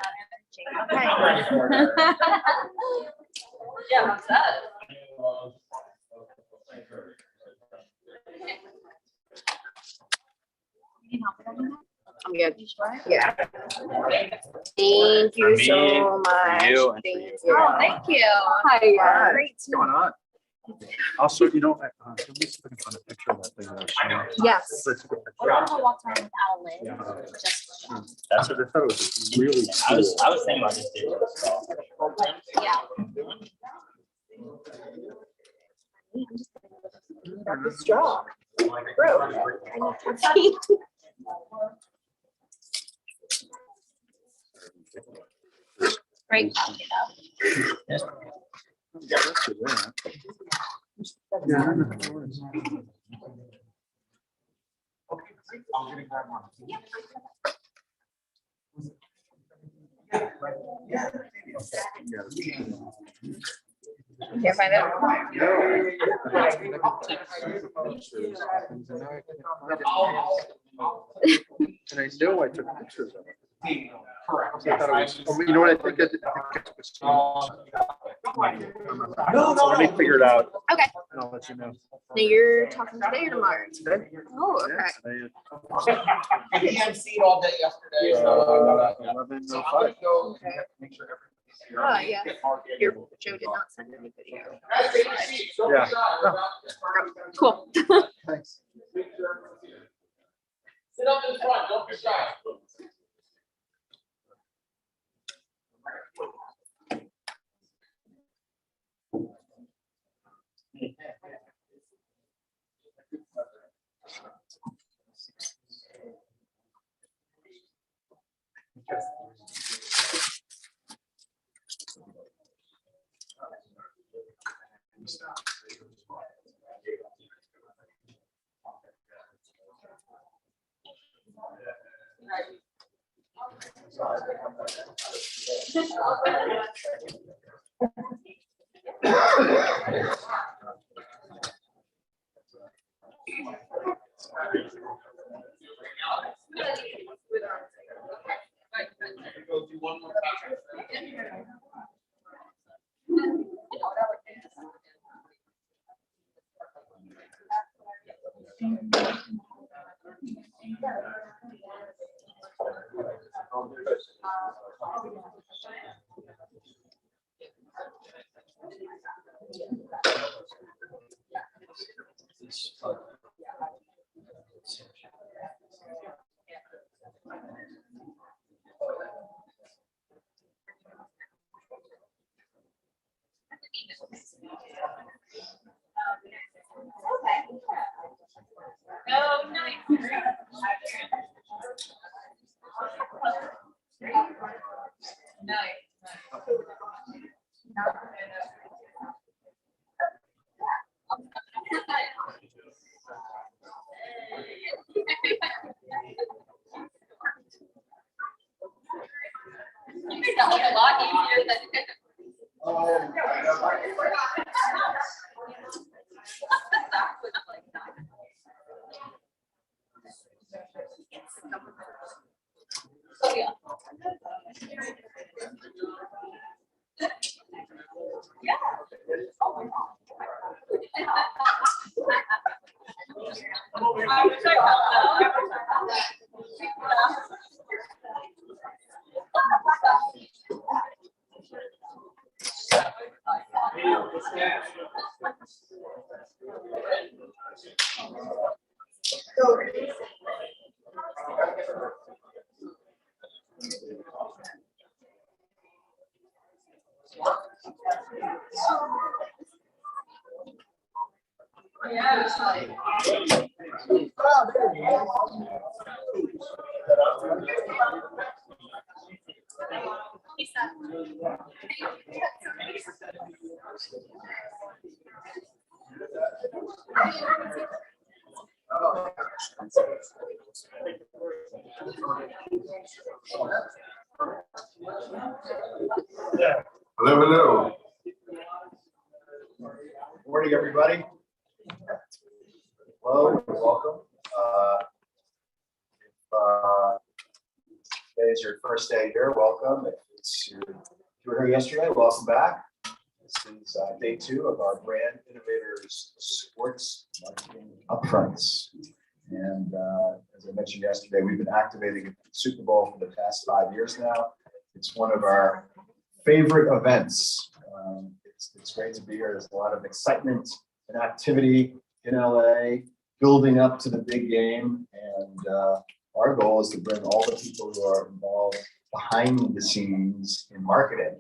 Okay. Yeah, what's that? I'm good. Yeah. Thank you so much. Thank you. Oh, thank you. Hi. Great. What's going on? Also, you know, I'm just looking for a picture of that thing. That I was Yes. Let's take a picture. I don't know what's wrong with Alan. Yeah. Just, That's what I thought it was really I was cool. thinking about just digital stuff. yeah. Got the straw. Bro. I need to eat. Great coffee though. Yeah, that's good, yeah. Yeah, I know. Can't find it. And I know I took pictures of it. Correct. You know what I think? So let me figure it out. Okay. And I'll let you know. Now you're talking today or tomorrow? Today? Oh, Yeah, okay. today. He had seen all day yesterday, so. 11:05. So I'm gonna go make sure everything's here. Oh, yeah. Your Joe did not send any video. Yeah. Cool. Thanks. Sit up in front, don't be shy. Go through one more time. Oh, nice. That was a lot easier than. Oh, yeah. Yeah. Oh my God. I wish I had that. Hello, hello. Morning, everybody. Hello, welcome. If today's your first day here, welcome. If you were here yesterday, welcome back. This is day 2 of our Brand Innovators Sports Marketing Upfronts. And as I mentioned yesterday, we've been activating the Super Bowl for the past 5 years now. It's one of our favorite events. It's great to be here. There's a lot of excitement and activity in LA, building up to the big game. And our goal is to bring all the people who are involved behind the scenes in marketing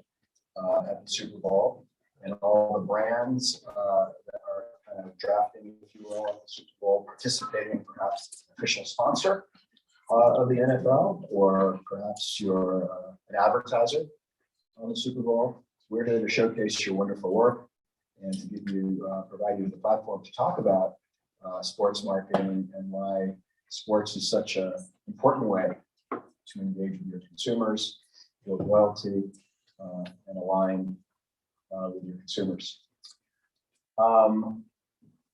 at the Super Bowl, and all the brands that are kind of drafting, if you will, at the Super Bowl, participating, perhaps as an official sponsor of the NFL, or perhaps you're an advertiser on the Super Bowl. We're here to showcase your wonderful work and to give you, provide you with a platform to talk about sports marketing and why sports is such an important way to engage with your consumers, build loyalty, and align with your consumers. I don't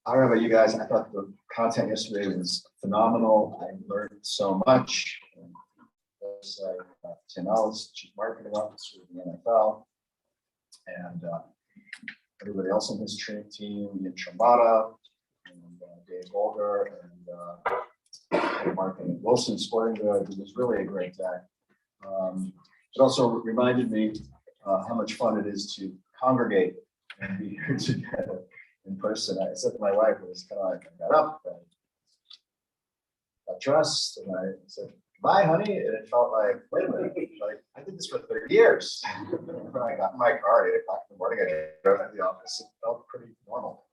know about you guys, I thought the content yesterday was phenomenal. I learned so much. Tim Ellis, Chief Marketing Officer of the NFL, and everybody else on his team, Ian Trambata, and Dave Bolger, and Marketing Wilson Sporting Goods. It was really a great day. It also reminded me how much fun it is to congregate and be here together in person. I said to my wife, it was kind of like, I got up and got dressed, and I said, "Bye, honey," and it felt like, wait a minute, like I did this for 30 years. When I got in my car at 8 o'clock in the morning, I drove to the office. It felt pretty normal.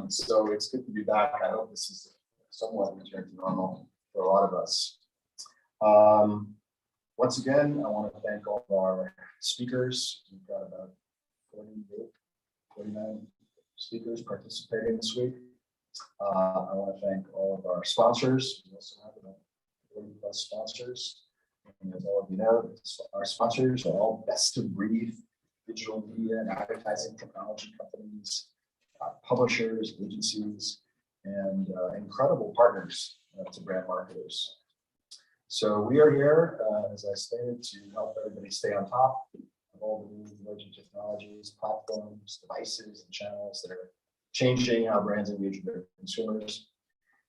So it's good to be back. I hope this is somewhat returned to normal for a lot of us. Once again, I want to thank all of our speakers. We've got about 49 speakers participating this week. I want to thank all of our sponsors. We also have about 40+ sponsors. And as all of you know, our sponsors are all best of breed digital media and advertising technology companies, publishers, agencies, and incredible partners to brand marketers. So we are here, as I stated, to help everybody stay on top of all the new emerging technologies, platforms, devices, and channels that are changing how brands engage with their consumers.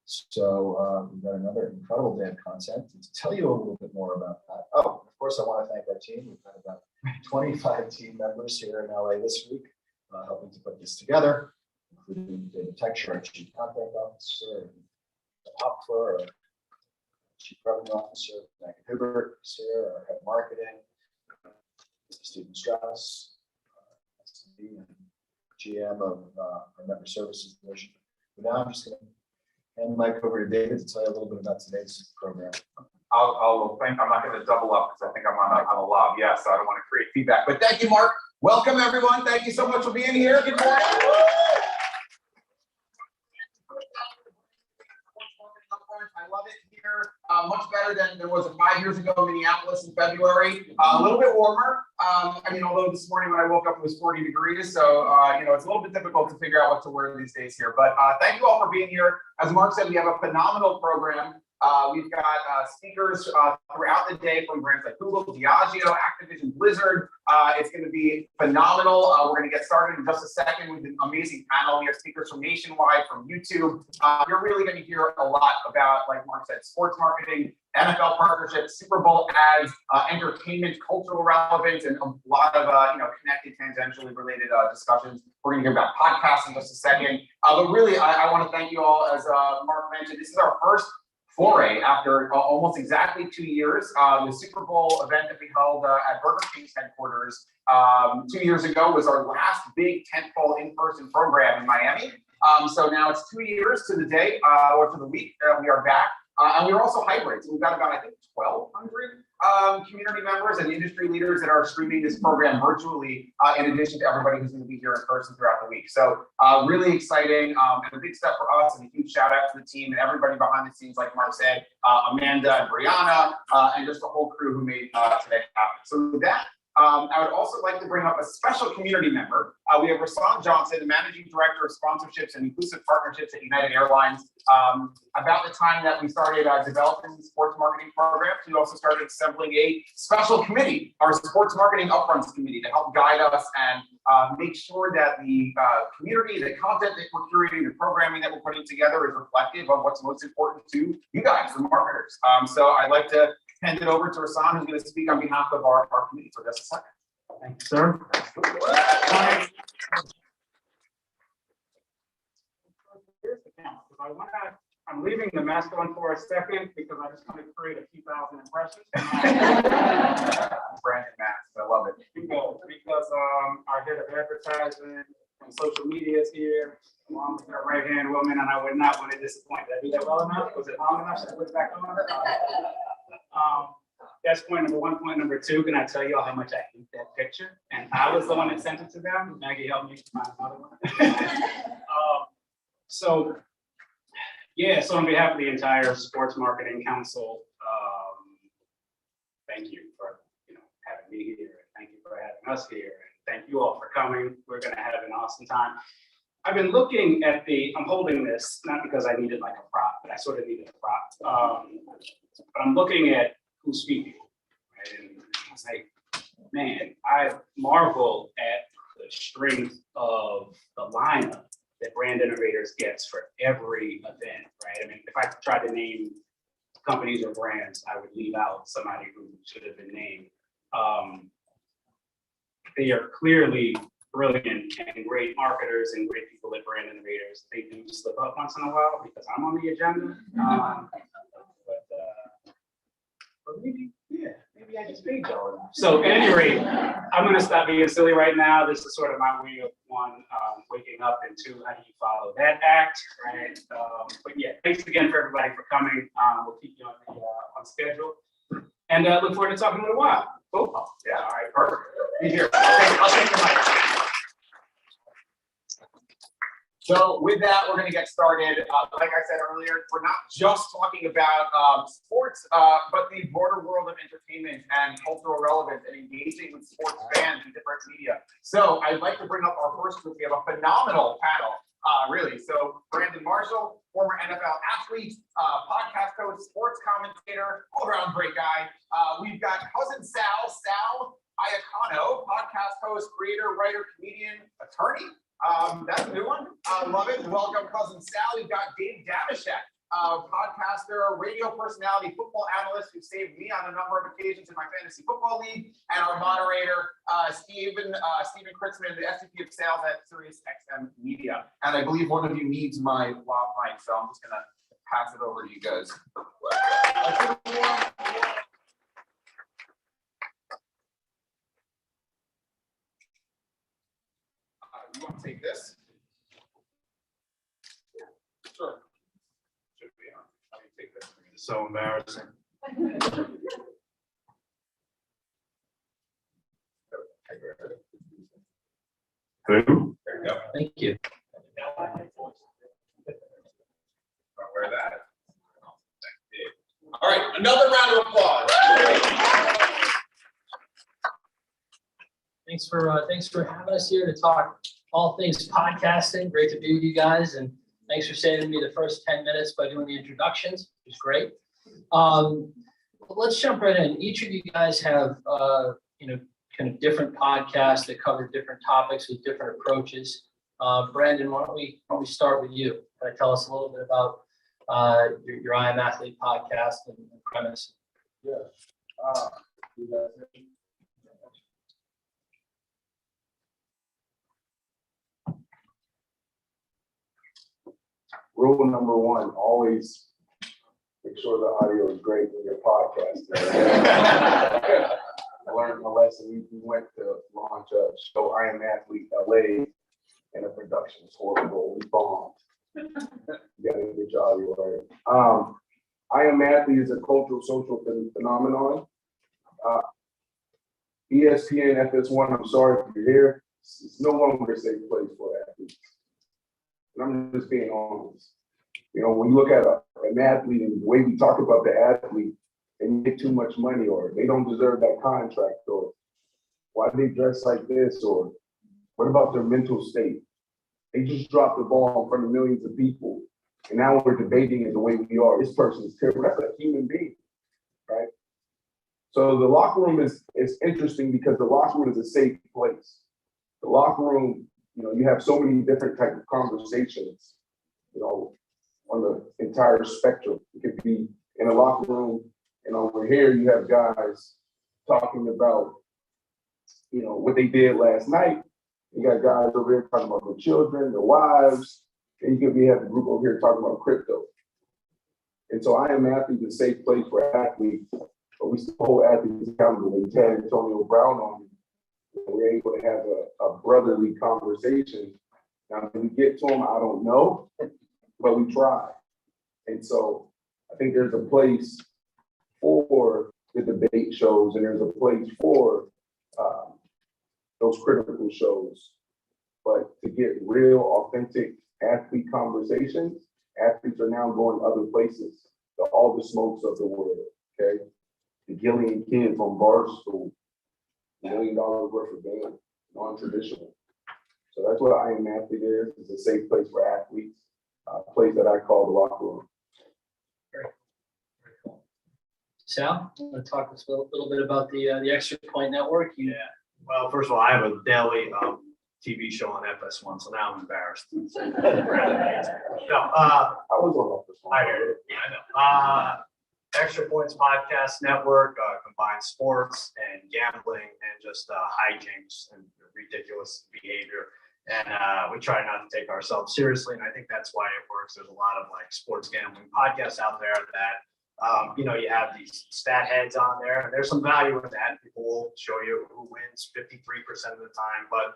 So we've got another incredible day of content. And to tell you a little bit more about that, oh, of course, I want to thank our team. We've got about 25 team members here in LA this week, helping to put this together, including David Texture, our Chief Content Officer, and Upfronts, our Chief Revenue Officer, Megan Hubert is here, our Head of Marketing, Stephen Strauss, and GM of our Member Services Division. But now I'm just going to hand the mic over to David to tell you a little bit about today's program. I'll think I'm not going to double up because I think I'm on a lob. Yeah, so I don't want to create feedback. But thank you, Mark. Welcome, everyone. Thank you so much for being here. Good morning. I love it here. Much better than was it 5 years ago in Minneapolis in February. A little bit warmer. I mean, although this morning when I woke up it was 40 degrees, so you know, it's a little bit difficult to figure out what to wear these days here. But thank you all for being here. As Mark said, we have a phenomenal program. We've got speakers throughout the day from brands like Google, Diageo, Activision, Blizzard. It's going to be phenomenal. We're going to get started in just a second with an amazing panel. We have speakers from Nationwide, from YouTube. You're really going to hear a lot about, like Mark said, sports marketing, NFL partnerships, Super Bowl ads, entertainment, cultural relevance, and a lot of connected, tangentially related discussions. We're going to hear about podcasts in just a second. But really, I want to thank you all. As Mark mentioned, this is our first foray after almost exactly 2 years. The Super Bowl event that we held at Burger King's headquarters 2 years ago was our last big tentpole in-person program in Miami. So now it's 2 years to the day or to the week we are back. And we're also hybrid. So we've got about, I think, 1,200 community members and industry leaders that are streaming this program virtually, in addition to everybody who's going to be here in person throughout the week. So really exciting and a big step for us, and a huge shout out to the team and everybody behind the scenes, like Mark said, Amanda and Brianna, and just the whole crew who made today happen. So with that, I would also like to bring up a special community member. We have Rasan Johnson, the Managing Director of Sponsorships and Inclusive Partnerships at United Airlines. About the time that we started developing sports marketing programs, we also started assembling a special committee, our Sports Marketing Upfronts Committee, to help guide us and make sure that the community, the content that we're curating, the programming that we're putting together is reflective of what's most important to you guys, the marketers. So I'd like to hand it over to Rasan, who's going to speak on behalf of our committee for just a second. Thank you, sir. Here's the count. I'm leaving the mask on for a second because I just want to create a few thousand impressions. Branded mask, I love it. Because our head of advertising and social media is here, along with our right-hand woman, and I would not want to disappoint. Did I do that well enough? Was it long enough? Should I put it back on? That's point number one. Point number two, can I tell you all how much I hate that picture? And I was the one that sent it to them. Maggie helped me find another one. So on behalf of the entire Sports Marketing Council, thank you for having me here, and thank you for having us here, and thank you all for coming. We're going to have an awesome time. I've been looking at I'm holding this not because I needed like a prop, but I sort of needed a prop. But I'm looking at who's speaking, right? And I was like, man, I marvel at the strength of the lineup that Brand Innovators gets for every event, right? I mean, if I tried to name companies or brands, I would leave out somebody who should have been named. They are clearly brilliant and great marketers and great people at Brand Innovators. They do slip up once in a while because I'm on the agenda. But maybe I just paid y'all. So at any rate, I'm going to stop being silly right now. This is sort of my way of one, waking up, and two, how do you follow that act, right? But yeah, thanks again for everybody for coming. We'll keep you on schedule, and look forward to talking in a while. Cool. Yeah. All right. Perfect. Be here. I'll take the mic. So with that, we're going to get started. Like I said earlier, we're not just talking about sports, but the broader world of entertainment and cultural relevance and engaging with sports fans and different media. So I'd like to bring up our first group. We have a phenomenal panel, really. So Brandon Marshall, former NFL athlete, podcast host, sports commentator, all-around great guy. We've got cousin Sal Iacano, podcast host, creator, writer, comedian, attorney. That's a new one. Love it. Welcome, cousin Sal. We've got Dave Damashek, podcaster, radio personality, football analyst who saved me on a number of occasions in my fantasy football league, and our moderator, Stephen Kritzman, the SVP of sales at SiriusXM Media. And I believe one of you needs my lav mic, so I'm just gonna pass it over to you guys. You want to take this? Sure. Should be on. How do you take this? It's so embarrassing. There you go. Thank you. I'll wear that. All right, another round of applause. Thanks for having us here to talk all things podcasting. Great to be with you guys, and thanks for saving me the first 10 minutes by doing the introductions, which is great. Let's jump right in. Each of you guys have kind of different podcasts that cover different topics with different approaches. Brandon, why don't we start with you? Can you tell us a little bit about your I Am Athlete podcast and premise? Yeah. Rule number one, always make sure the audio is great when you're podcasting. I learned my lesson. We went to launch a show, I Am Athlete LA, and the production was horrible. We bombed. You gotta get your audio right. I Am Athlete is a cultural social phenomenon. ESPN, FS1, I'm sorry if you're here. It's no longer a safe place for athletes. And I'm just being honest. You know, when you look at an athlete and the way we talk about the athlete, and you get too much money, or they don't deserve that contract, or why they dress like this, or what about their mental state? They just dropped the ball in front of millions of people, and now we're debating it the way we are. This person is terrible. That's a human being, right? So the locker room is interesting because the locker room is a safe place. The locker room, you have so many different types of conversations, on the entire spectrum. It could be in a locker room, and over here you have guys talking about, what they did last night. You got guys over here talking about their children, their wives, and you could have a group over here talking about crypto. And so I Am Athlete is a safe place for athletes, but we still hold athletes accountable. When you had Antonio Brown on, we're able to have a brotherly conversation. Now, when we get to them, I don't know, but we try. And so I think there's a place for the debate shows, and there's a place for those critical shows. But to get real, authentic athlete conversations, athletes are now going other places, to all the smokes of the world, okay? The Gillian kids on Barstool, $1 million worth of band, non-traditional. So that's what I Am Athlete is. It's a safe place for athletes, a place that I call the locker room. Sal, want to talk to us a little bit about the Extra Point Network? Yeah. Well, first of all, I have a daily TV show on FS1, so now I'm embarrassed. No, I was on office. I hear you. Yeah, I know. Extra Points Podcast Network combines sports and gambling and just hijinks and ridiculous behavior. And we try not to take ourselves seriously, and I think that's why it works. There's a lot of sports gambling podcasts out there that you have these stat heads on there, and there's some value in that. People will show you who wins 53% of the time, but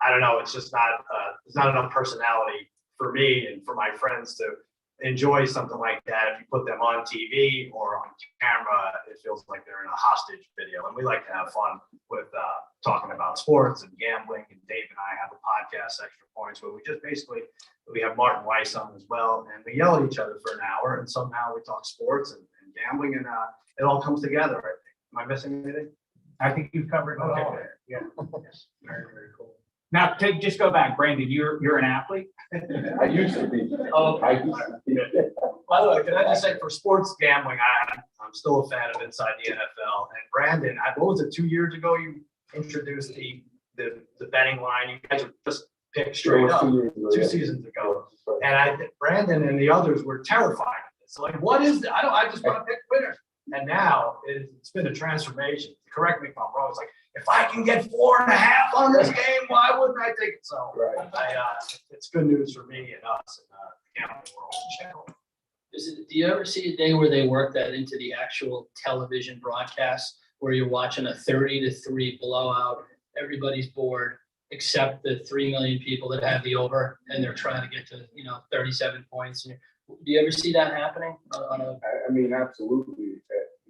I don't know. It's just not. There's not enough personality for me and for my friends to enjoy something like that. If you put them on TV or on camera, it feels like they're in a hostage video. And we like to have fun with talking about sports and gambling. And Dave and I have a podcast, Extra Points, where we just we have Martin Weiss on as well, and we yell at each other for an hour, and somehow we talk sports and gambling, and it all comes together, I think. Am I missing anything? I think you've covered it all. Okay. Yeah. Yes. Very, very cool. Now, just go back, Brandon, you're an athlete? I used to be. Oh, I used to be. By the way, can I just say, for sports gambling, I'm still a fan of Inside the NFL. And Brandon, what was it, 2 years ago you introduced the betting line? You guys were just picked straight up 2 seasons ago. And Brandon and the others were terrified of this. Like, what is that? I just want to pick winners. And now it's been a transformation. Correct me if I'm wrong. It's like, if I can get 4.5 on this game, why wouldn't I take it? So it's good news for me and us and the gambling world in general. Do you ever see a day where they work that into the actual television broadcast, where you're watching a 30-3 blowout, everybody's bored, except the 3 million people that have the over, and they're trying to get to 37 points? Do you ever see that happening? I mean, absolutely.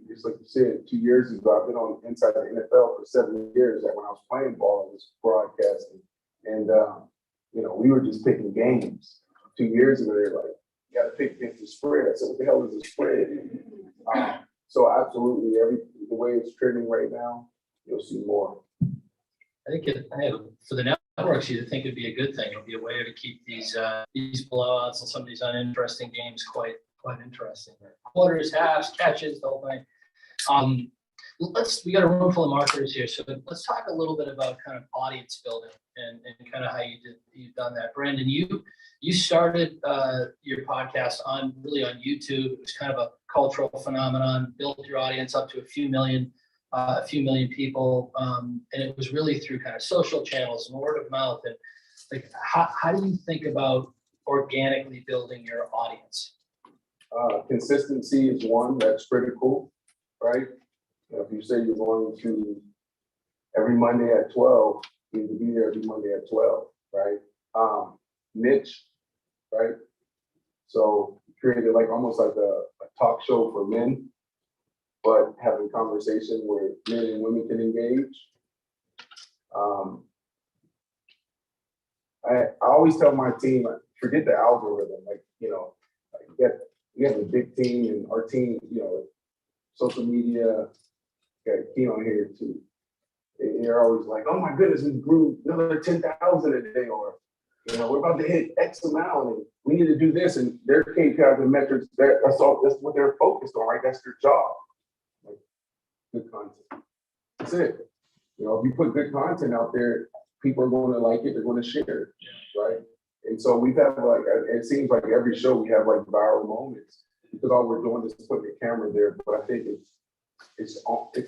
Just like you said, 2 years ago, I've been on inside the NFL for 7 years. That when I was playing ball, I was broadcasting, and we were just picking games. 2 years ago, they're like, "You got to pick against the spread." I said, "What the hell is a spread?" So absolutely, the way it's trending right now, you'll see more. I think for the networks, you'd think it'd be a good thing. It'd be a way to keep these blowouts and some of these uninteresting games quite interesting. Quarters, halves, catches, the whole thing. We got a room full of marketers here, so let's talk a little bit about kind of audience building and kind of how you've done that. Brandon, you started your podcast on YouTube. It was kind of a cultural phenomenon, built your audience up to a few million people, and it was really through kind of social channels and word of mouth. And how do you think about organically building your audience? Consistency is one that's critical, right? If you say you're going to every Monday at 12, you need to be there every Monday at 12, right? Niche, right? So created almost like a talk show for men, but having conversation where men and women can engage. I always tell my team, forget the algorithm. We have a big team, and our team, social media, got Keen on here too. And they're always like, oh my goodness, we grew another 10,000 a day, or, you know, we're about to hit X amount and we need to do this. And their KPIs and metrics, that's what they're focused on, right? That's their job. Like, good content. That's it. You know, if you put good content out there, people are going to like it, they're going to share it, right? And so we've had like, it seems like every show we have like viral moments because all we're doing is putting the camera there. But I think it's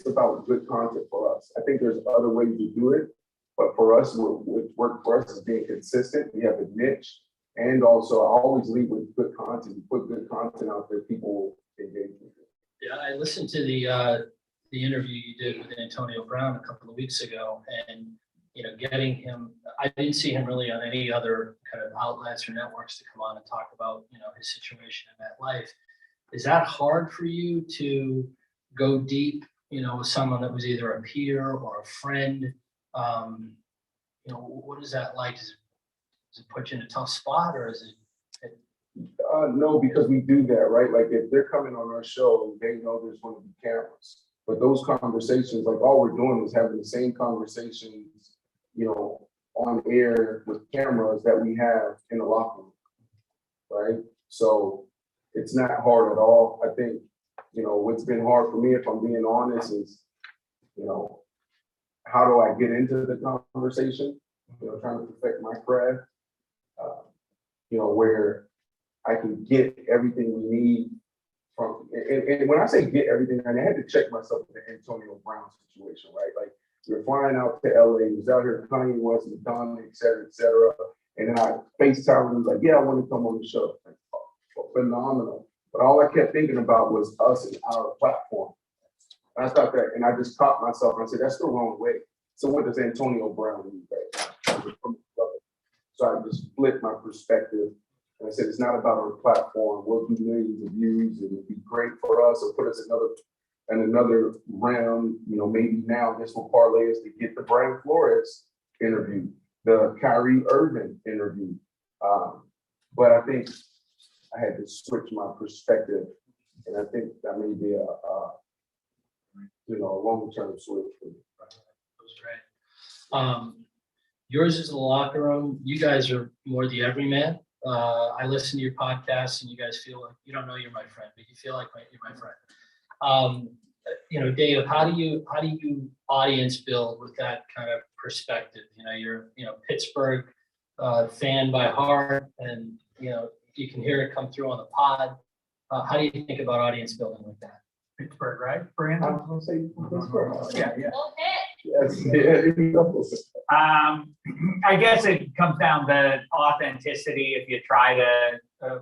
about good content for us. I think there's other ways to do it, but for us, what work for us is being consistent. We have a niche, and also I always lead with good content. You put good content out there, people will engage with it. Yeah, I listened to the interview you did with Antonio Brown a couple of weeks ago, and you know, getting him, I didn't see him really on any other kind of outlets or networks to come on and talk about, you know, his situation in that life. Is that hard for you to go deep, you know, with someone that was either a peer or a friend? You know, what is that like? Does it put you in a tough spot, or is it? No, because we do that, right? Like if they're coming on our show, they know there's going to be cameras. But those conversations, like all we're doing is having the same conversations, you know, on air with cameras that we have in the locker room, right? So it's not hard at all. I think, you know, what's been hard for me, if I'm being honest, is, you know, how do I get into the conversation? You know, trying to perfect my craft, you know, where I can get everything we need from, and when I say get everything, I had to check myself with the Antonio Brown situation, right? Like, we're flying out to LA, he was out here, Kanye West, Madonna, et cetera, and then I FaceTime him, like, yeah, I want to come on the show. Like, oh, phenomenal. But all I kept thinking about was us and our platform. And I thought that, and I just caught myself, and I said, that's the wrong way. So what does Antonio Brown need right now? So I just flipped my perspective. And I said, it's not about our platform. We'll do millions of views. It would be great for us, or put us in another realm. You know, maybe now this will parlay us to get the Brian Flores interview, the Kyrie Irving interview. But I think I had to switch my perspective, and I think that may be a long-term switch for me. That was great. Yours is the locker room. You guys are more the everyman. I listen to your podcast, and you guys feel like, you don't know you're my friend, but you feel like you're my friend. You know, Dave, how do you audience build with that kind of perspective? You know, you're, you know, Pittsburgh fan by heart, and you know, you can hear it come through on the pod. How do you think about audience building like that? Pittsburgh, right, Brandon? I was gonna say Pittsburgh. Yeah. Yes, yeah. I guess it comes down to authenticity. If you try to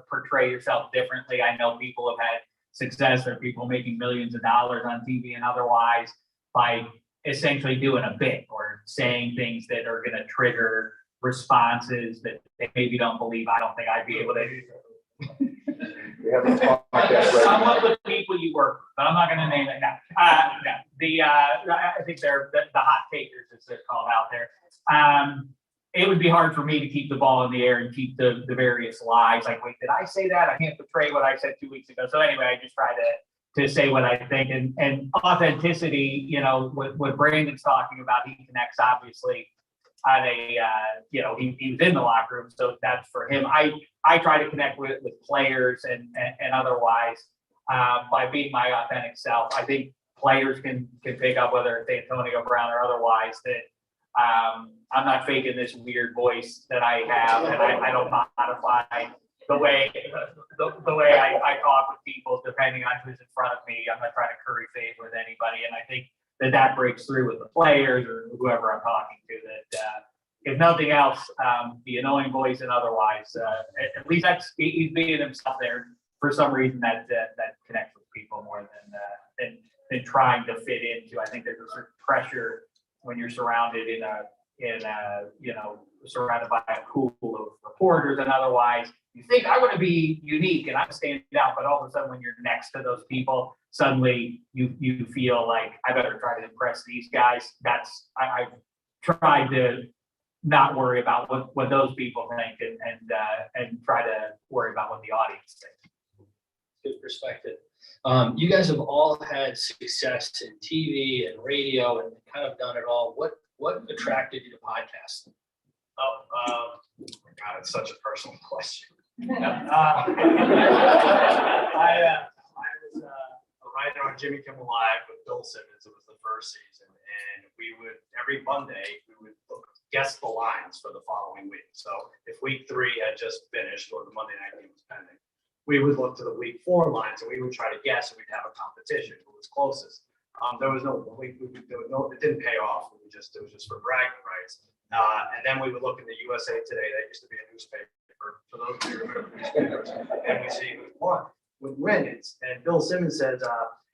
portray yourself differently, I know people have had success, or people making millions of dollars on TV and otherwise by essentially doing a bit or saying things that are going to trigger responses that they maybe don't believe. I don't think I'd be able to. We haven't talked about that right Somewhat now. with people you work with, but I'm not going to name it now. I think they're the hot takers, as they're called out there. It would be hard for me to keep the ball in the air and keep the various lies. Like, wait, did I say that? I can't betray what I said 2 weeks ago. So anyway, I just try to say what I think, and authenticity. You know, what Brandon's talking about, he connects obviously on a he was in the locker room, so that's for him. I try to connect with players and otherwise by being my authentic self. I think players can pick up, whether it's Antonio Brown or otherwise, that I'm not faking this weird voice that I have, and I don't modify the way I talk with people depending on who's in front of me. I'm not trying to curry favor with anybody, and I think that breaks through with the players or whoever I'm talking to. That if nothing else, the annoying voice and otherwise, at least he's being himself there for some reason that connects with people more than trying to fit into. I think there's a certain pressure when you're surrounded surrounded by a pool of reporters and otherwise. You think I want to be unique and I'm standing out, but all of a sudden when you're next to those people, suddenly you feel like I better try to impress these guys. I've tried to not worry about what those people think and try to worry about what the audience thinks. Good perspective. You guys have all had success in TV and radio and kind of done it all. What attracted you to podcasting? God, it's such a personal question. I was a writer on Jimmy Kimmel Live with Bill Simmons. It was the first season, and we would every Monday guess the lines for the following week. So if week 3 had just finished or the Monday night game was pending, we would look to the week 4 lines and we would try to guess, and we'd have a competition who was closest. There was no, it didn't pay off. It was just for bragging rights. And then we would look in the USA Today. That used to be a newspaper for those who remember newspapers, and we see who won would win it. And Bill Simmons says,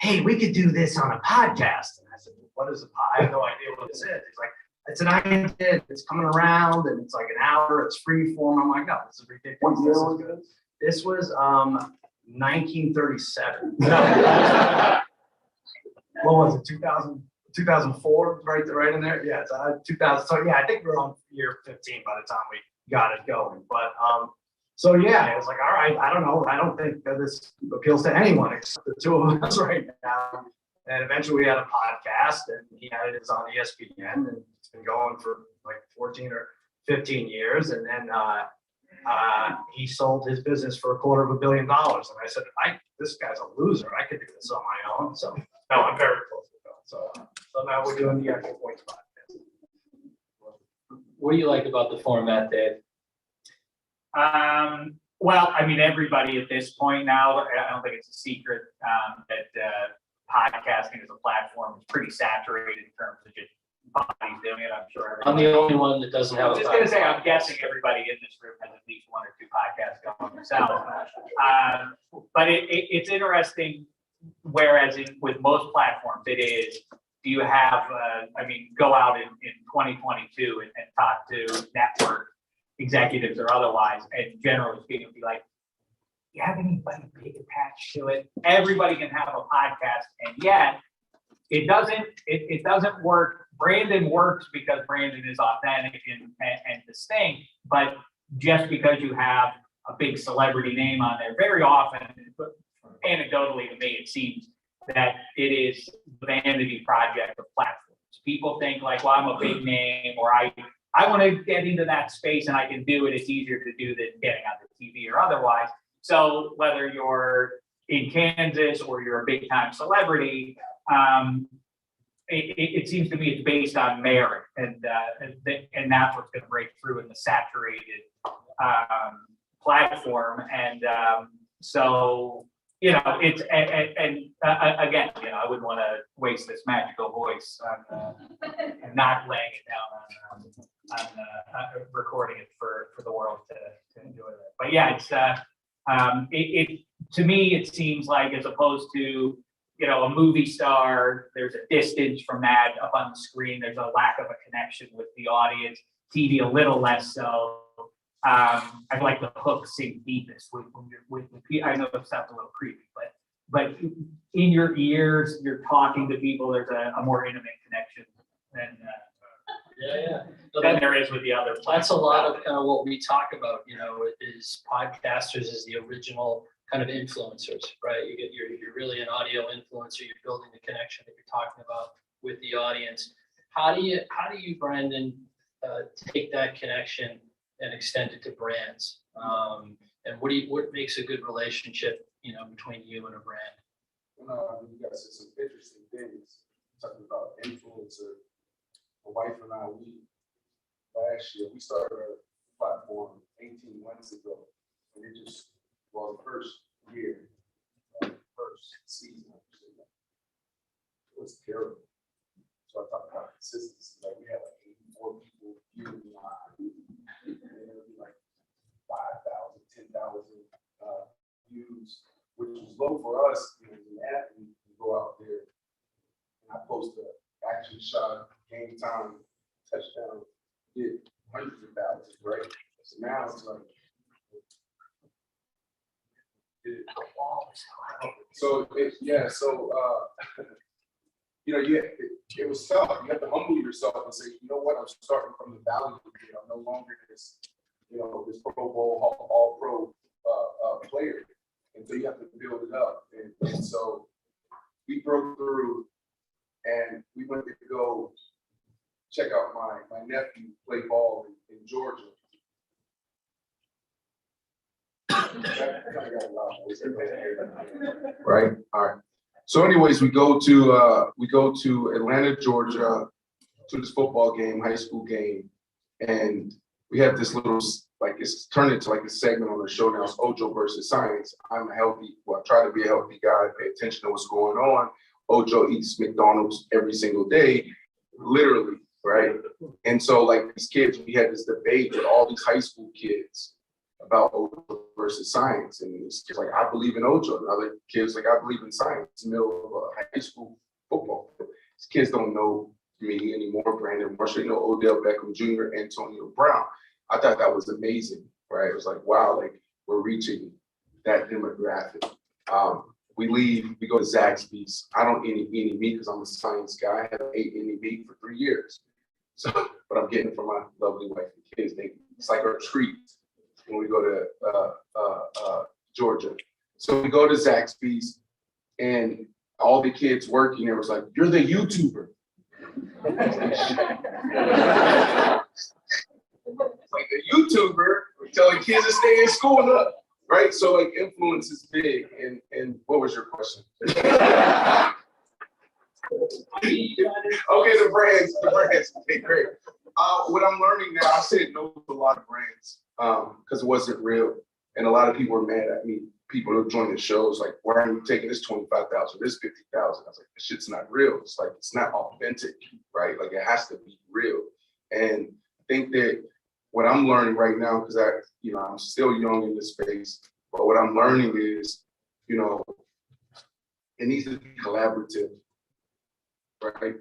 "Hey, we could do this on a podcast." And I said, "What is a pod?" I have no idea what this is. He's like, "It's an idea. It's coming around, and it's like an hour. It's free form." I'm like, "No, this is ridiculous." What year was this? This was 1937. What was it? 2004, right in there. Yeah, it's 2000. So yeah, I think we were on year 15 by the time we got it going. But so yeah, it was like, all right, I don't know. I don't think that this appeals to anyone except the two of us right now. And eventually we had a podcast, and he had it on ESPN, and it's been going for like 14 or 15 years. And then he sold his business for $250 million. And I said, this guy's a loser. I could do this on my own. So no, I'm very close to Bill. So now we're doing the Extra Points podcast. What do you like about the format, Dave? Well, I mean, everybody at this point now, I don't think it's a secret that podcasting as a platform is pretty saturated in terms of just bodies doing it. I'm sure. I'm the only one that doesn't have I was just going to say, I'm guessing everybody in this room has at least 1 or 2 podcasts going themselves. But it's interesting, whereas with most platforms, it is, do you have, go out in 2022 and talk to network executives or otherwise, and generally speaking, be like, do you have anybody big attached to it? Everybody can have a podcast, and yet it doesn't work. Brandon works because Brandon is authentic and distinct, but just because you have a big celebrity name on there, very often, anecdotally to me, it seems that it is the vanity project of platforms. People think like, well, I'm a big name, or I want to get into that space and I can do it. It's easier to do than getting on the TV or otherwise. So whether you're in Kansas or you're a big time celebrity, it seems to me it's based on merit, and that's what's going to break through in the saturated platform. And so, it's again, I wouldn't want to waste this magical voice on and not laying it down on recording it for the world to enjoy that. But yeah, it's to me, it seems like, as opposed to a movie star, there's a distance from that up on the screen. There's a lack of a connection with the audience. TV, a little less so. I like the hook sink deepest with I know it sounds a little creepy, but in your ears, you're talking to people. There's a more intimate connection than there is with the other. That's a lot of kind of what we talk about. Is podcasters is the original kind of influencers, right? You're really an audio influencer. You're building the connection that you're talking about with the audience. How do you, Brandon, take that connection and extend it to brands? And what makes a good relationship, between you and a brand? You guys said some interesting things talking about influencer. My wife and I, last year we started a platform 18 months ago, and it just the first year, first season, it was terrible. So I talked about consistency. Like, we had like 84 people viewing live, and it would be like 5,000, 10,000 views, which was low for us. As an athlete, you go out there and I post an action shot, game time, touchdown, get hundreds of thousands, right? So now it's like, it was tough. You have to humble yourself and say, you know what, I'm starting from the valley here. I'm no longer this Pro Bowl, all pro player. And so you have to build it up. And so we broke through and we went to go check out my nephew play ball in Georgia. Right, all right. So anyways, we go to Atlanta, Georgia, to this football game, high school game. And we have this little, like, it's turned into like a segment on the show now. It's Ojo versus Science. I'm a healthy, well, I try to be a healthy guy, pay attention to what's going on. Ojo eats McDonald's every single day, literally, right? And so like these kids, we had this debate with all these high school kids about Ojo versus Science. And it's like, I believe in Ojo. And other kids like, I believe in Science. It's the middle of high school football. These kids don't know me anymore, Brandon Marshall, you know, Odell Beckham Jr., Antonio Brown. I thought that was amazing, right? It was like, wow, like we're reaching that demographic. We go to Zaxby's. I don't eat any meat because I'm a science guy. I haven't ate any meat for 3 years. So, but I'm getting it from my lovely wife and kids. It's like our treat when we go to Georgia. So we go to Zaxby's and all the kids working there was like, you're the YouTuber. Like a YouTuber telling kids to stay in school up, right? So like influence is big. And what was your question? Okay, the brands. Okay, great. What I'm learning now, I said no to a lot of brands because it wasn't real, and a lot of people were mad at me. People who joined the shows like, why are you taking this 25,000, this 50,000? I was like, this shit's not real. It's like, it's not authentic, right? Like it has to be real. And I think that what I'm learning right now, because I'm still young in this space, but what I'm learning is, it needs to be collaborative, right?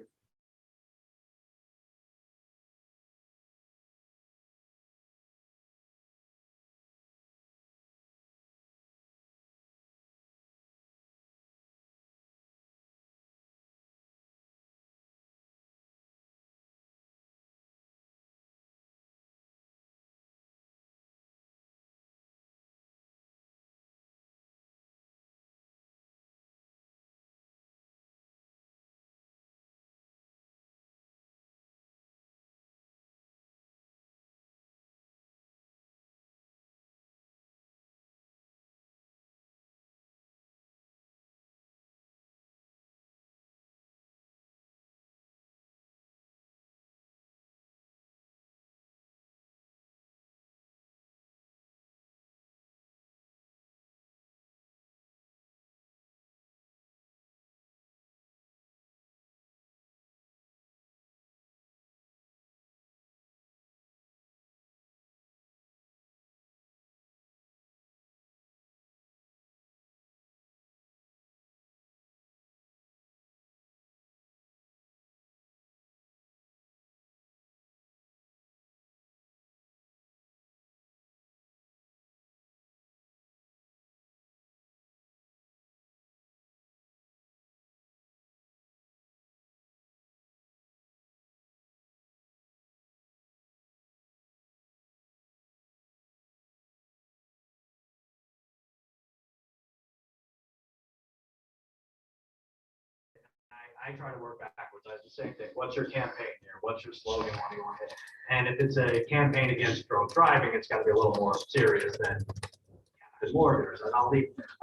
I try to work backwards. I do the same thing. What's your campaign here? What's your slogan? What do you want to hit? And if it's a campaign against drunk driving, it's got to be a little more serious than Captain Morgan's. And I'll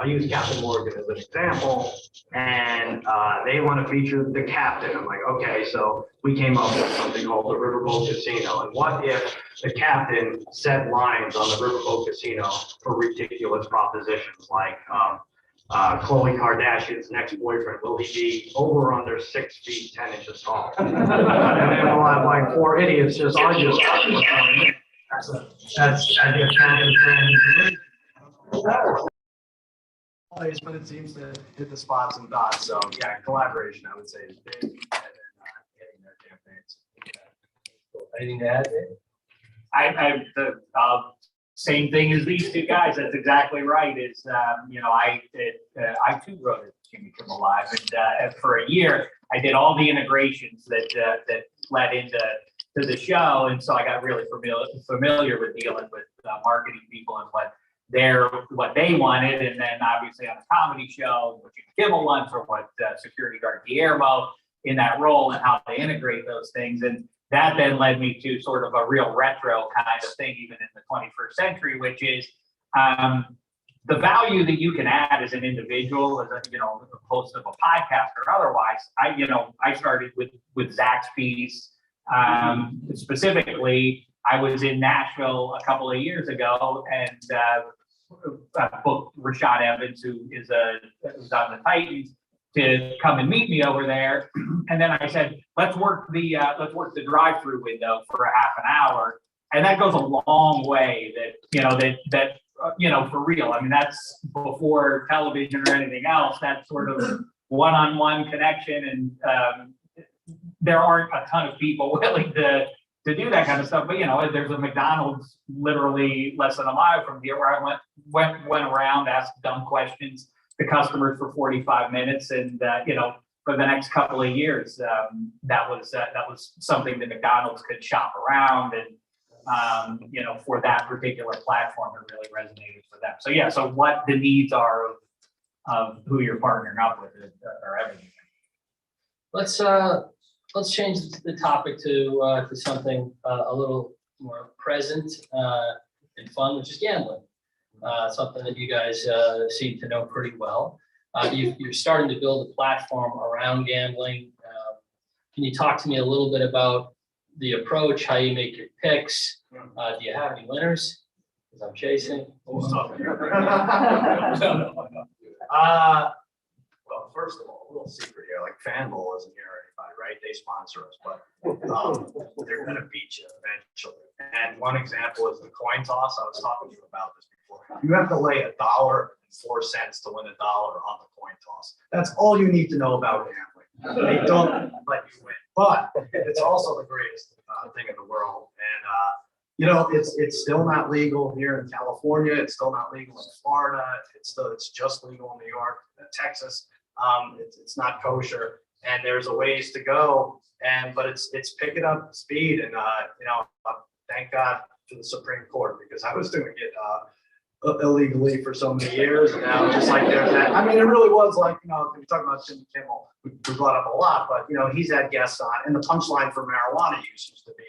use Captain Morgan as an example. And they want to feature the captain. I'm like, okay, so we came up with something called the Riverboat Casino. And what if the captain set lines on the Riverboat Casino for ridiculous propositions like, Khloe Kardashian's next boyfriend, will he be over or under 6 feet 10 inches tall? And then we'll have like 4 idiots just argue about it. That's I guess but it seems to hit the spots and dots. So yeah, collaboration I would say is big, and then getting their campaigns. Anything to add? Same thing as these two guys. That's exactly right. Is I too wrote a Jimmy Kimmel Live, and for a year I did all the integrations that led into the show, and so I got really familiar with dealing with marketing people and what what they wanted, and then obviously on a comedy show, what Jimmy Kimmel wants, or what security guard Guillermo in that role, and how they integrate those things. And that then led me to sort of a real retro kind of thing, even in the 21st century, which is the value that you can add as an individual, as a, a host of a podcast or otherwise. I started with Zach's piece. Specifically, I was in Nashville a couple of years ago, and booked Rashad Evans, who's on the Titans, to come and meet me over there. And then I said, let's work the drive-through window for a half an hour. And that goes a long way for real. I mean, that's before television or anything else, that sort of one-on-one connection. And there aren't a ton of people willing to do that kind of stuff. But, there's a McDonald's literally less than a mile from here where I went around, asked dumb questions to customers for 45 minutes. And, for the next couple of years, that was something that McDonald's could shop around. And, for that particular platform, it really resonated for them. So, yeah, so what the needs are of who you're partnering up with are everything. Let's change the topic to something a little more present and fun, which is gambling. Something that you guys seem to know pretty well. You're starting to build a platform around gambling. Can you talk to me a little bit about the approach, how you make your picks? Do you have any winners? Because I'm chasing. Well, first of all, a little secret here, like FanDuel isn't here anybody, right? They sponsor us, but they're gonna beat you eventually. And one example is the coin toss. I was talking to you about this before. You have to lay $1.04 to win $1 on the coin toss. That's all you need to know about gambling. They don't let you win, but it's also the greatest thing in the world. And it's still not legal here in California. It's still not legal in Florida. It's just legal in New York, Texas. It's not kosher, and there's a ways to go. But it's picking up speed, and thank God to the Supreme Court, because I was doing it illegally for so many years, and now just like there's that. I mean, it really was like we talk about Jimmy Kimmel, we brought up a lot, but he's had guests on, and the punchline for marijuana use used to be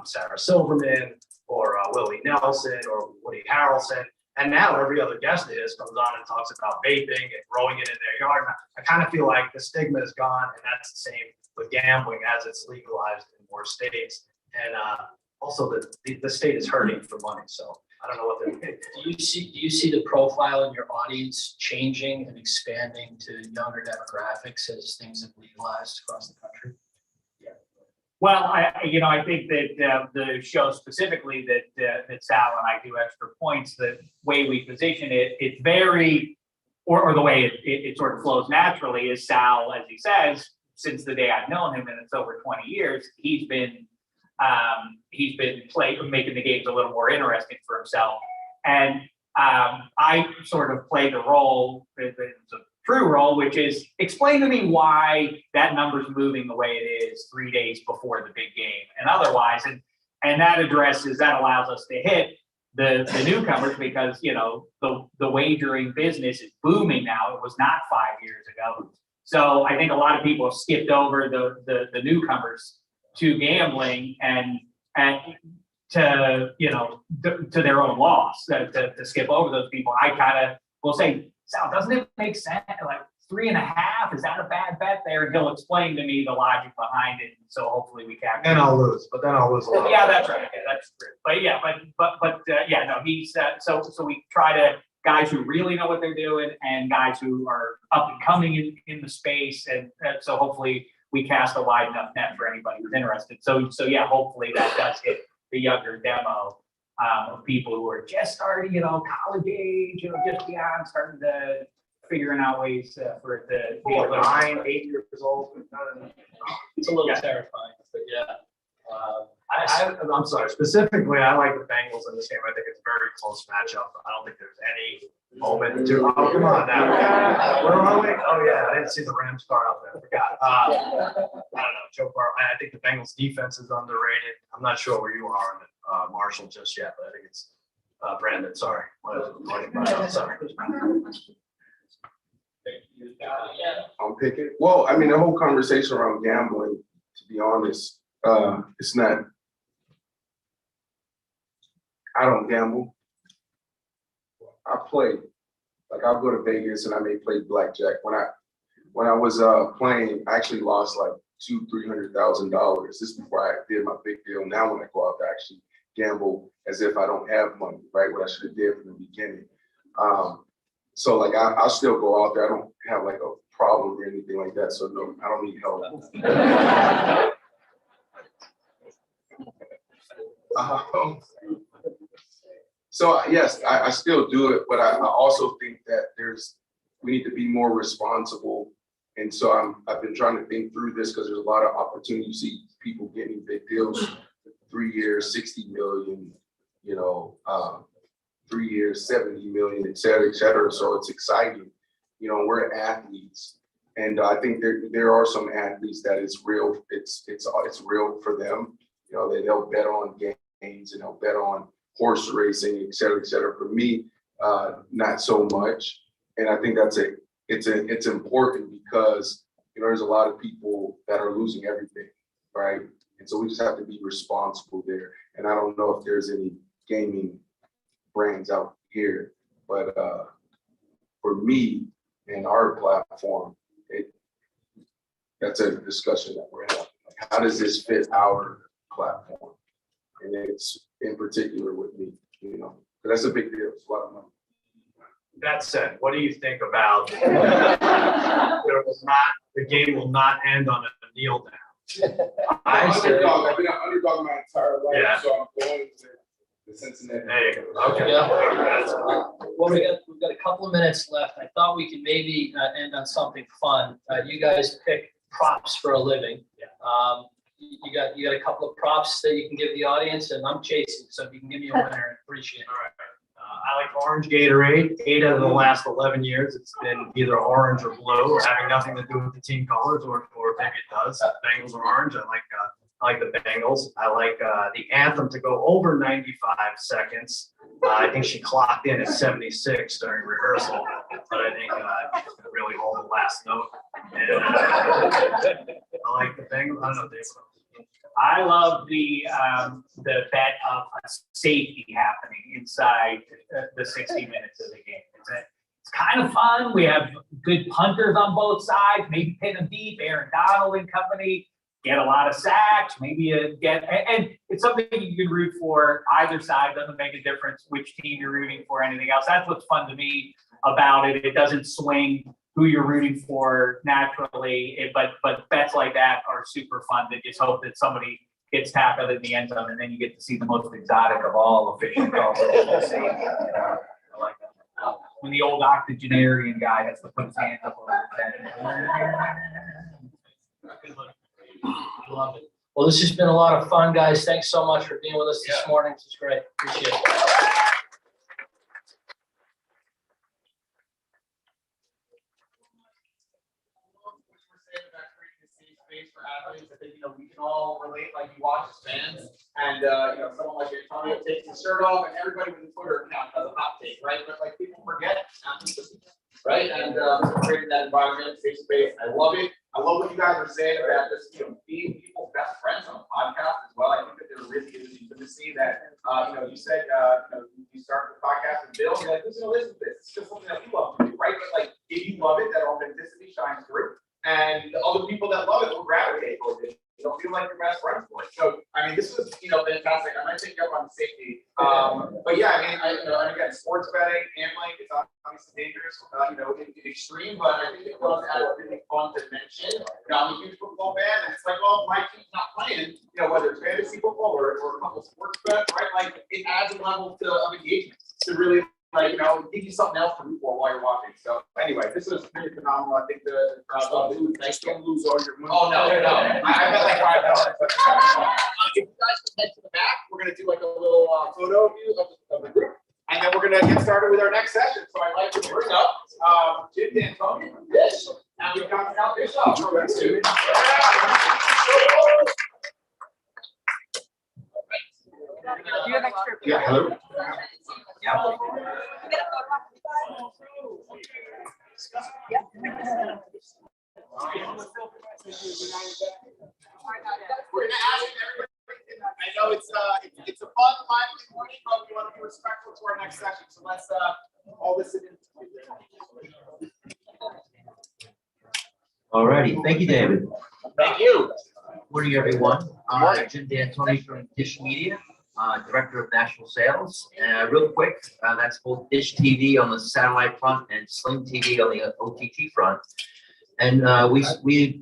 Sarah Silverman or Willie Nelson or Woody Harrelson. And now every other guest comes on and talks about vaping and growing it in their yard. And I kind of feel like the stigma is gone, and that's the same with gambling as it's legalized in more states. And also the state is hurting for money. So I don't know what they're doing. Do you see the profile in your audience changing and expanding to younger demographics as things have legalized across the country? Well, I think that the show specifically that Sal and I do Extra Points, the way we position it, it's very, or the way it sort of flows naturally is Sal, as he says, since the day I've known him, and it's over 20 years, he's been making the games a little more interesting for himself. And I sort of play the role, it's a true role, which is explain to me why that number's moving the way it is 3 days before the big game and otherwise. And that allows us to hit the newcomers, because, the wagering business is booming now. It was not 5 years ago. So I think a lot of people have skipped over the newcomers to gambling and to their own loss, to skip over those people. I kind of will say, Sal, doesn't it make sense? Like 3.5, is that a bad bet there? And he'll explain to me the logic behind it. So hopefully we can. And I'll lose, but then I'll lose a lot. Yeah, that's right. Yeah, that's true. But yeah, he's so we try to guys who really know what they're doing and guys who are up and coming in the space, and so hopefully we cast a wide enough net for anybody who's interested. So yeah, hopefully that does hit the younger demo. Of people who are just starting, college age, just beyond, starting to figuring out ways for it to be 9, 8 years old. It's a little terrifying, but yeah. I'm sorry. Specifically, I like the Bengals in this game. I think it's a very close matchup. I don't think there's any moment to. Oh, come on now. Where are we? Oh yeah, I didn't see the Rams car out there. I forgot. I don't know, Joe Burrow. I think the Bengals defense is underrated. I'm not sure where you are on Marshall just yet, but I think it's Brandon, sorry. Sorry. I'm picking. Well, I mean, the whole conversation around gambling, to be honest, it's not. I don't gamble. I play. Like I'll go to Vegas and I may play blackjack. When I was playing, I actually lost like $200,000-300,000. This is before I did my big deal. Now when I go out to actually gamble as if I don't have money, right? What I should have did from the beginning. So like I'll still go out there. I don't have like a problem or anything like that. So no, I don't need help. So yes, I still do it, but I also think that we need to be more responsible. And so I've been trying to think through this because there's a lot of opportunity. You see people getting big deals, 3 years, 60 million, 3 years, 70 million, et cetera, et cetera. So it's exciting. We're athletes. And I think there are some athletes that it's real. It's real for them. They'll bet on games and they'll bet on horse racing, et cetera, et cetera. For me, not so much. And I think it's important because there's a lot of people that are losing everything, right? And so we just have to be responsible there. And I don't know if there's any gaming brands out here, but for me and our platform, that's a discussion that we're having. Like, how does this fit our platform? And it's in particular with me, because that's a big deal. It's a lot of money. That said, what do you think about the game will not end on a kneel down? I'm an underdog. I've been an underdog my entire life, Yeah. so I'm going to the Cincinnati. There you go. Okay. Yeah. Well, we've got a couple of minutes left. I thought we could maybe end on something fun. You guys pick props for a living. You got a couple of props that you can give the audience, and I'm chasing, so if you can give me a winner, I'd appreciate it. All right. I like orange Gatorade. 8 out of the last 11 years, it's been either orange or blue, having nothing to do with the team colors, or maybe it does. Bengals are orange. I like the Bengals. I like the anthem to go over 95 seconds. I think she clocked in at 76 during rehearsal, but I think she's gonna really hold the last note. And I like the Bengals. I don't know, Dave. I love the bet of a safety happening inside the 60 minutes of the game. It's kind of fun. We have good punters on both sides, maybe pin them deep. Aaron Donald and company get a lot of sacks, maybe you and it's something you can root for either side. Doesn't make a difference which team you're rooting for, anything else. That's what's fun to me about it. It doesn't swing who you're rooting for naturally, but bets like that are super fun. To just hope that somebody gets tackled in the end zone, and then you get to see the most exotic of all efficient calls. I like that. When the old octogenarian guy has to put his hands up over his head. I love it. Well, this has been a lot of fun, guys. Thanks so much for being with us this morning. This is great. Appreciate it. For athletes, I think we can all relate. Like you watch as fans, and someone like Antonio takes his shirt off, and everybody with a Twitter account has a hot take, right? But like people forget, right? And creating that environment, safe space. I love it. I love what you guys are saying about this, being people's best friends on a podcast as well. I think that there really is an intimacy that you said you started the podcast with Bill, and you're like, listen to this. It's just something that you love to do, right? But like if you love it, that authenticity shines through. And the other people that love it will gravitate towards it. You'll feel like your best friends for it. So, I mean, this was, fantastic. I might take you up on safety. But yeah, I mean, and again, sports betting, gambling, it's obviously dangerous, in extreme, but I think it was a really fun dimension. I'm a huge football fan, and it's like, well, my team's not playing, whether it's fantasy football or a couple sports bets, right? Like, it adds a level of engagement to really, give you something else to root for while you're watching. So anyway, this was pretty phenomenal. I think the crowd loved it. Don't lose all your money. Oh, no. I bet like $5. If you guys can head to the back, we're going to do like a little photo view of the group. And then we're going to get started with our next session. So I'd like to bring up Jim D'Antonio, Dish, and we've got Al Bischoff. Do you have extra? Yeah, hello. We're gonna ask everybody. I know it's a fun, lively morning, but we want to be respectful to our next session. So let's all listen in. All righty, thank you, David. Thank you. Morning, everyone. Jim D'Antoni from Dish Media, Director of National Sales. Real quick, that's both Dish TV on the satellite front and Sling TV on the OTT front. And we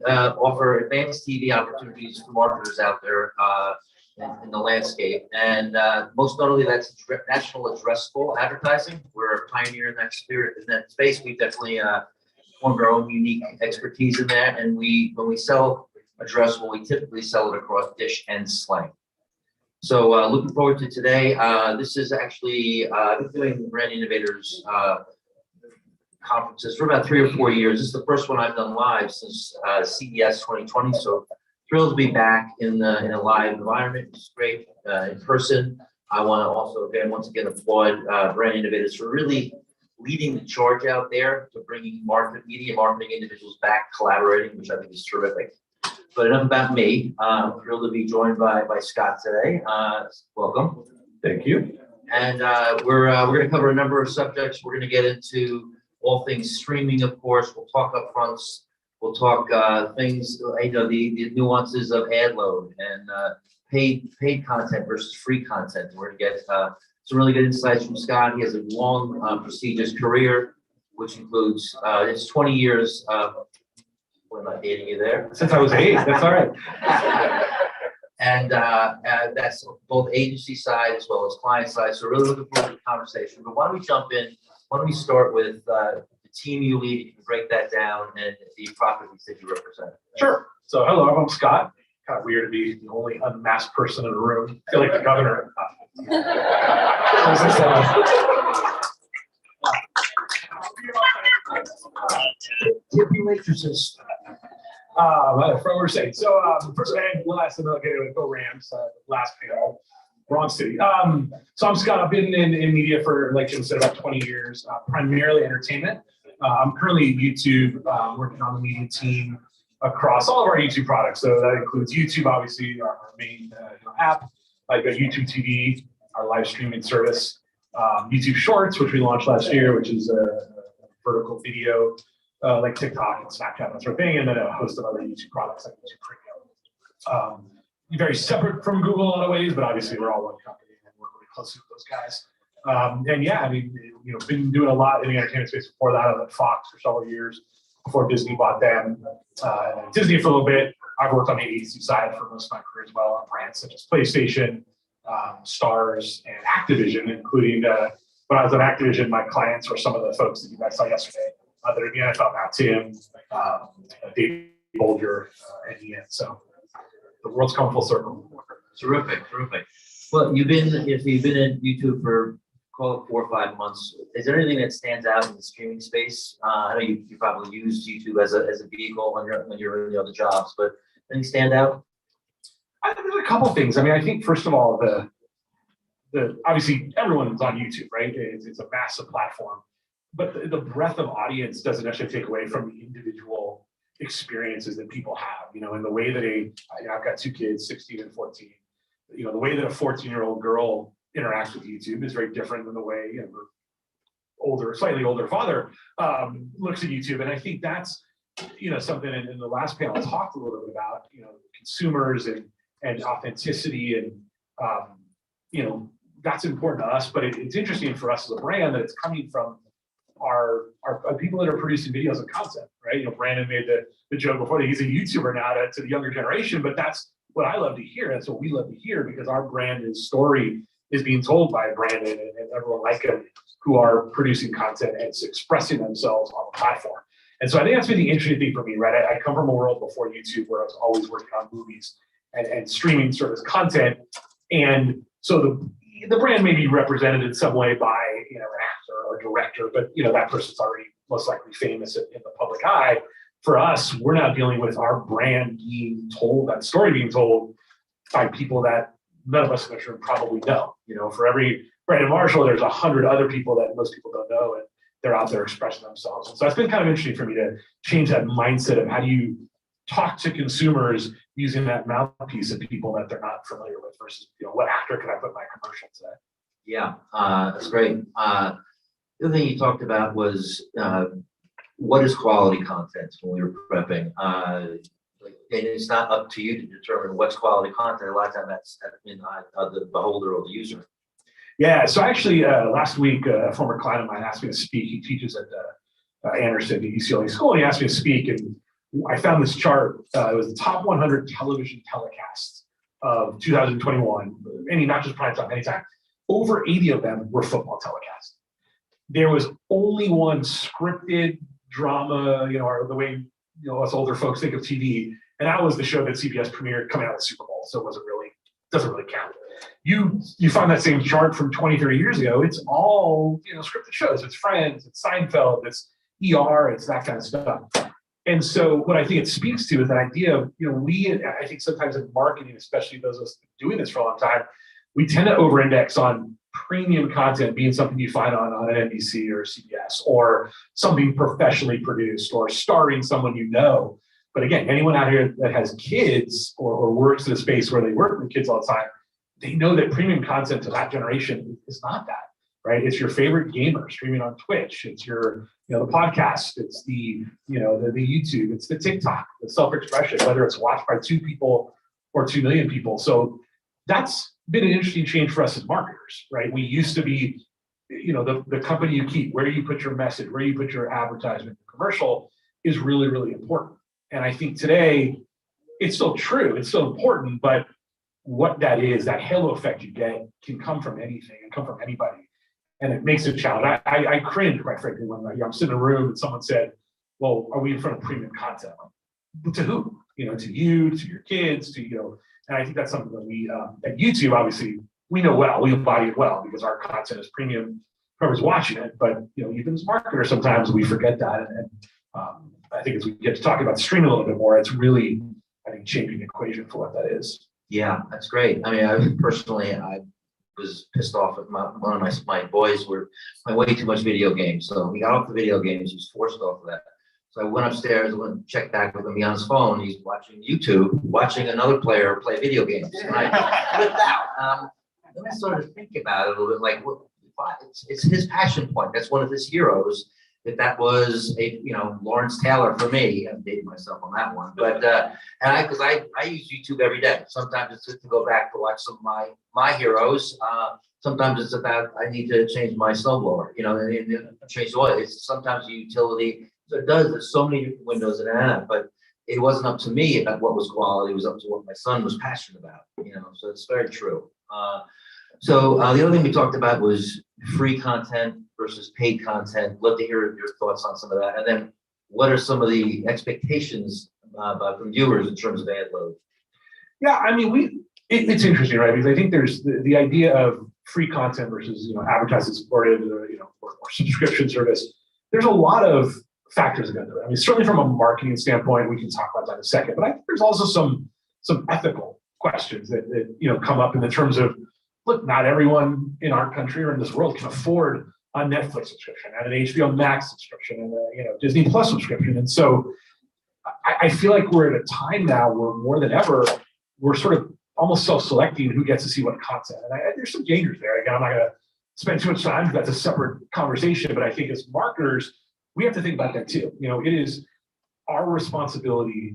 offer advanced TV opportunities for marketers out there in the landscape. And most notably, that's national addressable advertising. We're a pioneer in that spirit, in that space. We definitely formed our own unique expertise in that. And when we sell addressable, we typically sell it across Dish and Sling. So looking forward to today. This is actually, I've been doing Brand Innovators conferences for about 3 or 4 years. This is the first one I've done live since CES 2020. So thrilled to be back in a live environment. It's great in person. I want to also, once again, applaud Brand Innovators for really leading the charge out there to bringing media marketing individuals back collaborating, which I think is terrific. But enough about me. I'm thrilled to be joined by Scott today. Welcome. Thank you. And we're going to cover a number of subjects. We're going to get into all things streaming, of course. We'll talk upfronts. We'll talk things, the nuances of ad load and paid content versus free content. We're going to get some really good insights from Scott. He has a long, prestigious career, which includes it's 20 years. We're not dating you there. Since I was 8, that's all right. And that's both agency side as well as client side. So really looking forward to the conversation. But why don't we jump in? Why don't we start with the team you lead? You can break that down and the properties that you represent. Sure. So hello, I'm Scott. Kind of weird to be the only unmasked person in the room. I feel like the governor. Tippy waitresses. What we're saying. So first name, last name, okay, go Rams. Last panel, wrong city. So I'm Scott. I've been in media for, like Jim said, about 20 years, primarily entertainment. I'm currently at YouTube, working on the media team across all of our YouTube products. So that includes YouTube, obviously, our main app, like YouTube TV, our live streaming service, YouTube Shorts, which we launched last year, which is a vertical video, like TikTok and Snapchat, that sort of thing, and then a host of other YouTube products like YouTube Premium. Very separate from Google in a lot of ways, but obviously we're all one company and work really closely with those guys. And yeah, I mean, been doing a lot in the entertainment space before that. I was at Fox for several years before Disney bought them. Disney for a little bit. I've worked on the agency side for most of my career as well on brands such as PlayStation, Stars, and Activision, including when I was at Activision, my clients were some of the folks that you guys saw yesterday. That are in the NFL now, Tim, Dave Bolger, and Ian. So the world's come full circle. Terrific. Well, you've been in YouTube for call it 4 or 5 months. Is there anything that stands out in the streaming space? I know you probably use YouTube as a vehicle when you're in the other jobs, but anything stand out? There's a couple things. I mean, I think first of all, the obviously everyone's on YouTube, right? It's a massive platform, but the breadth of audience doesn't actually take away from the individual experiences that people have. In the way that I've got 2 kids, 16 and 14. The way that a 14-year-old girl interacts with YouTube is very different than the way her slightly older father looks at YouTube, and I think that's something in the last panel I talked a little bit about consumers and authenticity and that's important to us, but it's interesting for us as a brand that it's coming from our people that are producing videos and content, right? Brandon made the joke before that he's a YouTuber now to the younger generation, but that's what I love to hear. That's what we love to hear because our brand and story is being told by Brandon and everyone like him who are producing content and expressing themselves on the platform. And so I think that's been the interesting thing for me, right? I come from a world before YouTube where I was always working on movies and streaming service content. And so the brand may be represented in some way by an actor or director, but that person's already most likely famous in the public eye. For us, we're now dealing with our brand being told, that story being told by people that none of us in this room probably know. For every Brandon Marshall, there's 100 other people that most people don't know, and they're out there expressing themselves. And so it's been kind of interesting for me to change that mindset of how do you talk to consumers using that mouthpiece of people that they're not familiar with versus, what actor can I put in my commercial today? Yeah, that's great. The other thing you talked about was what is quality content when we were prepping. And it's not up to you to determine what's quality content. A lot of times that's in the beholder or the user. Yeah, so actually last week, a former client of mine asked me to speak. He teaches at Anderson, the UCLA school, and he asked me to speak. And I found this chart. It was the top 100 television telecasts of 2021, not just prime time, anytime. Over 80 of them were football telecasts. There was only one scripted drama, or the way us older folks think of TV, and that was the show that CBS premiered coming out of the Super Bowl. So it doesn't really count. You find that same chart from 20, 30 years ago. It's all scripted shows. It's Friends, it's Seinfeld, it's ER, it's that kind of stuff. And so what I think it speaks to is that idea of, I think sometimes in marketing, especially those of us doing this for a long time, we tend to over-index on premium content being something you find on an NBC or CBS, or something professionally produced or starring someone you know. But again, anyone out here that has kids or works in a space where they work with kids all the time, they know that premium content to that generation is not that, right? It's your favorite gamer streaming on Twitch. It's your, the podcast. It's the YouTube. It's the TikTok, the self-expression, whether it's watched by 2 people or 2 million people. So that's been an interesting change for us as marketers, right? We used to be, the company you keep, where you put your message, where you put your advertisement, your commercial is really, really important. And I think today it's still true, it's still important, but what that is, that halo effect you get can come from anything and come from anybody. And it makes it a challenge. I cringe, quite frankly, when I'm sitting in a room and someone said, well, are we in front of premium content? To who? To you, to your kids, to, and I think that's something that we, at YouTube, obviously, we know well, we embody it well because our content is premium, whoever's watching it. But, even as marketers, sometimes we forget that. And I think as we get to talk about streaming a little bit more, it's really, I think, changing the equation for what that is. Yeah, that's great. I mean, I was pissed off at one of my boys were playing way too much video games. So he got off the video games, he was forced off of that. So I went upstairs, I went and checked back with him. He's on his phone, he's watching YouTube, watching another player play video games. And I flipped out. Then I started to think about it a little bit, like, it's his passion point. That's one of his heroes. If that was Lawrence Taylor for me, I'm dating myself on that one. But because I use YouTube every day. Sometimes it's good to go back to watch some of my heroes. Sometimes it's about I need to change my snowblower, and change the oil. It's sometimes the utility. So it does. There's so many different windows in that, but it wasn't up to me about what was quality. It was up to what my son was passionate about. So it's very true. So the other thing we talked about was free content versus paid content. Love to hear your thoughts on some of that. And then what are some of the expectations from viewers in terms of ad load? Yeah, I mean, it's interesting, right? Because I think there's the idea of free content versus, advertising supported, or subscription service. There's a lot of factors that go into it. I mean, certainly from a marketing standpoint, we can talk about that in a second, but I think there's also some ethical questions that come up in the terms of, look, not everyone in our country or in this world can afford a Netflix subscription and an HBO Max subscription and a Disney Plus subscription. And so I feel like we're at a time now where more than ever, we're sort of almost self-selecting who gets to see what content. And there's some dangers there. Again, I'm not going to spend too much time because that's a separate conversation, but I think as marketers, we have to think about that too. It is our responsibility,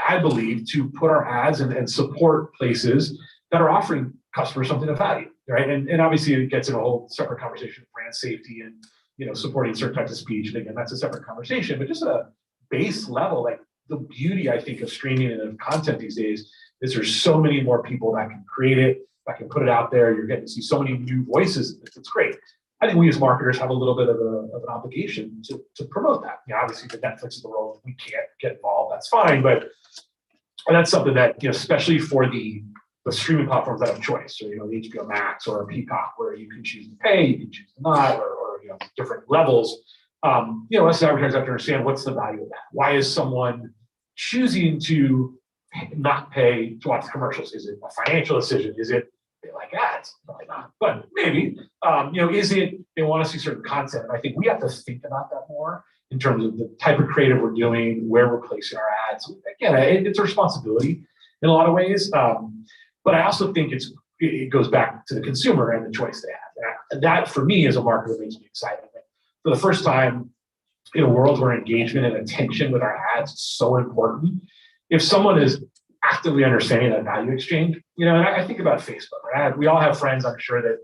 I believe, to put our ads and support places that are offering customers something of value, right? And obviously it gets in a whole separate conversation of brand safety and supporting certain types of speech. And again, that's a separate conversation. But just at a base level, like the beauty, I think, of streaming and of content these days is there's so many more people that can create it, that can put it out there. You're getting to see so many new voices. It's great. I think we as marketers have a little bit of an obligation to promote that. Obviously the Netflix of the world, we can't get involved. That's fine, but that's something that especially for the streaming platforms that have choice, so the HBO Max or a Peacock, where you can choose to pay, you can choose to not, or different levels. Us as advertisers have to understand what's the value of that. Why is someone choosing to not pay to watch commercials? Is it a financial decision? Is it they like ads, probably not, but maybe, is it, they want to see certain content? And I think we have to think about that more in terms of the type of creative we're doing, where we're placing our ads. Again, it's a responsibility in a lot of ways. But I also think it goes back to the consumer and the choice they have. And that for me is a marker that makes me excited. For the first time in a world where engagement and attention with our ads is so important, if someone is actively understanding that value exchange, and I think about Facebook, right? We all have friends, I'm sure, that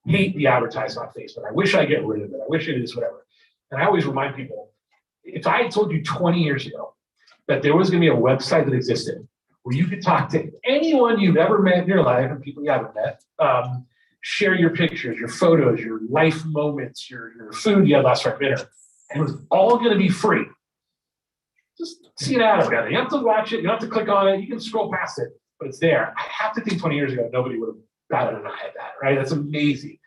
hate the advertising on Facebook. I wish I get rid of it. I wish it is whatever. And I always remind people, if I had told you 20 years ago that there was going to be a website that existed where you could talk to anyone you've ever met in your life and people you haven't met, share your pictures, your photos, your life moments, your food you had last night for dinner, and it was all going to be free. Just see an ad about it. You don't have to watch it. You don't have to click on it. You can scroll past it, but it's there. I have to think 20 years ago, nobody would have batted an eye at that, right? That's amazing.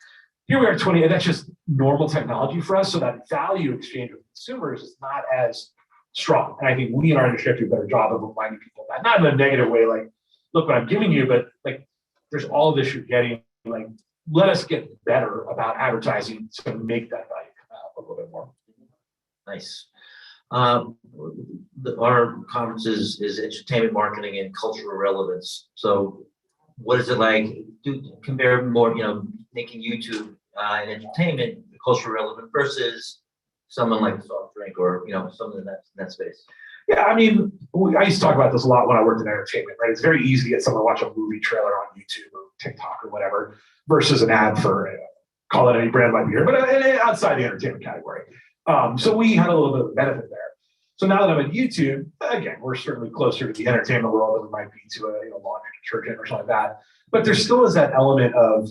Here we are 20, and that's just normal technology for us. So that value exchange with consumers is not as strong. And I think we in our industry have to do a better job of reminding people of that. Not in a negative way, like, look what I'm giving you, but like, there's all of this you're getting. Like, let us get better about advertising to make that value come out a little bit more. Nice. Our conference is entertainment marketing and cultural relevance. So what is it like to compare more, making YouTube and entertainment culturally relevant versus someone like a soft drink or, someone in that space? Yeah, I mean, I used to talk about this a lot when I worked in entertainment, right? It's very easy to get someone to watch a movie trailer on YouTube or TikTok or whatever versus an ad for, call it any brand might be here, but outside the entertainment category. So we had a little bit of benefit there. So now that I'm at YouTube, again, we're certainly closer to the entertainment world than we might be to a laundry detergent or something like that. But there still is that element of,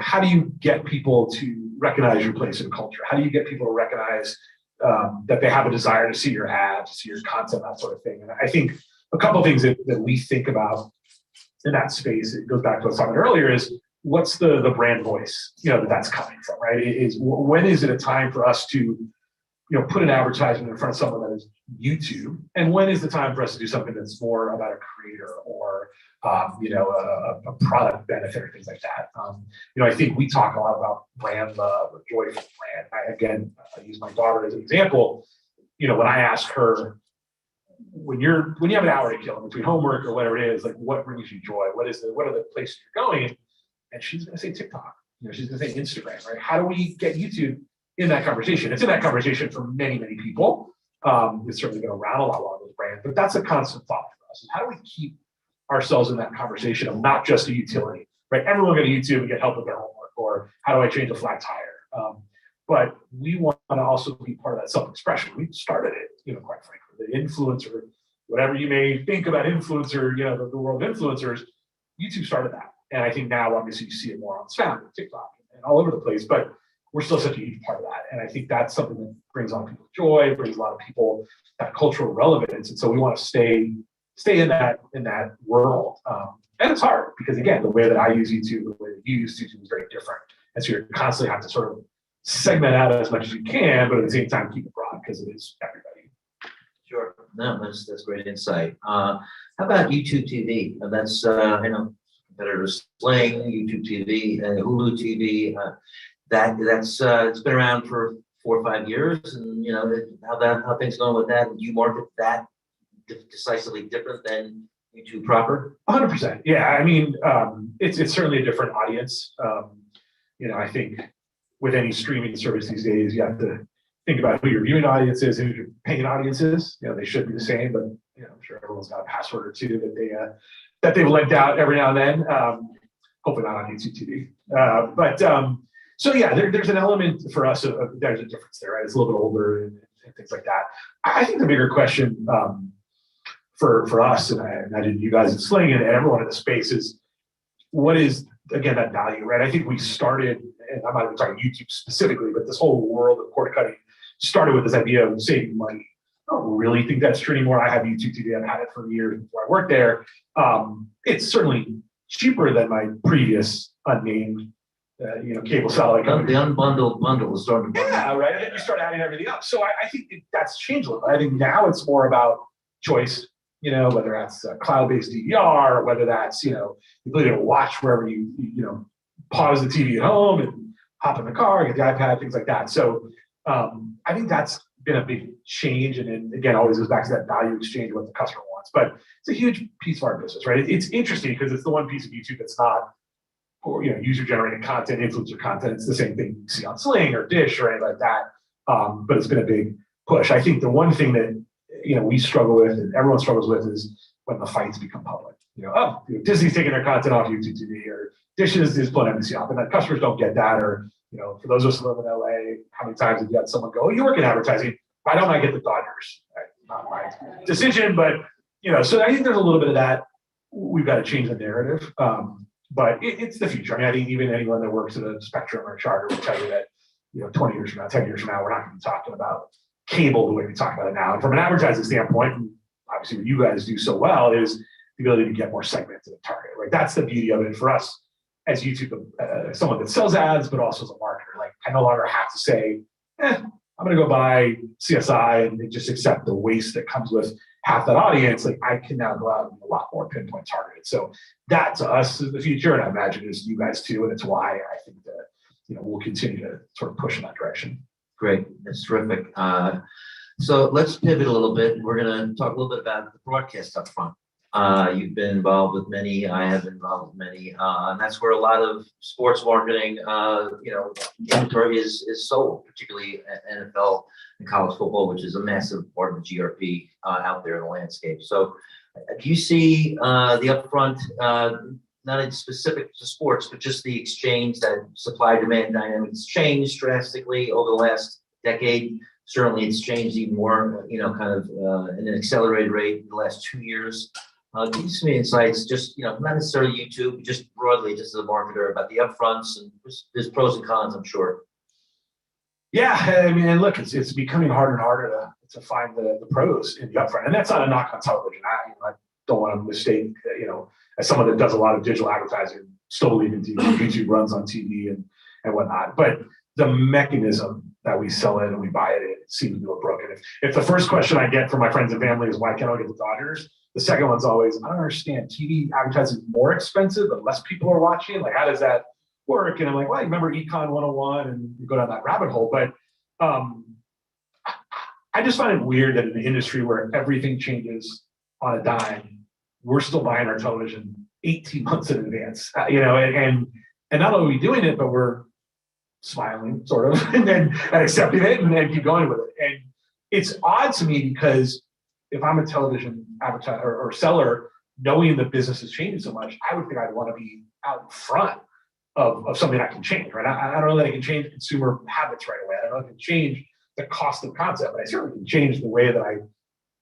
how do you get people to recognize your place in culture? How do you get people to recognize that they have a desire to see your ads, see your content, that sort of thing? And I think a couple of things that we think about in that space, it goes back to what I was talking earlier, is what's the brand voice, that's coming from, right? When is it a time for us to, put an advertisement in front of someone that is YouTube? And when is the time for us to do something that's more about a creator or, a product benefit or things like that? I think we talk a lot about brand love or joyful brand. I use my daughter as an example. When I ask her, when you have an hour to kill between homework or whatever it is, like what brings you joy? What are the places you're going? And she's going to say TikTok. She's going to say Instagram, right? How do we get YouTube in that conversation? It's in that conversation for many, many people. It's certainly been around a lot longer with brands, but that's a constant thought for us. Is how do we keep ourselves in that conversation of not just a utility, right? Everyone go to YouTube and get help with their homework, or how do I change a flat tire? But we want to also be part of that self-expression. We started it, quite frankly. The influencer, whatever you may think about influencer, the world of influencers, YouTube started that. And I think now, obviously, you see it more on Snap and TikTok and all over the place, but we're still such a huge part of that. And I think that's something that brings a lot of people joy, brings a lot of people that cultural relevance. And so we want to stay in that world. And it's hard because, again, the way that I use YouTube, the way that you use YouTube is very different. And so you constantly have to sort of segment out as much as you can, but at the same time, keep it broad because it is everybody. Sure. No, that's great insight. How about YouTube TV? That's, competitors Sling, YouTube TV, Hulu TV. That's it's been around for 4 or 5 years, and how things going with that? Do you market that decisively different than YouTube proper? 100%. Yeah, I mean, it's certainly a different audience. I think with any streaming service these days, you have to think about who your viewing audience is, who your paying audience is. They should be the same, but I'm sure everyone's got a password or two that they've lent out every now and then. Hopefully not on YouTube TV. So yeah, there's an element for us of there's a difference there, right? It's a little bit older and things like that. I think the bigger question for us, and I imagine you guys at Sling and everyone in the space, is what is, again, that value, right? I think we started, and I'm not even talking YouTube specifically, but this whole world of cord cutting started with this idea of saving money. I don't really think that's true anymore. I have YouTube TV. I've had it for years before I worked there. It's certainly cheaper than my previous unnamed, cable satellite company. The unbundled bundle is starting to. Yeah, right. And then you start adding everything up. So I think that's changed a little. I think now it's more about choice. you know, whether that's cloud-based DVR, or whether that's, you know, the ability to watch wherever you know, pause the TV at home and hop in the car, get the iPad, things like that. So I think that's been a big change. And then again, always goes back to that value exchange, what the customer wants. But it's a huge piece of our business, right? It's interesting because it's the one piece of YouTube that's not, or, you know, user-generated content, influencer content. It's the same thing you see on Sling or Dish or anything like that. But it's been a big push. I think the one thing that, you know, we struggle with and everyone struggles with is when the fights become public. You know, Disney's taking their content off YouTube TV, or Dish is pulling NBC off, and then customers don't get that. Or, you know, for those of us who live in LA, how many times have you had someone go, "Oh, you work in advertising. Why don't I get the Dodgers?" Right? Not my decision, but, you know, so I think there's a little bit of that. We've got to change the narrative. But it's the future. I mean, I think even anyone that works at a Spectrum or a Charter will tell you that, you know, 20 years from now, 10 years from now, we're not going to be talking about cable the way we talk about it now. And from an advertising standpoint, and obviously what you guys do so well is the ability to get more segmented and targeted, right? That's the beauty of it for us as YouTube, someone that sells ads, but also as a marketer. Like, I no longer have to say, I'm going to go buy CSI and just accept the waste that comes with half that audience. Like, I can now go out and be a lot more pinpoint targeted. So that to us is the future, and I imagine is you guys too. And it's why I think that, you know, we'll continue to sort of push in that direction. Great, that's terrific. So let's pivot a little bit. We're going to talk a little bit about the broadcast up front. You've been involved with many. I have been involved with many, and that's where a lot of sports marketing, you know, inventory is sold, particularly NFL and college football, which is a massive part of the GRP out there in the landscape. So, do you see the upfront, not in specific to sports, but just the exchange, that supply-demand dynamics changed drastically over the last decade? Certainly, it's changed even more, you know, kind of in an accelerated rate in the last 2 years. Give me some insights, just, you know, not necessarily YouTube, just broadly, just as a marketer, about the upfronts, and there's pros and cons, I'm sure. Yeah, I mean, and look, it's becoming harder and harder to find the pros in the upfront, and that's not a knock on television. I don't want to mistake, you know, as someone that does a lot of digital advertising, still believe in TV. YouTube runs on TV and whatnot, but the mechanism that we sell it and we buy it seems to be a little broken. If the first question I get from my friends and family is why can't I get the Dodgers, the second one's always, I don't understand, TV advertising is more expensive but less people are watching. Like, how does that work? And I'm like, well, you remember Econ 101, and you go down that rabbit hole. But I just find it weird that in an industry where everything changes on a dime, we're still buying our television 18 months in advance. You know, and not only are we doing it, but we're smiling sort of and accepting it and then keep going with it. And it's odd to me because if I'm a television advertiser or seller, knowing the business is changing so much, I would think I'd want to be out in front of something that can change, right? I don't know that it can change consumer habits right away. I don't know if it can change the cost of content, but I certainly can change the way that I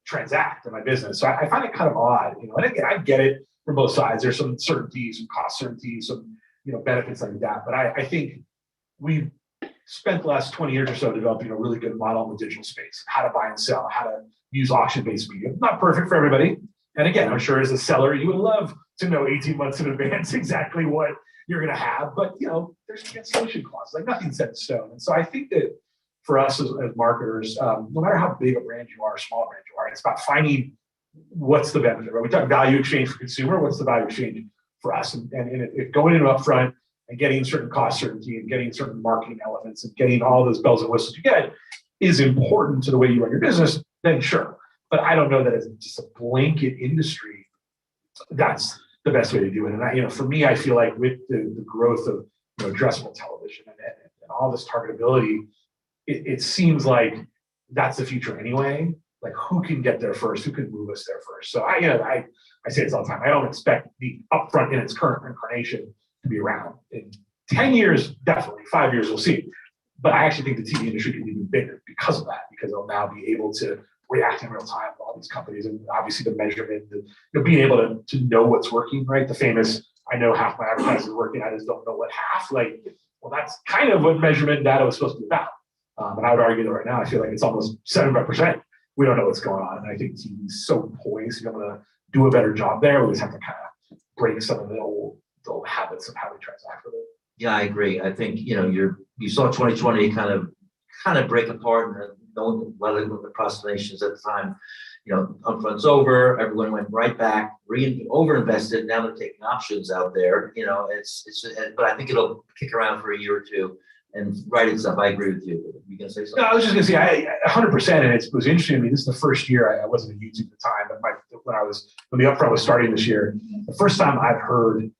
transact in my business. So I find it kind of odd, you know, and again, I get it from both sides. There's some certainties, some cost certainties, some, you know, benefits like that. But I think we've spent the last 20 years or so developing a really good model in the digital space, how to buy and sell, how to use auction-based media. Not perfect for everybody. And again, I'm sure as a seller, you would love to know 18 months in advance exactly what you're going to have. But, you know, there's cancellation clauses, like nothing's set in stone. And so I think that for us as marketers, no matter how big a brand you are, or small brand you are, it's about finding what's the benefit, right? We talk value exchange for consumer, what's the value exchange for us? And if going into upfront and getting certain cost certainty and getting certain marketing elements and getting all those bells and whistles you get is important to the way you run your business, then sure. But I don't know that as just a blanket industry, that's the best way to do it. And you know, for me, I feel like with the growth of, you know, addressable television and all this targetability, it seems like that's the future anyway. Like, who can get there first? Who can move us there first? So I say this all the time. I don't expect the upfront in its current incarnation to be around in 10 years. Definitely 5 years, we'll see. But I actually think the TV industry can be even bigger because of that, because they'll now be able to react in real time with all these companies, and obviously the measurement, being able to know what's working, right? The famous, I know half my advertising is working, I just don't know what half. Like, well, that's kind of what measurement data was supposed to be about. And I would argue that right now, I feel like it's almost 75%. We don't know what's going on. And I think TV is so poised to be able to do a better job there. We just have to kind of break some of the old habits of how we transact with it. Yeah, I agree. I think, you know, you saw 2020 kind of break apart, and no one, well, the procrastinations at the time, upfront's over, everyone went right back, overinvested, now they're taking options out there, but I think it'll kick around for a year or two and right itself. I agree with you. You gonna say something? No, I was just gonna say, 100%, and it was interesting. I mean, this is the first year I wasn't at YouTube at the time, but when the upfront was starting this year, the first time I've heard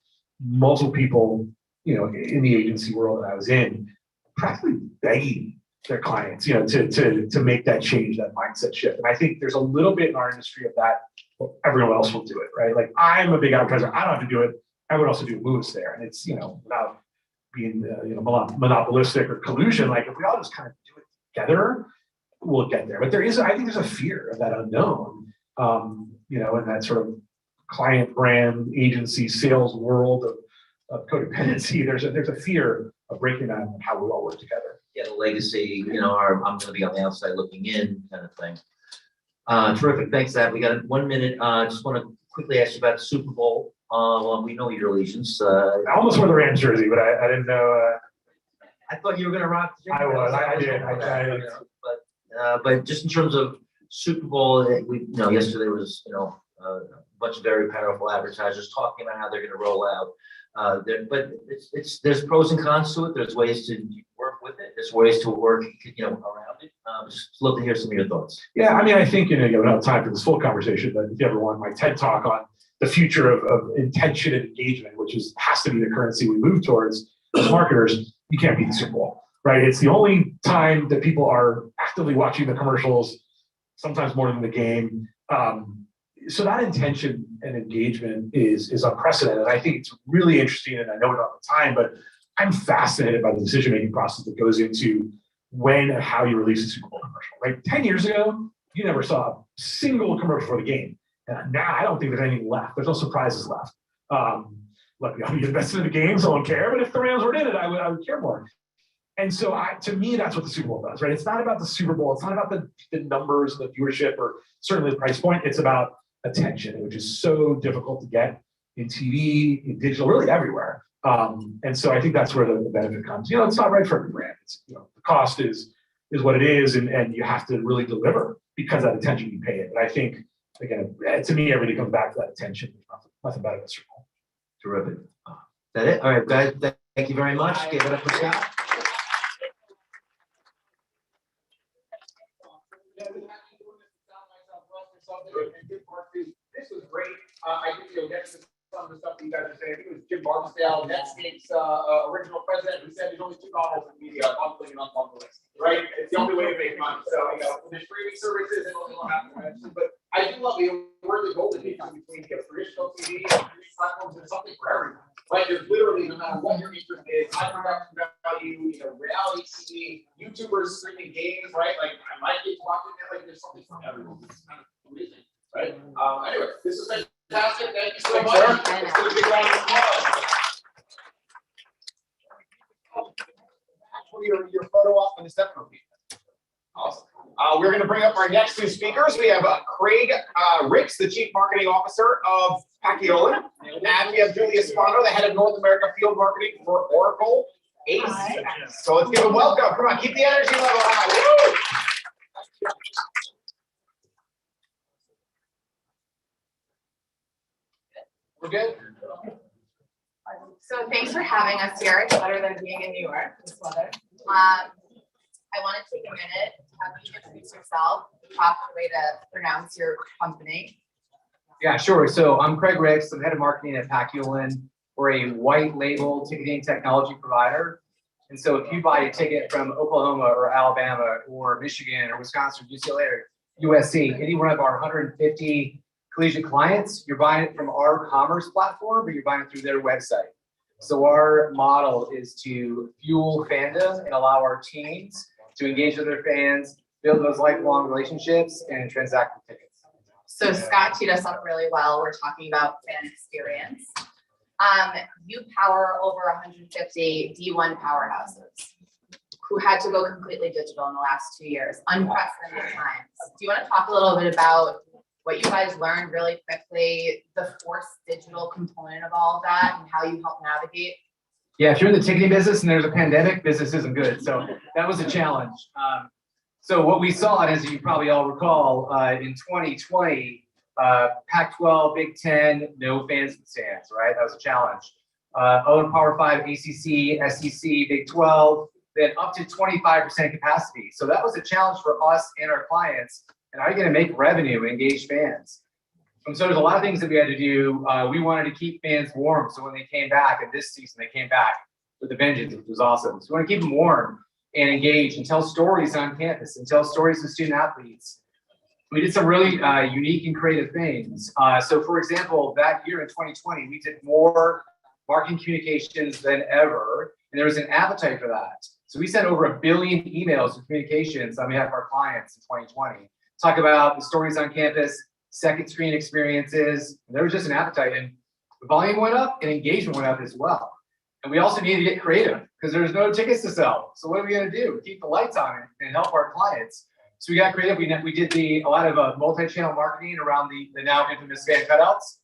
multiple people, in the agency world that I was in, practically begging their clients, to make that change, that mindset shift. And I think there's a little bit in our industry of that. Well, everyone else will do it, right? Like I'm a big advertiser. I don't have to do it. I would also do moves there, and it's without being monopolistic or collusion. Like if we all just kind of do it together, we'll get there. But I think there's a fear of that unknown, in that sort of client brand agency sales world of codependency. There's a fear of breaking that and how we all work together. Yeah, the legacy, I'm going to be on the outside looking in kind of thing. Terrific. Thanks, Zach. We got 1 minute. Just want to quickly ask you about the Super Bowl. Well, we know your allegiance. I almost wore the Rams jersey, but I didn't know. I thought you were going to rock the jersey. I was. I did. But just in terms of Super Bowl, yesterday there was a bunch of very powerful advertisers talking about how they're going to roll out. But there's pros and cons to it. There's ways to work with it. There's ways to work around it. Just love to hear some of your thoughts. Yeah, I mean, I think we don't have time for this full conversation, but if you ever want my TED talk on the future of intention and engagement, which has to be the currency we move towards as marketers, you can't beat the Super Bowl, right? It's the only time that people are actively watching the commercials, sometimes more than the game. So that intention and engagement is unprecedented. I think it's really interesting, and I know we don't have the time, but I'm fascinated by the decision-making process that goes into when and how you release a Super Bowl commercial. Right? 10 years ago, you never saw a single commercial for the game. And now I don't think there's anything left. There's no surprises left. Look, you invested in the game, so I don't care. But if the Rams were in it, I would care more. And so to me, that's what the Super Bowl does, right? It's not about the Super Bowl. It's not about the numbers, the viewership, or certainly the price point. It's about attention, which is so difficult to get in TV, in digital, really everywhere. And so I think that's where the benefit comes. It's not right for every brand. It's, the cost is what it is, and you have to really deliver because that attention you pay it. And I think, again, to me, everything comes back to that attention. There's nothing better than Super Bowl. Terrific. Is that it? All right, guys. Thank you very much. Give it up for Scott. This was great. I think you'll get to some of the stuff that you guys are saying. I think it was Jim Barksdale, Netscape's original president, who said there's only two models in media: bundling and unbundling. Right? It's the only way to make money. So the streaming services and all that. But I do love where the golden age between traditional TV and streaming platforms. There's something for everyone. Right? There's literally, no matter what your interest is, high production value, reality TV, YouTubers streaming games, right? Like my kids watching it, like there's something for everyone. It's kind of amazing. Right? Anyway, this is fantastic. Thank you so much. Let's do a big round of applause. Your photo op on the step movie. Awesome. We're going to bring up our next two speakers. We have Craig Ricks, the Chief Marketing Officer of Paciolan, and we have Julia Spano, the Head of North America Field Marketing for Oracle Ace. So let's give a welcome. Come on, keep the energy level high. Woo! We're good. So thanks for having us here. It's better than being in New York this weather. I want to take a minute to have you introduce yourself, the proper way to pronounce your company. Yeah, sure. So I'm Craig Ricks. I'm head of marketing at Paciolan. We're a white label ticketing technology provider. And so if you buy a ticket from Oklahoma or Alabama or Michigan or Wisconsin, UCLA or USC, any one of our 150 collegiate clients, you're buying it from our commerce platform, but you're buying it through their website. So our model is to fuel fandom and allow our teams to engage with their fans, build those lifelong relationships, and transact with tickets. So Scott teed us up really well. We're talking about fan experience. You power over 150 D1 powerhouses who had to go completely digital in the last 2 years, unprecedented times. Do you want to talk a little bit about what you guys learned really quickly, the forced digital component of all of that, and how you help navigate? Yeah, if you're in the ticketing business and there's a pandemic, business isn't good. So that was a challenge. So what we saw, and as you probably all recall, in 2020, Pac-12, Big Ten, no fans in the stands, right? That was a challenge. Own Power 5, ACC, SEC, Big 12, then up to 25% capacity. So that was a challenge for us and our clients. And how are you going to make revenue and engage fans? And so there's a lot of things that we had to do. We wanted to keep fans warm. So when they came back, and this season they came back with a vengeance, which was awesome. So we want to keep them warm and engage and tell stories on campus and tell stories to student athletes. We did some really unique and creative things. So for example, that year in 2020, we did more marketing communications than ever. And there was an appetite for that. So we sent over 1 billion emails of communications on behalf of our clients in 2020. Talk about the stories on campus, second screen experiences. There was just an appetite, and the volume went up and engagement went up as well. And we also needed to get creative because there's no tickets to sell. So what are we going to do? Keep the lights on and help our clients. So we got creative. We did a lot of multi-channel marketing around the now infamous fan cutouts.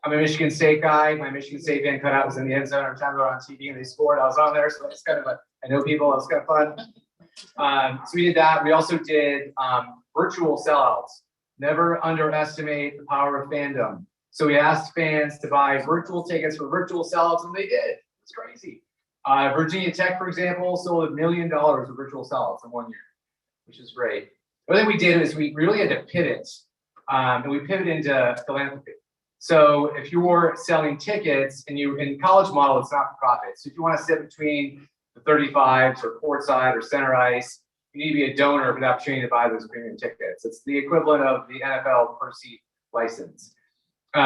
I'm a Michigan State guy. My Michigan State fan cutout was in the end zone every time they were on TV and they scored. I was on there, so it's kind of I know people. It was kind of fun. So we did that. We also did virtual sellouts. Never underestimate the power of fandom. So we asked fans to buy virtual tickets for virtual sellouts, and they did. It's crazy. Virginia Tech, for example, sold $1 million of virtual sellouts in 1 year, which is great. The other thing we did is we really had to pivot, and we pivoted into philanthropy. So if you're selling tickets and in college model, it's not for profit. So if you want to sit between the 35s or courtside or center ice, you need to be a donor for the opportunity to buy those premium tickets. It's the equivalent of the NFL per seat license.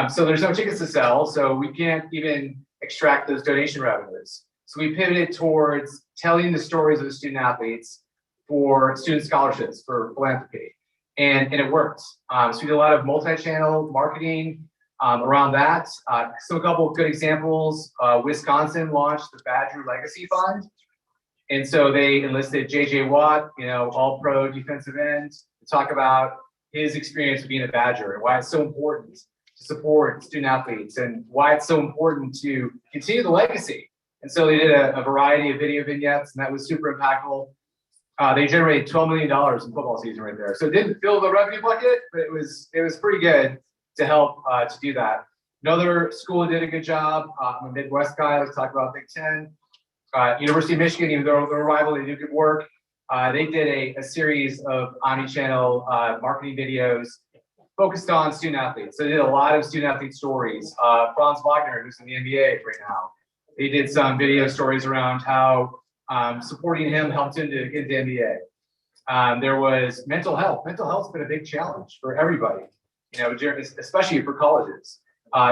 So there's no tickets to sell, so we can't even extract those donation revenues. So we pivoted towards telling the stories of the student athletes for student scholarships, for philanthropy, and it worked. So we did a lot of multi-channel marketing around that. So a couple of good examples. Wisconsin launched the Badger Legacy Fund. And so they enlisted JJ Watt, all-pro defensive end, to talk about his experience of being a Badger and why it's so important to support student athletes and why it's so important to continue the legacy. And so they did a variety of video vignettes, and that was super impactful. They generated $12 million in football season right there. So it didn't fill the revenue bucket, but it was pretty good to help to do that. Another school did a good job. I'm a Midwest guy. Let's talk about Big Ten. University of Michigan, even though they're a rival, they do good work. They did a series of omni-channel marketing videos focused on student athletes. So they did a lot of student athlete stories. Franz Wagner, who's in the NBA right now, they did some video stories around how supporting him helped him to get into the NBA. There was mental health. Mental health's been a big challenge for everybody, especially for colleges.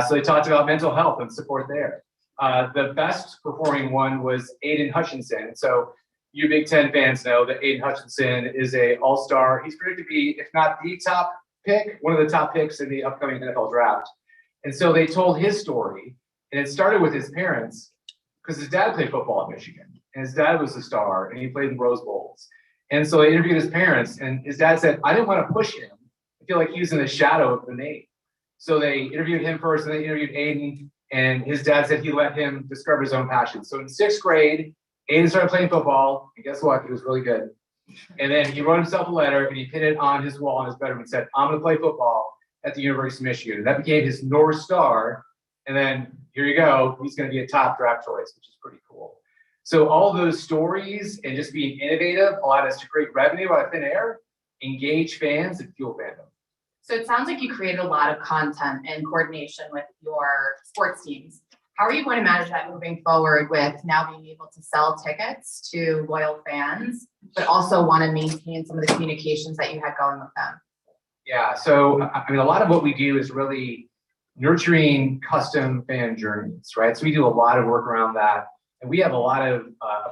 So they talked about mental health and support there. The best performing one was Aiden Hutchinson. So you Big Ten fans know that Aiden Hutchinson is a all-star. He's predicted to be, if not the top pick, one of the top picks in the upcoming NFL draft. And so they told his story, and it started with his parents, because his dad played football at Michigan, and his dad was a star, and he played in Rose Bowls. And so they interviewed his parents, and his dad said, I didn't want to push him. I feel like he was in the shadow of the name. So they interviewed him first, and they interviewed Aiden. And his dad said he let him discover his own passion. So in 6th grade, Aiden started playing football, and guess what? He was really good. And then he wrote himself a letter, and he pinned it on his wall in his bedroom and said, I'm going to play football at the University of Michigan. And that became his North Star. And then here you go. He's going to be a top draft choice, which is pretty cool. So all those stories and just being innovative allowed us to create revenue out of thin air, engage fans, and fuel fandom. So it sounds like you created a lot of content in coordination with your sports teams. How are you going to manage that moving forward with now being able to sell tickets to loyal fans, but also want to maintain some of the communications that you had going with them? Yeah, so I mean, a lot of what we do is really nurturing custom fan journeys, right? So we do a lot of work around that. And we have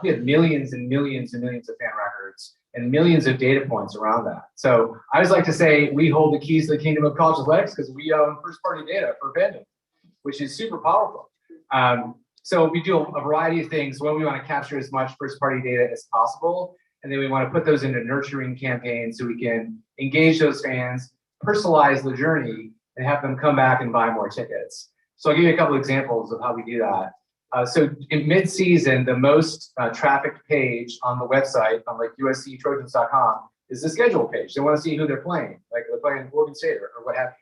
we have millions and millions and millions of fan records and millions of data points around that. So I always like to say we hold the keys to the kingdom of college athletics because we own first-party data for fandom, which is super powerful. So we do a variety of things. One, we want to capture as much first-party data as possible, and then we want to put those into nurturing campaigns so we can engage those fans, personalize the journey, and have them come back and buy more tickets. So I'll give you a couple examples of how we do that. So in mid-season, the most trafficked page on the website on like USCTrojans.com is the schedule page. They want to see who they're playing, like they're playing Oregon State or what have you.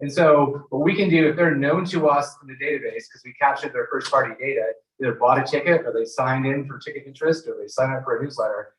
And so what we can do, if they're known to us in the database, because we captured their first party data, either bought a ticket or they signed in for ticket interest or they signed up for a newsletter.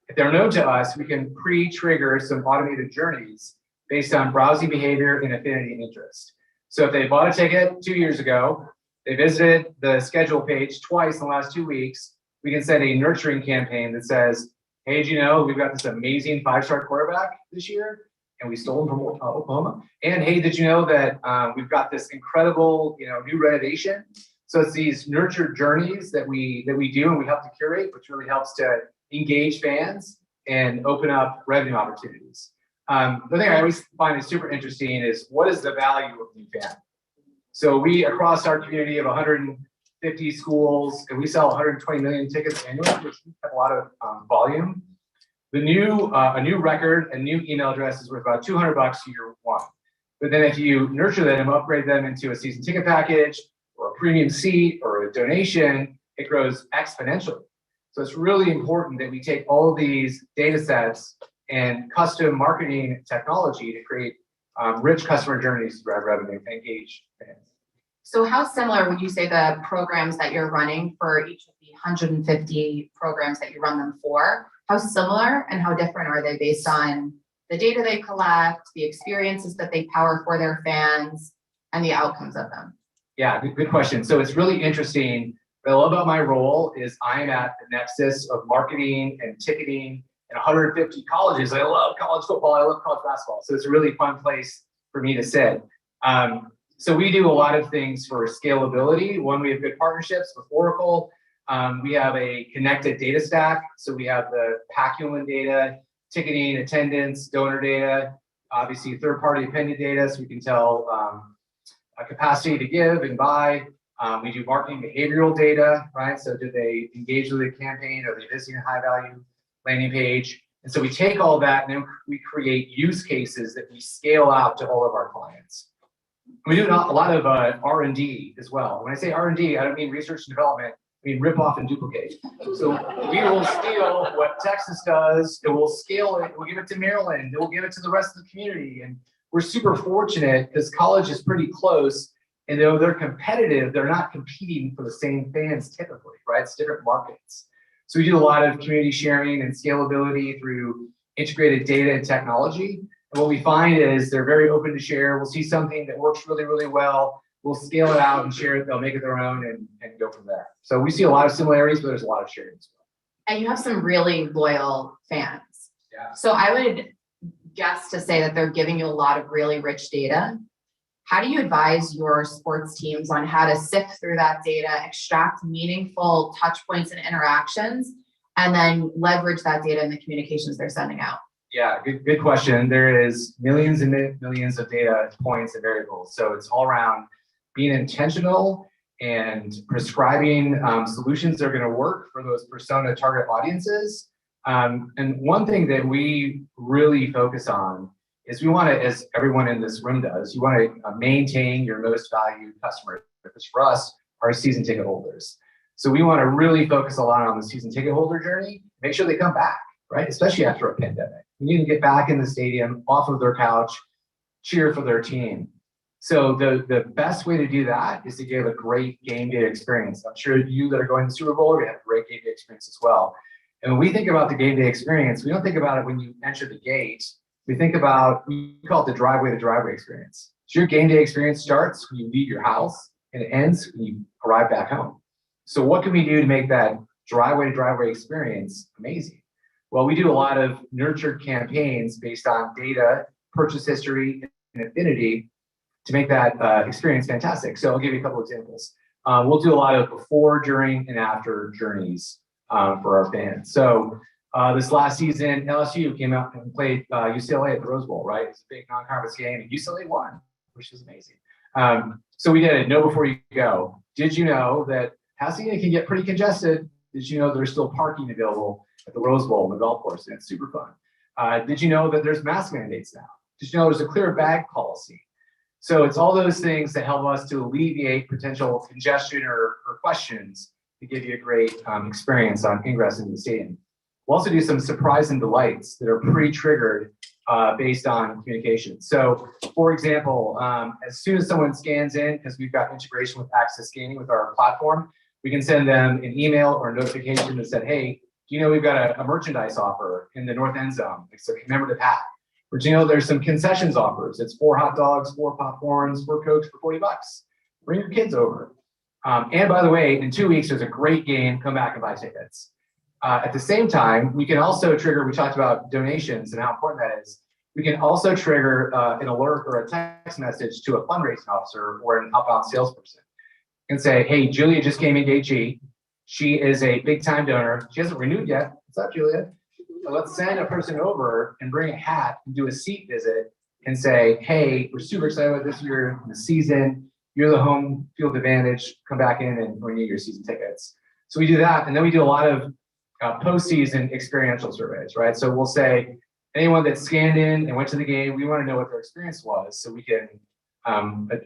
If they're known to us, we can pre-trigger some automated journeys based on browsing behavior and affinity and interest. So if they bought a ticket 2 years ago, they visited the schedule page twice in the last 2 weeks, we can send a nurturing campaign that says, hey, did you know we've got this amazing 5-star quarterback this year and we stole him from Oklahoma? And hey, did you know that we've got this incredible, new renovation? So it's these nurture journeys that we do and we help to curate, which really helps to engage fans and open up revenue opportunities. The thing I always find is super interesting is what is the value of new fan? So we, across our community of 150 schools, and we sell 120 million tickets annually, which have a lot of volume. A new record, a new email address is worth about $200 year one. But then if you nurture them, upgrade them into a season ticket package or a premium seat or a donation, it grows exponentially. So it's really important that we take all of these data sets and custom marketing technology to create rich customer journeys to drive revenue and engage fans. So how similar would you say the programs that you're running for each of the 150 programs that you run them for, how similar and how different are they based on the data they collect, the experiences that they power for their fans, and the outcomes of them? Yeah, good question. So it's really interesting. What I love about my role is I am at the nexus of marketing and ticketing in 150 colleges. I love college football. I love college basketball. So it's a really fun place for me to sit. So we do a lot of things for scalability. One, we have good partnerships with Oracle. We have a connected data stack. So we have the Paculin data, ticketing, attendance, donor data, obviously third-party appended data, so we can tell a capacity to give and buy. We do marketing behavioral data, right? So did they engage with the campaign? Are they visiting a high-value landing page? And so we take all that and then we create use cases that we scale out to all of our clients. We do a lot of R&D as well. When I say R&D, I don't mean research and development. I mean rip off and duplicate. So we will steal what Texas does, and we'll scale it, we'll give it to Maryland, and we'll give it to the rest of the community. And we're super fortunate because college is pretty close, and though they're competitive, they're not competing for the same fans typically, right? It's different markets. So we do a lot of community sharing and scalability through integrated data and technology. And what we find is they're very open to share. We'll see something that works really, really well. We'll scale it out and share it. They'll make it their own and go from there. So we see a lot of similarities, but there's a lot of sharing as well. And you have some really loyal fans. Yeah. So I would guess to say that they're giving you a lot of really rich data. How do you advise your sports teams on how to sift through that data, extract meaningful touch points and interactions, and then leverage that data in the communications they're sending out? Yeah, good question. There is millions and millions of data points and variables. So it's all around being intentional and prescribing solutions that are going to work for those persona target audiences. And one thing that we really focus on is we want to, as everyone in this room does, you want to maintain your most valued customers, which for us are season ticket holders. So we want to really focus a lot on the season ticket holder journey, make sure they come back, right? Especially after a pandemic. We need to get back in the stadium, off of their couch, cheer for their team. So the best way to do that is to give a great game day experience. I'm sure you that are going to the Super Bowl are going to have a great game day experience as well. And when we think about the game day experience, we don't think about it when you enter the gate. We think about, we call it the driveway to driveway experience. So your game day experience starts when you leave your house and it ends when you arrive back home. So what can we do to make that driveway to driveway experience amazing? Well, we do a lot of nurtured campaigns based on data, purchase history, and affinity to make that experience fantastic. So I'll give you a couple examples. We'll do a lot of before, during, and after journeys for our fans. So this last season, LSU came out and played UCLA at the Rose Bowl, right? It's a big non-conference game, and UCLA won, which is amazing. So we did a know before you go. Did you know that Pasadena can get pretty congested? Did you know there's still parking available at the Rose Bowl and the golf course, and it's super fun? Did you know that there's mask mandates now? Did you know there's a clear bag policy? So it's all those things that help us to alleviate potential congestion or questions to give you a great experience on ingress into the stadium. We'll also do some surprise and delights that are pre-triggered based on communication. So for example, as soon as someone scans in, because we've got integration with Access Scanning with our platform, we can send them an email or a notification that said, hey, do you know we've got a merchandise offer in the north end zone? It's a commemorative hat. Or do you know there's some concessions offers? It's 4 hot dogs, 4 popcorns, 4 Cokes for $40. Bring your kids over. And by the way, in 2 weeks, there's a great game. Come back and buy tickets. At the same time, we can also trigger, we talked about donations and how important that is. We can also trigger an alert or a text message to a fundraising officer or an outbound salesperson and say, hey, Julia just came into AG. She is a big time donor. She hasn't renewed yet. What's up, Julia? So let's send a person over and bring a hat and do a seat visit and say, hey, we're super excited about this year in the season. You're the home field advantage. Come back in and renew your season tickets. So we do that. And then we do a lot of postseason experiential surveys, right? So we'll say, anyone that scanned in and went to the game, we want to know what their experience was so we can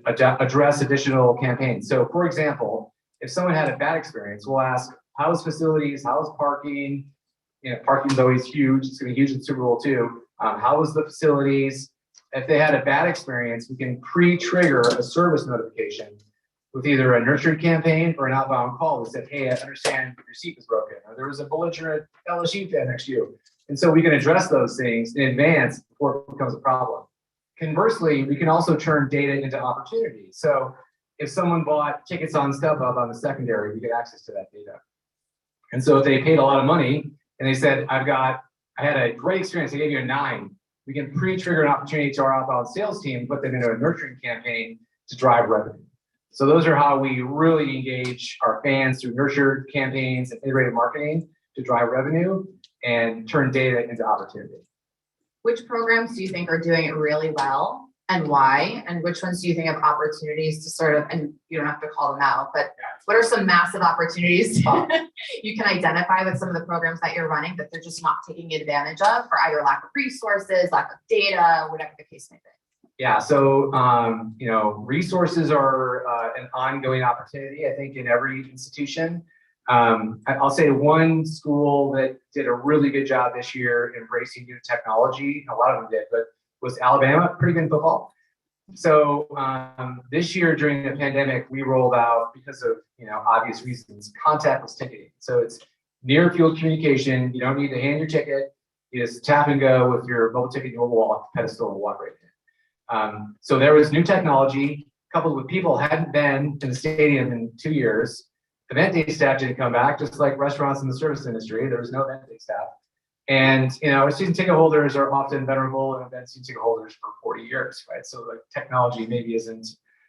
address additional campaigns. So for example, if someone had a bad experience, we'll ask, how's facilities, how's parking? You know, parking's always huge. It's going to be huge in Super Bowl too. How was the facilities? If they had a bad experience, we can pre-trigger a service notification with either a nurturing campaign or an outbound call that said, hey, I understand your seat was broken, or there was a belligerent LSU fan next to you. And so we can address those things in advance before it becomes a problem. Conversely, we can also turn data into opportunities. So if someone bought tickets on StubHub on the secondary, we get access to that data. And so if they paid a lot of money and they said, I had a great experience, I gave you a 9, we can pre-trigger an opportunity to our outbound sales team, put them into a nurturing campaign to drive revenue. So those are how we really engage our fans through nurture campaigns and integrated marketing to drive revenue and turn data into opportunity. Which programs do you think are doing it really well and why? And which ones do you think have opportunities to sort of, and you don't have to call them out, but what are some massive opportunities you can identify with some of the programs that you're running that they're just not taking advantage of for either lack of resources, lack of data, whatever the case may be? Yeah, so you know, resources are an ongoing opportunity, I think, in every institution. I'll say one school that did a really good job this year embracing new technology, a lot of them did, but was Alabama, pretty good in football. So this year during the pandemic, we rolled out, because of obvious reasons, contactless ticketing. So it's near field communication. You don't need to hand your ticket. You just tap and go with your mobile ticket, your mobile wallet, pedestal, and walk right in. So there was new technology coupled with people hadn't been in the stadium in 2 years. Event day staff didn't come back, just like restaurants in the service industry. There was no event day staff. And season ticket holders are often venerable and event season ticket holders for 40 years, right? So like technology maybe isn't,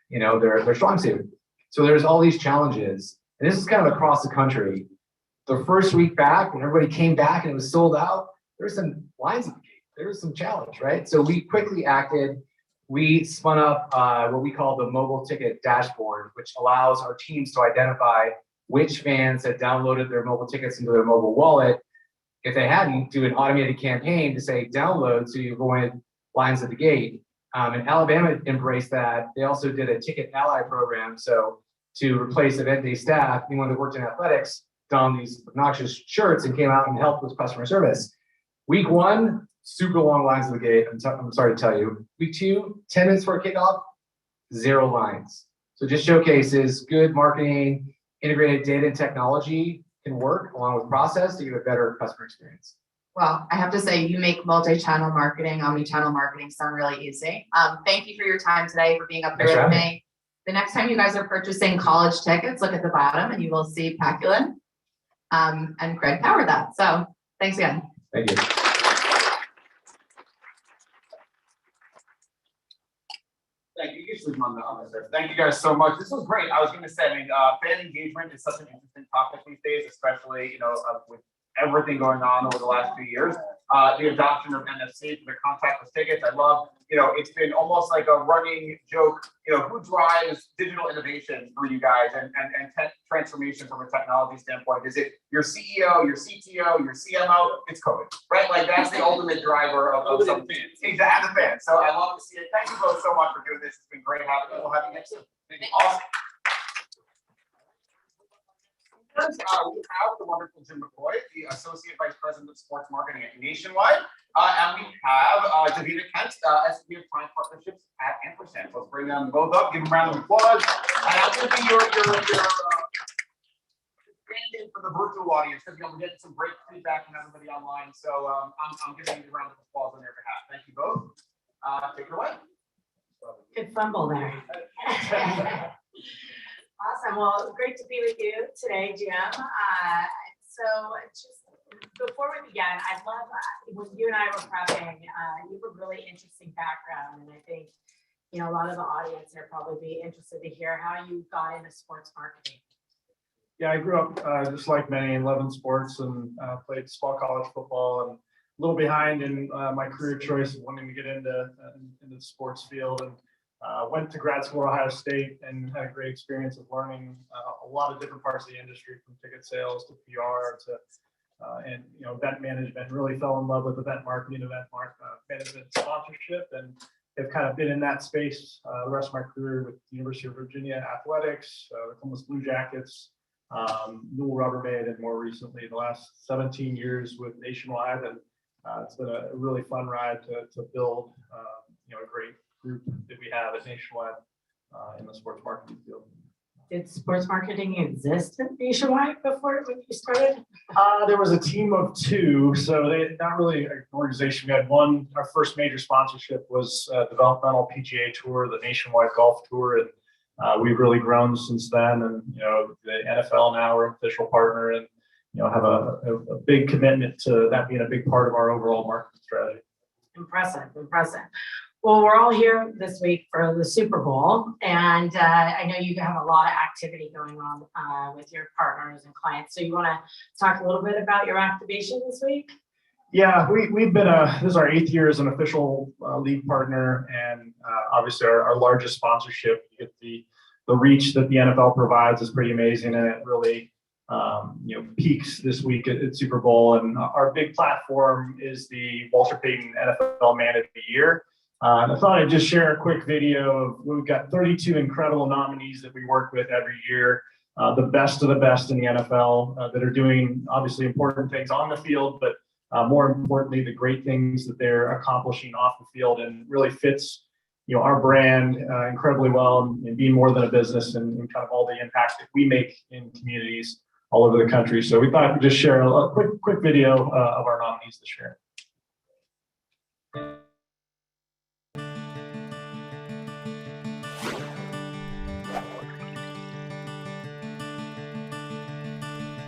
their strong suit. So there's all these challenges. And this is kind of across the country. The first week back, when everybody came back and it was sold out, there were some lines at the gate. There was some challenge, right? So we quickly acted. We spun up what we call the mobile ticket dashboard, which allows our teams to identify which fans had downloaded their mobile tickets into their mobile wallet. If they hadn't, do an automated campaign to say download so you avoid lines at the gate. And Alabama embraced that. They also did a ticket ally program. So to replace event day staff, anyone that worked in athletics donned these obnoxious shirts and came out and helped with customer service. Week 1, super long lines at the gate. I'm sorry to tell you. Week 2, 10 minutes for a kickoff, 0 lines. So just showcases good marketing, integrated data and technology can work along with process to give a better customer experience. Well, I have to say, you make multi-channel marketing, omni-channel marketing sound really easy. Thank you for your time today, for being up here with me. The next time you guys are purchasing college tickets, look at the bottom and you will see Paculin and Craig powered that. So thanks again. Thank you. Thank you. Usually on the Thank you guys so much. This was great. I was going to say, fan engagement is such an interesting topic these days, especially with everything going on over the last few years. The adoption of NFC for the contactless tickets, I love. It's been almost like a running joke. Who drives digital innovation for you guys and transformation from a technology standpoint? Is it your CEO, your CTO, your CMO? It's COVID, right? Like that's the ultimate driver of something. Exactly, the fans. So I love to see it. Thank you both so much for doing this. It's been great having you. We'll have you next time. Awesome. speakers, we have the wonderful Jim McCoy, the Associate Vice President of Sports Marketing at Nationwide. And we have Davina Kent, SVP of Client Partnerships at Ampersand. So let's bring them both up, give them a round of applause. And I'm going to be your stand-in for the virtual audience, because we're getting some great feedback from everybody online. So I'm giving you a round of applause on their behalf. Thank you both. Take it away. Good fumble there. Awesome. Well, great to be with you today, Jim. So just before we begin, I'd love, when you and I were prepping, you have a really interesting background. And I think, a lot of the audience here probably be interested to hear how you got into sports marketing. Yeah, I grew up just like many in loving sports and played small college football and a little behind in my career choice of wanting to get into the sports field, and went to grad school at Ohio State and had a great experience of learning a lot of different parts of the industry, from ticket sales to PR to event management. Really fell in love with event marketing, management, sponsorship, and have kind of been in that space the rest of my career with the University of Virginia athletics, the Columbus Blue Jackets, Newell Rubbermaid, and more recently the last 17 years with Nationwide. And it's been a really fun ride to build a great group that we have at Nationwide in the sports marketing field. Did sports marketing exist at Nationwide before when you started? There was a team of two, so they not really an organization. We had one. Our first major sponsorship was developmental PGA Tour, the Nationwide Golf Tour, and we've really grown since then. And the NFL now we're an official partner, and have a big commitment to that being a big part of our overall marketing strategy. Impressive. Well, we're all here this week for the Super Bowl, and I know you have a lot of activity going on with your partners and clients. So you want to talk a little bit about your activation this week? Yeah, we've been this is our 8th year as an official league partner, and obviously our largest sponsorship. You get the reach that the NFL provides is pretty amazing, and it really peaks this week at Super Bowl. And our big platform is the Walter Payton NFL Man of the Year. I thought I'd just share a quick video of, we've got 32 incredible nominees that we work with every year, the best of the best in the NFL that are doing obviously important things on the field, but more importantly, the great things that they're accomplishing off the field, and really fits our brand incredibly well, and being more than a business, and kind of all the impact that we make in communities all over the country. So we thought we'd just share a quick video of our nominees this year.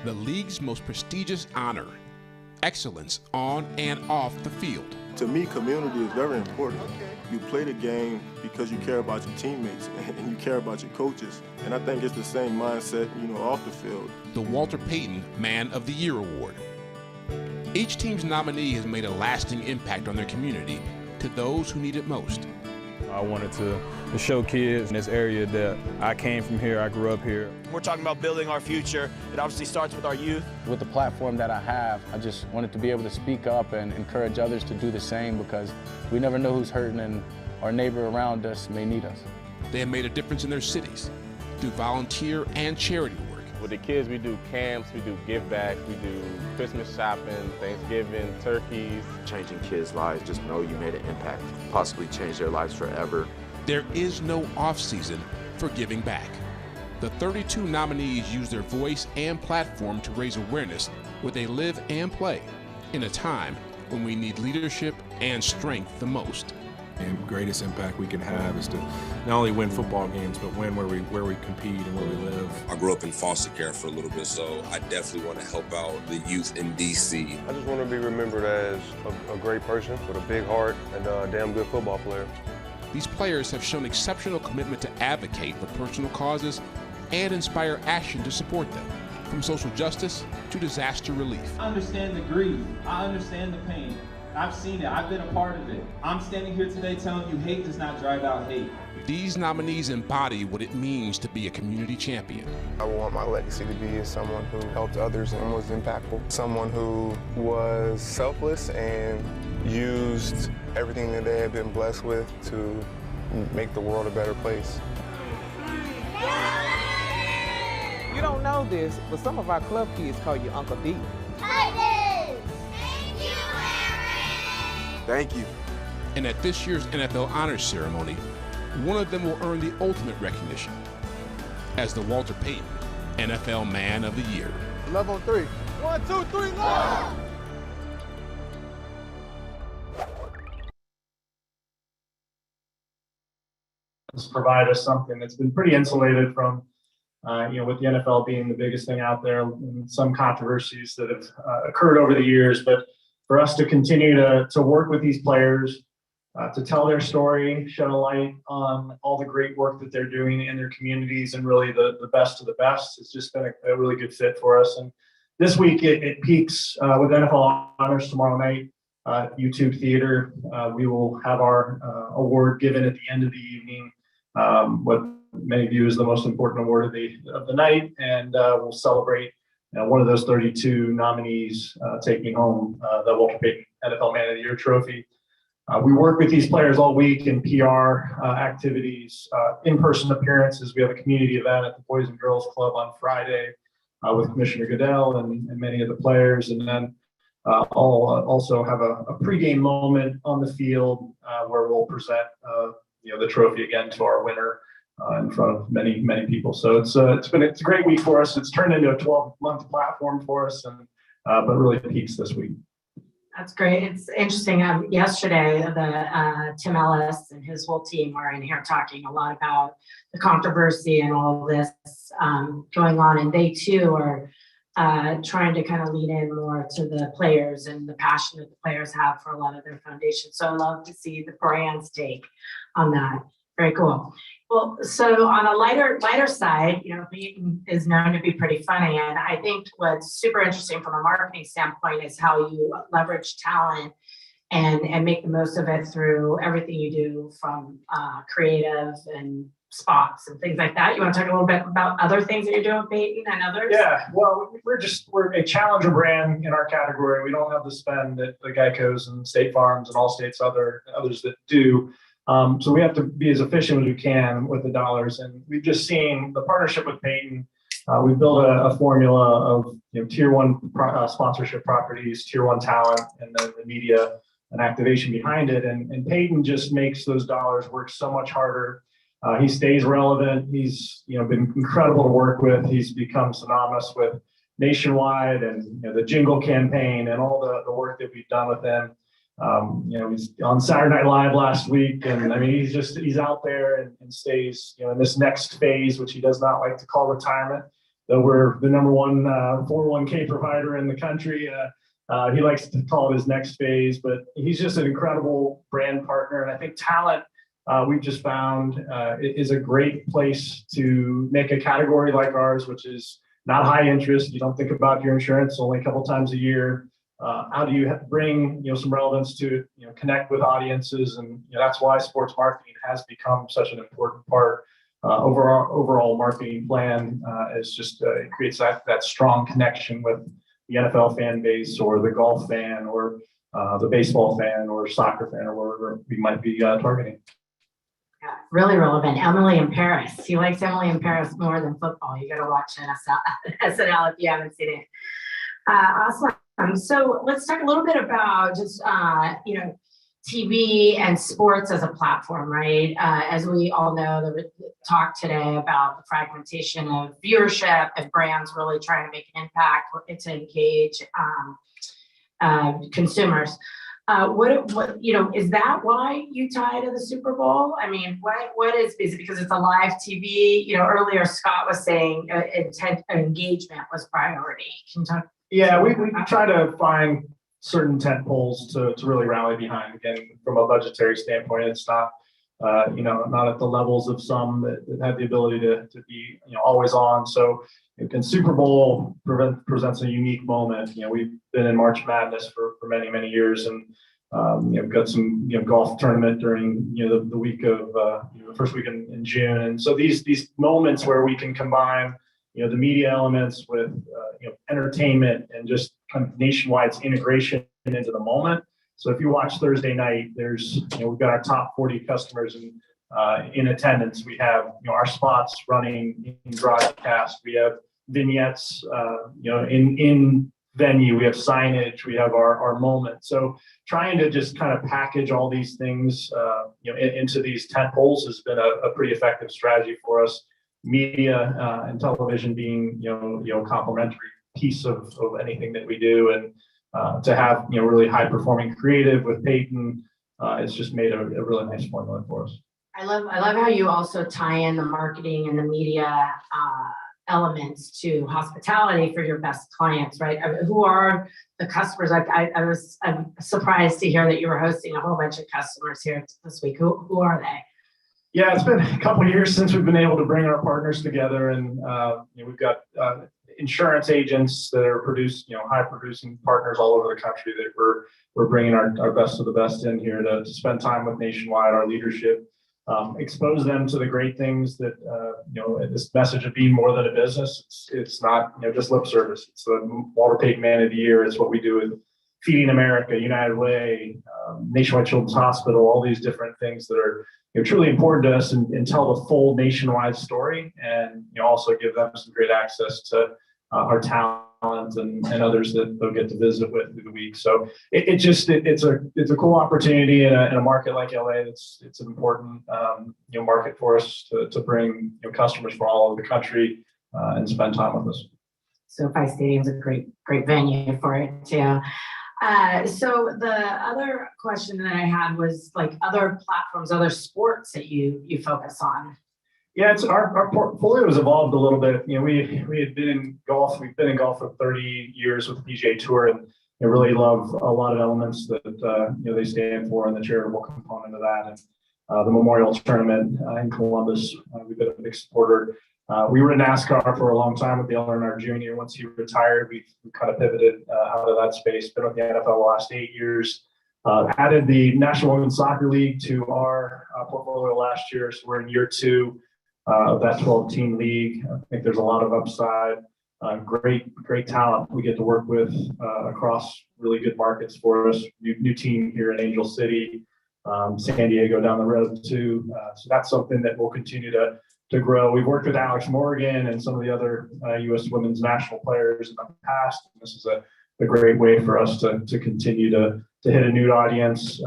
The league's most prestigious honor, excellence on and off the field. To me, community is very important. You play the game because you care about your teammates and you care about your coaches. And I think it's the same mindset, off the field. The Walter Payton Man of the Year Award. Each team's nominee has made a lasting impact on their community to those who need it most. I wanted to show kids in this area that I came from here, I grew up here. We're talking about building our future. It obviously starts with our youth. With the platform that I have, I just wanted to be able to speak up and encourage others to do the same, because we never know who's hurting, and our neighbor around us may need us. They have made a difference in their cities through volunteer and charity work. With the kids, we do camps, we do give back, we do Christmas shopping, Thanksgiving, turkeys. Changing kids' lives, just know you made an impact, possibly change their lives forever. There is no off-season for giving back. The 32 nominees use their voice and platform to raise awareness where they live and play in a time when we need leadership and strength the most. And the greatest impact we can have is to not only win football games, but win where we compete and where we live. I grew up in foster care for a little bit, so I definitely want to help out the youth in DC. I just want to be remembered as a great person with a big heart and a damn good football player. These players have shown exceptional commitment to advocate for personal causes and inspire action to support them, from social justice to disaster relief. I understand the grief. I understand the pain. I've seen it. I've been a part of it. I'm standing here today telling you hate does not drive out hate. These nominees embody what it means to be a community champion. I want my legacy to be as someone who helped others and was impactful. Someone who was selfless and used everything that they had been blessed with to make the world a better place. You don't know this, but some of our club kids call you Uncle D. Thank you. And at this year's NFL Honors Ceremony, one of them will earn the ultimate recognition as the Walter Payton NFL Man of the Year. Love on 3. 1, 2, 3, love! Provide us something that's been pretty insulated from, with the NFL being the biggest thing out there, and some controversies that have occurred over the years. But for us to continue to work with these players, to tell their story, shed a light on all the great work that they're doing in their communities, and really the best of the best, it's just been a really good fit for us. And this week it peaks with NFL Honors tomorrow night. YouTube Theater, we will have our award given at the end of the evening, what many view as the most important award of the night, and we'll celebrate one of those 32 nominees taking home the Walter Payton NFL Man of the Year trophy. We work with these players all week in PR activities, in-person appearances. We have a community event at the Boys and Girls Club on Friday with Commissioner Goodell and many of the players, and then I'll also have a pregame moment on the field where we'll present the trophy again to our winner in front of many people. So it's a great week for us. It's turned into a 12-month platform for us, and but really peaks this week. That's great. It's interesting. Yesterday, Tim Ellis and his whole team were in here talking a lot about the controversy and all of this going on, and they too are trying to kind of lean in more to the players and the passion that the players have for a lot of their foundations. So I love to see the brand's take on that. Very cool. Well, so on a lighter side, Peyton is known to be pretty funny. And I think what's super interesting from a marketing standpoint is how you leverage talent and make the most of it through everything you do, from creative and spots and things like that. You want to talk a little bit about other things that you're doing, Peyton, and others? Yeah, well, we're a challenger brand in our category. We don't have the spend that the Geico's and State Farms and Allstate's others that do. So we have to be as efficient as we can with the dollars. And we've just seen the partnership with Peyton. We've built a formula of tier one sponsorship properties, tier one talent, and then the media and activation behind it. And Peyton just makes those dollars work so much harder. He stays relevant. He's been incredible to work with. He's become synonymous with Nationwide and the Jingle campaign and all the work that we've done with him. He's on Saturday Night Live last week, and I mean he's out there and stays in this next phase, which he does not like to call retirement. Though we're the number one 401k provider in the country, he likes to call it his next phase. But he's just an incredible brand partner, and I think talent. We've just found is a great place to make a category like ours, which is not high interest. You don't think about your insurance only a couple times a year. How do you bring some relevance to connect with audiences, and that's why sports marketing has become such an important part of our overall marketing plan. It's just it creates that strong connection with the NFL fan base, or the golf fan, or the baseball fan, or soccer fan, or wherever we might be targeting. Yeah, really relevant. Emily in Paris. He likes Emily in Paris more than football. You got to watch SNL if you haven't seen it. Awesome. So let's talk a little bit about just, TV and sports as a platform, right? As we all know, there was talk today about the fragmentation of viewership and brands really trying to make an impact to engage consumers. Is that why you tie to the Super Bowl? I mean, what is it because it's a live TV? Earlier Scott was saying engagement was priority. Can you talk? Yeah, we try to find certain tent poles to really rally behind. Again, from a budgetary standpoint, it's not not at the levels of some that have the ability to be always on. So Super Bowl presents a unique moment. We've been in March Madness for many years, and got some golf tournament during the week of the first week in June. And so these moments where we can combine the media elements with entertainment and just kind of Nationwide's integration into the moment. So if you watch Thursday night, we've got our top 40 customers in attendance. We have our spots running in broadcast. We have vignettes, in venue, we have signage, we have our moment. So trying to just kind of package all these things, into these tent poles has been a pretty effective strategy for us. Media and television being, a complementary piece of anything that we do, and to have, really high performing creative with Peyton, it's just made a really nice formula for us. I love how you also tie in the marketing and the media elements to hospitality for your best clients, right? I mean, who are the customers? I'm surprised to hear that you were hosting a whole bunch of customers here this week. Who are they? Yeah, it's been a couple of years since we've been able to bring our partners together, and we've got insurance agents that are high producing partners all over the country that we're bringing our best of the best in here to spend time with nationwide, our leadership. Expose them to the great things that, this message of being more than a business. It's not, just lip service. It's the Walter Payton Man of the Year. It's what we do with Feeding America, United Way, Nationwide Children's Hospital, all these different things that are truly important to us, and tell the full nationwide story, and also give them some great access to our talent and others that they'll get to visit with through the week. So it's a cool opportunity in a market like LA. It's an important market for us to bring customers from all over the country and spend time with us. SoFi Stadium's a great venue for it too. So the other question that I had was like other platforms, other sports that you focus on. Yeah, it's our portfolio has evolved a little bit. We had been in golf. We've been in golf for 30 years with the PGA Tour, and really love a lot of elements that they stand for, and the charitable component of that, and the Memorial Tournament in Columbus. We've been a big supporter. We were in NASCAR for a long time with Dale Earnhardt Jr. Once he retired, we kind of pivoted out of that space. Been with the NFL the last 8 years. Added the National Women's Soccer League to our portfolio last year, so we're in year 2 of that 12-team league. I think there's a lot of upside. Great talent we get to work with across really good markets for us. New team here in Angel City, San Diego down the road too. So that's something that we'll continue to grow. We've worked with Alex Morgan and some of the other U.S. women's national players in the past. This is a great way for us to continue to hit a new audience.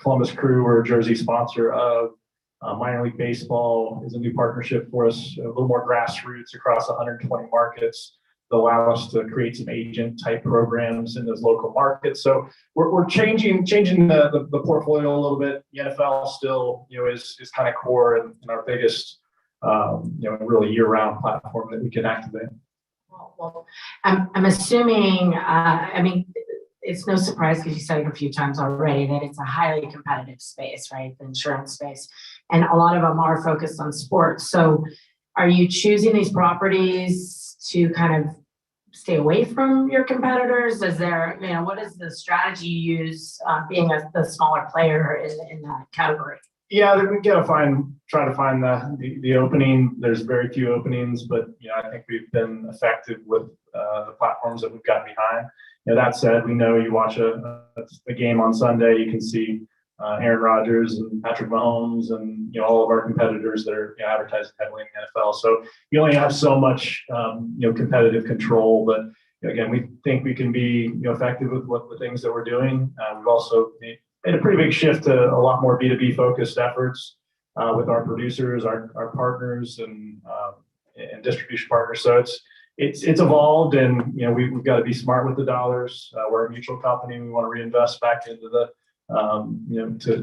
Columbus Crew, we're a jersey sponsor of. Minor League Baseball is a new partnership for us, a little more grassroots across 120 markets that allow us to create some agent type programs in those local markets. So we're changing the portfolio a little bit. The NFL still is kind of core and our biggest really year-round platform that we can activate. Well, I'm assuming, it's no surprise because you said it a few times already that it's a highly competitive space, right? The insurance space. And a lot of them are focused on sports. So are you choosing these properties to kind of stay away from your competitors? Is there, what is the strategy you use being the smaller player in that category? Yeah, we got to try to find the opening. There's very few openings, but I think we've been effective with the platforms that we've got behind. That said, we know you watch a game on Sunday, you can see Aaron Rodgers and Patrick Mahomes and all of our competitors that are advertising heavily in the NFL. So you only have so much competitive control, but again, we think we can be effective with what the things that we're doing. We've also made a pretty big shift to a lot more B2B focused efforts with our producers, our partners, and distribution partners. So it's evolved, and we've got to be smart with the dollars. We're a mutual company. We want to reinvest back into the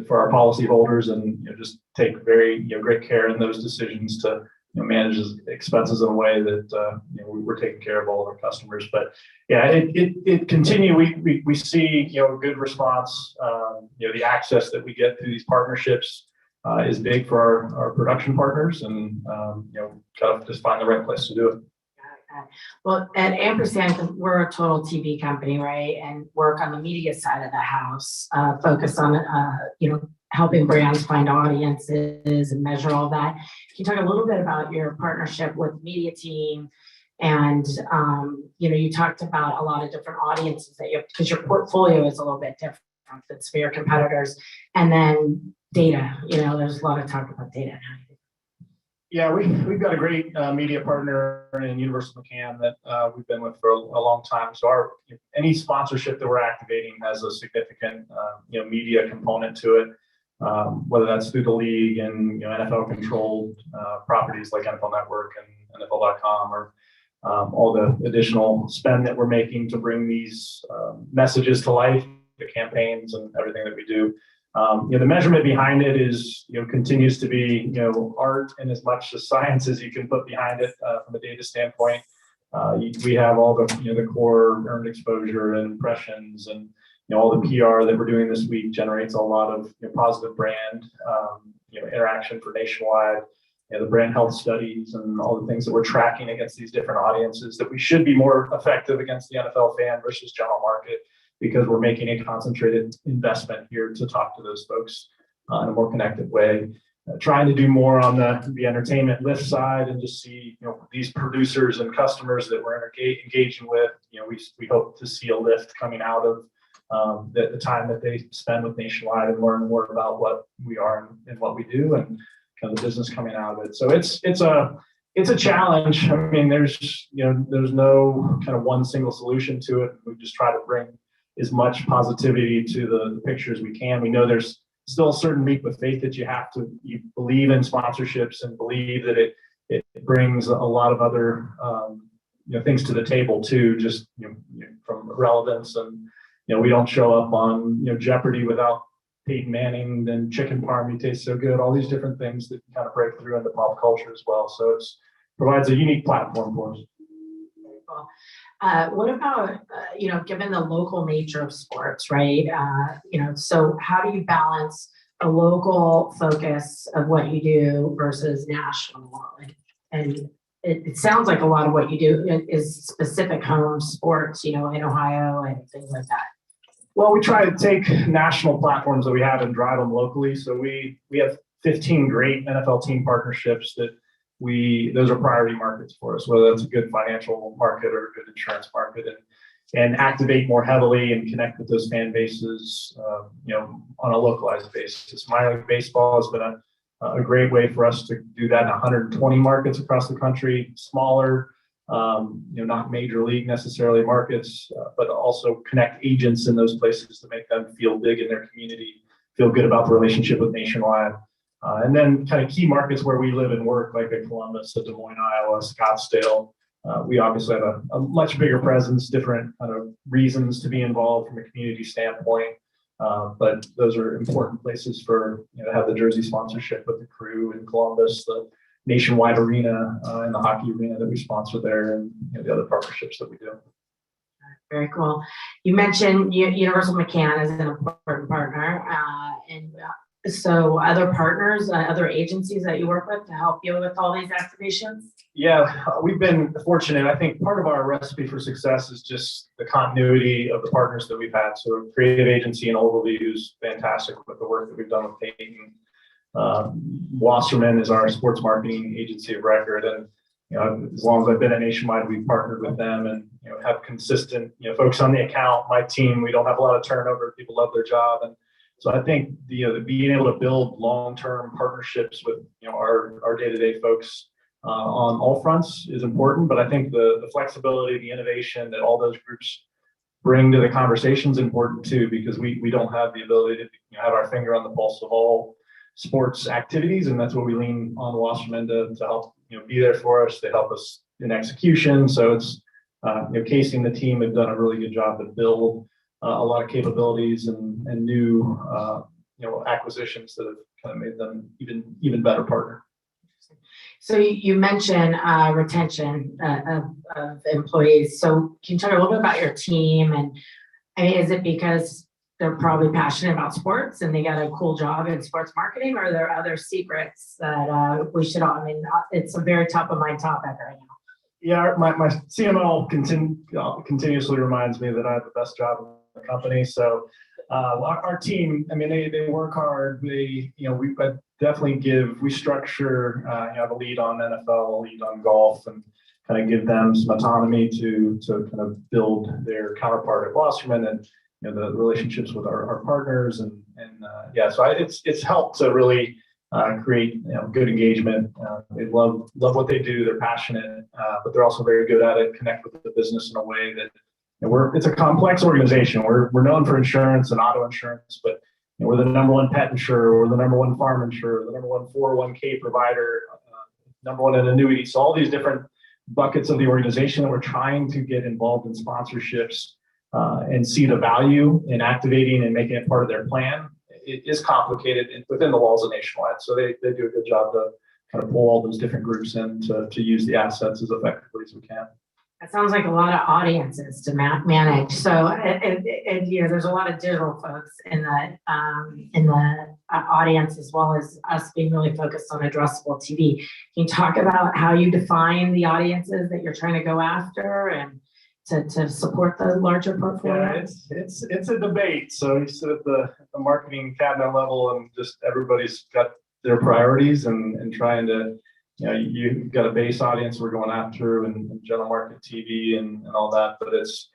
for our policyholders, and just take very great care in those decisions to manage expenses in a way that we're taking care of all of our customers. But yeah, it continue. We see good response. The access that we get through these partnerships is big for our production partners, and kind of just find the right place to do it. Well, at Ampersand, we're a total TV company, right? And work on the media side of the house, focus on, helping brands find audiences and measure all that. Can you talk a little bit about your partnership with Media Team? And, you talked about a lot of different audiences that you have, because your portfolio is a little bit different than for your competitors. And then data, there's a lot of talk about data now. Yeah, we've got a great media partner in Universal McCann that we've been with for a long time. So any sponsorship that we're activating has a significant media component to it, whether that's through the league and NFL controlled properties like NFL Network and NFL.com, or all the additional spend that we're making to bring these messages to life, the campaigns and everything that we do. The measurement behind it is, continues to be, art and as much as science as you can put behind it from a data standpoint. We have all the core earned exposure and impressions, and all the PR that we're doing this week generates a lot of positive brand interaction for Nationwide. The brand health studies and all the things that we're tracking against these different audiences that we should be more effective against the NFL fan versus general market, because we're making a concentrated investment here to talk to those folks in a more connected way. Trying to do more on the entertainment lift side and just see, these producers and customers that we're engaging with, we hope to see a lift coming out of the time that they spend with Nationwide and learn more about what we are and what we do, and kind of the business coming out of it. So it's a challenge. I mean, there's no kind of one single solution to it. We just try to bring as much positivity to the picture as we can. We know there's still a certain leap of faith that you believe in sponsorships and believe that it brings a lot of other things to the table too, just from relevance. And we don't show up on Jeopardy without Peyton Manning, then chicken parm, you taste so good, all these different things that kind of break through into pop culture as well. So it's provides a unique platform for us. What about, given the local nature of sports, right? So how do you balance a local focus of what you do versus national? And it sounds like a lot of what you do is specific home sports, in Ohio and things like that. Well, we try to take national platforms that we have and drive them locally. So we have 15 great NFL team partnerships that those are priority markets for us, whether that's a good financial market or a good insurance market, and activate more heavily and connect with those fan bases, on a localized basis. Minor league baseball has been a great way for us to do that in 120 markets across the country, smaller, not major league necessarily markets, but also connect agents in those places to make them feel big in their community, feel good about the relationship with Nationwide. And then kind of key markets where we live and work, like a Columbus, Des Moines, Iowa, Scottsdale. We obviously have a much bigger presence, different kind of reasons to be involved from a community standpoint. But those are important places for to have the jersey sponsorship with the Crew in Columbus, the Nationwide arena and the hockey arena that we sponsor there, and the other partnerships that we do. Very cool. You mentioned Universal McCann is an important partner, and so other partners, other agencies that you work with to help you with all these activations? Yeah, we've been fortunate. I think part of our recipe for success is just the continuity of the partners that we've had. So a creative agency in Ogilvy, who's fantastic with the work that we've done with Peyton. Wasserman is our sports marketing agency of record, and as long as I've been at Nationwide, we've partnered with them and have consistent folks on the account. My team, we don't have a lot of turnover. People love their job, and so I think being able to build long-term partnerships with our day-to-day folks on all fronts is important. But I think the flexibility, the innovation that all those groups bring to the conversation is important too, because we don't have the ability to have our finger on the pulse of all sports activities, and that's what we lean on Wasserman to help be there for us. They help us in execution. So it's Casey and the team have done a really good job to build a lot of capabilities and new acquisitions that have kind of made them even better partner. So you mentioned retention of employees. So can you talk a little bit about your team? And is it because they're probably passionate about sports and they got a cool job in sports marketing, or are there other secrets that we should all? I mean, it's a very top of mind topic right now. Yeah, my CMO continuously reminds me that I have the best job in the company. So our team, I mean, they work hard. We definitely structure, I have a lead on NFL, a lead on golf, and kind of give them some autonomy to kind of build their counterpart at Wasserman and the relationships with our partners and so it's helped to really create good engagement. They love what they do. They're passionate, but they're also very good at it. Connect with the business in a way that it's a complex organization. We're known for insurance and auto insurance, but we're the #1 pet insurer. We're the #1 farm insurer. The #1 401k provider. #1 in annuities. So all these different buckets of the organization that we're trying to get involved in sponsorships and see the value in activating and making it part of their plan. It is complicated within the walls of Nationwide. So they do a good job to kind of pull all those different groups in to use the assets as effectively as we can. That sounds like a lot of audiences to manage. So, and there's a lot of digital folks in the audience, as well as us being really focused on addressable TV. Can you talk about how you define the audiences that you're trying to go after and to support the larger portfolio? Yeah, it's a debate. So you sit at the marketing cabinet level, and just everybody's got their priorities and trying to. You've got a base audience we're going after and general market TV and all that, but it's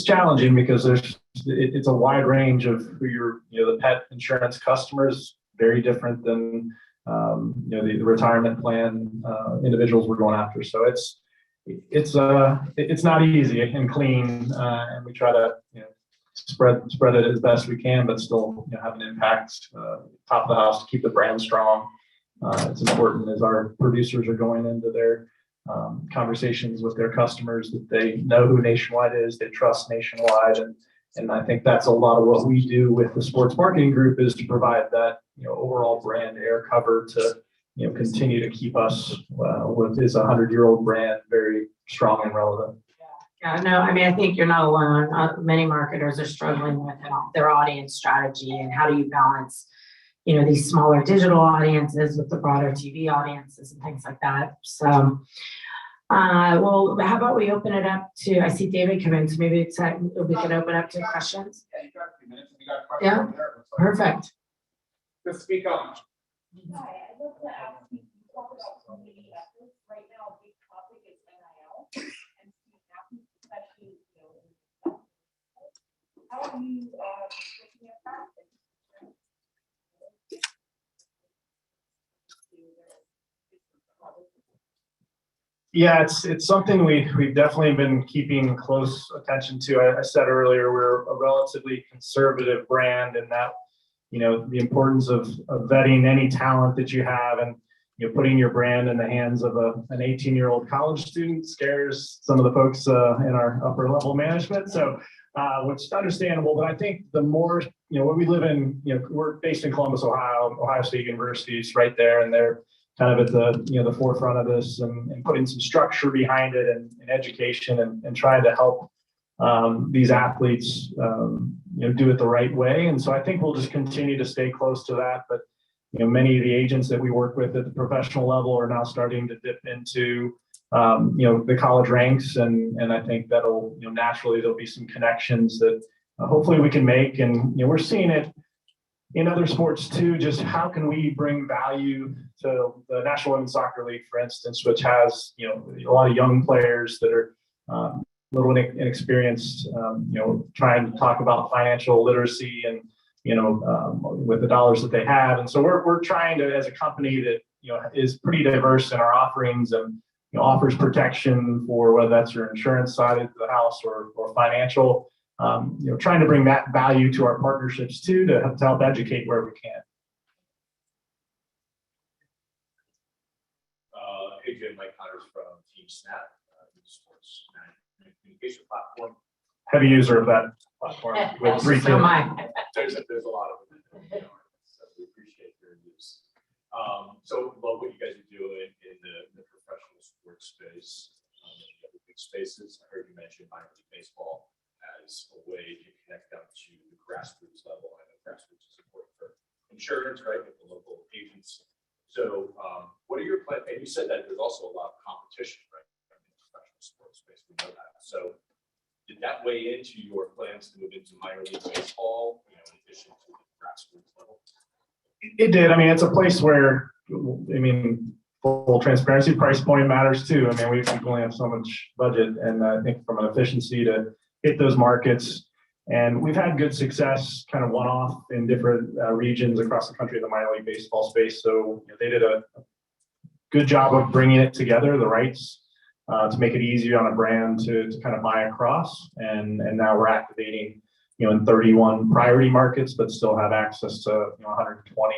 challenging because it's a wide range of who the pet insurance customers, very different than the retirement plan individuals we're going after. So it's not easy and clean, and we try to spread it as best we can, but still have an impact top of the house to keep the brand strong. It's important as our producers are going into their conversations with their customers that they know who Nationwide is, they trust Nationwide, and I think that's a lot of what we do with the sports marketing group is to provide that overall brand air cover to continue to keep us with this 100-year-old brand very strong and relevant. Yeah, no, I mean, I think you're not alone. Many marketers are struggling with their audience strategy and how do you balance these smaller digital audiences with the broader TV audiences and things like that. So, well, how about we open it up to, I see David come in, so maybe we can open up to questions. Yeah, you got a few minutes. You got a question over there. Perfect. Just speak on. Hi, I'd love to ask you, talk about community efforts. Right now, a big topic is NIL and student athletes, especially, how are you looking at that? Yeah, it's something we've definitely been keeping close attention to. I said earlier, we're a relatively conservative brand, and that the importance of vetting any talent that you have and putting your brand in the hands of an 18-year-old college student scares some of the folks in our upper level management. So, which is understandable, but I think the more when we live in we're based in Columbus, Ohio State University is right there, and they're kind of at the the forefront of this and putting some structure behind it and education and trying to help these athletes do it the right way. And so I think we'll just continue to stay close to that. But many of the agents that we work with at the professional level are now starting to dip into the college ranks, and I think that'll naturally there'll be some connections that hopefully we can make. And we're seeing it in other sports too, just how can we bring value to the National Women's Soccer League, for instance, which has a lot of young players that are a little inexperienced, trying to talk about financial literacy and with the dollars that they have. And so we're trying to, as a company that is pretty diverse in our offerings and offers protection for whether that's your insurance side of the house or financial. Trying to bring that value to our partnerships too to help educate where we can. Hey Jim, Mike Connors from Team Snap, sports management communication platform. Heavy user of that platform. With 3 kids. So am I. There's a lot of them. So we appreciate your use. So love what you guys are doing in the professional sports space. The big spaces. I heard you mention minor league baseball as a way to connect them to the grassroots level. I know grassroots is important for insurance, right, with the local agents. So what are your plans? And you said that there's also a lot of competition, right, in the professional sports space. We know that. So did that weigh into your plans to move into minor league baseball, in addition to the grassroots level? It did. I mean, it's a place where, full transparency, price point matters too. We only have so much budget, and I think from an efficiency to hit those markets, And we've had good success, kind of one-off in different regions across the country in the minor league baseball space. So they did a good job of bringing it together, the rights, to make it easier on a brand to kind of buy across. And now we're activating, in 31 priority markets, but still have access to 120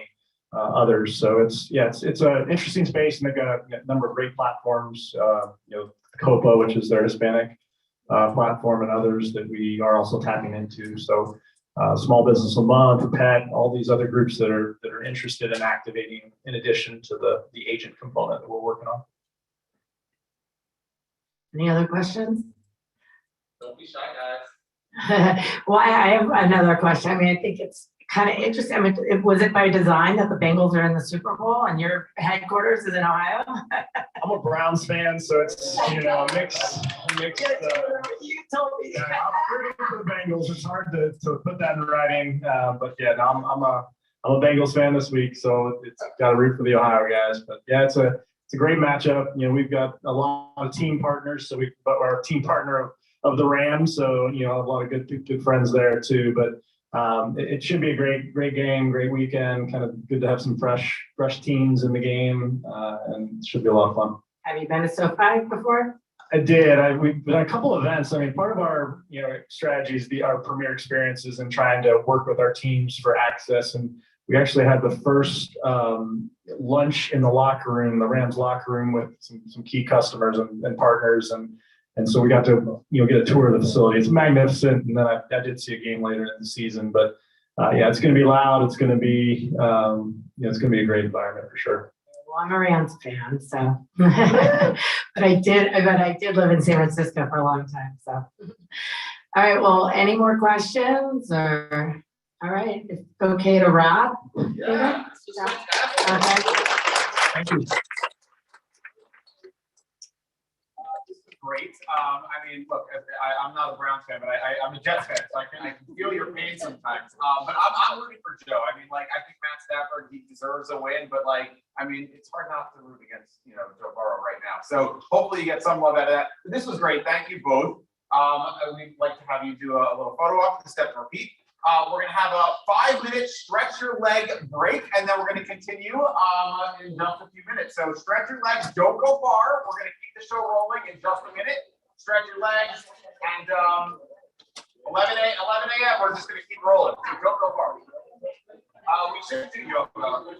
others. So it's an interesting space, and they've got a number of great platforms. Copa, which is their Hispanic platform, and others that we are also tapping into. So Small Business a Month, Pet, all these other groups that are interested in activating in addition to the agent component that we're working on. Any other questions? Don't be shy, guys. Well, I have another question. I mean, I think it's kind of interesting. I mean, was it by design that the Bengals are in the Super Bowl and your headquarters is in Ohio? I'm a Browns fan, so it's mixed. You told me. Yeah, I'm rooting for the Bengals. It's hard to put that in writing, but yeah, no, I'm a Bengals fan this week, so it's got to root for the Ohio guys. But yeah, it's a great matchup. We've got a lot of team partners, so but we're a team partner of the Rams, so a lot of good friends there too. But it should be a great game, great weekend. Kind of good to have some fresh teams in the game, and it should be a lot of fun. Have you been to SoFi before? I did. We've done a couple of events. I mean, part of our strategy is our premier experiences and trying to work with our teams for access. And we actually had the first lunch in the locker room, the Rams locker room, with some key customers and partners, and so we got to get a tour of the facility. It's magnificent. And then I did see a game later in the season, but yeah, it's going to be loud. It's going to be it's going to be a great environment for sure. Well, I'm a Rams fan, so but I did live in San Francisco for a long time. So all right, well, any more questions? Or all right, it's okay to wrap. Yeah. Okay. Thank you. Great. I mean, look, I'm not a Browns fan, but I'm a Jets fan, so I can feel your pain sometimes. But I'm rooting for Joe. I mean, I think Matt Stafford, he deserves a win, but I mean, it's hard not to root against Joe Burrow right now. So hopefully you get some love out of that. But this was great. Thank you both. We'd like to have you do a little photo op, step and repeat. We're going to have a 5-minute stretch your leg break, and then we're going to continue in just a few minutes. So stretch your legs, don't go far. We're going to keep the show rolling in just a minute. Stretch your legs, and 11 a.m., we're just going to keep rolling. So don't go far. We should do yoga.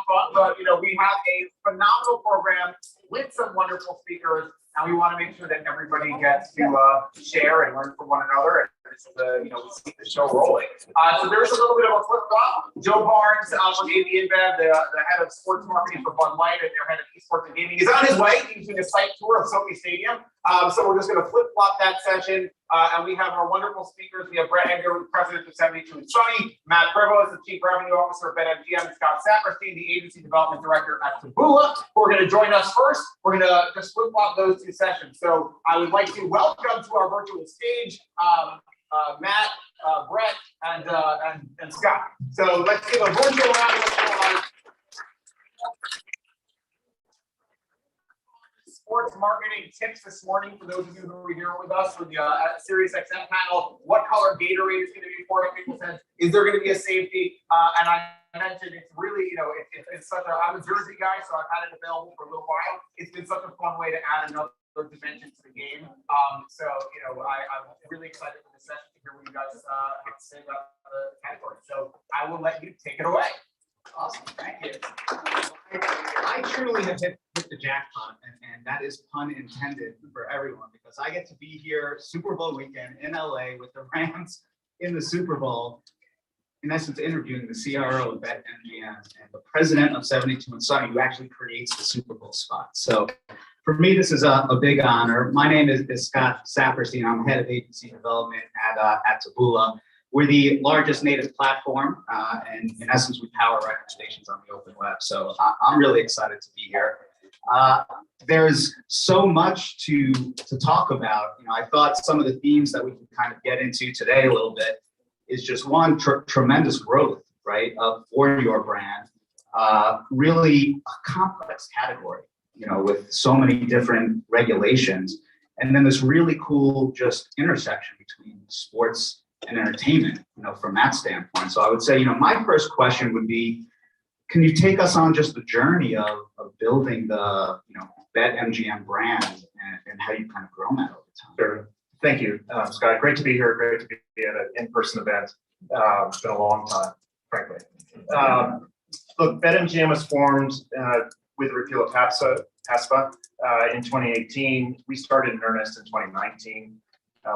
but we have a phenomenal program with some wonderful speakers, and we want to make sure that everybody gets to share and learn from one another. And we keep the show rolling. So there's a little bit of a flip flop. Joe Barnes from AB InBev, the head of sports marketing for Bud Light and their head of esports and gaming, is on his way. He's doing a site tour of Sophie Stadium. So we're just going to flip flop that session. And we have our wonderful speakers. We have Brett Edgar, president of 72 and Sunny, Matt Prevost, the chief revenue officer of BetMGM, and Scott Saperstein, the agency development director at Taboola, who are going to join us first. We're going to just flip flop those two sessions. So I would like to welcome to our virtual stage Matt, Brett, and Scott. So let's give a virtual round of applause. Sports marketing tips this morning for those of you who are here with us for the SiriusXM panel. What color Gatorade is going to be important? People said, is there going to be a safety? And I mentioned it's really, it's such a, I'm a Jersey guy, so I've had it available for a little while. It's been such a fun way to add another dimension to the game. I'm really excited for this session to hear what you guys have to say about the category. So I will let you take it away. Awesome, thank you. I truly have hit the jackpot, and that is pun intended for everyone, because I get to be here Super Bowl weekend in LA with the Rams in the Super Bowl, in essence interviewing the CRO of BetMGM and the president of 72 and Sunny, who actually creates the Super Bowl spot. So for me, this is a big honor. My name is Scott Saperstein. I'm head of agency development at Taboola. We're the largest native platform, and in essence, we power record stations on the open web. So I'm really excited to be here. There's so much to talk about. I thought some of the themes that we can kind of get into today a little bit is just one, tremendous growth, right, for your brand. Really a complex category, with so many different regulations, and then this really cool just intersection between sports and entertainment, from that standpoint. So I would say, my first question would be, can you take us on just the journey of building the, BetMGM brand and how you've kind of grown that over time? Sure. Thank you, Scott. Great to be here. Great to be at an in-person event. It's been a long time, frankly. Look, BetMGM was formed with the repeal of PASPA in 2018. We started in earnest in 2019.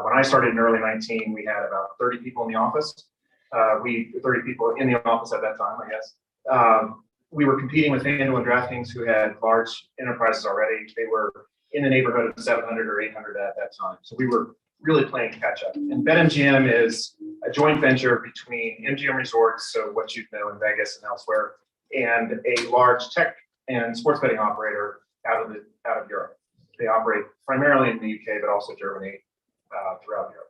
When I started in early 19, we had about 30 people in the office. 30 people in the office at that time, I guess. We were competing with FanDuel and DraftKings, who had large enterprises already. They were in the neighborhood of 700 or 800 at that time. So we were really playing catch up. And BetMGM is a joint venture between MGM Resorts, so what you know in Vegas and elsewhere, and a large tech and sports betting operator out of Europe. They operate primarily in the UK, but also Germany. Throughout Europe.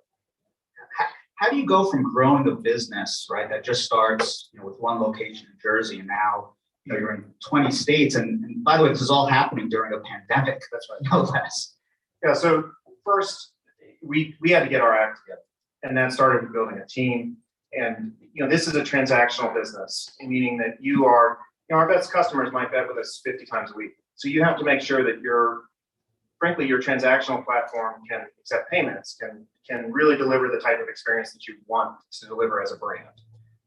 How do you go from growing a business, right, that just starts with one location in Jersey, and now you're in 20 states, and by the way, this is all happening during a pandemic. That's right, no less. Yeah. So first, we had to get our act together, and that started with building a team. And this is a transactional business, meaning that our best customers might bet with us 50 times a week. So you have to make sure that frankly, your transactional platform can accept payments, can really deliver the type of experience that you want to deliver as a brand.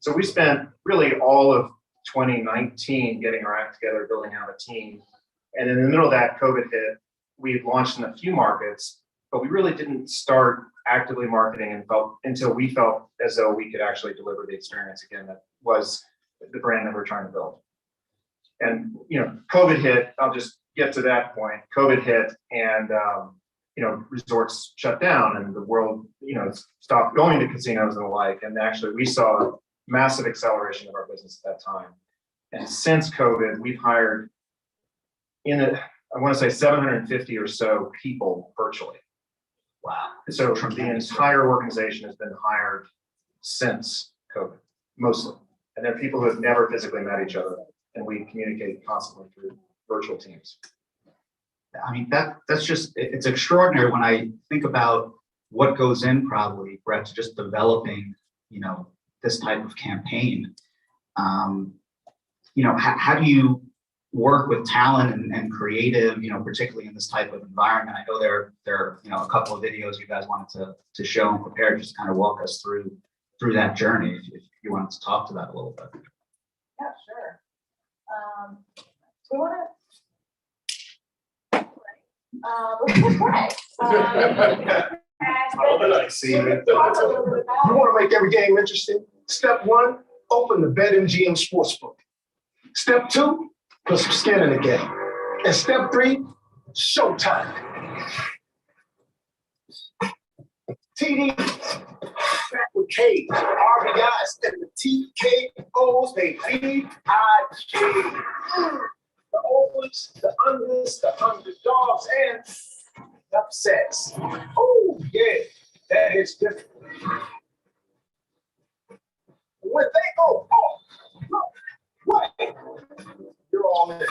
So we spent really all of 2019 getting our act together, building out a team. And in the middle of that, COVID hit. We had launched in a few markets, but we really didn't start actively marketing until we felt as though we could actually deliver the experience again that was the brand that we're trying to build. And COVID hit. I'll just get to that point. COVID hit, and resorts shut down, and the world stopped going to casinos and the like. And actually, we saw a massive acceleration of our business at that time. And since COVID, we've hired I want to say 750 or so people virtually. Wow! So the entire organization has been hired since COVID, mostly, and they're people who have never physically met each other, and we communicate constantly through virtual teams. I mean, that's just, it's extraordinary when I think about what goes in probably, Brett, to just developing, this type of campaign. How do you work with talent and creative, particularly in this type of environment? I know there are, a couple of videos you guys wanted to show and prepare, just kind of walk us through that journey, if you wanted to talk to that a little bit. Yeah, sure. Let's play. Talk a little bit about. You want to make every game interesting? Step one, open the BetMGM Sportsbook. Step two, put some skin in the game. And step three, showtime. TDs, back with K's, RBIs, and the TKOs, they feed IG. The overs, the unders, the underdogs, and upsets. Oh, yeah, that is different. When they go off, look, what? You're all in. The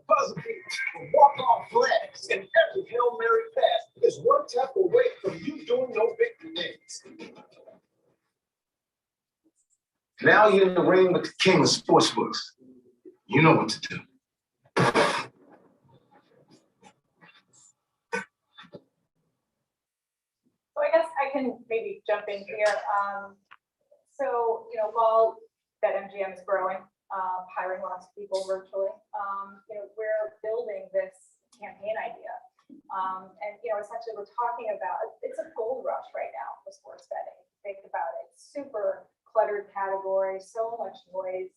buzzer beats, the walk-off flags, and every Hail Mary pass is one tap away from you doing your victory dance. Now you're in the ring with the king of sportsbooks. You know what to do. So I guess I can maybe jump in here. So, while BetMGM is growing, hiring lots of people virtually, we're building this campaign idea. Essentially we're talking about, it's a gold rush right now for sports betting. Think about it, super cluttered category, so much noise,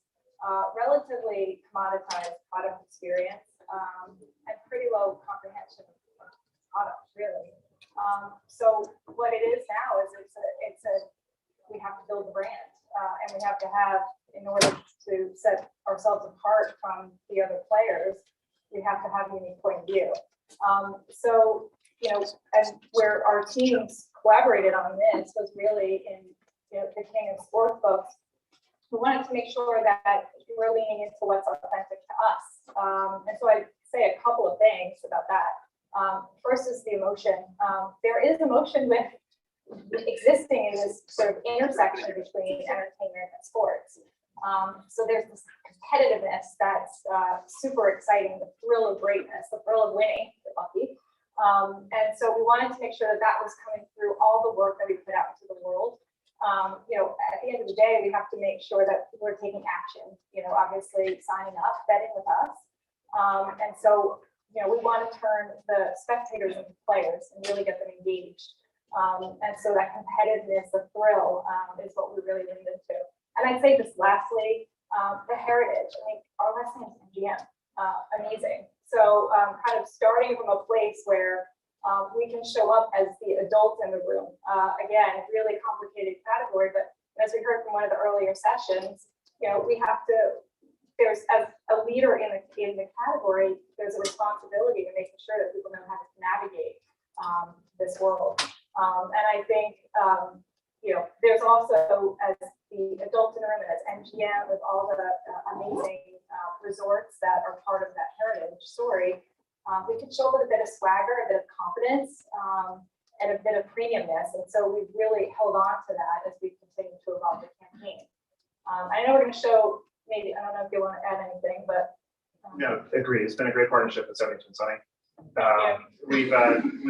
relatively commoditized product experience, and pretty low comprehension of products, really. So what it is now is we have to build a brand, and we have to have, in order to set ourselves apart from the other players, we have to have a unique point of view. And where our teams collaborated on this was really in the king of sports books. We wanted to make sure that we're leaning into what's authentic to us. And so I'd say a couple of things about that. First is the emotion. There is emotion with existing in this sort of intersection between entertainment and sports. So there's this competitiveness that's super exciting, the thrill of greatness, the thrill of winning, if you're lucky. And so we wanted to make sure that that was coming through all the work that we put out into the world. At the end of the day, we have to make sure that people are taking action, obviously signing up, betting with us. And so, we want to turn the spectators into players and really get them engaged. And so that competitiveness, the thrill, is what we really leaned into. And I'd say this lastly, the heritage. I mean, our last name is MGM, amazing. So kind of starting from a place where we can show up as the adult in the room. Again, really complicated category, but as we heard from one of the earlier sessions, we have to, there's as a leader in the category, there's a responsibility to making sure that people know how to navigate this world. And I think, there's also, as the adult in the room, as MGM, with all the amazing resorts that are part of that heritage story, we could show up with a bit of swagger, a bit of confidence, and a bit of premiumness. And so we've really held on to that as we continue to evolve the campaign. I know we're going to show, maybe, I don't know if you want to add anything, but. No, agree. It's been a great partnership with 72andSunny. We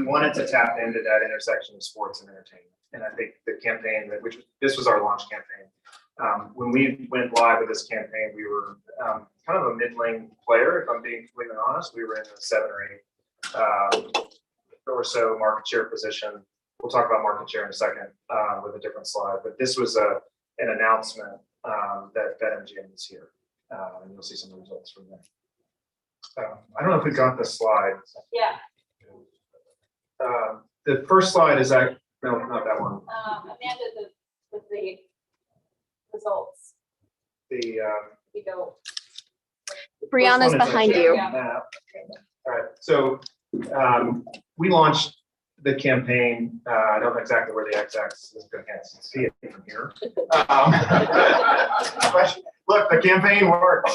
wanted to tap into that intersection of sports and entertainment. And I think the campaign, this was our launch campaign. When we went live with this campaign, we were kind of a mid-lane player, if I'm being completely honest. We were in a 7 or 8 or so market share position. We'll talk about market share in a second with a different slide, but this was an announcement that BetMGM is here, and you'll see some of the results from there. I don't know if we got the slide. Yeah. The first slide is no, not that one. Amanda, with the results. We go. Brianna's behind you. All right, so we launched the campaign. I don't know exactly where the x-axis is, because I can't see it from here. Look, the campaign worked.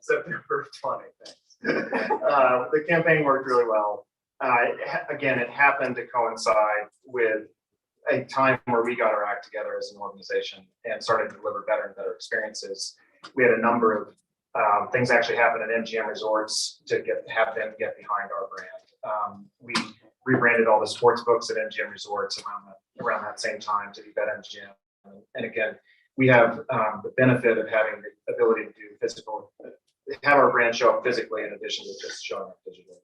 September 20, thanks. The campaign worked really well. Again, it happened to coincide with a time where we got our act together as an organization and started to deliver better and better experiences. We had a number of things actually happen at MGM Resorts to have them get behind our brand. We rebranded all the sports books at MGM Resorts around that same time to be BetMGM. And again, we have the benefit of having the ability to do physical have our brand show up physically in addition to just showing up digitally.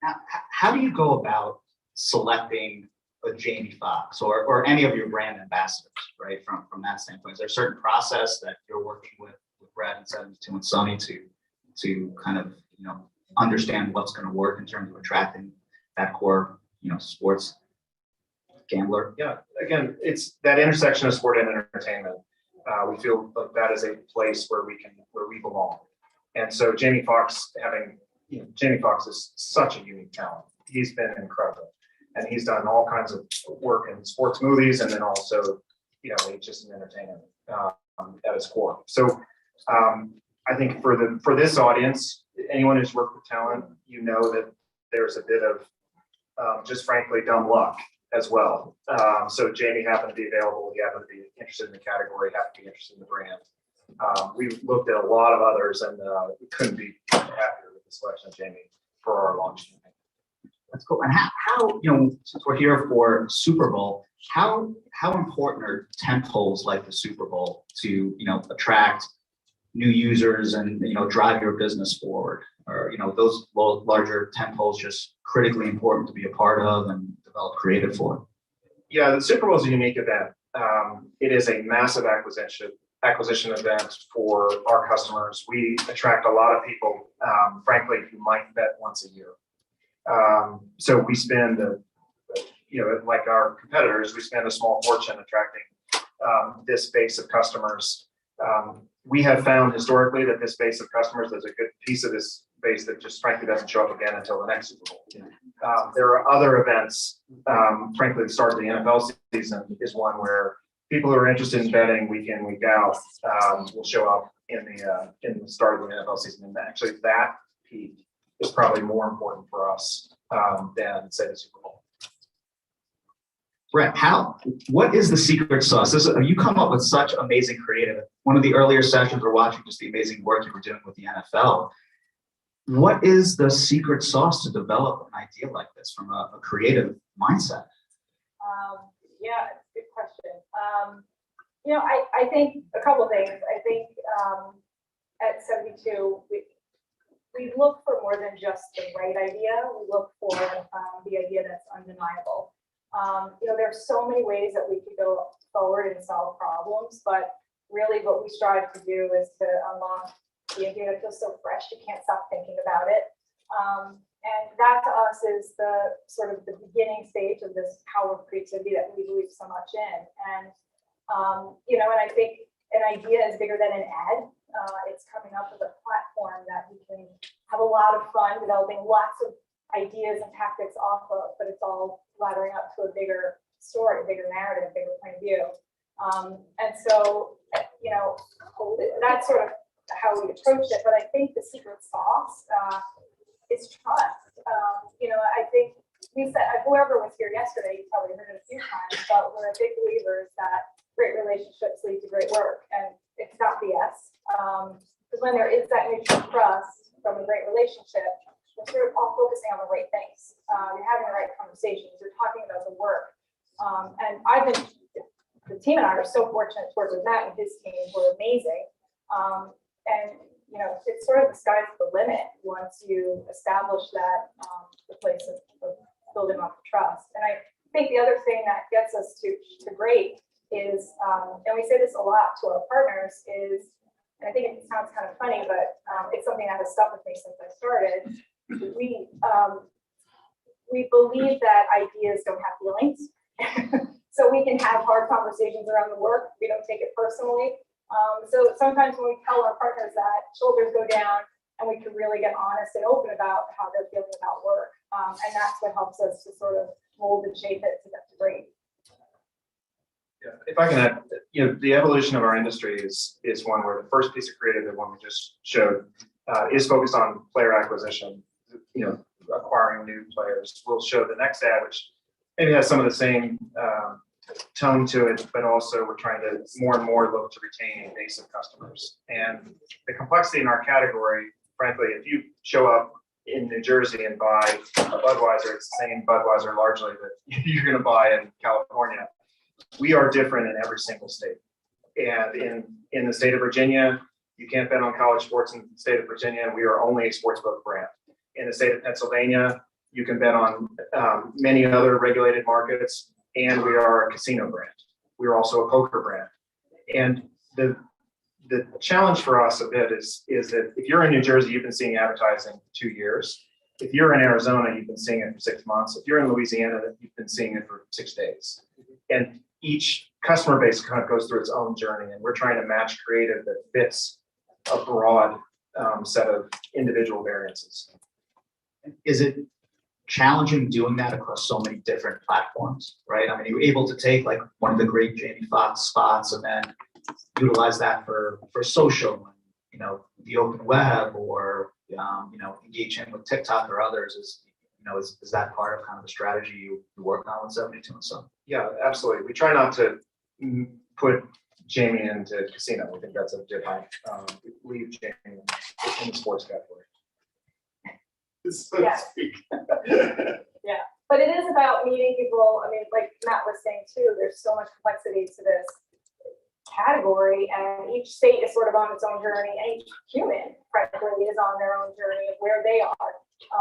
Now, how do you go about selecting a Jamie Foxx or any of your brand ambassadors, right? From that standpoint, is there a certain process that you're working with Brad and 72 and Sonny to kind of, understand what's going to work in terms of attracting that core, sports gambler? Yeah, again, it's that intersection of sport and entertainment. We feel like that is a place where we belong. And so Jamie Foxx Jamie Foxx is such a unique talent. He's been incredible. And he's done all kinds of work in sports movies and then also, he's just an entertainer at its core. So I think for this audience, anyone who's worked with talent, that there's a bit of just frankly dumb luck as well. So Jamie happened to be available. He happened to be interested in the category, happened to be interested in the brand. We looked at a lot of others and we couldn't be happier with the selection of Jamie for our launch campaign. That's cool. And how since we're here for Super Bowl, how important are tentpoles like the Super Bowl to, attract new users and, drive your business forward? Or, those larger tentpoles just critically important to be a part of and develop creative for? Yeah, the Super Bowl is a unique event. It is a massive acquisition event for our customers. We attract a lot of people, frankly, who might bet once a year. So we spend, like our competitors, we spend a small fortune attracting this base of customers. We have found historically that this base of customers, there's a good piece of this base that just frankly doesn't show up again until the next Super Bowl. There are other events, frankly, the start of the NFL season is one where people who are interested in betting week in, week out will show up in the start of the NFL season. And actually that peak is probably more important for us than say the Super Bowl. Brett, what is the secret sauce? You come up with such amazing creative. One of the earlier sessions we're watching just the amazing work you were doing with the NFL. What is the secret sauce to develop an idea like this from a creative mindset? Yeah, it's a good question. I think a couple of things. I think at 72, we look for more than just the right idea. We look for the idea that's undeniable. There's so many ways that we could go forward and solve problems, but really what we strive to do is to unlock the idea that feels so fresh you can't stop thinking about it. And that to us is the sort of the beginning stage of this power of creativity that we believe so much in. And and I think an idea is bigger than an ad. It's coming up with a platform that we can have a lot of fun developing lots of ideas and tactics off of, but it's all laddering up to a bigger story, a bigger narrative, bigger point of view. And so, that's sort of how we approached it. But I think the secret sauce is trust. I think we said, whoever was here yesterday, you probably heard it a few times, but we're big believers that great relationships lead to great work. And it's not BS. Because when there is that mutual trust from a great relationship, we're sort of all focusing on the right things. You're having the right conversations. You're talking about the work. And the team and I are so fortunate to work with Matt and his team. We're amazing. It's sort of the sky's the limit once you establish that the place of building up the trust. And I think the other thing that gets us to great is, and we say this a lot to our partners, is, and I think it sounds kind of funny, but it's something that has stuck with me since I started. We believe that ideas don't have feelings. So we can have hard conversations around the work. We don't take it personally. So sometimes when we tell our partners that, shoulders go down and we can really get honest and open about how they're feeling about work. And that's what helps us to sort of mold and shape it to get to great. Yeah, if I can add, the evolution of our industry is one where the first piece of creative, the one we just showed, is focused on player acquisition, acquiring new players. We'll show the next ad, which maybe has some of the same tone to it, but also we're trying to more and more look to retain a base of customers. And the complexity in our category, frankly, if you show up in New Jersey and buy a Budweiser, it's the same Budweiser largely that you're going to buy in California. We are different in every single state. And in the state of Virginia, You can't bet on college sports in the state of Virginia, and we are only a sportsbook brand. In the state of Pennsylvania, you can bet on many other regulated markets, and we are a casino brand. We are also a poker brand. And the challenge for us a bit is that if you're in New Jersey, you've been seeing advertising for 2 years. If you're in Arizona, you've been seeing it for 6 months. If you're in Louisiana, you've been seeing it for 6 days. And each customer base kind of goes through its own journey, and we're trying to match creative that fits a broad set of individual variances. Is it challenging doing that across so many different platforms, right? I mean, you're able to take like one of the great Jamie Foxx spots and then utilize that for social, you know, the open web, or you know, engaging with TikTok or others. Is that part of kind of the strategy you work on with 72 and Son? Yeah, absolutely. We try not to put Jamie into casino. We think that's a different, leave Jamie in the sports category. Yeah. Yeah, but it is about meeting people. I mean, like Matt was saying too, there's so much complexity to this category, and each state is sort of on its own journey, and each human, frankly, is on their own journey of where they are.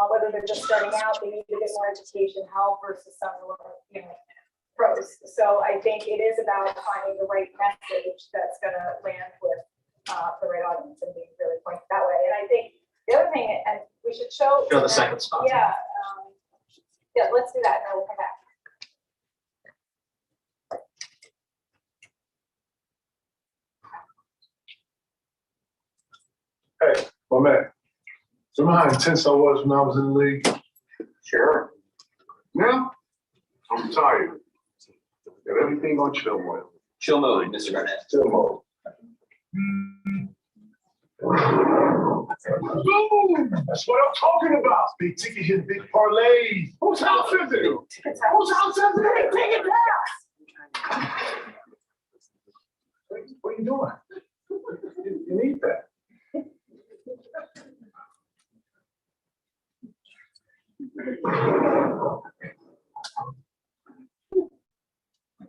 Whether they're just starting out, they need to get more education, help, versus some who are, you know, pros. So I think it is about finding the right message that's going to land with the right audience and being really pointed that way. And I think the other thing, and we should show the second spot. Yeah, yeah, let's do that, and then we'll come back. Hey, my man. Remember how intense I was when I was in the league? Sure. Now, I'm tired. Got everything on chill mode. Chill mode, Mr. Garnett. Chill mode. Boom! That's what I'm talking about. Big ticket hit, big parlays. Whose house is it? Whose house is it? Take it down. What are you doing? You need that.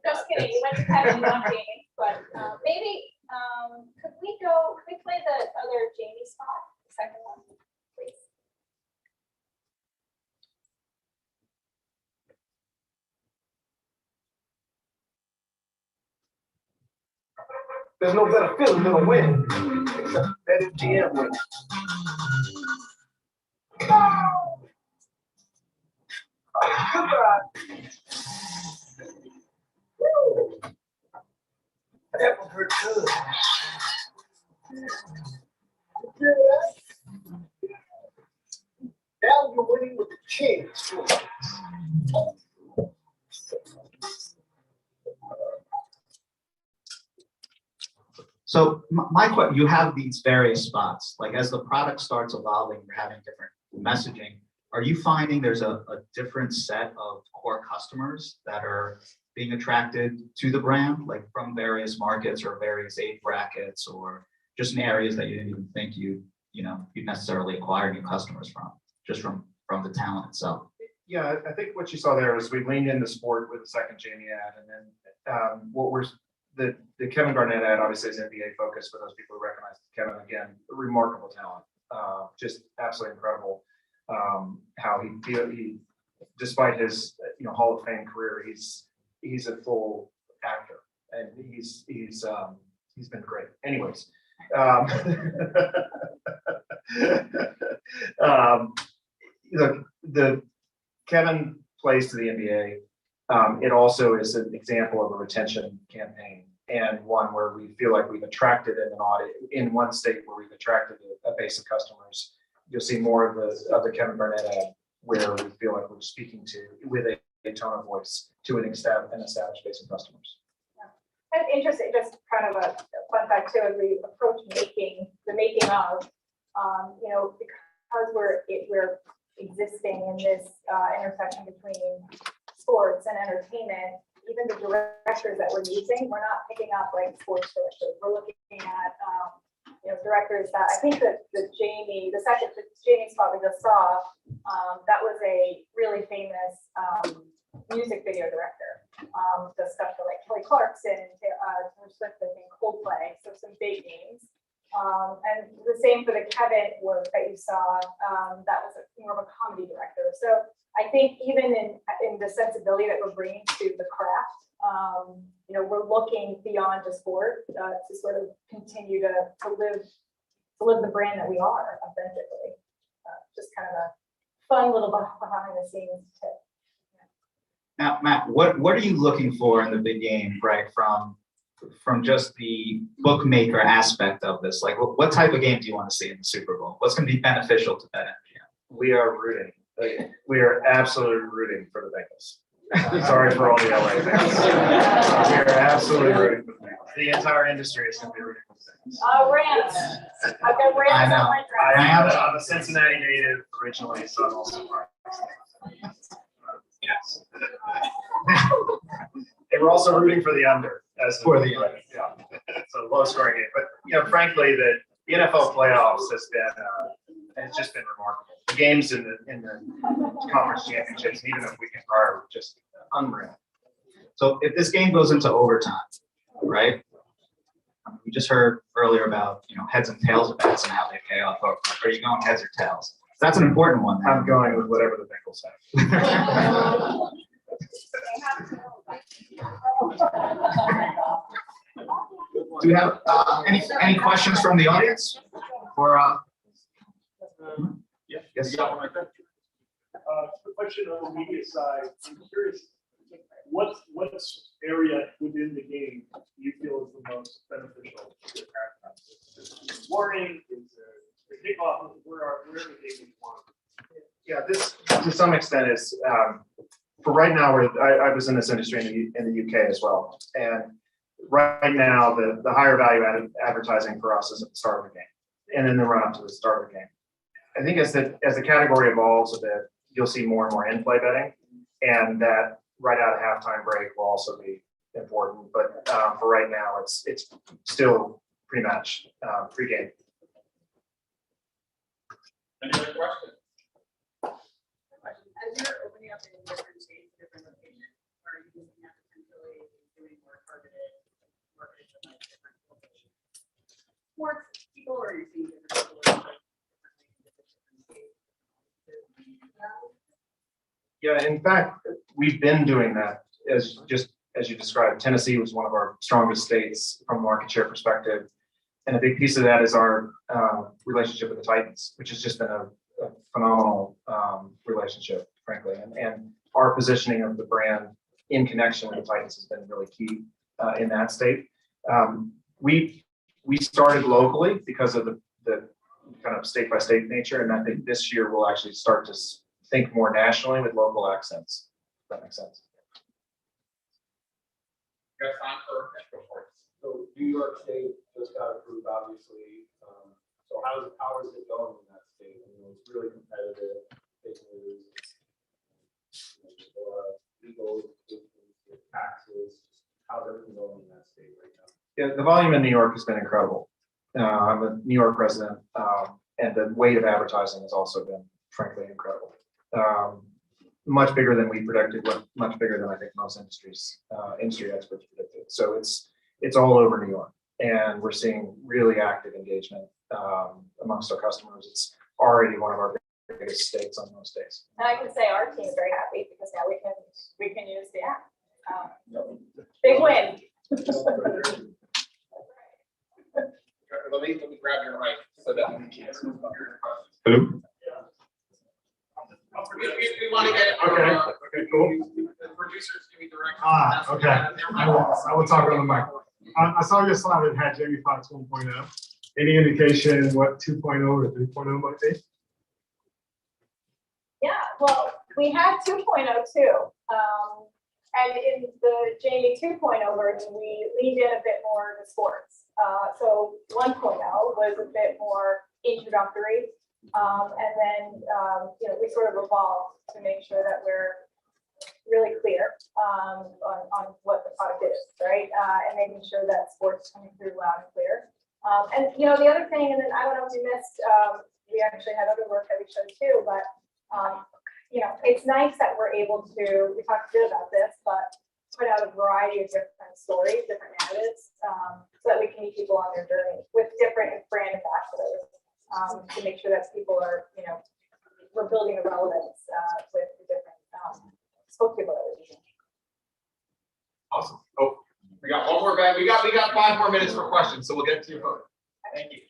Just kidding, you went to Kevin, not Jamie, but maybe, could we play the other Jamie spot, the second one, please? There's no better feeling than a win. Except better GM win. That one hurt good. Now you're winning with the Kings. So my question, you have these various spots, like as the product starts evolving, you're having different messaging. Are you finding there's a different set of core customers that are being attracted to the brand, like from various markets or various age brackets, or just in areas that you didn't even think you'd necessarily acquire new customers from, just from the talent itself? Yeah, I think what you saw there was we leaned into sport with the second Jamie ad, and then the Kevin Garnett ad obviously is NBA focused for those people who recognize Kevin. Again, remarkable talent, just absolutely incredible. How he despite his Hall of Fame career, he's a full actor, and he's been great. Anyways, the Kevin plays to the NBA. It also is an example of a retention campaign, and one where we feel like we've attracted an audience in one state where we've attracted a base of customers. You'll see more of the Kevin Garnett ad where we feel like we're speaking to with a tone of voice to an established base of customers. Yeah. And interesting, just kind of a fun fact too, as we approach the making of, because we're existing in this intersection between sports and entertainment, even the directors that we're using, we're not picking up like sports directors. We're looking at directors that I think that the Jamie spot we just saw, that was a really famous music video director. The stuff for like Kelly Clarkson, Taylor Swift, and Coldplay, so some big names. And the same for the Kevin work that you saw, that was more of a comedy director. So I think even in the sensibility that we're bringing to the craft, you know, we're looking beyond just sport to sort of continue to live the brand that we are authentically. Just kind of a fun little behind the scenes tip. Now, Matt, what are you looking for in the big game, right? From just the bookmaker aspect of this, like what type of game do you want to see in the Super Bowl? What's going to be beneficial to BetMGM? We are rooting. We are absolutely rooting for the Bengals. Sorry for all the LA fans. We are absolutely rooting for the Bengals. The entire industry is going to be rooting for the Bengals. Rams. I've got Rams. I know. On my dress. I'm a Cincinnati native originally, so I'm also part of this. Yes. And we're also rooting for the under as For the under. Yeah. It's a low scoring game, but you know, frankly, the NFL playoffs has just been remarkable. The games in the conference championships, even a weekend prior, were just unreal. So if this game goes into overtime, right? We just heard earlier about, you know, heads and tails of bets and how they pay off. Are you going heads or tails? That's an important one. I'm going with whatever the Bengals have. Do we have any questions from the audience? Or yes. The question on the media side, I'm curious, what area within the game do you feel is the most beneficial to your advertisers? Warning, is the kickoff, where the game is won? Yeah, this to some extent is for right now. I was in this industry in the UK as well, and right now the higher value added advertising for us is at the start of the game, and then the run up to the start of the game. I think as the category evolves a bit, you'll see more and more in-play betting, and that right out of halftime break will also be important. But for right now, it's still pre-match, pre-game. Any other questions? As you're opening up in different states, different locations, are you looking at potentially doing more targeted marketing with like different locations? Sports people, or are you seeing different people? Yeah, in fact, we've been doing that as you described. Tennessee was one of our strongest states from a market share perspective. And a big piece of that is our relationship with the Titans, which has just been a phenomenal relationship, frankly. And our positioning of the brand in connection with the Titans has been really key in that state. We started locally because of the kind of state by state nature, and I think this year we'll actually start to think more nationally with local accents. If that makes sense. Got time for reports. So New York State just got approved, obviously. So how is it going in that state? I mean, it's really competitive. Legal taxes. How's everything going in that state right now? Yeah, the volume in New York has been incredible. I'm a New York resident, and the weight of advertising has also been, frankly, incredible. Much bigger than we predicted, much bigger than I think most industry experts predicted. So it's all over New York, and we're seeing really active engagement amongst our customers. It's already one of our biggest states on most days. And I can say our team is very happy because now we can use the app. Big win. Let me grab your mic so that we can hear your questions. Hello. We want to get it. Okay, cool. The producers give me directions. Okay. I will talk on the mic. I saw your slide that had Jamie Foxx 1.0. Any indication what 2.0 or 3.0 might be? Yeah, well, we had 2.0 too. And in the Jamie 2.0 version, we leaned in a bit more to sports. So 1.0 was a bit more introductory. And then, we sort of evolved to make sure that we're really clear on what the product is, right? And making sure that sports coming through loud and clear. And, the other thing, and then I don't know if you missed, we actually had other work that we showed too, but, it's nice that we're able to, we talked a bit about this, but put out a variety of different stories, different narratives, so that we can meet people on their journey with different brand to make sure that people are, we're building the relevance with the different vocabulary. Awesome. Oh, we got one more bag. We got 5 more minutes for questions, so we'll get to your vote. Thank you.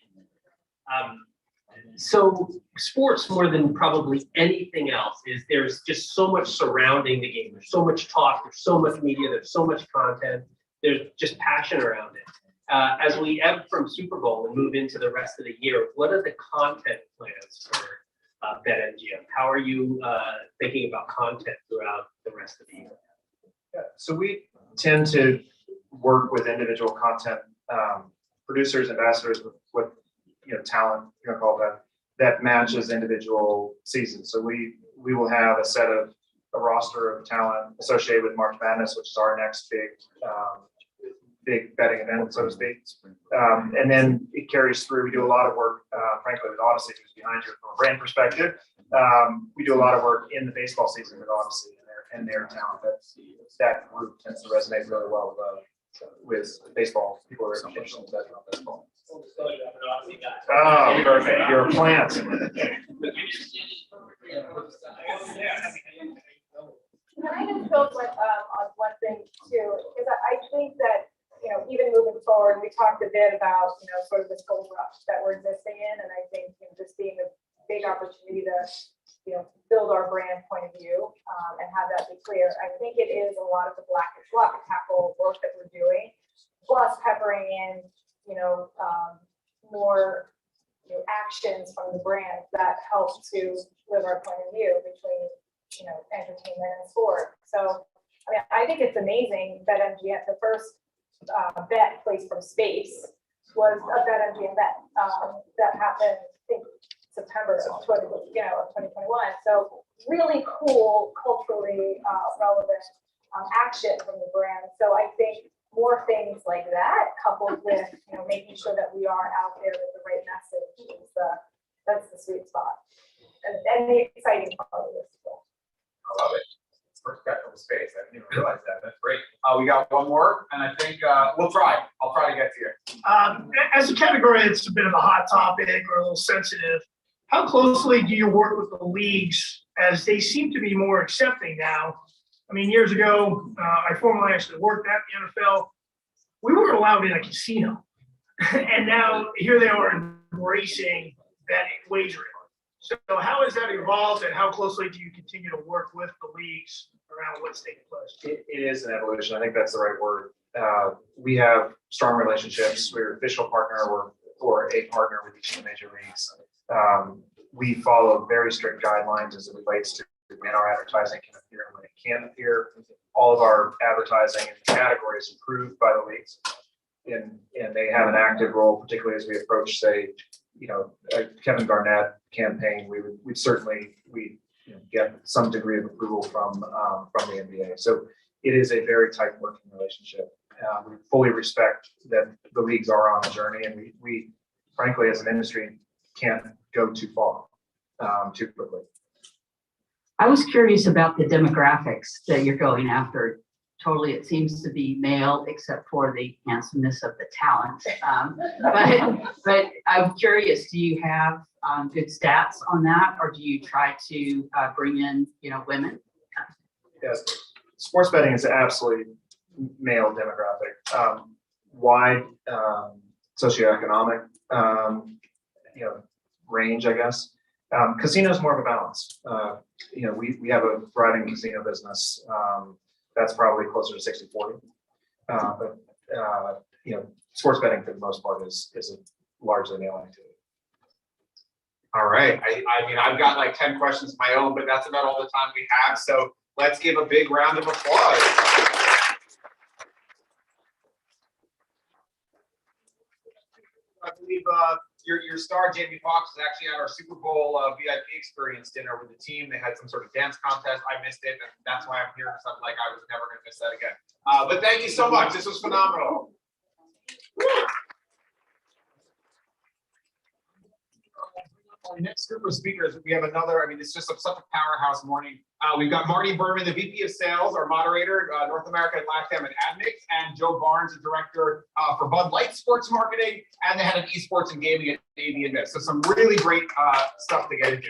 So sports, more than probably anything else, there's just so much surrounding the game. There's so much talk, there's so much media, there's so much content, there's just passion around it. As we ebb from Super Bowl and move into the rest of the year, what are the content plans for BetMGM? How are you thinking about content throughout the rest of the year? Yeah, so we tend to work with individual content producers, ambassadors with talent, call that matches individual seasons. So we will have a roster of talent associated with March Madness, which is our next big betting event, so to speak. And then it carries through. We do a lot of work, frankly, with Odyssey, who's behind you from a brand perspective. We do a lot of work in the baseball season with Odyssey and their talent. That group tends to resonate really well with baseball. People are interested in betting on baseball. Oh, perfect. You're a plant. Can I just build on one thing too? Because I think that, even moving forward, we talked a bit about, sort of this gold rush that we're existing in. And I think just being a big opportunity to, build our brand point of view and have that be clear. I think it is a lot of the block and tackle work that we're doing, plus peppering in, more actions from the brand that help to live our point of view between entertainment and sport. So I think it's amazing that MGM, the first bet placed from space was a BetMGM bet that happened I think September of 2021. So really cool, culturally relevant action from the brand. So I think more things like that, coupled with making sure that we are out there with the right message, that's the sweet spot, and the exciting part of this. I love it. First bet from space. I didn't even realize that. That's great. We got one more, and I think we'll try. I'll try to get to you. As a category, it's a bit of a hot topic or a little sensitive. How closely do you work with the leagues as they seem to be more accepting now? I mean, years ago, I formerly actually worked at the NFL. We weren't allowed in a casino. And now here they are embracing betting, wagering. So how has that evolved, and how closely do you continue to work with the leagues around what's taking place? It is an evolution. I think that's the right word. We have strong relationships. We're an official partner or a partner with each of the major leagues. We follow very strict guidelines as it relates to when our advertising can appear and when it can appear. All of our advertising in the category is approved by the leagues, and they have an active role, particularly as we approach, say, a Kevin Garnett campaign. We'd certainly get some degree of approval from the NBA. So it is a very tight working relationship. We fully respect that the leagues are on a journey, and we frankly, as an industry, can't go too far too quickly. I was curious about the demographics that you're going after. Totally, it seems to be male, except for the handsomeness of the talent. But I'm curious, do you have good stats on that, or do you try to bring in, women? Yes, sports betting is absolutely male demographic, wide socioeconomic, range, I guess. Casino is more of a balance. We have a thriving casino business. That's probably closer to 60-40. But sports betting for the most part is a largely male activity. All right. I mean, I've got like 10 questions of my own, but that's about all the time we have. So let's give a big round of applause. I believe your star, Jamie Foxx, was actually at our Super Bowl VIP experience dinner with the team. They had some sort of dance contest. I missed it, and that's why I'm here, because I'm like, I was never going to miss that again. But thank you so much. This was phenomenal. Our next group of speakers, we have another, I mean, it's just such a powerhouse morning. We've got Marty Berman, the VP of Sales, our moderator, North America and LATAM at Admix, and Joe Barnes, the Director for Bud Light Sports Marketing, and the Head of Esports and Gaming at AV Invest. So some really great stuff to get into.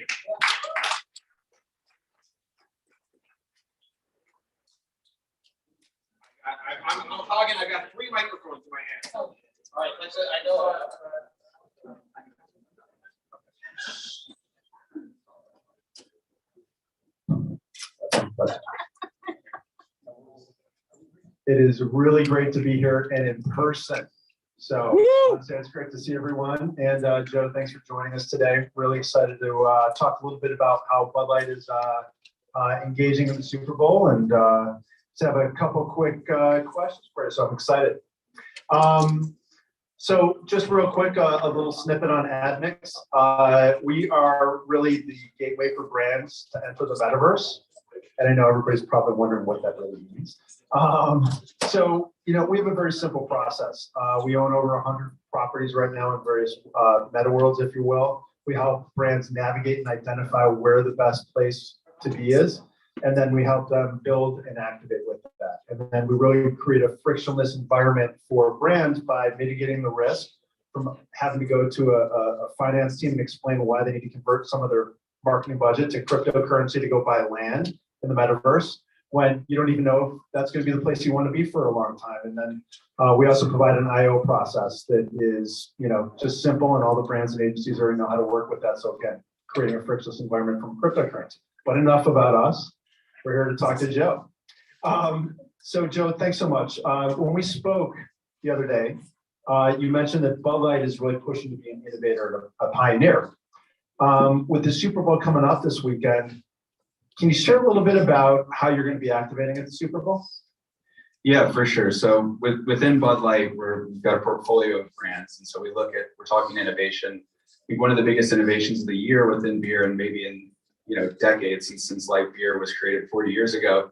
I'm hogging, I got 3 microphones in my hand. All right, that's it. I know. It is really great to be here and in person. So it's great to see everyone. And Joe, thanks for joining us today. Really excited to talk a little bit about how Bud Light is engaging in the Super Bowl, and to have a couple quick questions for you. So I'm excited. So just real quick, a little snippet on Admix. We are really the gateway for brands to enter the metaverse. And I know everybody's probably wondering what that really means. So, we have a very simple process. We own over 100 properties right now in various meta worlds, if you will. We help brands navigate and identify where the best place to be is. And then we help them build and activate with that. And then we really create a frictionless environment for brands by mitigating the risk from having to go to a finance team and explain why they need to convert some of their marketing budget to cryptocurrency to go buy land in the metaverse, when you don't even know if that's going to be the place you want to be for a long time. And then we also provide an IO process that is, just simple, and all the brands and agencies already know how to work with that. So again, creating a frictionless environment from cryptocurrency. But enough about us. We're here to talk to Joe. So Joe, thanks so much. When we spoke the other day, you mentioned that Bud Light is really pushing to be an innovator and a pioneer. With the Super Bowl coming up this weekend, can you share a little bit about how you're going to be activating at the Super Bowl? Yeah, for sure. So within Bud Light, we've got a portfolio of brands. And so we're talking innovation. I think one of the biggest innovations of the year within beer, and maybe in decades since light beer was created 40 years ago,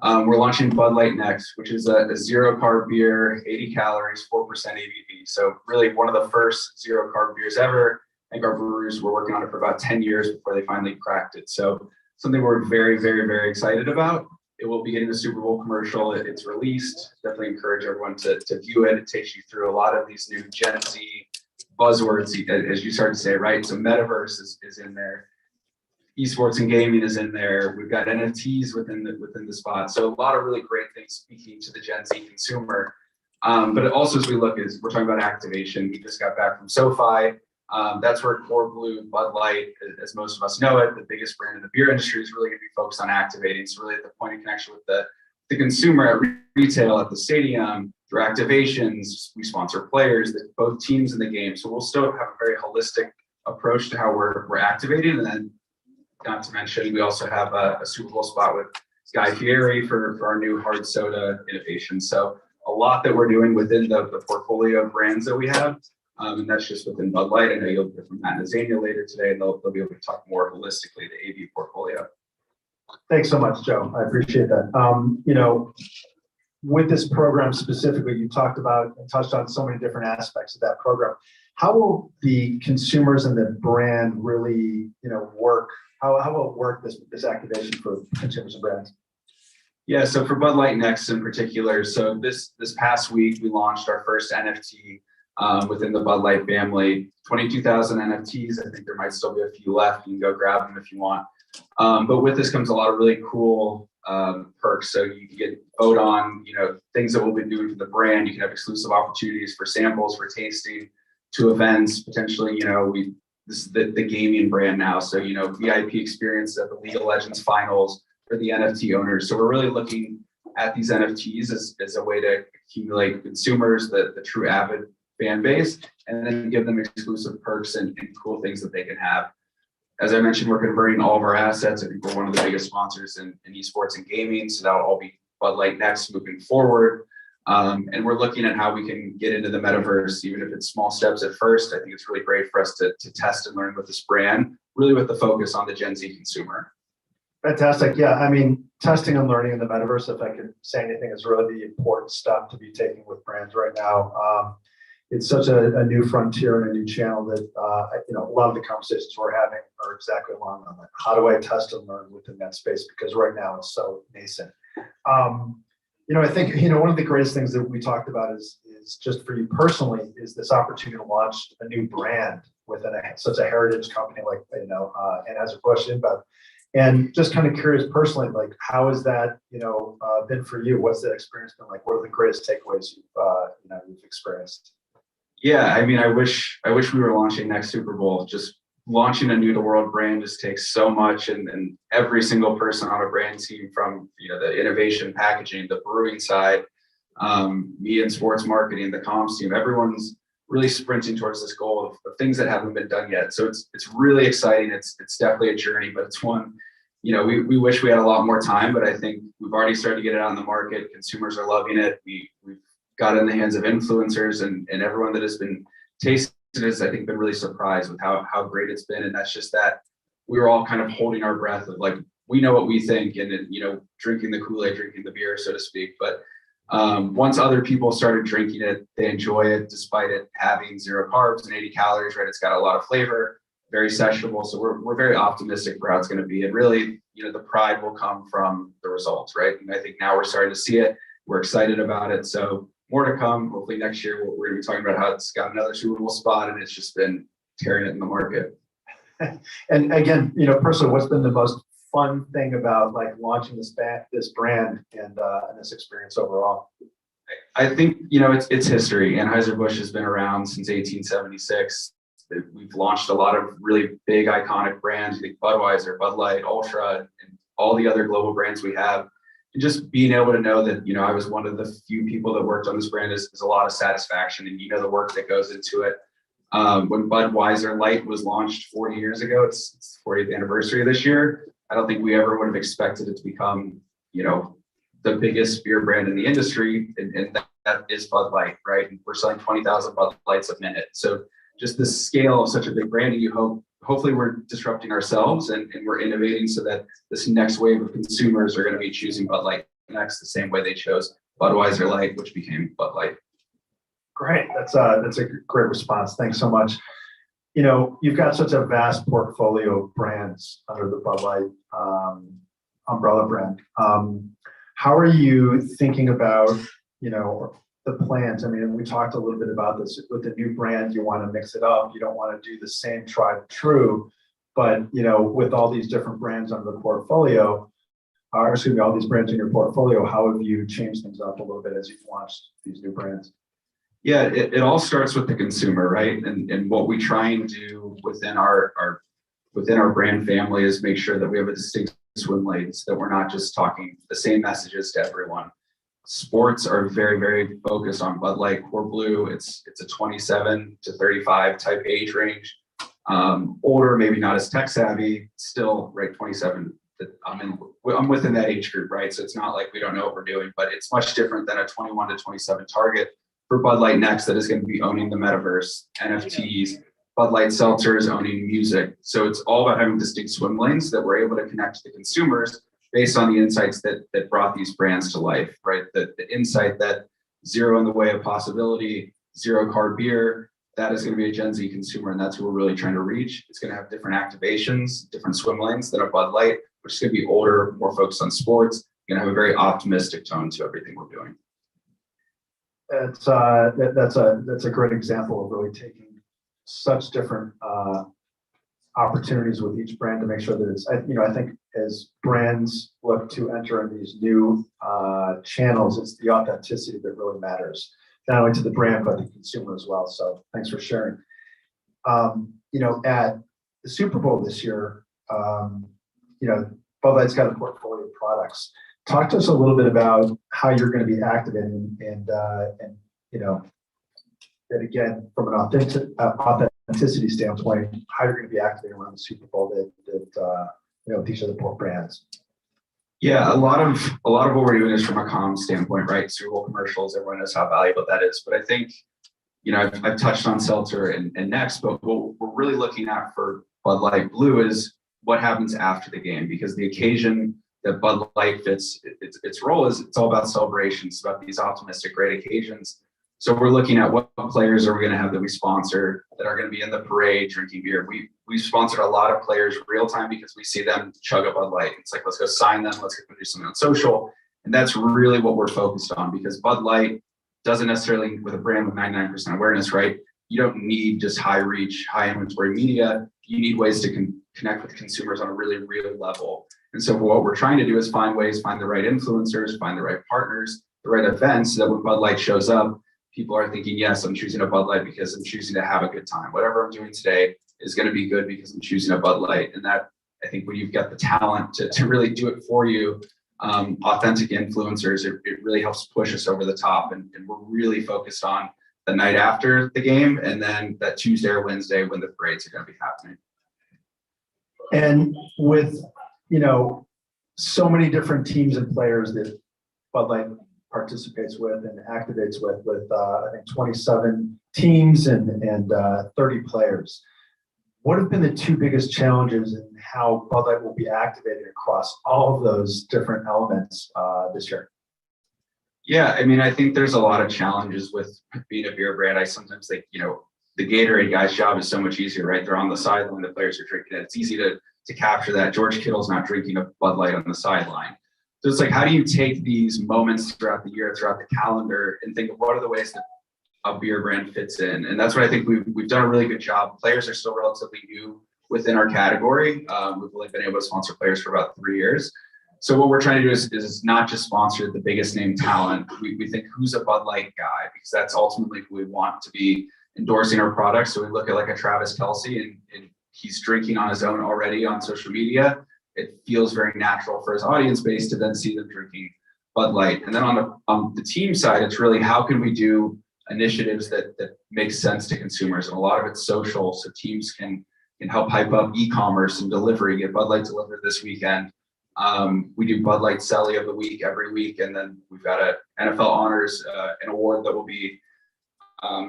we're launching Bud Light Next, which is a zero carb beer, 80 calories, 4% ABV. So really one of the first zero carb beers ever. I think our brewers were working on it for about 10 years before they finally cracked it. So something we're very, very, very excited about. It will be getting a Super Bowl commercial. It's released. Definitely encourage everyone to view it. It takes you through a lot of these new Gen Z buzzwords, as you start to say, right? So metaverse is in there. Esports and gaming is in there. We've got NFTs within the spot. So a lot of really great things speaking to the Gen Z consumer. But also as we look, we're talking about activation. We just got back from SoFi. That's where Core Blue, Bud Light, as most of us know it, the biggest brand in the beer industry, is really going to be focused on activating. So really at the point of connection with the consumer at retail, at the stadium, through activations. We sponsor players, both teams in the game. So we'll still have a very holistic approach to how we're activating. And then, not to mention, we also have a Super Bowl spot with Guy Fieri for our new hard soda innovation. So a lot that we're doing within the portfolio of brands that we have. And that's just within Bud Light. I know you'll hear from Matt and Zania later today, and they'll be able to talk more holistically the AV portfolio. Thanks so much, Joe. I appreciate that. With this program specifically, you talked about and touched on so many different aspects of that program. How will the consumers and the brand really, work? How will it work this activation for consumers and brands? Yeah, so for Bud Light Next in particular, so this past week we launched our first NFT within the Bud Light family. 22,000 NFTs. I think there might still be a few left. You can go grab them if you want. But with this comes a lot of really cool perks. So you can get vote on, things that we'll be doing for the brand. You can have exclusive opportunities for samples, for tasting, to events. Potentially, this is the gaming brand now. So, VIP experience at the League of Legends finals for the NFT owners. So we're really looking at these NFTs as a way to accumulate consumers, the true avid fan base, and then give them exclusive perks and cool things that they can have. As I mentioned, we're converting all of our assets. I think we're one of the biggest sponsors in esports and gaming. So that'll all be Bud Light Next moving forward. And we're looking at how we can get into the metaverse, even if it's small steps at first. I think it's really great for us to test and learn with this brand, really with the focus on the Gen Z consumer. Fantastic. Yeah, I mean, testing and learning in the metaverse, if I could say anything, is really the important stuff to be taking with brands right now. it's such a new frontier and a new channel that, a lot of the conversations we're having are exactly along on that. How do I test and learn within that space? Because right now it's so nascent. I think, one of the greatest things that we talked about is just for you personally, is this opportunity to launch a new brand within such a heritage company like, Anheuser-Busch InBev. And just kind of curious personally, like, how has that, been for you? What's that experience been like? What are the greatest takeaways you've experienced? Yeah, I mean, I wish we were launching next Super Bowl. Just launching a new to world brand just takes so much, and every single person on a brand team, from the innovation, packaging, the brewing side, me and sports marketing, the comms team, everyone's really sprinting towards this goal of things that haven't been done yet. So it's really exciting. It's definitely a journey, but it's one, we wish we had a lot more time, but I think we've already started to get it on the market. Consumers are loving it. We've got it in the hands of influencers, and everyone that has been tasting it has, I think, been really surprised with how great it's been. And that's just that we were all kind of holding our breath of like, we know what we think, and then, drinking the Kool-Aid, drinking the beer, so to speak. But once other people started drinking it, they enjoy it despite it having 0 carbs and 80 calories, right? It's got a lot of flavor, very sessionable. So we're very optimistic for how it's going to be. And really, the pride will come from the results, right? And I think now we're starting to see it. We're excited about it. So more to come. Hopefully next year, we're going to be talking about how it's got another Super Bowl spot, and it's just been tearing it in the market. And again, personally, what's been the most fun thing about like launching this brand and this experience overall? I think, it's history. Anheuser-Busch has been around since 1876. We've launched a lot of really big iconic brands, like Budweiser, Bud Light, Ultra, and all the other global brands we have. And just being able to know that, I was one of the few people that worked on this brand is a lot of satisfaction, and the work that goes into it. When Budweiser Light was launched 40 years ago, it's 40th anniversary this year. I don't think we ever would have expected it to become, the biggest beer brand in the industry, and that is Bud Light, right? And we're selling 20,000 Bud Lights a minute. So just the scale of such a big brand, and hopefully we're disrupting ourselves and we're innovating so that this next wave of consumers are going to be choosing Bud Light next, the same way they chose Budweiser Light, which became Bud Light. Great. That's a great response. Thanks so much. You've got such a vast portfolio of brands under the Bud Light umbrella brand. How are you thinking about, the plans? I mean, we talked a little bit about this with the new brand. You want to mix it up. You don't want to do the same tried and true, but with all these different brands under the portfolio, all these brands in your portfolio, how have you changed things up a little bit as you've launched these new brands? Yeah, it all starts with the consumer, right? And what we try and do within our brand family is make sure that we have a distinct swim lane, so that we're not just talking the same messages to everyone. Sports are very, very focused on Bud Light Core Blue. It's a 27 to 35 type age range. Older, maybe not as tech savvy, still right 27. I'm within that age group, right? So it's not like we don't know what we're doing, but it's much different than a 21 to 27 target for Bud Light next that is going to be owning the metaverse, NFTs. Bud Light Seltzer is owning music. So it's all about having distinct swim lanes that we're able to connect to the consumers based on the insights that brought these brands to life, right? The insight that 0 in the way of possibility, 0 carb beer, that is going to be a Gen Z consumer, and that's who we're really trying to reach. It's going to have different activations, different swim lanes than a Bud Light, which is going to be older, more focused on sports, going to have a very optimistic tone to everything we're doing. That's a great example of really taking such different opportunities with each brand to make sure that it's, I think as brands look to enter in these new channels, it's the authenticity that really matters, not only to the brand, but the consumer as well. So thanks for sharing. At the Super Bowl this year, Bud Light's got a portfolio of products. Talk to us a little bit about how you're going to be activating and that again, from an authenticity standpoint, how you're going to be activating around the Super Bowl that these are the four brands. Yeah, a lot of what we're doing is from a comm standpoint, right? Super Bowl commercials, everyone knows how valuable that is. But I think, I've touched on seltzer and next, but what we're really looking at for Bud Light Blue is what happens after the game, because the occasion that Bud Light fits its role is it's all about celebrations, about these optimistic, great occasions. So we're looking at what players are we going to have that we sponsor that are going to be in the parade drinking beer. We've sponsored a lot of players real time because we see them chug a Bud Light. It's like, let's go sign them. Let's go do something on social. And that's really what we're focused on, because Bud Light doesn't necessarily, with a brand with 99% awareness, right? You don't need just high reach, high inventory media. You need ways to connect with consumers on a really real level. And so what we're trying to do is find the right influencers, find the right partners, the right events, so that when Bud Light shows up, people are thinking, yes, I'm choosing a Bud Light because I'm choosing to have a good time. Whatever I'm doing today is going to be good because I'm choosing a Bud Light. And that, I think, when you've got the talent to really do it for you, authentic influencers, it really helps push us over the top. And we're really focused on the night after the game, and then that Tuesday or Wednesday when the parades are going to be happening. And with, so many different teams and players that Bud Light participates with and activates with I think 27 teams and 30 players. What have been the two biggest challenges in how Bud Light will be activated across all of those different elements this year? Yeah, I mean, I think there's a lot of challenges with being a beer brand. I sometimes think, the Gatorade guy's job is so much easier, right? They're on the sideline, the players are drinking it. It's easy to capture that. George Kittle's not drinking a Bud Light on the sideline. So it's like, how do you take these moments throughout the year, throughout the calendar, and think of what are the ways that a beer brand fits in? And that's what I think we've done a really good job. Players are still relatively new within our category. We've only been able to sponsor players for about 3 years. So what we're trying to do is not just sponsor the biggest name talent. We think, who's a Bud Light guy? Because that's ultimately who we want to be endorsing our products. So we look at like a Travis Kelce, and he's drinking on his own already on social media. It feels very natural for his audience base to then see them drinking Bud Light. And then on the team side, it's really, how can we do initiatives that make sense to consumers? And a lot of it's social, so teams can help hype up e-commerce and delivery, get Bud Light delivered this weekend. We do Bud Light Celly of the Week every week, and then we've got a NFL Honors, an award that will be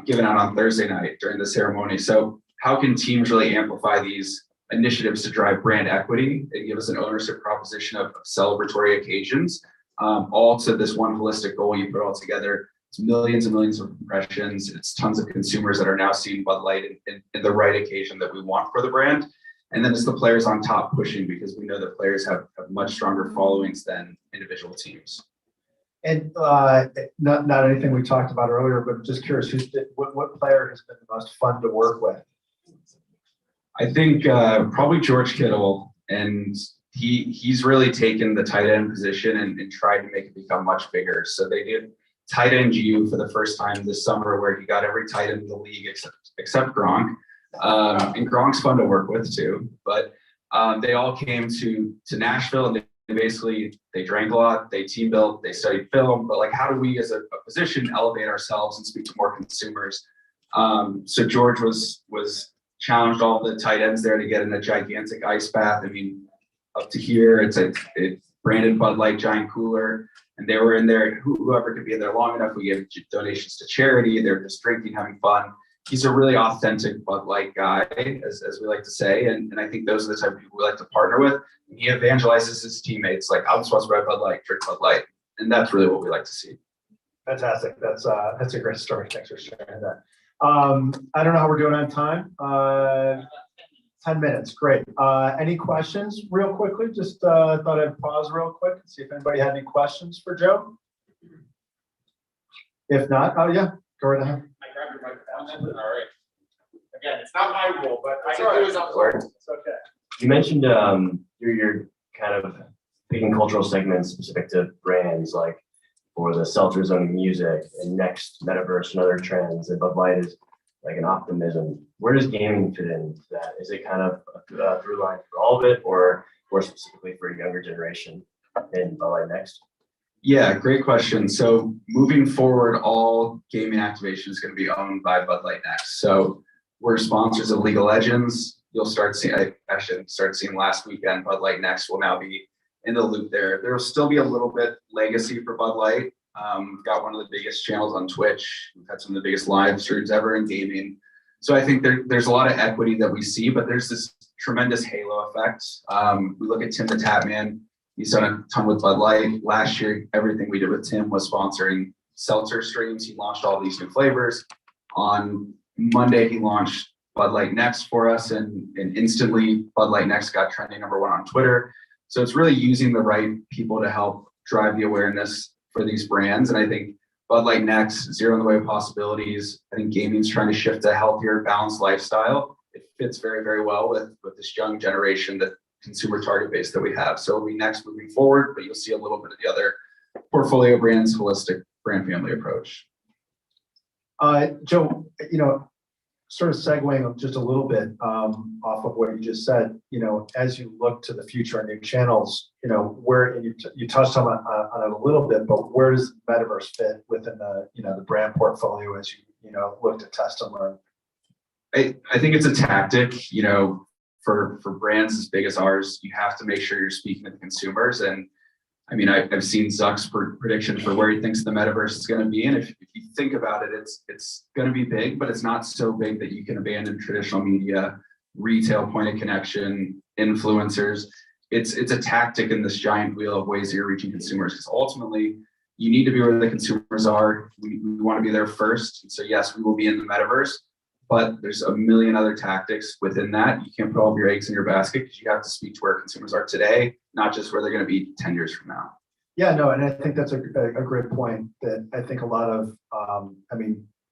given out on Thursday night during the ceremony. So how can teams really amplify these initiatives to drive brand equity and give us an ownership proposition of celebratory occasions, all to this one holistic goal? You put it all together, it's millions and millions of impressions. It's tons of consumers that are now seeing Bud Light in the right occasion that we want for the brand. And then it's the players on top pushing, because we know that players have much stronger followings than individual teams. And not anything we talked about earlier, but just curious, what player has been the most fun to work with? I think probably George Kittle, and he's really taken the tight end position and tried to make it become much bigger. So they did tight end GU for the first time this summer, where he got every tight end in the league except Gronk. And Gronk's fun to work with too. But they all came to Nashville, and they drank a lot, they team built, they studied film. But like, how do we as a position elevate ourselves and speak to more consumers? So George was challenged all the tight ends there to get in a gigantic ice bath. I mean, up to here, it's a branded Bud Light giant cooler, and they were in there. Whoever could be in there long enough, we gave donations to charity. They're just drinking, having fun. He's a really authentic Bud Light guy, as we like to say, and I think those are the type of people we like to partner with. And he evangelizes his teammates, like, I'm supposed to Bud Light, drink Bud Light, and that's really what we like to see. Fantastic. That's a great story. Thanks for sharing that. I don't know how we're doing on time. 10 minutes, great. Any questions real quickly? Just thought I'd pause real quick and see if anybody had any questions for Joe. If not, oh yeah, go right ahead. I grabbed your microphone. All right. Again, it's not my rule, but I can do as I'm told. It's okay. You mentioned you're kind of picking cultural segments specific to brands, like for the seltzers on music and next metaverse and other trends, and Bud Light is like an optimism. Where does gaming fit into that? Is it kind of a through line for all of it, or more specifically for a younger generation in Bud Light Next? Yeah, great question. So moving forward, all gaming activation is going to be owned by Bud Light Next. So we're sponsors of League of Legends. You'll start seeing, I actually started seeing last weekend, Bud Light Next will now be in the loop there. There will still be a little bit legacy for Bud Light. We've got one of the biggest channels on Twitch. We've had some of the biggest live streams ever in gaming. So I think there's a lot of equity that we see, but there's this tremendous halo effect. We look at Tim the Tap Man. He's done a ton with Bud Light. Last year, everything we did with Tim was sponsoring seltzer streams. He launched all these new flavors. On Monday, he launched Bud Light Next for us, and instantly Bud Light Next got trending #1 on Twitter. So it's really using the right people to help drive the awareness for these brands. And I think Bud Light Next, Zero in the Way of Possibilities, I think gaming's trying to shift to a healthier, balanced lifestyle. It fits very, very well with this young generation, that consumer target base that we have. So it'll be Next moving forward, but you'll see a little bit of the other portfolio brands, holistic brand family approach. Joe, sort of segueing just a little bit off of what you just said, as you look to the future and new channels, where you touched on it a little bit, but where does metaverse fit within the brand portfolio as you look to test and learn? I think it's a tactic, for brands as big as ours, you have to make sure you're speaking to the consumers. And I mean, I've seen Zuck's prediction for where he thinks the metaverse is going to be. And if you think about it, it's going to be big, but it's not so big that you can abandon traditional media, retail point of connection, influencers. It's a tactic in this giant wheel of ways that you're reaching consumers, because ultimately you need to be where the consumers are. We want to be there first. And so yes, we will be in the metaverse, but there's a million other tactics within that. You can't put all of your eggs in your basket, because you have to speak to where consumers are today, not just where they're going to be 10 years from now. Yeah, no, and I think that's a great point, that I think a lot of,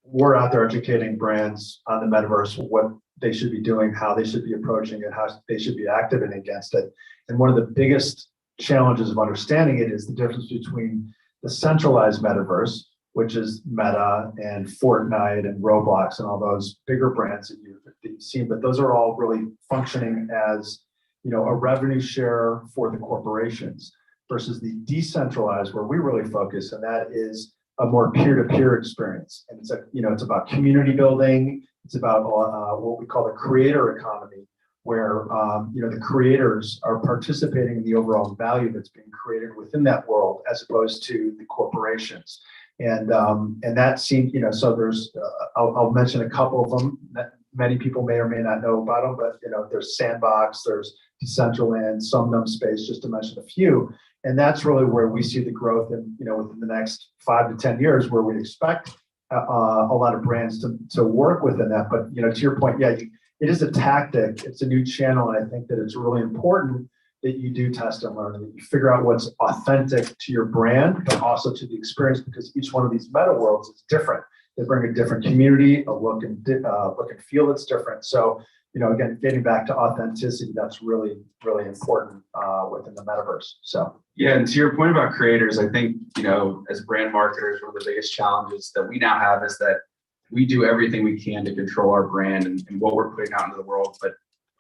we're out there educating brands on the metaverse, what they should be doing, how they should be approaching it, how they should be activating against it. And one of the biggest challenges of understanding it is the difference between the centralized metaverse, which is Meta and Fortnite and Roblox and all those bigger brands that you've seen, but those are all really functioning as, a revenue share for the corporations, versus the decentralized, where we really focus, and that is a more peer-to-peer experience. And it's about community building. It's about what we call the creator economy, where the creators are participating in the overall value that's being created within that world, as opposed to the corporations. And that seems, so there's, I'll mention a couple of them that many people may or may not know about them, but there's Sandbox, there's Decentraland, Somnum Space, just to mention a few. And that's really where we see the growth in, within the next 5 to 10 years, where we expect a lot of brands to work within that. But, to your point, yeah, it is a tactic, it's a new channel. And I think that it's really important that you do test and learn, and that you figure out what's authentic to your brand, but also to the experience, because each one of these meta worlds is different. They bring a different community, a look and feel that's different. So, again, getting back to authenticity, that's really, really important within the metaverse. So. Yeah, and to your point about creators, I think, as brand marketers, one of the biggest challenges that we now have is that we do everything we can to control our brand and what we're putting out into the world, but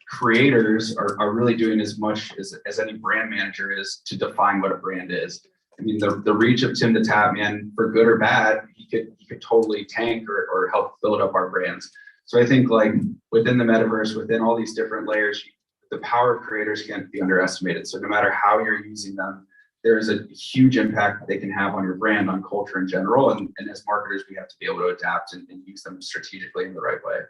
creators are really doing as much as any brand manager is to define what a brand is. I mean, the reach of Tim the Tatman, for good or bad, he could totally tank or help build up our brands. So I think, like, within the metaverse, within all these different layers, the power of creators can't be underestimated. So no matter how you're using them, there is a huge impact that they can have on your brand, on culture in general. And as marketers, we have to be able to adapt and use them strategically in the right way.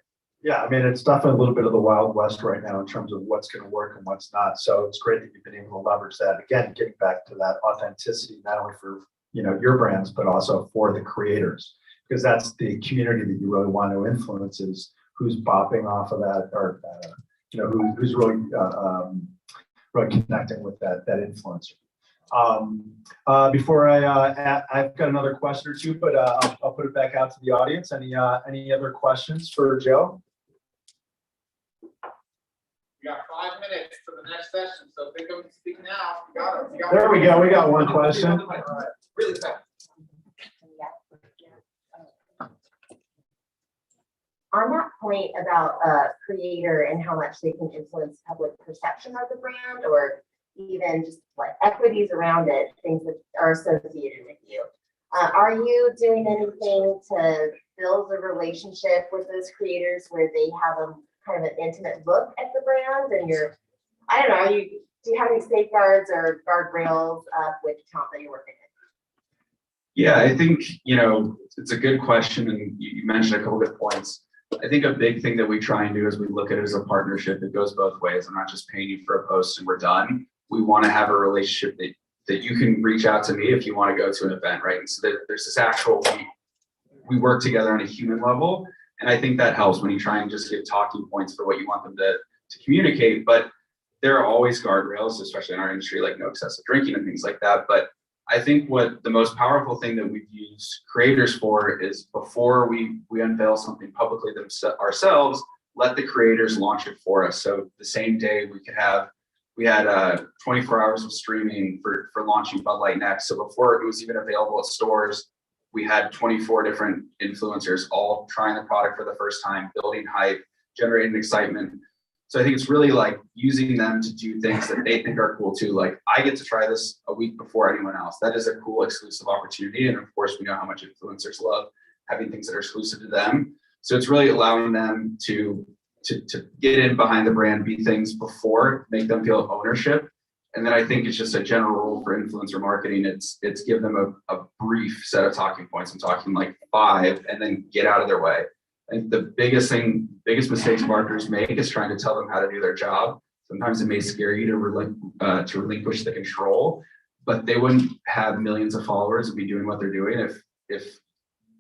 Yeah, I mean, it's definitely a little bit of the Wild West right now in terms of what's going to work and what's not. So it's great that you've been able to leverage that. Again, getting back to that authenticity, not only for your brands, but also for the creators, because that's the community that you really want to influence, is who's bopping off of that, or who's really really connecting with that influencer. Before I've got another question or two, but I'll put it back out to the audience. Any other questions for Joe? We got 5 minutes for the next session, so think of speaking now. You got it. There we go. We got one question. Really fast. On that point about a creator and how much they can influence public perception of the brand, or even just like equities around it, things that are associated with you. Are you doing anything to build a relationship with those creators where they have a kind of an intimate look at the brand, and I don't know, do you have any safeguards or guardrails with the talent that you're working with? Yeah, I think, it's a good question, and you mentioned a couple good points. I think a big thing that we try and do is we look at it as a partnership that goes both ways. I'm not just paying you for a post and we're done. We want to have a relationship that you can reach out to me if you want to go to an event, right? And so there's this actual, we work together on a human level. And I think that helps when you try and just give talking points for what you want them to communicate. But there are always guardrails, especially in our industry, like no excessive drinking and things like that. But I think what the most powerful thing that we've used creators for is before we unveil something publicly ourselves, let the creators launch it for us. So the same day we had 24 hours of streaming for launching Bud Light Next. So before it was even available at stores, we had 24 different influencers all trying the product for the first time, building hype, generating excitement. So I think it's really like using them to do things that they think are cool too. Like I get to try this a week before anyone else. That is a cool exclusive opportunity. And of course we know how much influencers love having things that are exclusive to them. So it's really allowing them to get in behind the brand, be things before, make them feel ownership. And then I think it's just a general rule for influencer marketing. It's give them a brief set of talking points. I'm talking like 5, and then get out of their way. I think the biggest mistakes marketers make is trying to tell them how to do their job. Sometimes it may scare you to relinquish the control, but they wouldn't have millions of followers and be doing what they're doing if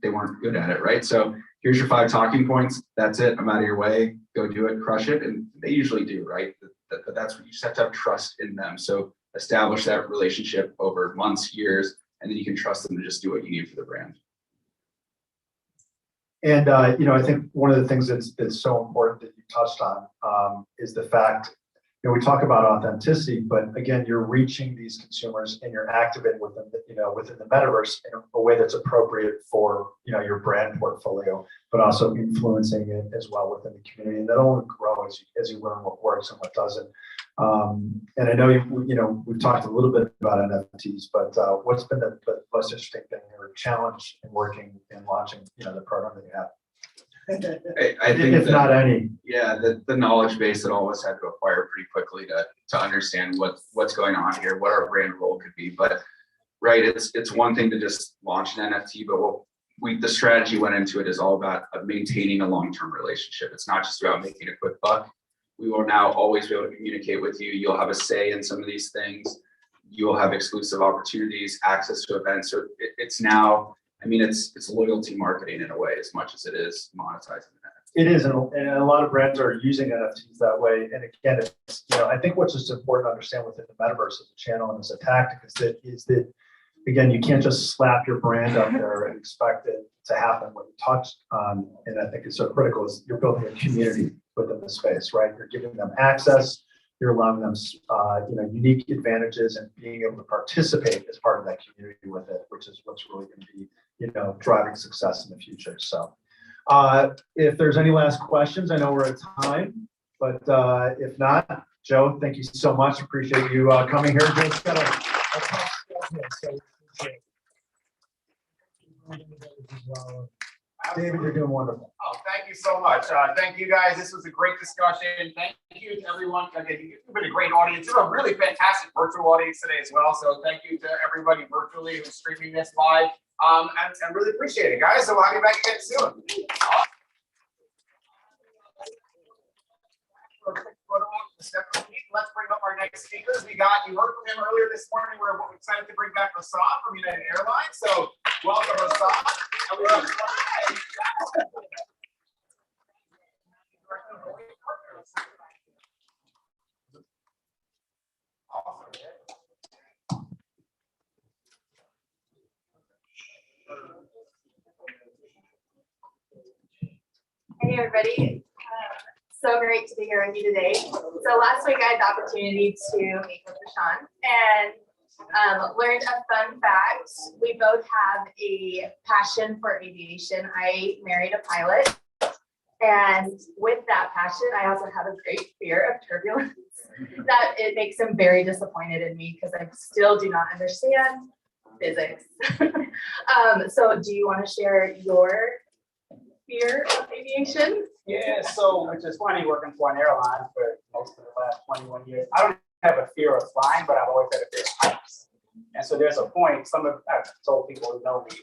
they weren't good at it, right? So here's your 5 talking points. That's it. I'm out of your way. Go do it. Crush it. And they usually do, right? But that's what you just have to have trust in them. So establish that relationship over months, years, and then you can trust them to just do what you need for the brand. And I think one of the things that's so important that you touched on is the fact, we talk about authenticity, but again, you're reaching these consumers and you're activating with them, within the metaverse in a way that's appropriate for, your brand portfolio, but also influencing it as well within the community. And that'll only grow as you learn what works and what doesn't. And I know we've talked a little bit about NFTs, but what's been the most interesting thing or challenge in working and launching, the program that you have? I think if not any. Yeah, the knowledge base that all of us had to acquire pretty quickly to understand what's going on here, what our brand role could be. But right, it's one thing to just launch an NFT, but the strategy went into it is all about maintaining a long-term relationship. It's not just about making a quick buck. We will now always be able to communicate with you. You'll have a say in some of these things. You will have exclusive opportunities, access to events. So it's now, it's loyalty marketing in a way as much as it is monetizing it. It is, and a lot of brands are using NFTs that way. And again, it's, I think what's just important to understand within the metaverse as a channel and as a tactic is that again, you can't just slap your brand up there and expect it to happen when you touch on. And I think it's so critical is you're building a community within the space, right? You're giving them access, you're allowing them, unique advantages and being able to participate as part of that community with it, which is what's really going to be, driving success in the future. So if there's any last questions, I know we're at time, but if not, Joe, thank you so much. Appreciate you coming here. Joe's got a tough schedule, so David, you're doing wonderful. Oh, thank you so much. Thank you guys. This was a great discussion. Thank you to everyone. Again, you've been a great audience. You're a really fantastic virtual audience today as well. So thank you to everybody virtually who's streaming this live. And I really appreciate it, guys. So I'll be back again soon. Let's bring up our next speakers. You heard from him earlier this morning. We're excited to bring back Rasad from United Airlines. So welcome, Rasad. Hey everybody, so great to be here with you today. So last week I had the opportunity to meet with Rashawn and learned a fun fact. We both have a passion for aviation. I married a pilot, and with that passion, I also have a great fear of turbulence. That it makes him very disappointed in me because I still do not understand physics. So do you want to share your fear of aviation? Yeah, so which is funny working for an airline for most of the last 21 years. I don't have a fear of flying, but I've always had a fear of heights. And so there's a point, I've told people who know me,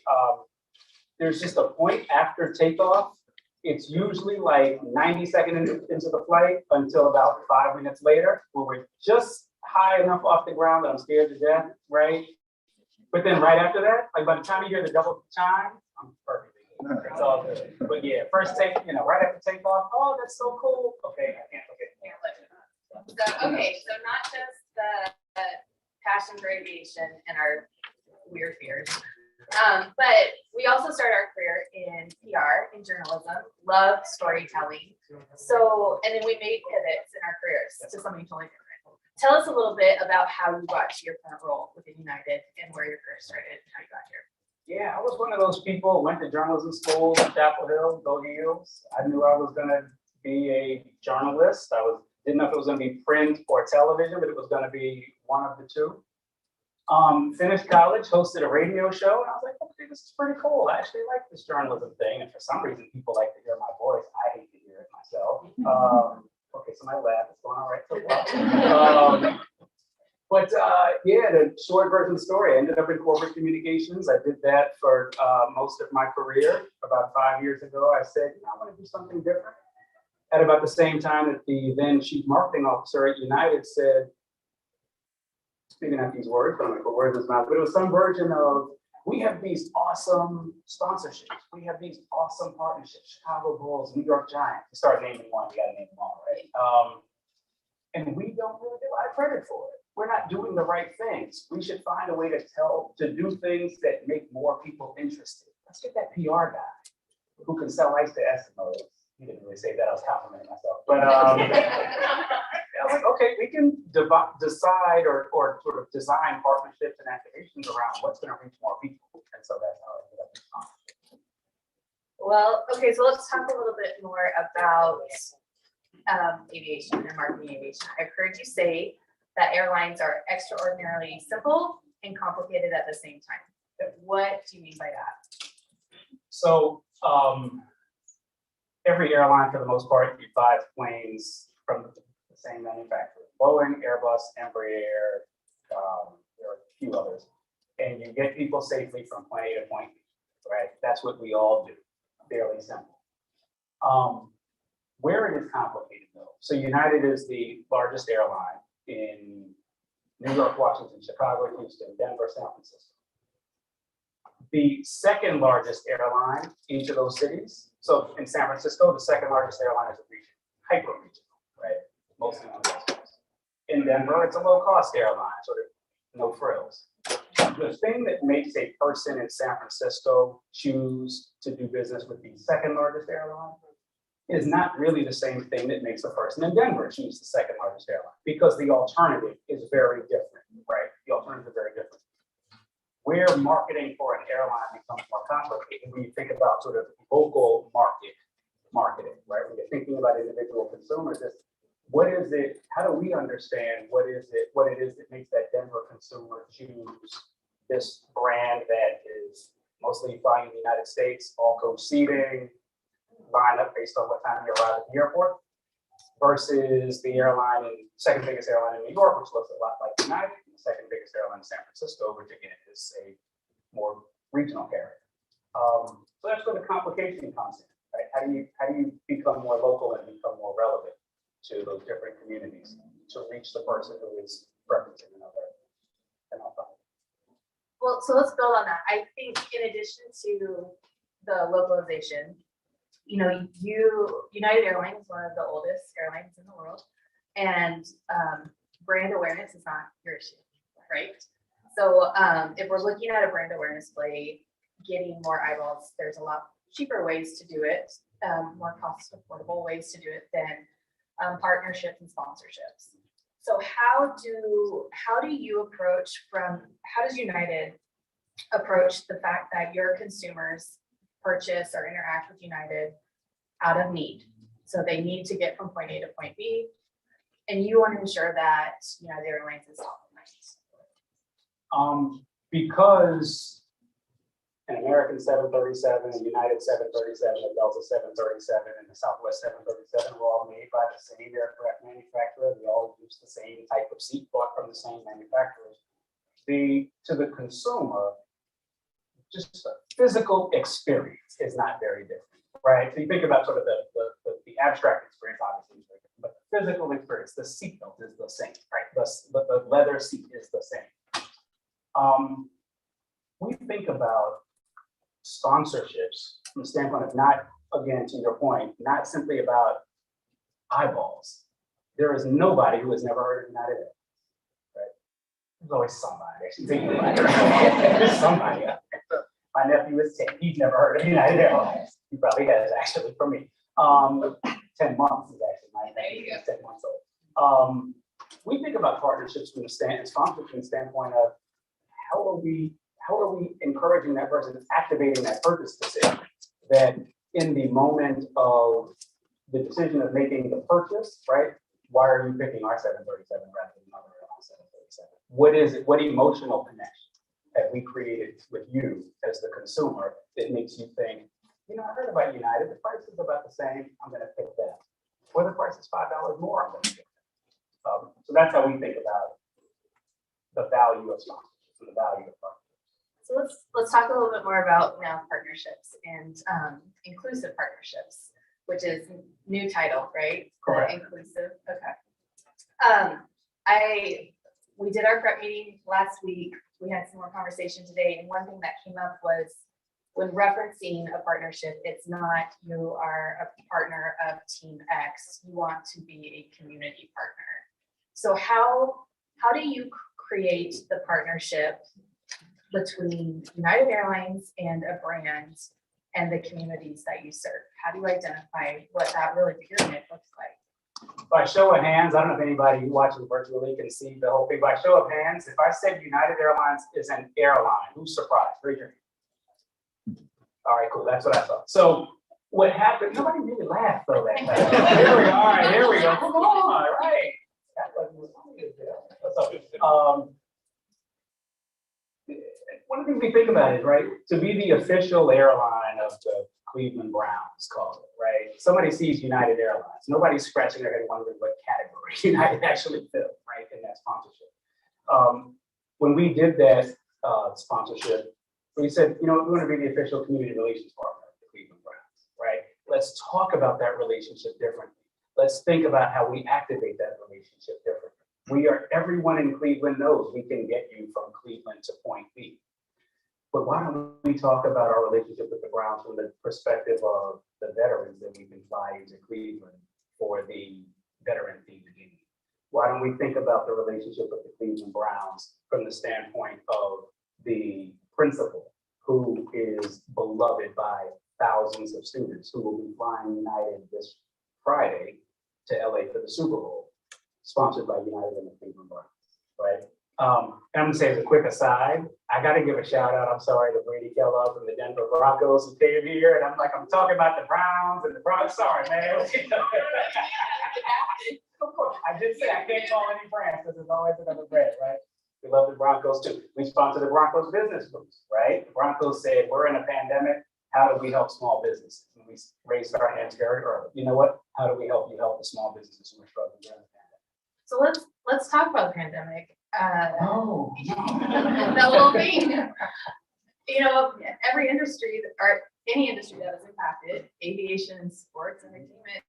there's just a point after takeoff. It's usually like 90 seconds into the flight until about 5 minutes later, where we're just high enough off the ground that I'm scared to death, right? But then right after that, like by the time you hear the double chime, I'm perfect. It's all good. But yeah, first take, right after takeoff, oh, that's so cool. Okay, I can't, okay. So, okay, so not just the passion for aviation and our weird fears. But we also started our career in PR, in journalism, love storytelling. So, and then we made pivots in our careers to something totally different. Tell us a little bit about how you got to your current role within United and where your career started and how you got here. Yeah, I was one of those people, went to journalism school, Chapel Hill, Go Eagles. I knew I was gonna be a journalist. Didn't know if it was gonna be print or television, but it was gonna be one of the two. Finished college, hosted a radio show, and I was like, okay, this is pretty cool. I actually like this journalism thing, and for some reason, people like to hear my voice. I hate to hear it myself. Okay, so my laugh is going all right so far. Yeah, the short version of the story, I ended up in corporate communications. I did that for most of my career. About 5 years ago, I said, I want to do something different. At about the same time that the then chief marketing officer at United said, speaking out these words, but I'm gonna put words in his mouth, but it was some version of, we have these awesome sponsorships. We have these awesome partnerships, Chicago Bulls, New York Giants. You start naming one, you gotta name them all, right? And we don't really get a lot of credit for it. We're not doing the right things. We should find a way to do things that make more people interested. Let's get that PR guy who can sell ice to Eskimos. He didn't really say that, I was complimenting myself. But I was like, okay, we can decide or sort of design partnerships and activations around what's going to reach more people. And so that's how I ended up in Congress. Well, okay, so let's talk a little bit more about aviation and marketing aviation. I've heard you say that airlines are extraordinarily simple and complicated at the same time. What do you mean by that? So every airline, for the most part, buys planes from the same manufacturer: Boeing, Airbus, Embraer. There are a few others, and you get people safely from point A to point B. Right? That's what we all do. Fairly simple. Where it is complicated, though. So United is the largest airline in New York, Washington, Chicago, Houston, Denver, San Francisco. The second largest airline in each of those cities. So in San Francisco, the second largest airline is a region, hyper regional, right? Mostly on the West Coast. In Denver, it's a low cost airline, sort of no frills. The thing that makes a person in San Francisco choose to do business with the second largest airline is not really the same thing that makes a person in Denver choose the second largest airline, because the alternative is very different, right? The alternative is very different. Where marketing for an airline becomes more complicated when you think about sort of local marketing, right? When you're thinking about individual consumers, what is it? How do we understand what it is that makes that Denver consumer choose this brand that is mostly flying in the United States, all coach seating, line up based on what time you arrive at the airport, versus the second biggest airline in New York, which looks a lot like United, and the second biggest airline in San Francisco, which again is a more regional carrier. So that's where the complication comes in, right? How do you become more local and become more relevant to those different communities to reach the person who is representing another? Well, so let's build on that. I think in addition to the localization, United Airlines is one of the oldest airlines in the world, and brand awareness is not your issue, right? So if we're looking at a brand awareness play, getting more eyeballs, there's a lot cheaper ways to do it, more cost affordable ways to do it than partnerships and sponsorships. So how does United approach the fact that your consumers purchase or interact with United out of need? So they need to get from point A to point B, and you want to ensure that United Airlines is top of mind. Because an American 737, a United 737, a Delta 737, and the Southwest 737 were all made by the same aircraft manufacturer. They all use the same type of seat bought from the same manufacturers. To the consumer, just the physical experience is not very different, right? So you think about sort of the abstract experience, obviously, but the physical experience, the seatbelt is the same, right? the leather seat is the same. We think about sponsorships from the standpoint of not, again, to your point, not simply about eyeballs. There is nobody who has never heard of United Airlines, right? There's always somebody, actually. Thinking about it. There's somebody out there. My nephew is 10. He's never heard of United Airlines. He probably has, actually, for me. 10 months is actually my nephew. He's 10 months old. We think about partnerships from the sponsorship from the standpoint of how are we encouraging that person, activating that purchase decision, that in the moment of the decision of making the purchase, right? Why are you picking our 737 rather than another airline 737? What is it? What emotional connection have we created with you as the consumer that makes you think, you know, I heard about United, the price is about the same, I'm gonna pick that. Or the price is $5 more, I'm gonna pick that. So that's how we think about the value of sponsorships and the value of partnerships. So let's talk a little bit more about now partnerships and inclusive partnerships, which is new title, right? Correct. Inclusive. Okay. We did our prep meeting last week. We had some more conversation today, and one thing that came up was when referencing a partnership, it's not you are a partner of Team X. You want to be a community partner. So how do you create the partnership between United Airlines and a brand and the communities that you serve? How do you identify what that really pyramid looks like? By show of hands, I don't know if anybody watching virtually can see the whole thing. By show of hands, if I said United Airlines is an airline, who's surprised? Raise your hand. All right, cool. That's what I thought. So what happened? Nobody really laughed though. That time. Here we go. All right, here we go. Come on, right? One of the things we think about is, right, to be the official airline of the Cleveland Browns, call it, right? Somebody sees United Airlines. Nobody's scratching their head wondering what category United actually filled, right, in that sponsorship. When we did that sponsorship, we said, you know, we want to be the official community relations partner of the Cleveland Browns, right? Let's talk about that relationship differently. Let's think about how we activate that relationship differently. Everyone in Cleveland knows we can get you from Cleveland to point B. But why don't we talk about our relationship with the Browns from the perspective of the veterans that we can fly into Cleveland for the veteran themed game? Why don't we think about the relationship with the Cleveland Browns from the standpoint of the principal who is beloved by thousands of students who will be flying United this Friday to LA for the Super Bowl, sponsored by United and the Cleveland Browns, right? And I'm gonna say as a quick aside, I gotta give a shout out, I'm sorry, to Brady Kellogg from the Denver Broncos who came here, and I'm talking about the Browns and the Browns, sorry, man. I did say I can't call any brands because there's always another brand, right? We love the Broncos too. We sponsor the Broncos business groups, right? The Broncos said, we're in a pandemic, how do we help small businesses? And we raised our hands very early. You know what? How do we help you help the small businesses who are struggling during the pandemic? So let's talk about the pandemic. Oh. The whole thing. You know, every industry or any industry that was impacted, aviation, sports, entertainment,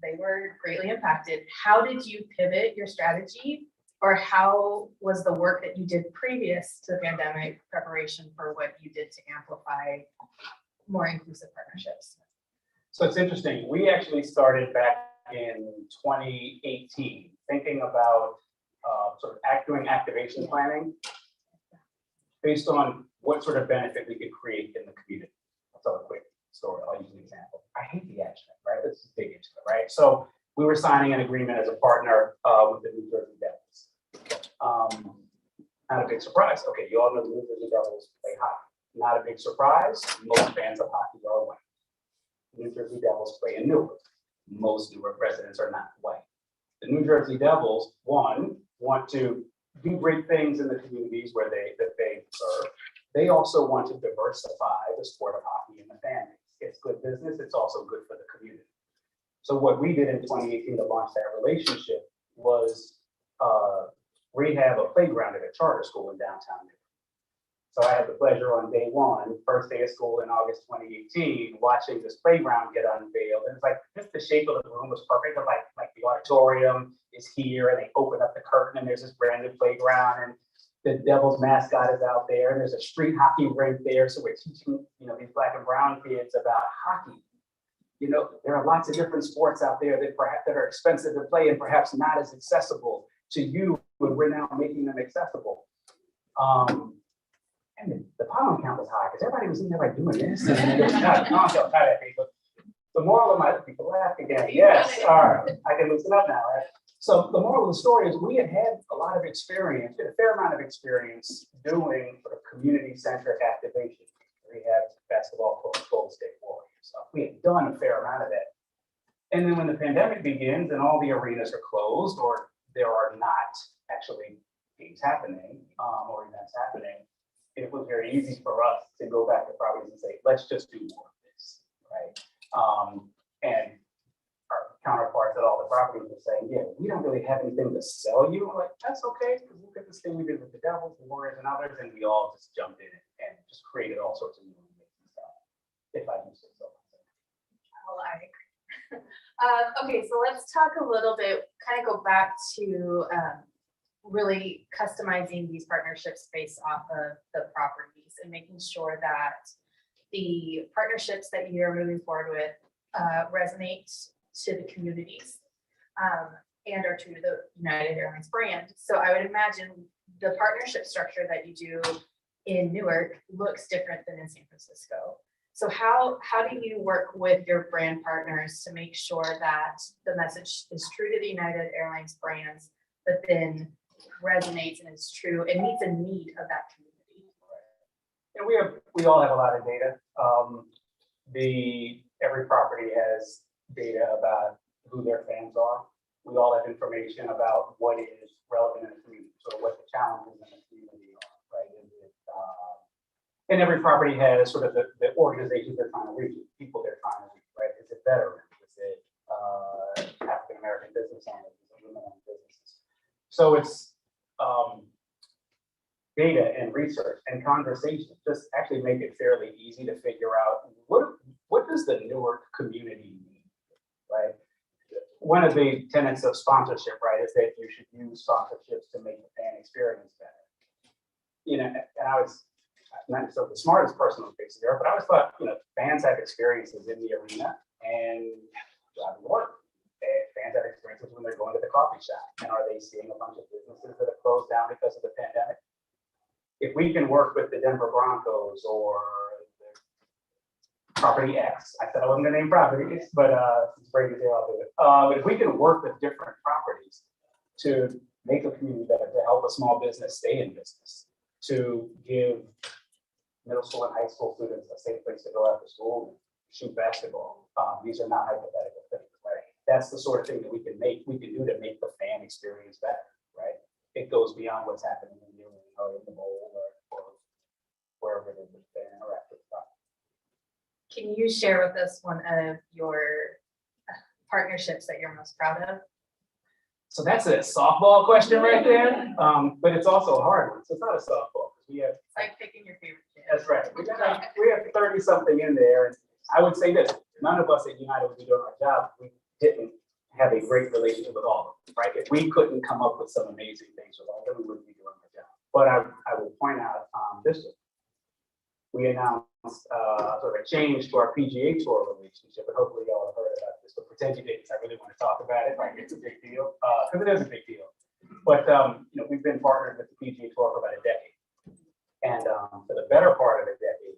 they were greatly impacted. How did you pivot your strategy, or how was the work that you did previous to the pandemic preparation for what you did to amplify more inclusive partnerships? So it's interesting. We actually started back in 2018, thinking about sort of doing activation planning based on what sort of benefit we could create in the community. I'll tell a quick story. I'll use an example. I hate the abstract, right? Let's just dig into it, right? So we were signing an agreement as a partner with the New Jersey Devils. Not a big surprise. Okay, you all know the New Jersey Devils play hockey. Not a big surprise. Most fans of hockey are white. New Jersey Devils play in Newark. Most Newark residents are not white. The New Jersey Devils, one, want to do great things in the communities where they serve. They also want to diversify the sport of hockey in the fan base. It's good business. It's also good for the community. So what we did in 2018 to launch that relationship was rehab a playground at a charter school in downtown Newark. So I had the pleasure on day one, first day of school in August 2018, watching this playground get unveiled. And it's like, just the shape of the room was perfect. It was like the auditorium, is here, and they open up the curtain and there's this brand new playground, and the Devils mascot is out there, and there's a street hockey rink there. So we're teaching, these Black and brown kids about hockey. There are lots of different sports out there that perhaps that are expensive to play and perhaps not as accessible to you, but we're now making them accessible. And the pollen count was high because everybody was in there like doing this. The moral of my people laugh again. Yes, all right, I can loosen up now. Right? So the moral of the story is we had a lot of experience, a fair amount of experience doing sort of community-centric activation. We have basketball court, Golden State Warriors. So we had done a fair amount of that. And then when the pandemic begins and all the arenas are closed or there are not actually games happening or events happening, it was very easy for us to go back to properties and say, let's just do more of this, right? And our counterparts at all the properties were saying, yeah, we don't really have anything to sell you. We're like, that's okay, because look at this thing we did with the Devils, the Warriors, and others, and we all just jumped in and just created all sorts of new amazing stuff, if I do say so. Well, I agree. Okay, so let's talk a little bit, kind of go back to really customizing these partnerships based off of the properties and making sure that the partnerships that you're moving forward with resonate to the communities and are true to the United Airlines brand. So I would imagine the partnership structure that you do in Newark looks different than in San Francisco. So how do you work with your brand partners to make sure that the message is true to the United Airlines brands, but then resonates and is true and meets a need of that community? And we all have a lot of data. Every property has data about who their fans are. We all have information about what is relevant in the community, so what the challenges in the community are, right? And every property has sort of the organizations they're trying to reach, people they're trying to reach, right? Is it veterans? Is it African American business owners? Is it women-owned businesses? So it's data and research and conversation just actually make it fairly easy to figure out what does the Newark community need, right? One of the tenets of sponsorship, right, is that you should use sponsorships to make the fan experience better. And I was not necessarily the smartest person on the face of the earth, but I always thought, fans have experiences in the arena and driving to work. And fans have experiences when they're going to the coffee shop. And are they seeing a bunch of businesses that have closed down because of the pandemic? If we can work with the Denver Broncos or property X, I said I wasn't gonna name properties, but it's very good, I'll do it. But if we can work with different properties to make a community better, to help a small business stay in business, to give middle school and high school students a safe place to go after school and shoot basketball. These are not hypothetical things, right? That's the sort of thing that we can do to make the fan experience better, right? It goes beyond what's happening in the arena or in the bowl or wherever it is that they interact with the property. Can you share with us one of your partnerships that you're most proud of? So that's a softball question right there, but it's also a hard one. So it's not a softball because we have. It's like picking your favorite kid. That's right. We have 30 something in there, and I would say this: none of us at United would be doing our job if we didn't have a great relationship with all of them, right? If we couldn't come up with some amazing things with all of them, we wouldn't be doing our job. But I will point out this one. We announced sort of a change to our PGA Tour relationship, and hopefully y'all have heard about this, but pretend you didn't. I really want to talk about it, like it's a big deal, because it is a big deal. But we've been partnered with the PGA Tour for about a decade. And for the better part of a decade,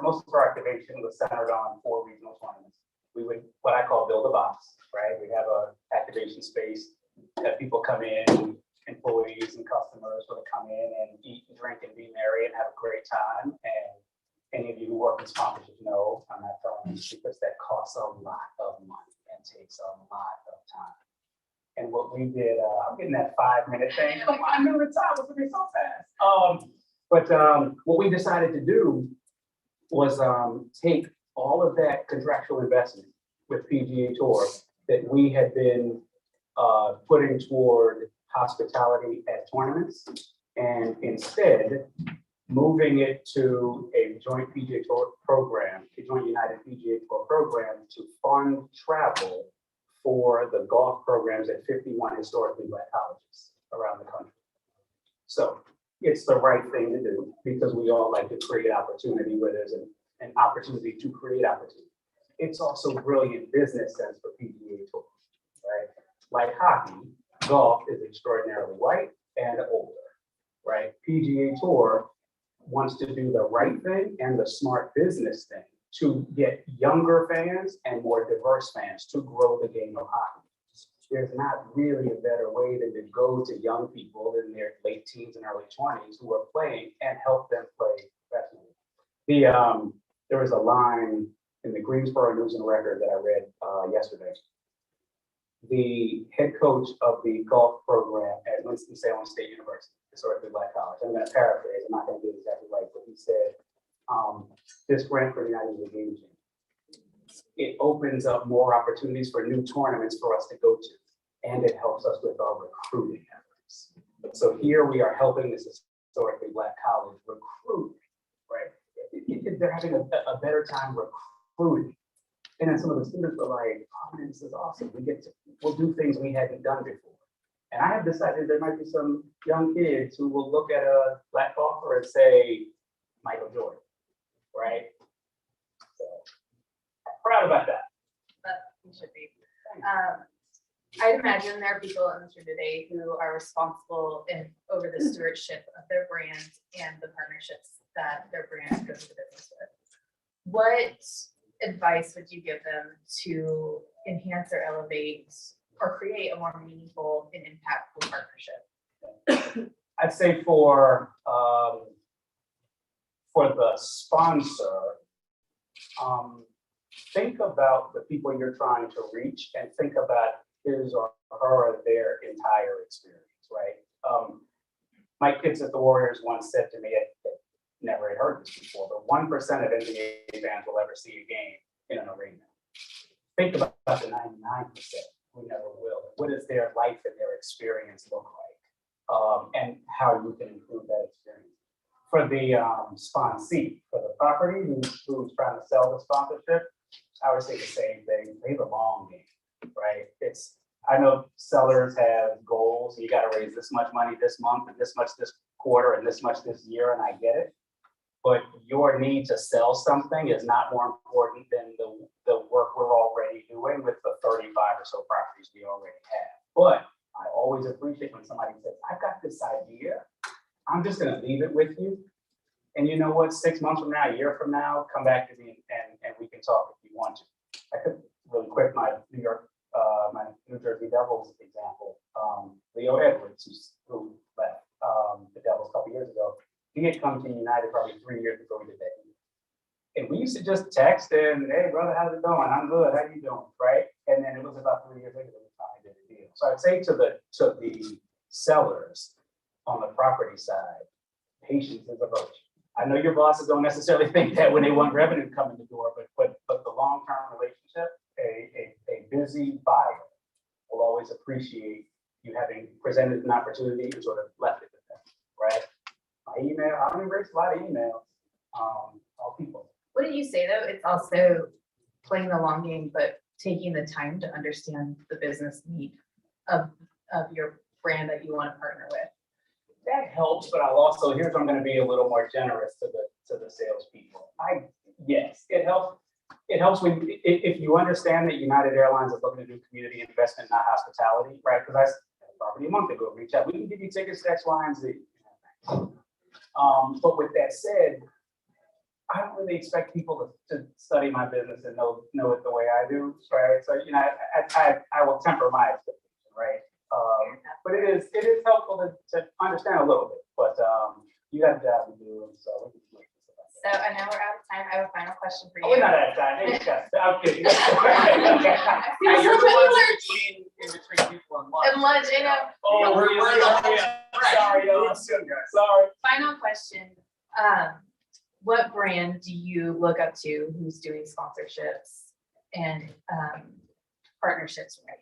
most of our activation was centered on 4 regional tournaments. We would, what I call build a box, right? We have a activation space that people come in, employees and customers sort of come in and eat and drink and be merry and have a great time. And any of you who work in sponsorship know I'm not telling you secrets, that costs a lot of money and takes a lot of time. And what we did, I'm getting that 5-minute thing. Like, I knew the time was going to be so fast. But what we decided to do was take all of that contractual investment with PGA Tour that we had been putting toward hospitality at tournaments, and instead moving it to a joint PGA Tour program, a joint United PGA Tour program to fund travel for the golf programs at 51 historically Black colleges around the country. So it's the right thing to do because we all like to create opportunity where there's an opportunity to create opportunity. It's also brilliant business sense for PGA Tour, right? Like hockey, golf is extraordinarily white and older, right? PGA Tour wants to do the right thing and the smart business thing to get younger fans and more diverse fans to grow the game of hockey. There's not really a better way than to go to young people in their late teens and early 20s who are playing and help them play professionally. There was a line in the Greensboro News and Record that I read yesterday. The head coach of the golf program at Winston-Salem State University, historically Black college, I'm going to paraphrase, I'm not going to get it exactly right, but he said, this grant for the United is a game changer. It opens up more opportunities for new tournaments for us to go to, and it helps us with our recruiting efforts. So here we are helping this historically Black college recruit, right? They're having a better time recruiting. And then some of the students were like, oh man, this is awesome. We'll do things we hadn't done before. And I have decided there might be some young kids who will look at a Black golfer and say, Michael Jordan, right? So proud about that. But you should be. I'd imagine there are people in this room today who are responsible over the stewardship of their brand and the partnerships that their brand goes into business with. What advice would you give them to enhance or elevate or create a more meaningful and impactful partnership? I'd say for the sponsor, think about the people you're trying to reach and think about his or her or their entire experience, right? Mike Pitts at the Warriors once said to me, I never had heard this before, but 1% of NBA fans will ever see a game in an arena. Think about the 99% who never will. What does their life and their experience look like? And how you can improve that experience. For the sponsee, for the property who's trying to sell the sponsorship, I would say the same thing. Play the long game, right? I know sellers have goals. You got to raise this much money this month and this much this quarter and this much this year, and I get it. But your need to sell something is not more important than the work we're already doing with the 35 or so properties we already have. But I always appreciate when somebody says, I've got this idea. I'm just going to leave it with you. And you know what? 6 months from now, a year from now, come back to me and we can talk if you want to. I could really quick my New Jersey Devils example. Leo Edwards, who left the Devils a couple years ago, he had come to United probably 3 years before we did that. And we used to just text and, hey brother, how's it going? I'm good. How you doing? Right? And then it was about 3 years later that we finally did the deal. So I'd say to the sellers on the property side, patience is a virtue. I know your bosses don't necessarily think that when they want revenue coming the door, but the long-term relationship, a busy buyer will always appreciate you having presented an opportunity and sort of left it with them, right? My email, I don't erase a lot of emails, all people. What did you say though? It's also playing the long game, but taking the time to understand the business need of your brand that you want to partner with. That helps, but I'll also, here's where I'm going to be a little more generous to the salespeople. Yes, it helps. It helps when if you understand that United Airlines is looking to do community investment, not hospitality, right? Because I said probably a month ago, reach out. We can give you tickets to X, Y, and Z. But with that said, I don't really expect people to study my business and know it the way I do, right? So I will temper my expectation, right? But it is helpful to understand a little bit, but you got a job to do, and so we can do it. So I know we're out of time. I have a final question for you. Oh, we're not out of time. Hey, I'm kidding. You're in between people and lunch. And lunch, I know. Oh, we're sorry. Final question. What brand do you look up to who's doing sponsorships and partnerships right?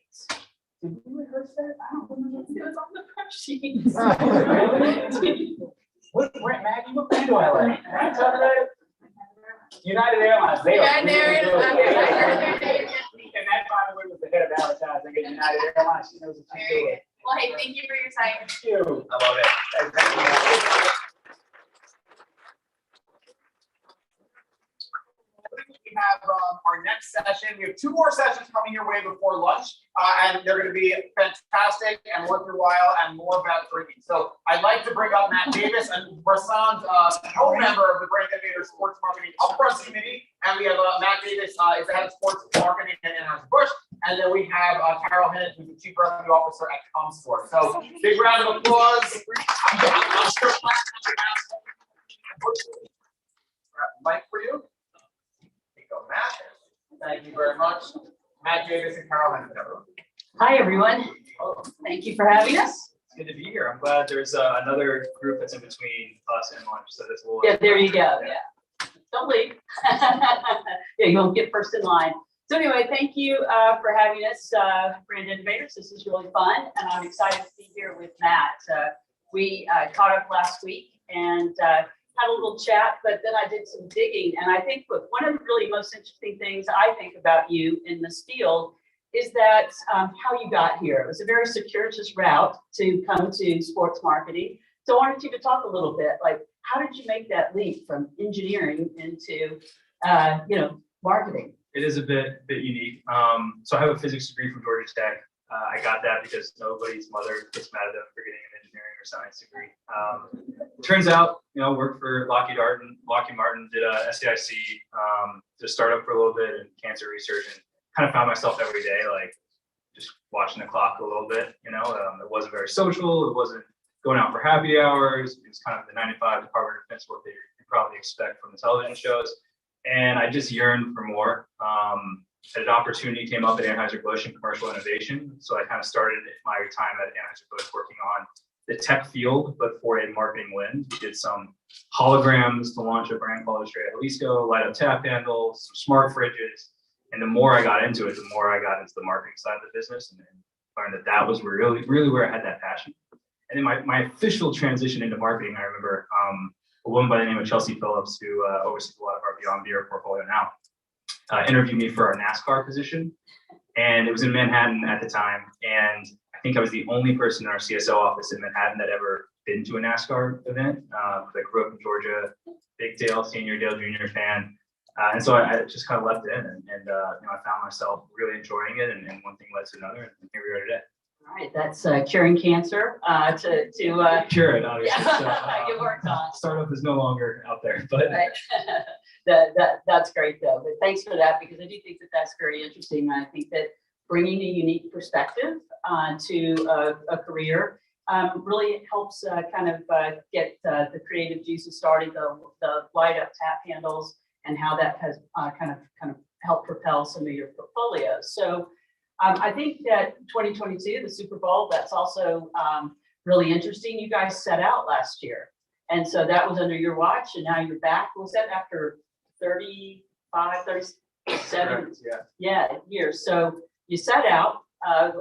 Did we rehearse that? I don't remember. It was on the prep sheet. What brand, Maggie? What brand do I like? Can I tell her that? United Airlines. They are. United Airlines. And that, by the way, was the head of advertising United Airlines. She knows what she's Very doing. good. Well, hey, thank you for your time. Thank you. I love it. Thank you. We have our next session. We have 2 more sessions coming your way before lunch, and they're going to be fantastic and worth your while and more about drinking. So I'd like to bring up Matt Davis and Rasan's co-member of the Brand Innovator Sports Marketing Upfronts Committee, and we have Matt Davis is the head of sports marketing at Anheuser-Busch, and then we have Carol Hennett, who's the chief revenue officer at ComScore. So big round of applause. I'm sure mic for you. Matt, thank you very much. Matt Davis and Carol Hennett. Hi, everyone. Thank you for having us. It's good to be here. I'm glad there's another group that's in between us and lunch, so this will. Yeah, there you go. Yeah. Don't leave. Yeah, you won't get first in line. So anyway, thank you for having us, Brand Innovators. This is really fun, and I'm excited to be here with Matt. We caught up last week and had a little chat, but then I did some digging, and I think one of the really most interesting things I think about you in this field is that how you got here. It was a very circuitous route to come to sports marketing. So I wanted you to talk a little bit, like, how did you make that leap from engineering into, marketing? It is a bit unique. So I have a physics degree from Georgia Tech. I got that because nobody's mother gets mad at them for getting an engineering or science degree. Turns out, worked for Lockheed Martin, did a SAIC, did a startup for a little bit in cancer research, and kind of found myself every day, like, just watching the clock a little bit, it wasn't very social. It wasn't going out for happy hours. It was kind of the 9-to-5 Department of Defense work that you probably expect from the television shows. And I just yearned for more. An opportunity came up at Anheuser-Busch in commercial innovation. So I kind of started my time at Anheuser-Busch working on the tech field, but for a marketing lens. We did some holograms to launch a brand called Estrella Jalisco, light up tap handles, some smart fridges. And the more I got into it, the more I got into the marketing side of the business, and then learned that was really where I had that passion. And then my official transition into marketing, I remember a woman by the name of Chelsea Phillips, who oversees a lot of our Beyond Beer portfolio now, interviewed me for our NASCAR position. And it was in Manhattan at the time. And I think I was the only person in our CSO office in Manhattan that ever been to a NASCAR event. I grew up in Georgia, big Dale Senior, Dale Junior fan. And so I just kind of left it in, and I found myself really enjoying it, and one thing led to another, and here we are today. All right, that's curing cancer to cure it, obviously. Yeah, So, you worked on. Startup is no longer out there, but Right. That's great though. But thanks for that, because I do think that that's very interesting. I think that bringing a unique perspective to a career really helps get the creative juices started. The light up tap handles and how that has kind of helped propel some of your portfolios. So I think that 2022, the Super Bowl, that's also really interesting. You guys set out last year, and so that was under your watch, and now you're back. Was that after 35, 37 years? So you set out,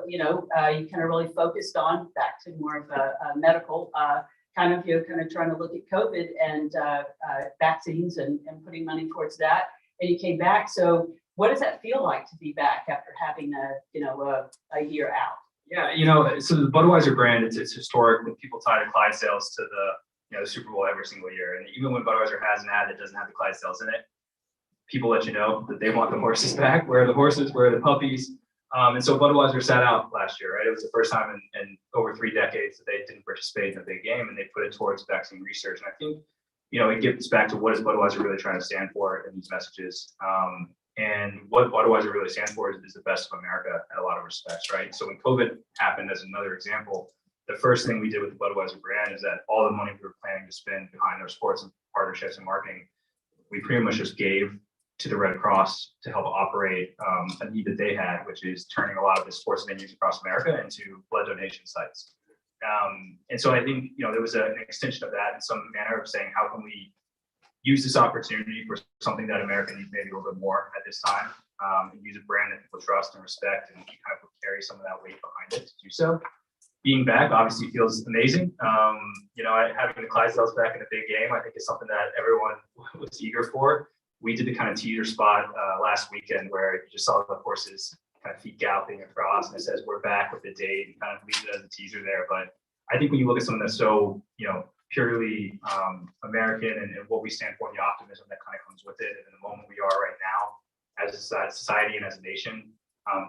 you kind of really focused on back to more of a medical kind of trying to look at COVID and vaccines and putting money towards that, and you came back. So what does that feel like to be back after having a year out? Yeah, so the Budweiser brand, it's historic that people tie the Clydesdales to the Super Bowl every single year. And even when Budweiser has an ad that doesn't have the Clydesdales in it, people let you know that they want the horses back. Where are the horses? Where are the puppies? And so Budweiser sat out last year, right? It was the first time in over 3 decades that they didn't participate in a big game, and they put it towards vaccine research. And I think, it gets back to what is Budweiser really trying to stand for in these messages. And what Budweiser really stands for is the best of America in a lot of respects, right? So when COVID happened, as another example, the first thing we did with the Budweiser brand is that all the money we were planning to spend behind our sports and partnerships and marketing, we pretty much just gave to the Red Cross to help operate a need that they had, which is turning a lot of the sports venues across America into blood donation sites. And so I think, there was an extension of that in some manner of saying, how can we use this opportunity for something that America needs maybe a little bit more at this time, and use a brand that people trust and respect, and kind of carry some of that weight behind it to do so. Being back obviously feels amazing. Having the Clydesdales back in a big game, I think, is something that everyone was eager for. We did the kind of teeter spot last weekend where you just saw the horses kind of feet galloping across and it says we're back with the date and kind of leaves it as a teaser there. But I think when you look at something that's so, purely American and what we stand for, the optimism that kind of comes with it, and in the moment we are right now as a society and as a nation,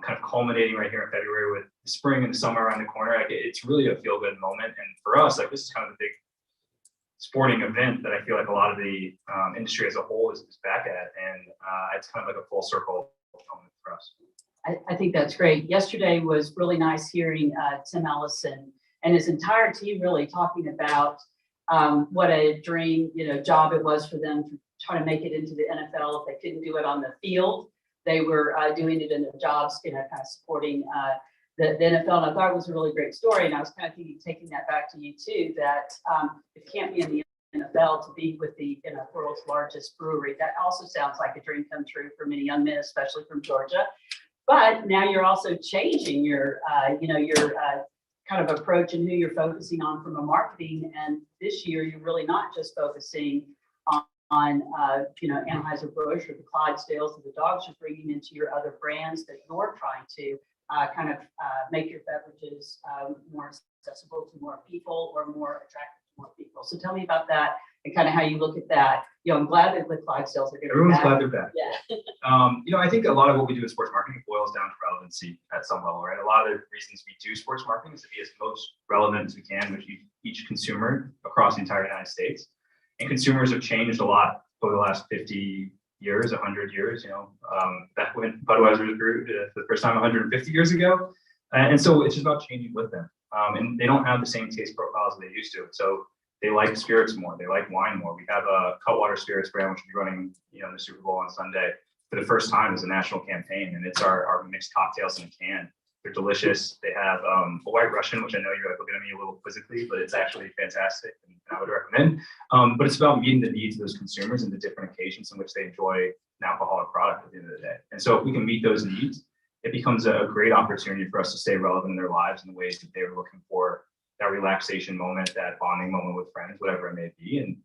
kind of culminating right here in February with the spring and the summer around the corner, like it's really a feel good moment. And for us, like this is kind of the big sporting event that I feel like a lot of the industry as a whole is back at, and it's kind of like a full circle moment for us. I think that's great. Yesterday was really nice hearing Tim Ellison and his entire team really talking about what a dream, job it was for them to try to make it into the NFL. If they couldn't do it on the field, they were doing it in their jobs, kind of supporting the NFL. And I thought it was a really great story. And I was kind of thinking, taking that back to you too, that it can't be in the NFL to be with the world's largest brewery. That also sounds like a dream come true for many young men, especially from Georgia. But now you're also changing your, kind of approach and who you're focusing on from a marketing. And this year, you're really not just focusing on Anheuser-Busch or the Clydesdales or the dogs. You're bringing into your other brands that you're trying to make your beverages more accessible to more people or more attractive to more people. So tell me about that and kind of how you look at that. I'm glad that the Clydesdales are going to be Everyone's back. glad they're back. Yeah. I think a lot of what we do in sports marketing boils down to relevancy at some level, right? A lot of the reasons we do sports marketing is to be as most relevant as we can with each consumer across the entire United States. And consumers have changed a lot over the last 50 years, 100 years, back when Budweiser was brewed for the first time 150 years ago. And so it's just about changing with them. And they don't have the same taste profiles they used to. So they like spirits more, they like wine more. We have a Cutwater Spirits brand, which will be running, in the Super Bowl on Sunday for the first time as a national campaign. And it's our mixed cocktails in a can. They're delicious. They have a White Russian, which I know you're looking at me a little quizzically, but it's actually fantastic and I would recommend. But it's about meeting the needs of those consumers and the different occasions in which they enjoy an alcoholic product at the end of the day. And so if we can meet those needs, it becomes a great opportunity for us to stay relevant in their lives in the ways that they were looking for, that relaxation moment, that bonding moment with friends, whatever it may be. And,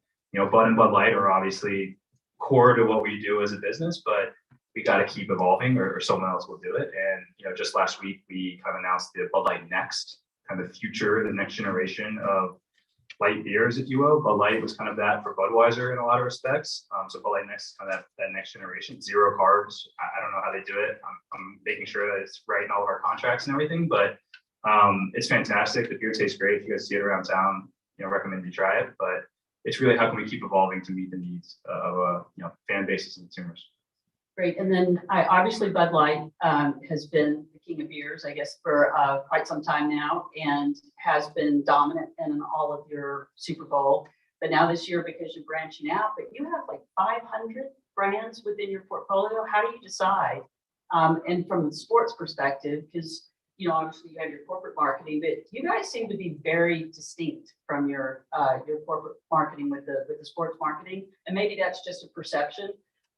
Bud and Bud Light are obviously core to what we do as a business, but we got to keep evolving or someone else will do it. And, just last week, we kind of announced the Bud Light Next, kind of the future, the next generation of light beers, if you will. Bud Light was kind of that for Budweiser in a lot of respects. So Bud Light Next is kind of that next generation, 0 carbs. I don't know how they do it. I'm making sure that it's right in all of our contracts and everything, but it's fantastic. The beer tastes great. If you guys see it around town, recommend you try it. But it's really how can we keep evolving to meet the needs of fan bases and consumers. Great. And then obviously Bud Light has been the king of beers, I guess, for quite some time now and has been dominant in all of your Super Bowl. But now this year, because you're branching out, but you have like 500 brands within your portfolio. How do you decide? And from the sports perspective, because obviously you have your corporate marketing, but you guys seem to be very distinct from your corporate marketing with the sports marketing. And maybe that's just a perception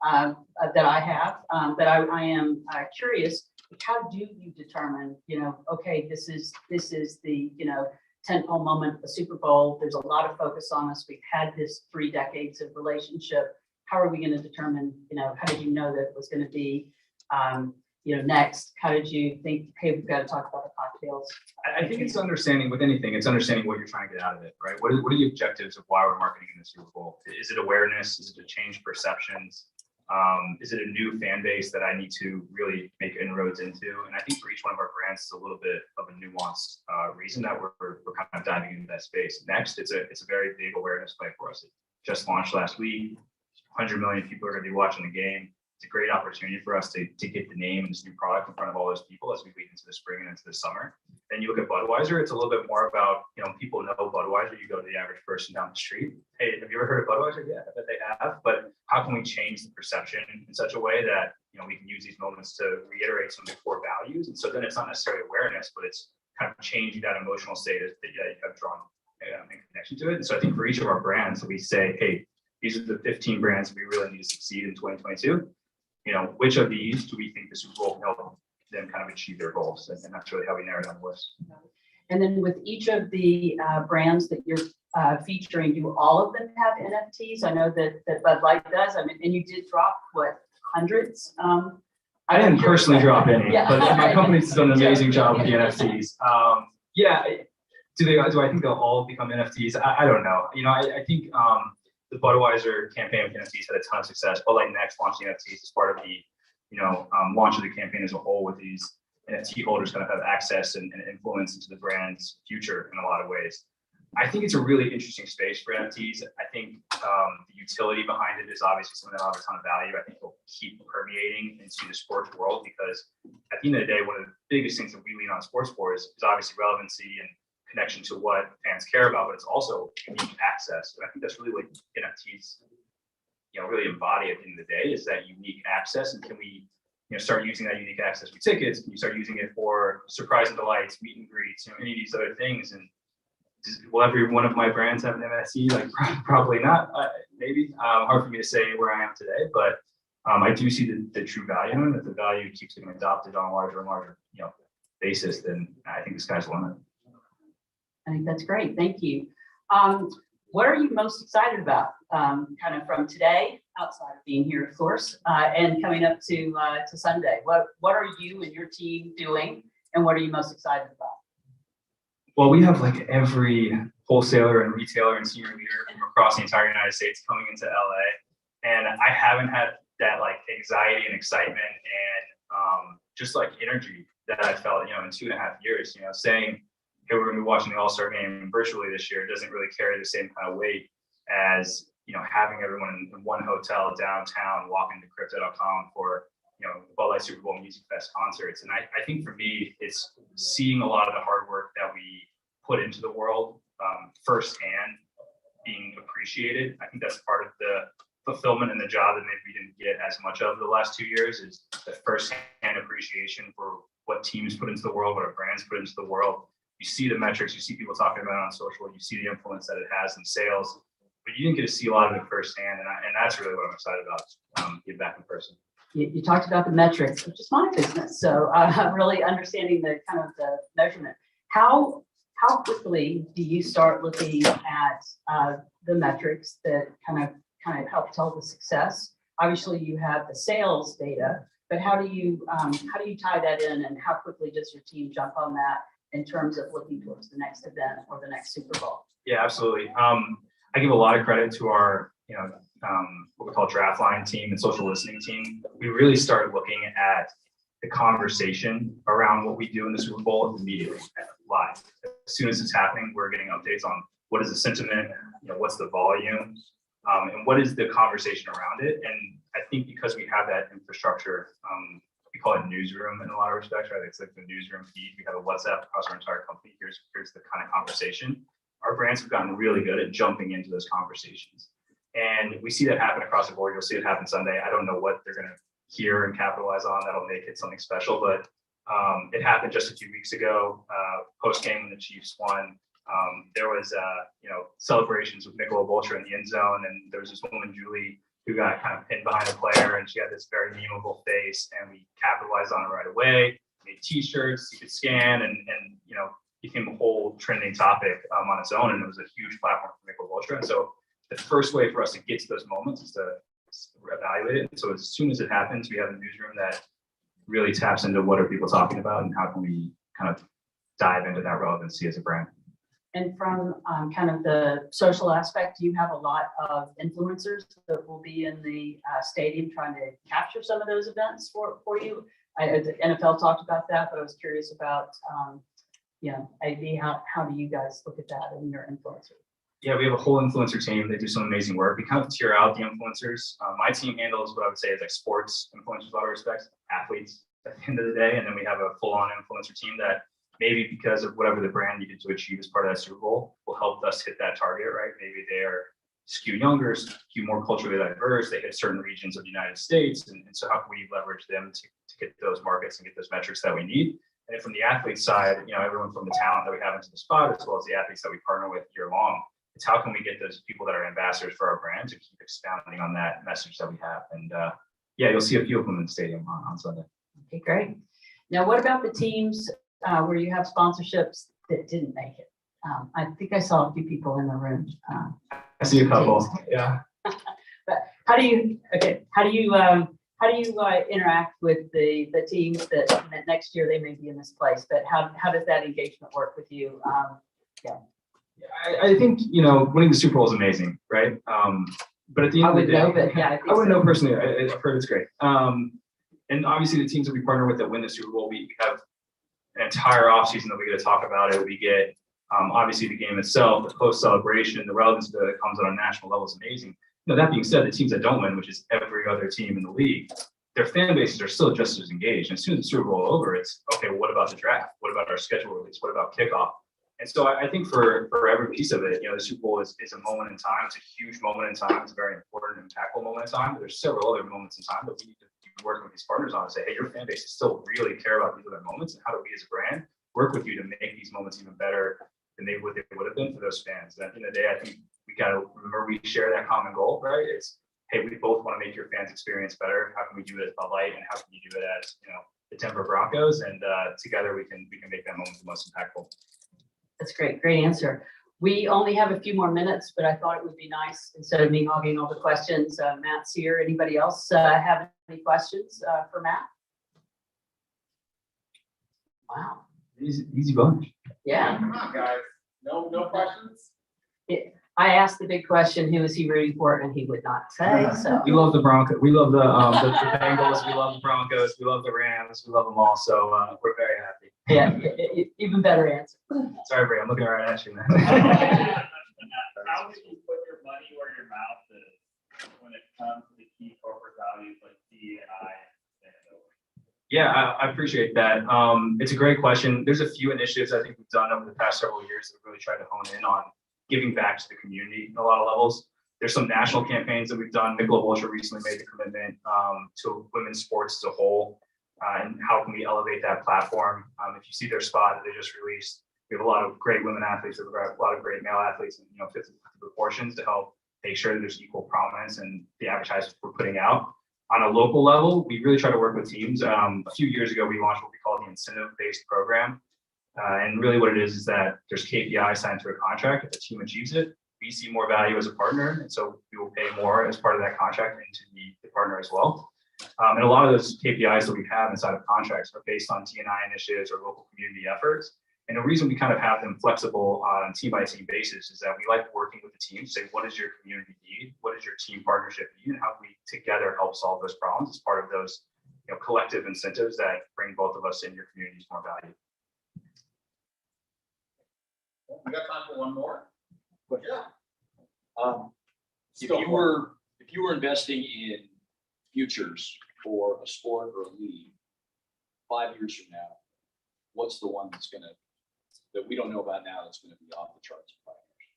that I have, but I am curious. How do you determine, okay, this is the tentpole moment, the Super Bowl. There's a lot of focus on us. We've had this 3 decades of relationship. How are we going to determine? How did you know that it was going to be? Next, how did you think, hey, we've got to talk about the cocktails? I think it's understanding with anything, it's understanding what you're trying to get out of it, right? What are the objectives of why we're marketing in the Super Bowl? Is it awareness? Is it to change perceptions? Is it a new fan base that I need to really make inroads into? And I think for each one of our brands, it's a little bit of a nuanced reason that we're kind of diving into that space. Next, it's a very big awareness play for us. It just launched last week. 100 million people are going to be watching the game. It's a great opportunity for us to get the name and this new product in front of all those people as we lead into the spring and into the summer. Then you look at Budweiser, it's a little bit more about, people know Budweiser. You go to the average person down the street. Hey, have you ever heard of Budweiser? Yeah, I bet they have. But how can we change the perception in such a way that, we can use these moments to reiterate some of the core values? And so then it's not necessarily awareness, but it's kind of changing that emotional state that you have drawn in connection to it. And so I think for each of our brands, we say, hey, these are the 15 brands we really need to succeed in 2022. Which of these do we think the Super Bowl can help them kind of achieve their goals? And that's really how we narrow down the list. And then with each of the brands that you're featuring, do all of them have NFTs? I know that Bud Light does. I mean, and you did drop what, hundreds? I didn't personally drop any, Yeah. but my company's done an amazing job with the NFTs. Yeah, do I think they'll all become NFTs? I don't know. You know, I think the Budweiser campaign with NFTs had a ton of success. But like Next launching NFTs as part of the, launch of the campaign as a whole, with these NFT holders kind of have access and influence into the brand's future in a lot of ways. I think it's a really interesting space for NFTs. I think the utility behind it is obviously something that will have a ton of value. I think will keep permeating into the sports world, because at the end of the day, one of the biggest things that we lean on sports for is obviously relevancy and connection to what fans care about, but it's also unique access. And I think that's really what NFTs, really embody at the end of the day, is that unique access. And can we, start using that unique access for tickets? Can you start using it for surprise and delights, meet and greets, any of these other things? And will every one of my brands have an NFT? Like, probably not. Maybe. Hard for me to say where I am today, but I do see the true value in it. If the value keeps getting adopted on a larger and larger, basis, then I think the sky's the limit. I think that's great. Thank you. What are you most excited about, kind of from today, outside of being here, of course, and coming up to Sunday? What are you and your team doing, and what are you most excited about? Well, we have like every wholesaler and retailer and senior leader from across the entire United States coming into LA, and I haven't had that like anxiety and excitement and just like energy that I felt, in 2.5 years. Saying, hey, we're going to be watching the All-Star game virtually this year doesn't really carry the same kind of weight as having everyone in one hotel downtown walking to crypto.com for the Bud Light Super Bowl Music Fest concerts. And I think for me, it's seeing a lot of the hard work that we put into the world firsthand being appreciated. I think that's part of the fulfillment in the job that maybe we didn't get as much of the last 2 years, is the firsthand appreciation for what teams put into the world, what our brands put into the world. You see the metrics, you see people talking about it on social, you see the influence that it has in sales, but you didn't get to see a lot of it firsthand. And that's really what I'm excited about, get back in person. You talked about the metrics, which is my business. So really understanding the kind of the measurement. How quickly do you start looking at the metrics that kind of help tell the success? Obviously, you have the sales data, but how do you tie that in, and how quickly does your team jump on that in terms of looking towards the next event or the next Super Bowl? Yeah, absolutely. I give a lot of credit to our, what we call draft line team and social listening team. We really started looking at the conversation around what we do in the Super Bowl immediately, live. As soon as it's happening, we're getting updates on what is the sentiment, what's the volume, and what is the conversation around it. And I think because we have that infrastructure, we call it newsroom in a lot of respects, right? It's like the newsroom feed. We have a WhatsApp across our entire company. Here's the kind of conversation. Our brands have gotten really good at jumping into those conversations. And we see that happen across the board. You'll see it happen Sunday. I don't know what they're going to hear and capitalize on that'll make it something special, but it happened just a few weeks ago, post-game when the Chiefs won. There was, celebrations with Michelob Ultra in the end zone, and there was this woman, Julie, who got kind of pinned behind a player, and she had this very memeable face, and we capitalized on it right away. Made T-shirts you could scan, and became a whole trending topic on its own, and it was a huge platform for Michelob Ultra. And so the first way for us to get to those moments is to evaluate it. And so as soon as it happens, we have a newsroom that really taps into what are people talking about and how can we kind of dive into that relevancy as a brand. And from kind of the social aspect, do you have a lot of influencers that will be in the stadium trying to capture some of those events for you? The NFL talked about that, but I was curious about, AB, how do you guys look at that in your influencers? Yeah, we have a whole influencer team. They do some amazing work. We kind of tier out the influencers. My team handles what I would say is like sports influencers in a lot of respects, athletes at the end of the day. And then we have a full-on influencer team that maybe because of whatever the brand needed to achieve as part of that Super Bowl will help us hit that target, right? Maybe they're skew younger, skew more culturally diverse. They hit certain regions of the United States. And so how can we leverage them to get those markets and get those metrics that we need? And then from the athlete side, everyone from the talent that we have into the spot, as well as the athletes that we partner with year long, it's how can we get those people that are ambassadors for our brand to keep expounding on that message that we have. And you'll see a few of them in the stadium on Sunday. Okay, great. Now, what about the teams where you have sponsorships that didn't make it? I think I saw a few people in the room. I see a couple, yeah. But how do you how do you interact with the teams that next year they may be in this place, but how does that engagement work with you? Yeah. I think, winning the Super Bowl is amazing, right? But at the end of the day, I would know, but yeah, I wouldn't know personally. I've heard it's great. And obviously the teams that we partner with that win the Super Bowl, we have an entire offseason that we get to talk about it. We get obviously the game itself, the post celebration, the relevance that comes on a national level is amazing. That being said, the teams that don't win, which is every other team in the league, their fan bases are still just as engaged. And as soon as the Super Bowl is over, it's okay, well, what about the draft? What about our schedule release? What about kickoff? And so I think for every piece of it, the Super Bowl is a moment in time. It's a huge moment in time. It's a very important, impactful moment in time. But there's several other moments in time that we need to be working with these partners on and say, hey, your fan base still really care about these other moments. And how do we as a brand work with you to make these moments even better than they would have been for those fans? And at the end of the day, I think we got to remember we share that common goal, right? It's, hey, we both want to make your fans experience better. How can we do it as Bud Light, and how can you do it as the Denver Broncos? And together we can make that moment the most impactful. That's great. Great answer. We only have a few more minutes, but I thought it would be nice, instead of me hogging all the questions, Matt's here. Anybody else have any questions for Matt? Wow. Easy bunch. Yeah. Come on, guys. No questions? I asked the big question, who is he rooting for? And he would not say, so. We love the Broncos. We love the Bengals. We love the Broncos. We love the Rams. We love them all. So we're very happy. Yeah, even better answer. Sorry, Bray. I'm looking right at you, man. How do you put your money where your mouth is when it comes to the key corporate values like DEI and sustainability? Yeah, I appreciate that. It's a great question. There's a few initiatives I think we've done over the past several years that really tried to hone in on giving back to the community in a lot of levels. There's some national campaigns that we've done. Michelob Ultra recently made the commitment to women's sports as a whole, and how can we elevate that platform? If you see their spot that they just released, we have a lot of great women athletes, we have a lot of great male athletes, and 50 proportions to help make sure that there's equal prominence in the advertisements we're putting out. On a local level, we really try to work with teams. A few years ago, we launched what we call the incentive-based program. And really what it is that there's KPIs signed to a contract. If the team achieves it, we see more value as a partner. And so we will pay more as part of that contract into the partner as well. And a lot of those KPIs that we have inside of contracts are based on D&I initiatives or local community efforts. And the reason we kind of have them flexible on team-by-team basis is that we like working with the team to say, what does your community need? What does your team partnership need? And how can we together help solve those problems as part of those collective incentives that bring both of us and your communities more value. We got time for one more. Yeah. If you were investing in futures for a sport or a league 5 years from now, what's the one that we don't know about now that's going to be off the charts in 5 years?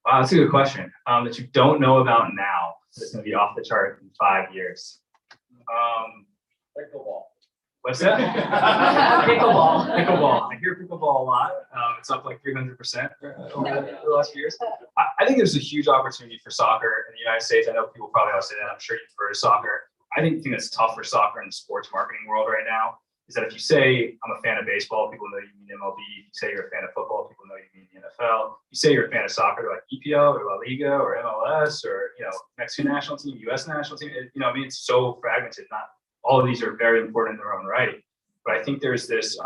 Wow, that's a good question. That you don't know about now that's going to be off the chart in 5 years. Pickleball. What's that? Pickleball. I hear pickleball a lot. It's up like 300% over the last few years. I think there's a huge opportunity for soccer in the United States. I know people probably all say that. I'm sure you've heard of soccer. I think the thing that's tough for soccer in the sports marketing world right now is that if you say, I'm a fan of baseball, people know you mean MLB. If you say you're a fan of football, people know you mean the NFL. If you say you're a fan of soccer, they're like EPL or La Liga or MLS or, Mexican national team, US national team. It's so fragmented. Not all of these are very important in their own right. But I think there's this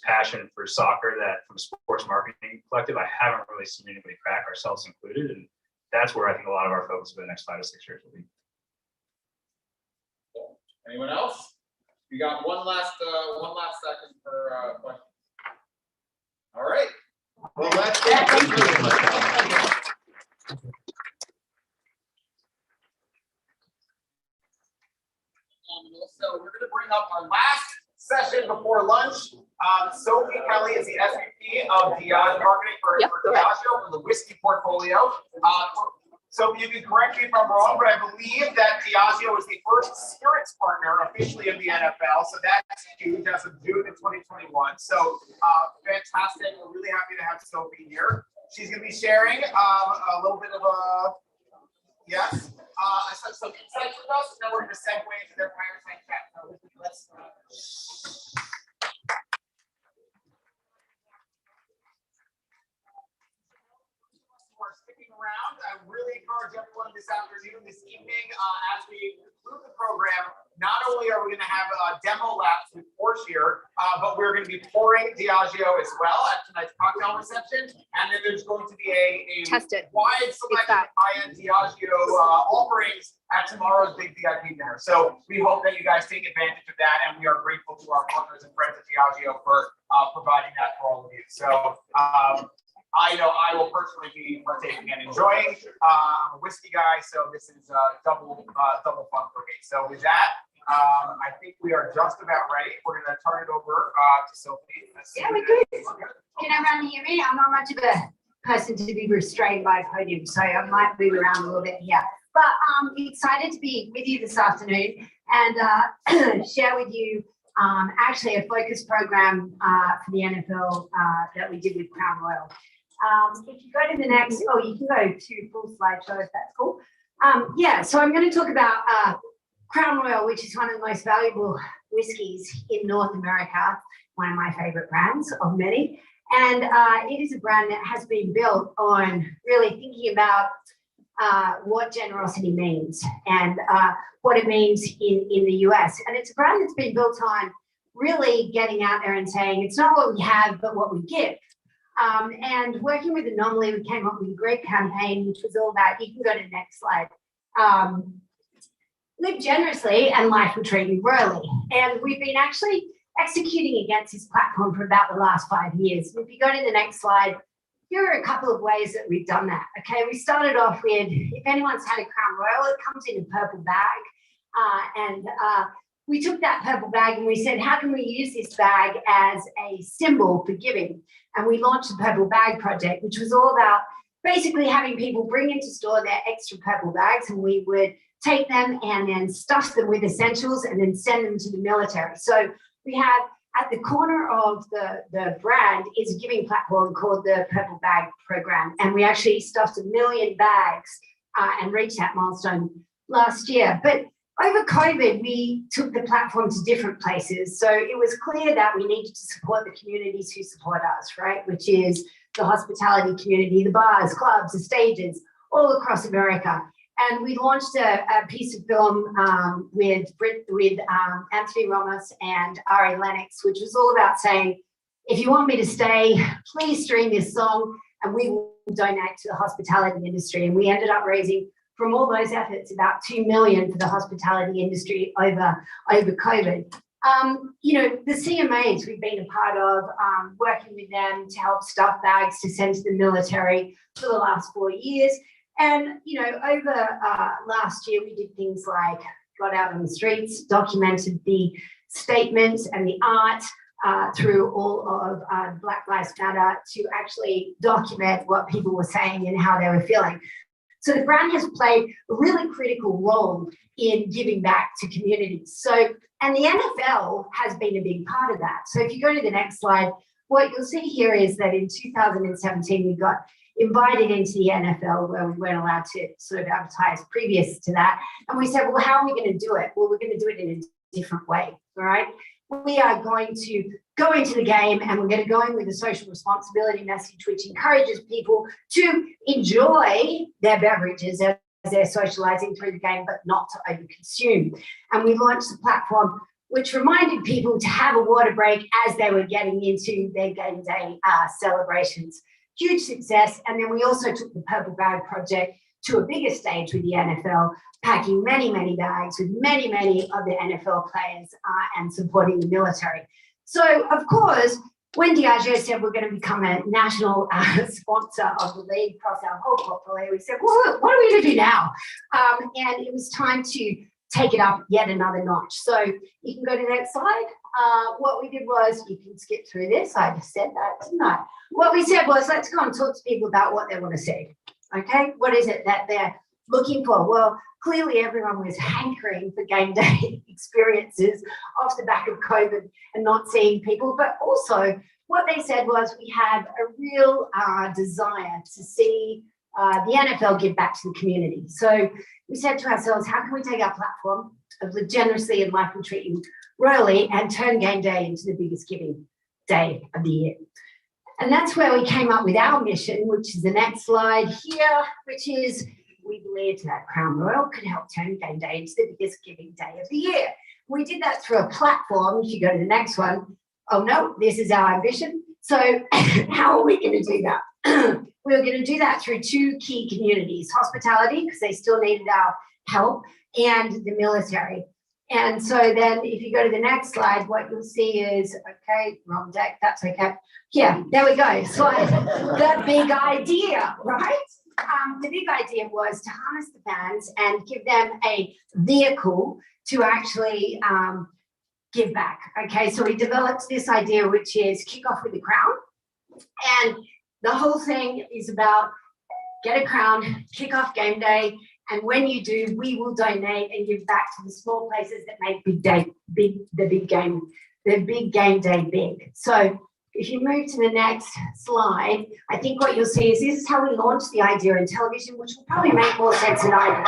passion for soccer that from a sports marketing collective, I haven't really seen anybody crack, ourselves included. And that's where I think a lot of our focus for the next 5 to 6 years will be. Anyone else? We got one last second for questions. All right. Well, that's it. Thank you. So we're going to bring up our last session before lunch. Sophie Kelly is the SVP of Diageo Marketing for Diageo for the whiskey portfolio. Sophie, you can correct me if I'm wrong, but I believe that Diageo is the first spirits partner officially in the NFL. So that's huge as of June of 2021. So fantastic. We're really happy to have Sophie here. She's going to be sharing a little bit of a some insights with us, and then we're going to segue into their fireside chat. So let's sticking around. I really encourage everyone this afternoon, this evening, as we conclude the program. program, not only are we going to have demo laps with Porsche here, but we're going to be pouring Diageo as well at tonight's cocktail reception. And then there's going to be a wide selection of high-end Diageo offerings at tomorrow's big VIP dinner. So we hope that you guys take advantage of that, and we are grateful to our partners and friends at Diageo for providing that for all of you. So I know I will personally be partaking and enjoying. I'm a whiskey guy, so this is double fun for me. So with that, I think we are just about ready. We're going to turn it over to Sophie. Yeah, we do. Can everyone hear me? I'm not much of a person to be restrained by a podium, so I might move around a little bit here. But I'm excited to be with you this afternoon and share with you actually a focus program for the NFL that we did with Crown Royal. If you go to the next, you can go to full slideshow if that's cool. Yeah, so I'm going to talk about Crown Royal, which is one of the most valuable whiskies in North America, one of my favorite brands of many. And it is a brand that has been built on really thinking about what generosity means and what it means in the US. And it's a brand that's been built on really getting out there and saying, it's not what we have, but what we give. And working with Anomaly, we came up with a great campaign, which was all about, you can go to the next slide, live generously and life will treat you royally. And we've been actually executing against this platform for about the last 5 years. If you go to the next slide, here are a couple of ways that we've done that. Okay, we started off with, if anyone's had a Crown Royal, it comes in a purple bag. We took that purple bag and we said, how can we use this bag as a symbol for giving? And we launched the Purple Bag Project, which was all about basically having people bring into store their extra purple bags, and we would take them and then stuff them with essentials and then send them to the military. So we have at the corner of the brand is a giving platform called the Purple Bag Program. And we actually stuffed 1 million bags and reached that milestone last year. But over COVID, we took the platform to different places. So it was clear that we needed to support the communities who support us, right? Which is the hospitality community, the bars, clubs, the stages, all across America. And we launched a piece of film with Anthony Ramos and Ari Lennox, which was all about saying, if you want me to stay, please stream this song and we will donate to the hospitality industry. And we ended up raising from all those efforts about 2 million for the hospitality industry over COVID. The CMAs we've been a part of, working with them to help stuff bags to send to the military for the last 4 years. And, over last year, we did things like got out on the streets, documented the statements and the art through all of Black Lives Matter to actually document what people were saying and how they were feeling. So the brand has played a really critical role in giving back to communities. And the NFL has been a big part of that. So if you go to the next slide, what you'll see here is that in 2017, we got invited into the NFL where we weren't allowed to sort of advertise previous to that. And we said, well, how are we going to do it? Well, we're going to do it in a different way, all right? We are going to go into the game and we're going to go in with a social responsibility message, which encourages people to enjoy their beverages as they're socializing through the game, but not to overconsume. And we launched a platform which reminded people to have a water break as they were getting into their game day celebrations. Huge success. And then we also took the Purple Bag Project to a bigger stage with the NFL, packing many, many bags with many, many of the NFL players and supporting the military. So, of course, when Diageo said we're going to become a national sponsor of the league across our whole portfolio, we said, well, what are we going to do now? And it was time to take it up yet another notch. So you can go to the next slide. What we did was, you can skip through this. I just said that, didn't I? What we said was, let's go and talk to people about what they want to see. Okay, what is it that they're looking for? Well, clearly everyone was hankering for game day experiences off the back of COVID and not seeing people. But also what they said was, we have a real desire to see the NFL give back to the community. So we said to ourselves, how can we take our platform of live generously and life will treat you royally and turn game day into the biggest giving day of the year? And that's where we came up with our mission, which is the next slide here, which is we believed that Crown Royal could help turn game day into the biggest giving day of the year. We did that through a platform. If you go to the next one, oh no, this is our ambition. So how are we going to do that? We were going to do that through two key communities, hospitality, because they still needed our help, and the military. And so then if you go to the next slide, what you'll see is, okay, wrong deck, that's okay. Yeah, there we go. So the big idea, right? The big idea was to harness the fans and give them a vehicle to actually give back. Okay, so we developed this idea, which is kick off with the crown. And the whole thing is about get a crown, kick off game day. And when you do, we will donate and give back to the small places that make the big game day big. So if you move to the next slide, I think what you'll see is this is how we launched the idea in television, which will probably make more sense than I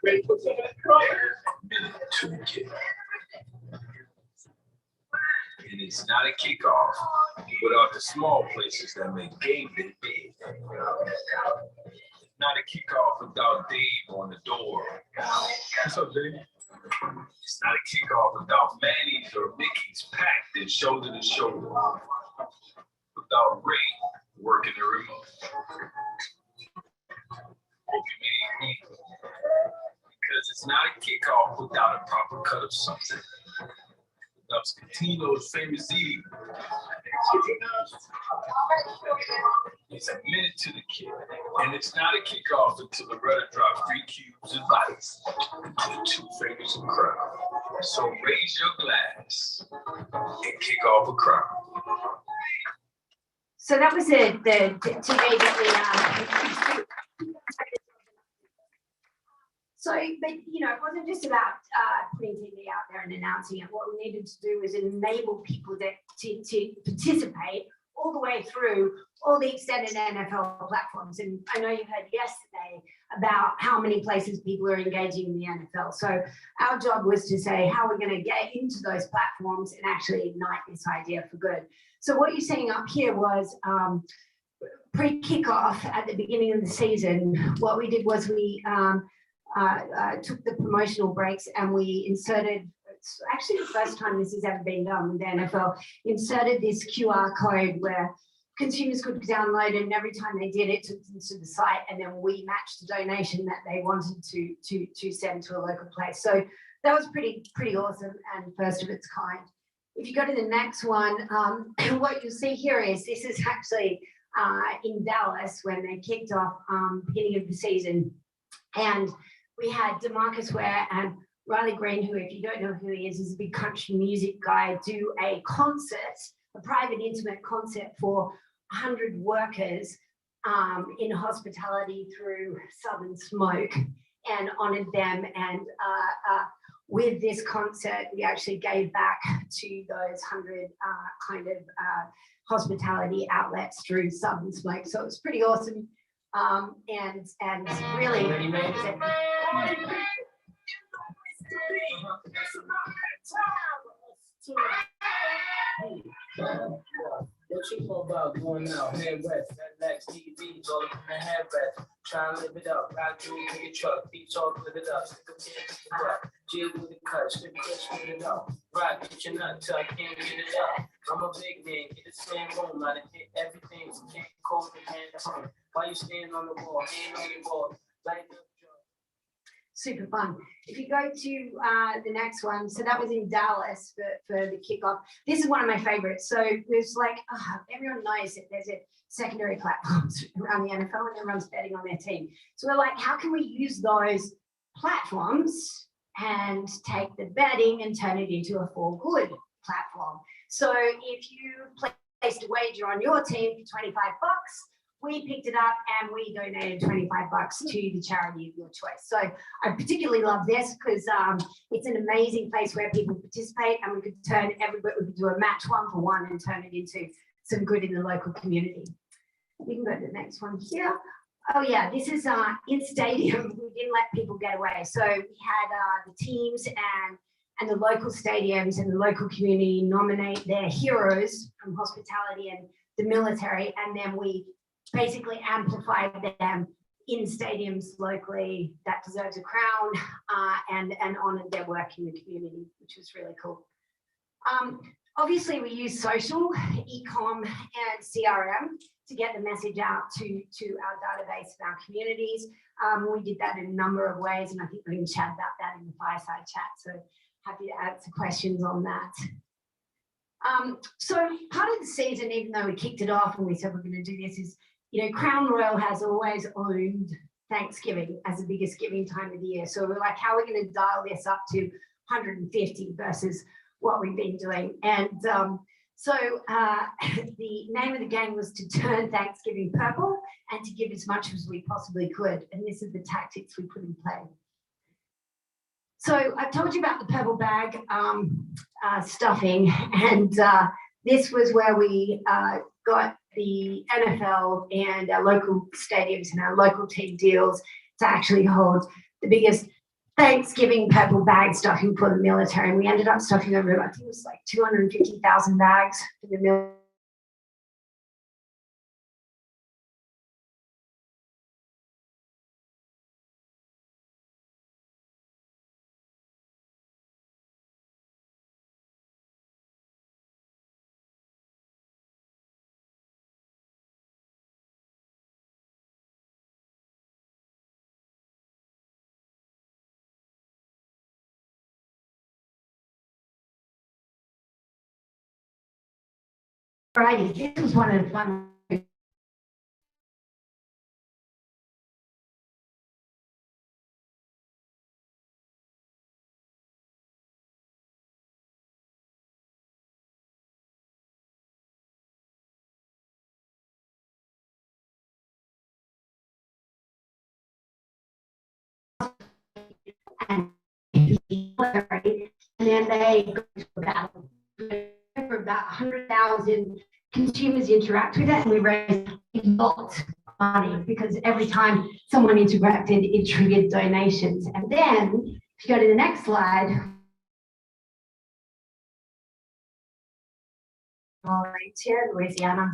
do. And it's not a kickoff without the small places that make game day big. It's not a kickoff without Dave on the door. What's up, Dave? It's not a kickoff without Manny's or Mickey's packed and shoulder to shoulder. Without Ray working the remote. Because it's not a kickoff without a proper cut of something. Without Scatino's famous eating. It's a minute to the kick, and it's not a kickoff until Loretta drops 3 cubes of ice to the 2 famous crowd. So raise your glass and kick off a crowd. So that was the TV that we So, but you know, it wasn't just about putting TV out there and announcing it. What we needed to do was enable people to participate all the way through all the extended NFL platforms. And I know you heard yesterday about how many places people are engaging in the NFL. So our job was to say, how are we going to get into those platforms and actually ignite this idea for good? So what you're seeing up here was pre-kickoff at the beginning of the season. What we did was we took the promotional breaks and we inserted, it's actually the first time this has ever been done with the NFL, inserted this QR code where consumers could download it, and every time they did it, took them to the site, and then we matched the donation that they wanted to send to a local place. So that was pretty awesome and first of its kind. If you go to the next one, what you'll see here is this is actually in Dallas when they kicked off beginning of the season, and we had DeMarcus Ware and Riley Green, who, if you don't know who he is a big country music guy, do a concert, a private, intimate concert for 100 workers in hospitality through Southern Smoke, and honored them. And with this concert, we actually gave back to those 100 hospitality outlets through Southern Smoke. So it was pretty awesome. And really, What you know about going out, head west, FedEx, TVs, all up in the headrest. Try and live it up, ride through to your truck, beat talk, live it up, stick a pin in the butt, jig with the cut, strip it up, rock, get your nut till I can't get it up. I'm a big man, get the same room, I done hit everything, so can't call me hand to home. Why you standing on the wall, hand on your wall, like the super fun. If you go to the next one, so that was in Dallas for the kickoff. This is one of my favorites. So it's like, everyone knows that there's a secondary platforms around the NFL and everyone's betting on their team. So we're like, how can we use those platforms and take the betting and turn it into a for good platform? So if you placed a wager on your team for $25, we picked it up and we donated $25 to the charity of your choice. So I particularly love this because it's an amazing place where people participate, and we could turn everybody, we could do a match 1-for-1 and turn it into some good in the local community. We can go to the next one here. Oh yeah, this is in stadium. We didn't let people get away. So we had the teams and the local stadiums and the local community nominate their heroes from hospitality and the military, and then we basically amplified them in stadiums locally that deserves a crown, and honored their work in the community, which was really cool. Obviously, we use social, e-com, and CRM to get the message out to our database and our communities. We did that in a number of ways, and I think we can chat about that in the fireside chat. So happy to answer questions on that. So part of the season, even though we kicked it off and we said we're going to do this, is, you know, Crown Royal has always owned Thanksgiving as the biggest giving time of the year. So we're like, how are we going to dial this up to 150 versus what we've been doing? And so the name of the game was to turn Thanksgiving purple and to give as much as we possibly could. And this is the tactics we put in play. So I've told you about the purple bag stuffing, and this was where we got the NFL and our local stadiums and our local team deals to actually hold the biggest Thanksgiving purple bag stuffing for the military. And we ended up stuffing over, I think it was like 250,000 bags for the military. Friday, this was one of the fun. And then they go to about 100,000 consumers interact with it, and we raise lots of money because every time someone interacted, it triggered donations. And then, if you go to the next slide, Louisiana.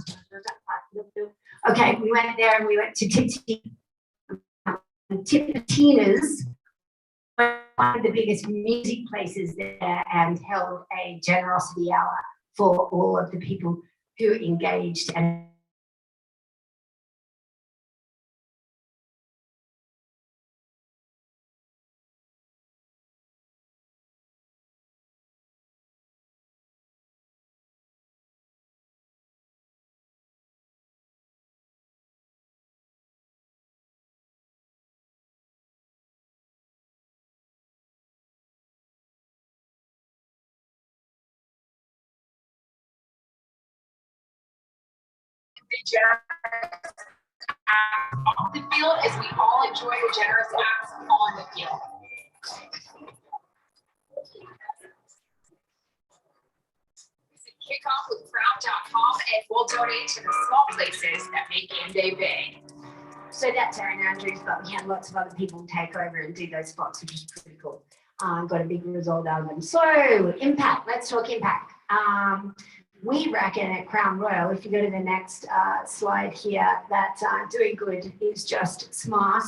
Okay, we went there and we went to Tipitina's, one of the biggest music places there, and held a generosity hour for all of the people who engaged. And off the field as we all enjoy the generous acts on the field. Kick off with Crown.com, and we'll donate to the small places that make game day big. so that's Erin Andrews, but we had lots of other people take over and do those spots, which is pretty cool. Got a big result out of them. So impact, let's talk impact. We reckon at Crown Royal, if you go to the next slide here, that doing good is just smart,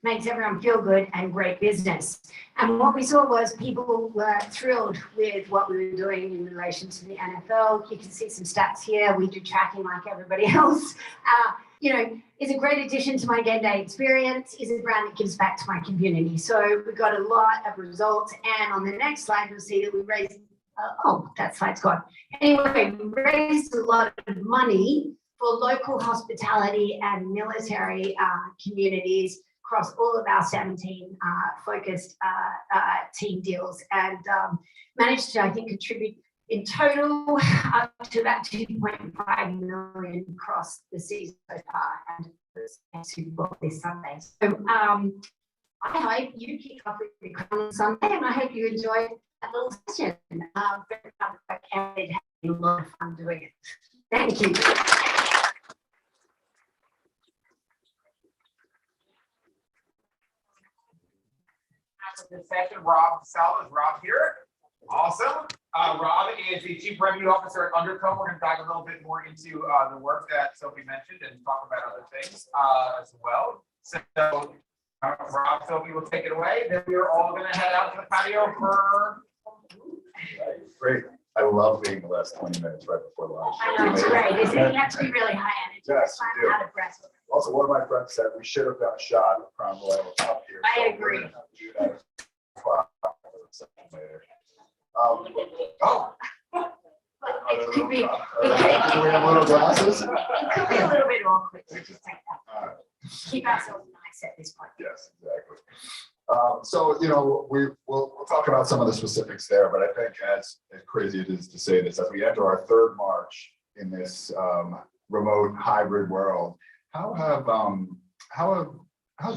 makes everyone feel good, and great business. And what we saw was people were thrilled with what we were doing in relation to the NFL. You can see some stats here. We do tracking like everybody else. You know, is a great addition to my game day experience, is a brand that gives back to my community. So we got a lot of results. And on the next slide, you'll see that we raised, oh, that slide's gone. Anyway, we raised a lot of money for local hospitality and military communities across all of our 17 focused team deals, and managed to, I think, contribute in total up to about 2.5 million across the season so far, and Super Bowl this Sunday. So I hope you kick off with your Crown on Sunday, and I hope you enjoyed that little session. I had a lot of fun doing it. Thank you. After this session, Rob Sell is Rob here. Awesome. Rob is the Chief Revenue Officer at Undertow. We're going to dive a little bit more into the work that Sophie mentioned and talk about other things as well. So, Rob, Sophie will take it away. Then we are all going to head out to the patio for. Great. I love being the last 20 minutes right before lunch. I know, it's great. Isn't it? You have to be really high energy. Yes, I'm you do. out of breath. Also, one of my friends said we should have got a shot of Crown Royal up here. I so agree. we're gonna have to do that later. It could be. Do we have little glasses? It could be a little bit awkward to just take that. Keep ourselves nice at this point. Yes, exactly. So, you know, we'll talk about some of the specifics there, but I think as crazy it is to say this, as we enter our third March in this remote hybrid world, how's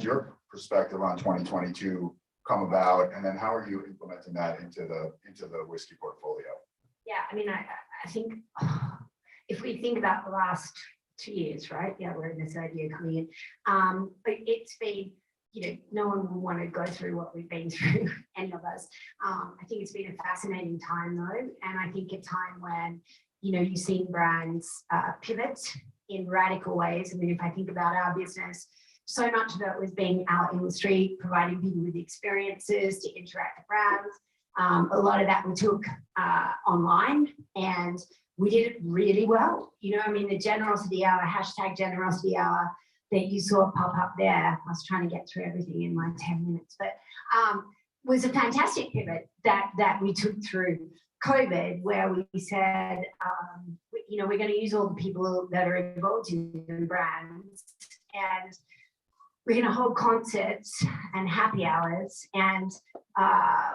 your perspective on 2022 come about, and then how are you implementing that into the whiskey portfolio? Yeah, I mean, I think if we think about the last 2 years, right? Yeah, we're in the third year coming in. But it's been, you know, no one will want to go through what we've been through, any of us. I think it's been a fascinating time though. And I think a time when, you know, you've seen brands pivot in radical ways. I mean, if I think about our business, so much of it was being out in the street, providing people with experiences to interact with brands. A lot of that we took online, and we did it really well. You know, I mean, the generosity hour, hashtag generosity hour that you saw pop up there, I was trying to get through everything in like 10 minutes, but was a fantastic pivot that we took through COVID, where we said, you know, we're going to use all the people that are involved in the brands, and we're going to hold concerts and happy hours. And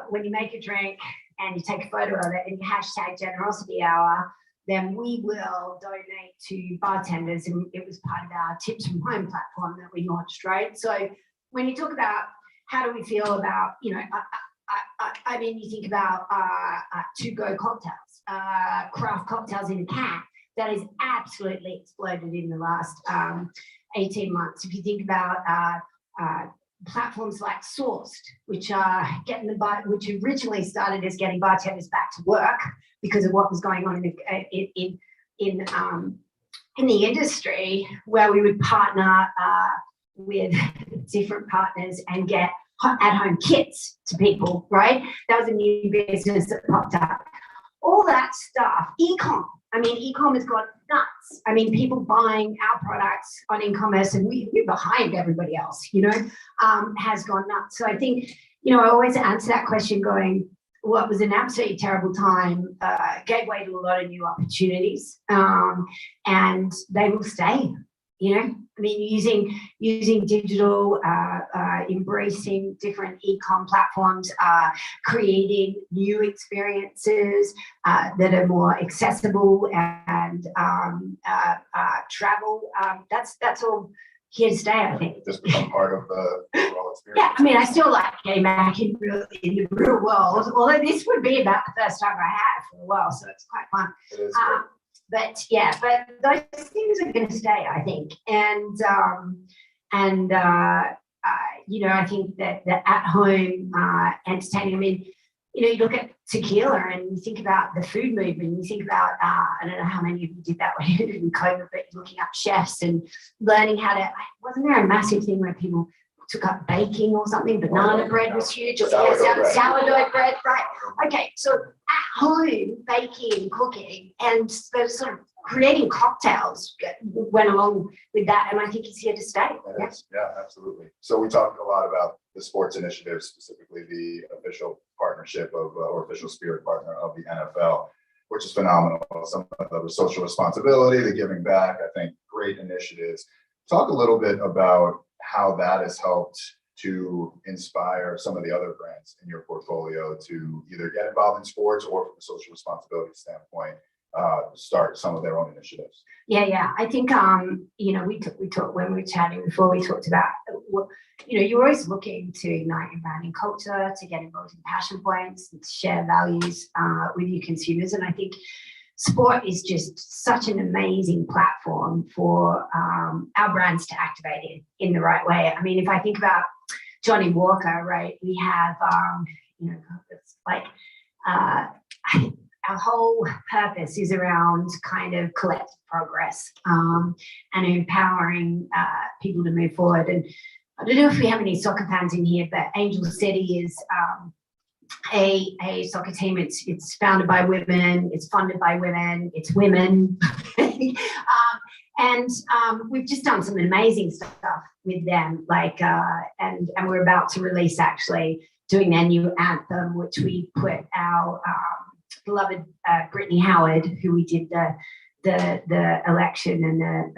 when you make a drink and you take a photo of it and you hashtag generosity hour, then we will donate to bartenders. And it was part of our Tips from Home platform that we launched, right? So when you talk about how do we feel about, you know, I mean, you think about to-go cocktails, craft cocktails in a can, that has absolutely exploded in the last 18 months. If you think about platforms like Sourced, which are which originally started as getting bartenders back to work because of what was going on in the industry, where we would partner with different partners and get at-home kits to people, right? That was a new business that popped up. All that stuff, e-com. I mean, e-com has gone nuts. I mean, people buying our products on e-commerce, and we're behind everybody else, you know, has gone nuts. So I think, you know, I always answer that question going, what was an absolutely terrible time, gave way to a lot of new opportunities, and they will stay, you know. I mean, using digital, embracing different e-com platforms, creating new experiences that are more accessible, and travel. That's all here to stay, I think. Just become part of the overall experience. Yeah, I mean, I still like getting back in the real world, although this would be about the first time I have for a while, so it's quite fun. It is. But yeah, but those things are going to stay, I think. And you know, I think that the at-home entertaining, I mean, you know, you look at tequila and you think about the food movement, you think about, I don't know how many of you did that when you were in COVID, but looking up chefs and learning how to, wasn't there a massive thing where people took up baking or something? Banana bread was huge. Or sourdough bread, right. Okay, so at home baking, cooking, and those sort of creating cocktails went along with that, and I think it's here to stay. Yeah, absolutely. So we talked a lot about the sports initiative, specifically the official partnership of or official spirit partner of the NFL, which is phenomenal. Some of the social responsibility, the giving back, I think great initiatives. Talk a little bit about how that has helped to inspire some of the other brands in your portfolio to either get involved in sports or from a social responsibility standpoint, start some of their own initiatives. Yeah. I think, you know, we talked when we were chatting before, we talked about, you know, you're always looking to ignite your branding culture, to get involved in passion points, and to share values with your consumers. And I think sport is just such an amazing platform for our brands to activate in the right way. I mean, if I think about Johnny Walker, right, we have, you know, it's like, our whole purpose is around kind of collective progress and empowering people to move forward. And I don't know if we have any soccer fans in here, but Angel City is a soccer team. It's founded by women, it's funded by women, it's women. And we've just done some amazing stuff with them, like, and we're about to release actually doing their new anthem, which we put our beloved Brittany Howard, who we did the election and the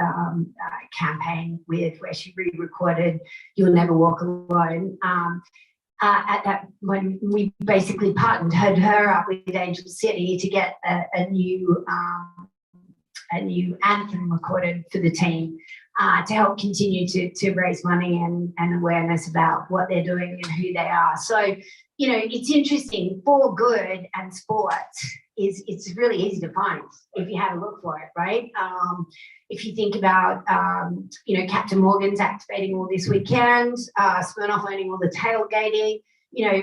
campaign with, where she re-recorded "You'll Never Walk Alone." At that, when we basically partnered her up with Angel City to get a new anthem recorded for the team to help continue to raise money and awareness about what they're doing and who they are. So, you know, it's interesting. For good and sport it's really easy to find if you have a look for it, right? If you think about, you know, Captain Morgan's activating all this weekend, Smirnoff owning all the tailgating, you know,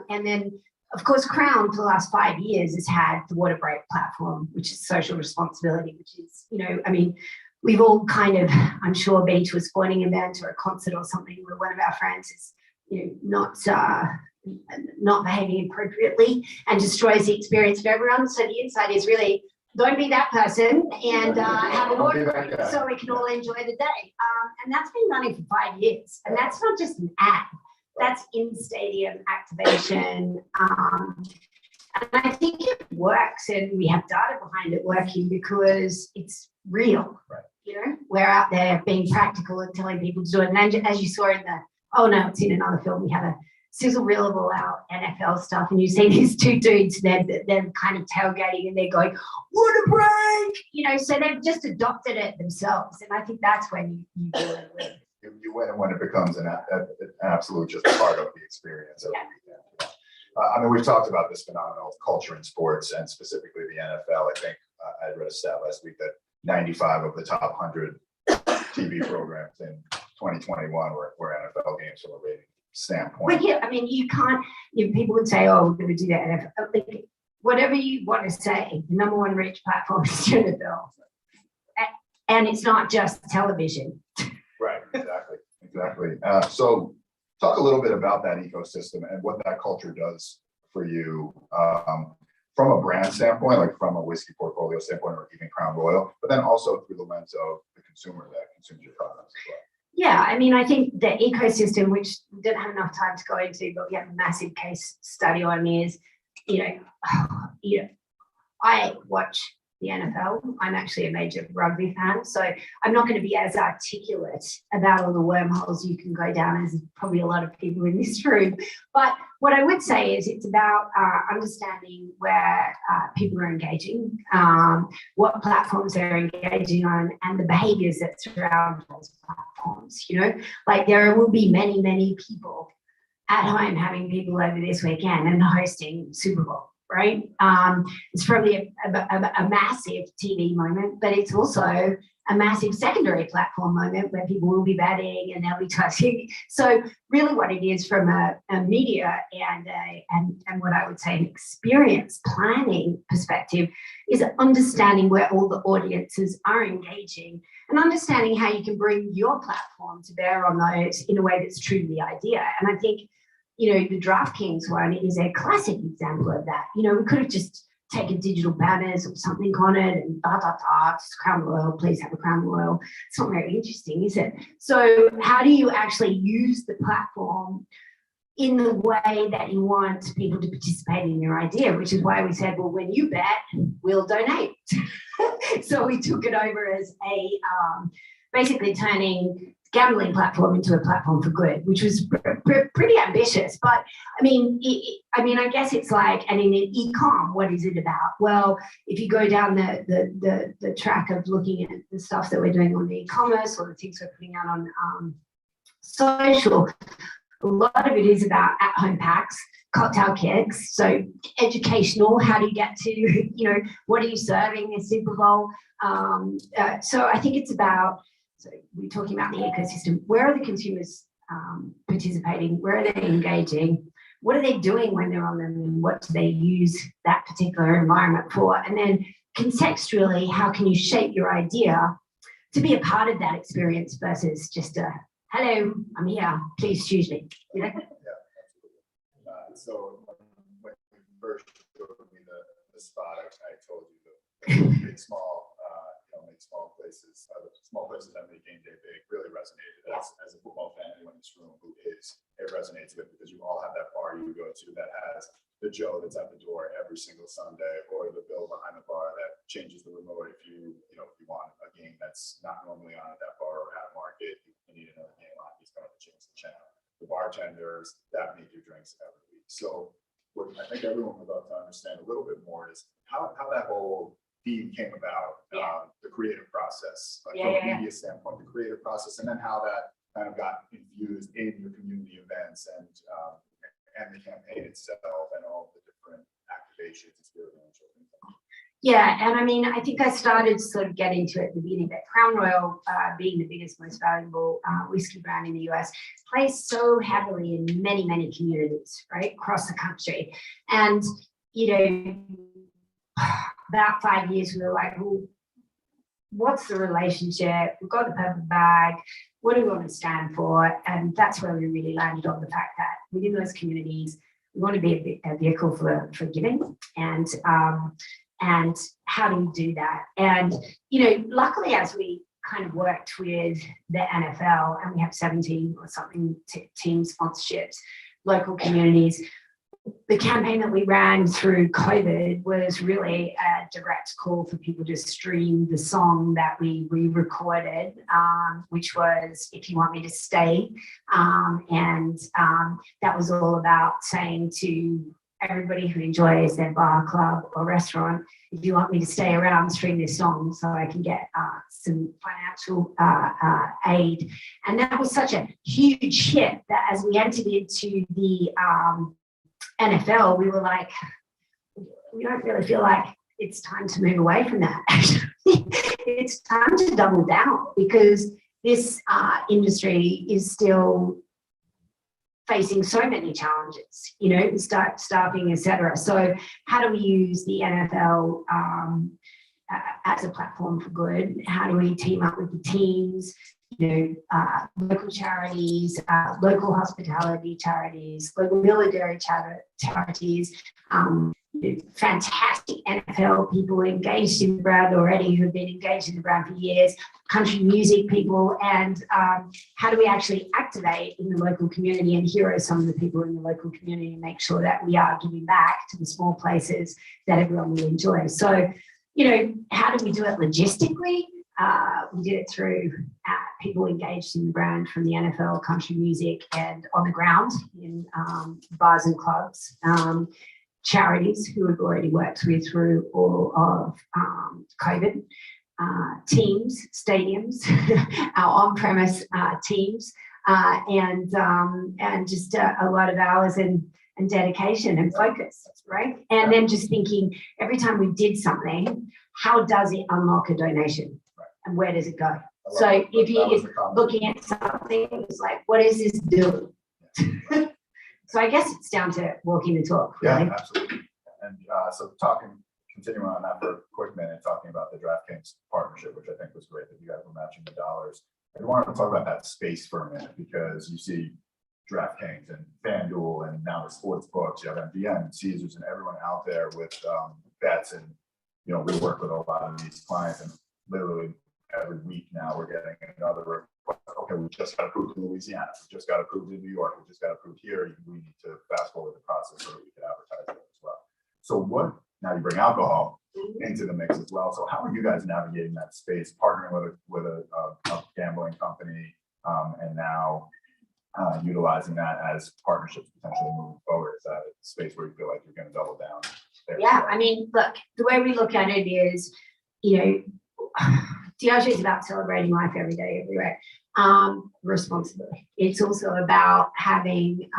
and then of course, Crown for the last 5 years has had the Water Break platform, which is social responsibility, which is, you know, I mean, we've all kind of, I'm sure, been to a sporting event or a concert or something where one of our friends is, you know, not behaving appropriately and destroys the experience for everyone. So the insight is really, don't be that person and have a water break so we can all enjoy the day. And that's been running for 5 years. And that's not just an ad. That's in-stadium activation. And I think it works, and we have data behind it working because it's real. Right. You know, we're out there being practical and telling people to do it. And as you saw in the, oh no, it's in another film, we have a sizzle reel of all our NFL stuff, and you see these two dudes, they're kind of tailgating and they're going, water break! You know, so they've just adopted it themselves. And I think that's when you do it with. You win when it becomes an absolute just part of the experience every weekend. I mean, we've talked about this phenomenal culture in sports and specifically the NFL. I think I read a stat last week that 95 of the top 100 TV programs in 2021 were NFL games from a rating standpoint. Well, yeah, I mean, you can't, you know, people would say, oh, we're going to do that NFL. Like, whatever you want to say, the number one reach platform is NFL. And it's not just television. Right, exactly. So talk a little bit about that ecosystem and what that culture does for you from a brand standpoint, like from a whiskey portfolio standpoint or even Crown Royal, but then also through the lens of the consumer that consumes your products as well. Yeah, I mean, I think the ecosystem, which we didn't have enough time to go into, but we have a massive case study on is, you know, I watch the NFL. I'm actually a major rugby fan, so I'm not going to be as articulate about all the wormholes you can go down as probably a lot of people in this room. But what I would say is it's about understanding where people are engaging, what platforms they're engaging on, and the behaviors that surround those platforms. You know, like there will be many, many people at home having people over this weekend and hosting Super Bowl. Right? It's probably a massive TV moment, but it's also a massive secondary platform moment where people will be betting and they'll be touching. So really what it is from a media and what I would say an experience planning perspective is understanding where all the audiences are engaging and understanding how you can bring your platform to bear on those in a way that's true to the idea. And I think, you know, the DraftKings one is a classic example of that. You know, we could have just taken digital banners or something on it and it's Crown Royal, please have a Crown Royal. It's not very interesting, is it? So how do you actually use the platform in the way that you want people to participate in your idea, which is why we said, well, when you bet, we'll donate. So we took it over as a basically turning gambling platform into a platform for good, which was pretty ambitious. But I mean, I guess it's like, and in e-com, what is it about? Well, if you go down the track of looking at the stuff that we're doing on the e-commerce or the things we're putting out on social, a lot of it is about at-home packs, cocktail kits, so educational. How do you get to, you know, what are you serving at Super Bowl? So I think it's about. So we're talking about the ecosystem. Where are the consumers participating? Where are they engaging? what are they doing when they're on them, and what do they use that particular environment for? And then contextually, how can you shape your idea to be a part of that experience versus just a, hello, I'm here, please choose me. You know? So when you first showed me the spot, I told you the big small, make small places that make game day big really resonated. As a football fan, anyone in this room who is, it resonates with, because you all have that bar you go to that has the Joe that's at the door every single Sunday, or the Bill behind the bar that changes the remote if you want a game that's not normally on at that bar or at market, you need another game on, he's going to change the channel. The bartenders that make your drinks every week. So what I think everyone would love to understand a little bit more is how that whole theme came about, the creative process, from a media standpoint, the creative process, and then how that kind of got infused in your community events and the campaign itself and all the different activations, experiential things. Yeah, and I mean, I think I started to sort of get into it at the beginning, but Crown Royal, being the biggest, most valuable whiskey brand in the US, plays so heavily in many, many communities, right, across the country. And, you know, about 5 years, we were like, well, what's the relationship? We've got the purple bag. What do we want to stand for? And that's where we really landed on the fact that within those communities, we want to be a vehicle for giving. And how do we do that? And, you know, luckily, as we kind of worked with the NFL, and we have 17 or something team sponsorships, local communities, the campaign that we ran through COVID was really a direct call for people to stream the song that we re-recorded, which was If You Want Me to Stay. That was all about saying to everybody who enjoys their bar, club, or restaurant, if you want me to stay around, stream this song so I can get some financial aid. And that was such a huge hit that as we entered into the NFL, we were like, we don't really feel like it's time to move away from that. It's time to double down, because this industry is still facing so many challenges, you know, staffing, etc. So how do we use the NFL as a platform for good? How do we team up with the teams, you know, local charities, local hospitality charities, local military charities, fantastic NFL people engaged in the brand already, who've been engaged in the brand for years, country music people, and how do we actually activate in the local community and hero some of the people in the local community and make sure that we are giving back to the small places that everyone will enjoy. So, you know, how do we do it logistically? We did it through people engaged in the brand from the NFL, country music, and on the ground in bars and clubs. Charities who we've already worked with through all of COVID, teams, stadiums, our on-premise teams, and just a lot of hours and dedication and focus, right? And then just thinking every time we did something, how does it unlock a donation, and where does it go? So if you're looking at something, it's like, what is this doing? So I guess it's down to walking the talk. Really. Yeah, absolutely. And so continuing on that for a quick minute, talking about the DraftKings partnership, which I think was great that you guys were matching the dollars. I wanted to talk about that space for a minute, because you see DraftKings and FanDuel and now the sports books, you have MDM and Caesars and everyone out there with bets. And, you know, we work with a lot of these clients, and literally every week now we're getting another request. Okay, we just got approved in Louisiana. We just got approved in New York. We just got approved here. We need to fast forward the process so that we can advertise it as well. So now you bring alcohol into the mix as well. So how are you guys navigating that space, partnering with a gambling company, and now utilizing that as partnerships potentially moving forward? Is that a space where you feel like you're going to double down there? Yeah, I mean, look, the way we look at it is, you know, Diageo is about celebrating life every day, everywhere. Responsibly. It's also about having,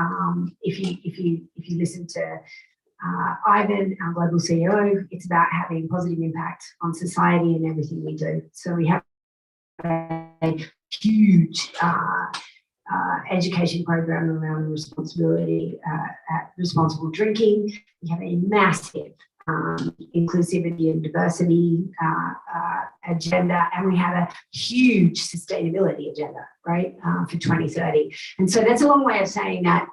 if you listen to Ivan, our global CEO, it's about having positive impact on society and everything we do. So we have a huge education program around responsible drinking. We have a massive inclusivity and diversity agenda, and we have a huge sustainability agenda, right, for 2030. And so that's a long way of saying that.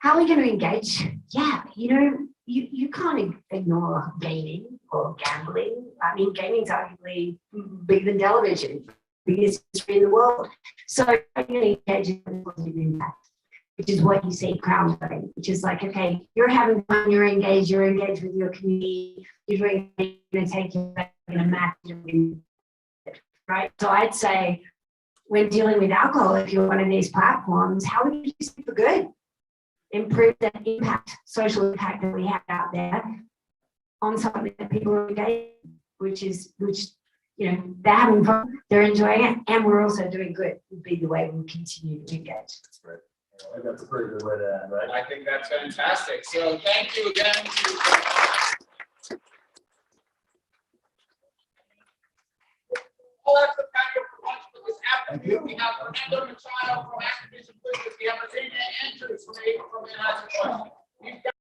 How are we going to engage? Yeah, you can't ignore gaming or gambling. I mean, gaming's arguably bigger than television, biggest industry in the world. So I'm going to engage in positive impact, which is what you see Crown doing, which is like, okay, you're having fun, you're engaged with your community, you're going to take your in a match, right? So I'd say when dealing with alcohol, if you're one of these platforms, how would you use it for good? Improve the impact, social impact that we have out there on something that people are engaged, which they're having fun, they're enjoying it, and we're also doing good. Would be the way we'll continue to engage. That's great. I think that's a pretty good way to end, right? I think that's fantastic. So thank you again. Well, that's the panel for lunch for this afternoon. We have Fernando Machado from Activision Blizzard. We have Virginia Andrews from Anheuser-Busch. We've got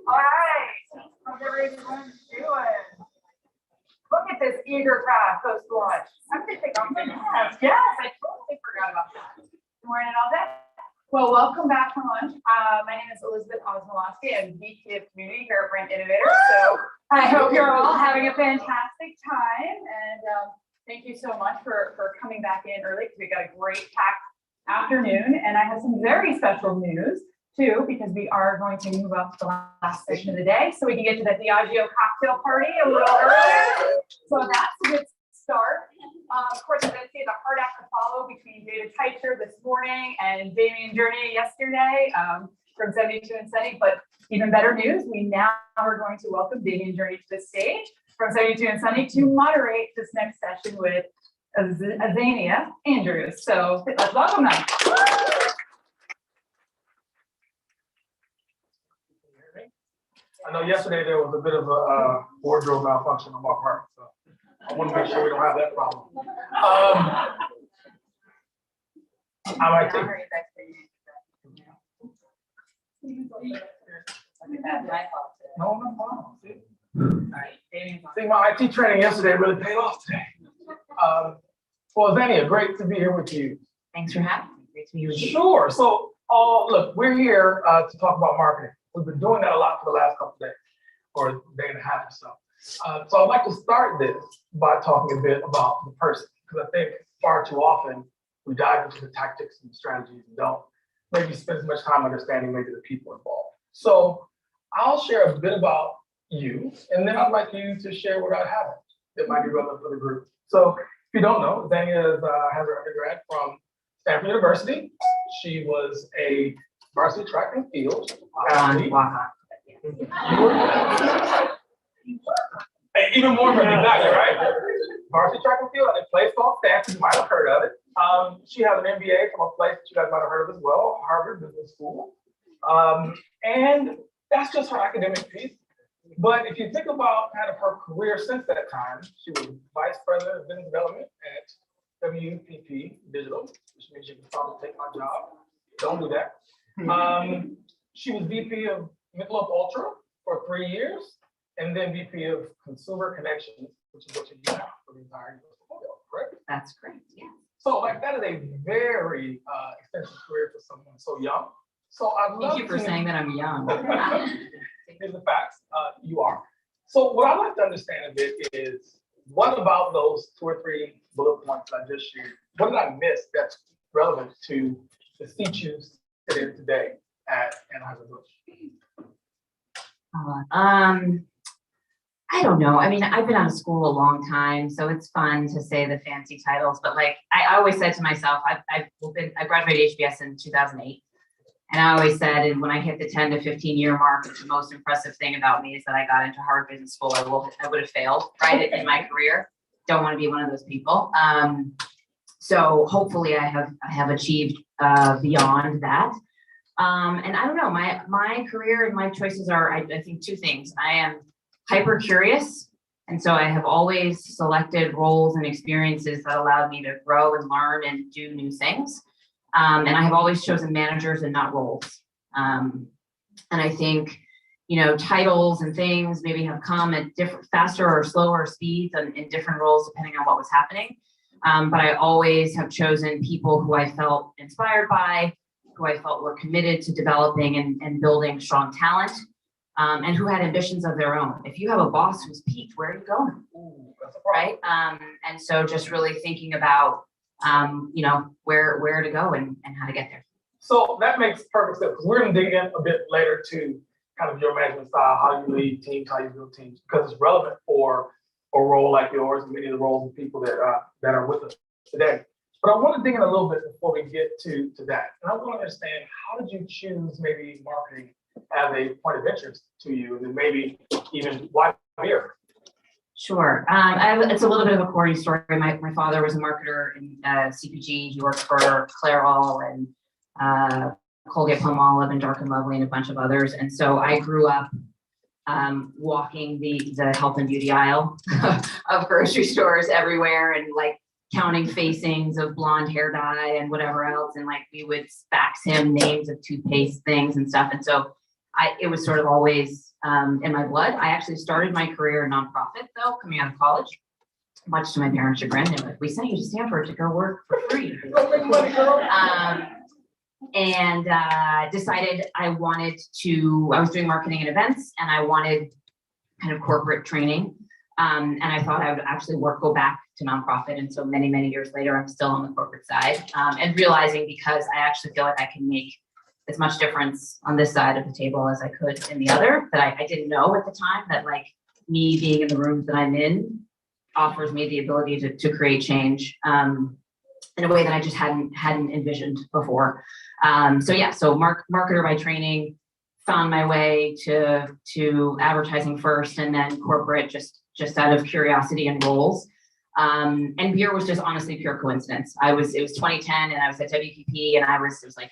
All right, how's everyone doing? Look at this eager crowd post lunch. I'm gonna think I'm gonna have, yes, I totally forgot about that. Been wearing it all day. Well, welcome back from lunch. My name is Elizabeth Osmolowski. I'm VP of Community here at Brand Innovators. So I hope you're all having a fantastic time. And thank you so much for coming back in early because we got a great packed afternoon. And I have some very special news too, because we are going to move up to the last section of the day so we can get to the Diageo cocktail party a little earlier. So that's a good start. Of course, I'm going to see the hard act to follow between David Teicher this morning and Damien Journey yesterday from 72 and Sunny. But even better news, we now are going to welcome Damien Journey to the stage from 72 and Sunny to moderate this next session with Azania Andrews. So let's welcome them. I know yesterday there was a bit of a wardrobe malfunction on my part, so I want to make sure we don't have that problem. I might think. No, no problem. See, my IT training yesterday really paid off today. Well, Zania, great to be here with you. Thanks for having me. Great to be with you. Sure. So, look, we're here to talk about marketing. We've been doing that a lot for the last couple of days, or a day and a half or so. So I'd like to start this by talking a bit about the person, because I think far too often we dive into the tactics and strategies and don't maybe spend as much time understanding maybe the people involved. So I'll share a bit about you, and then I'd like you to share what I haven't that might be relevant for the group. So if you don't know, Zania has her undergrad from Stanford University. She was a varsity track and field athlete. Even more than exactly, right? Varsity track and field at a place called Stanford. You might have heard of it. She has an MBA from a place that you guys might have heard of as well, Harvard Business School. And that's just her academic piece. But if you think about kind of her career since that time, she was vice president of business development at WPP Digital, which means you can probably take my job. Don't do that. She was VP of Michelob Ultra for 3 years, and then VP of Consumer Connections, which is what you do now for the entire portfolio, correct? That's great, yeah. So like that is a very extensive career for someone so young. So I'd love Thank you for saying that I'm young. Here's the facts, you are. So what I'd like to understand a bit is, what about those 2 or 3 bullet points I just shared? What did I miss that's relevant to the seat you sit in today at Anheuser-Busch? I don't know. I mean, I've been out of school a long time, so it's fun to say the fancy titles. But like, I always said to myself, I graduated HBS in 2008, and I always said, and when I hit the 10 to 15 year mark, the most impressive thing about me is that I got into Harvard Business School. I would have failed, right, in my career. Don't want to be one of those people. So hopefully, I have achieved beyond that. And I don't know, my career and my choices are, I think, 2 things. I am hyper curious. And so I have always selected roles and experiences that allowed me to grow and learn and do new things. And I have always chosen managers and not roles. And I think, titles and things maybe have come at different, faster or slower speeds and in different roles, depending on what was happening. But I always have chosen people who I felt inspired by, who I felt were committed to developing and building strong talent, and who had ambitions of their own. If you have a boss who's peaked, where are you going? right? And so just really thinking about, where to go and how to get there. So that makes perfect sense. We're going to dig in a bit later to kind of your management style, how you lead teams, how you build teams, because it's relevant for a role like yours and many of the roles of people that are with us today. But I want to dig in a little bit before we get to that. And I want to understand, how did you choose maybe marketing as a point of interest to you, and then maybe even why here? Sure. It's a little bit of a corny story. My father was a marketer in CPG. He worked for Clairol and Colgate Palmolive and Dark and Lovely and a bunch of others. And so I grew up walking the health and beauty aisle of grocery stores everywhere, and like counting facings of blonde hair dye and whatever else. And like we would fax him names of toothpaste things and stuff. And so it was sort of always in my blood. I actually started my career in nonprofit though, coming out of college, much to my parents' chagrin. They were like, we sent you to Stanford to go work for free. And decided I was doing marketing and events, and I wanted kind of corporate training. And I thought I would actually go back to nonprofit. And so many, many years later, I'm still on the corporate side, and realizing, because I actually feel like I can make as much difference on this side of the table as I could in the other, that I didn't know at the time, that like me being in the rooms that I'm in offers me the ability to create change in a way that I just hadn't envisioned before. So marketer by training, found my way to advertising first, and then corporate just out of curiosity and roles. And beer was just honestly pure coincidence. It was 2010, and I was at WPP, and it was like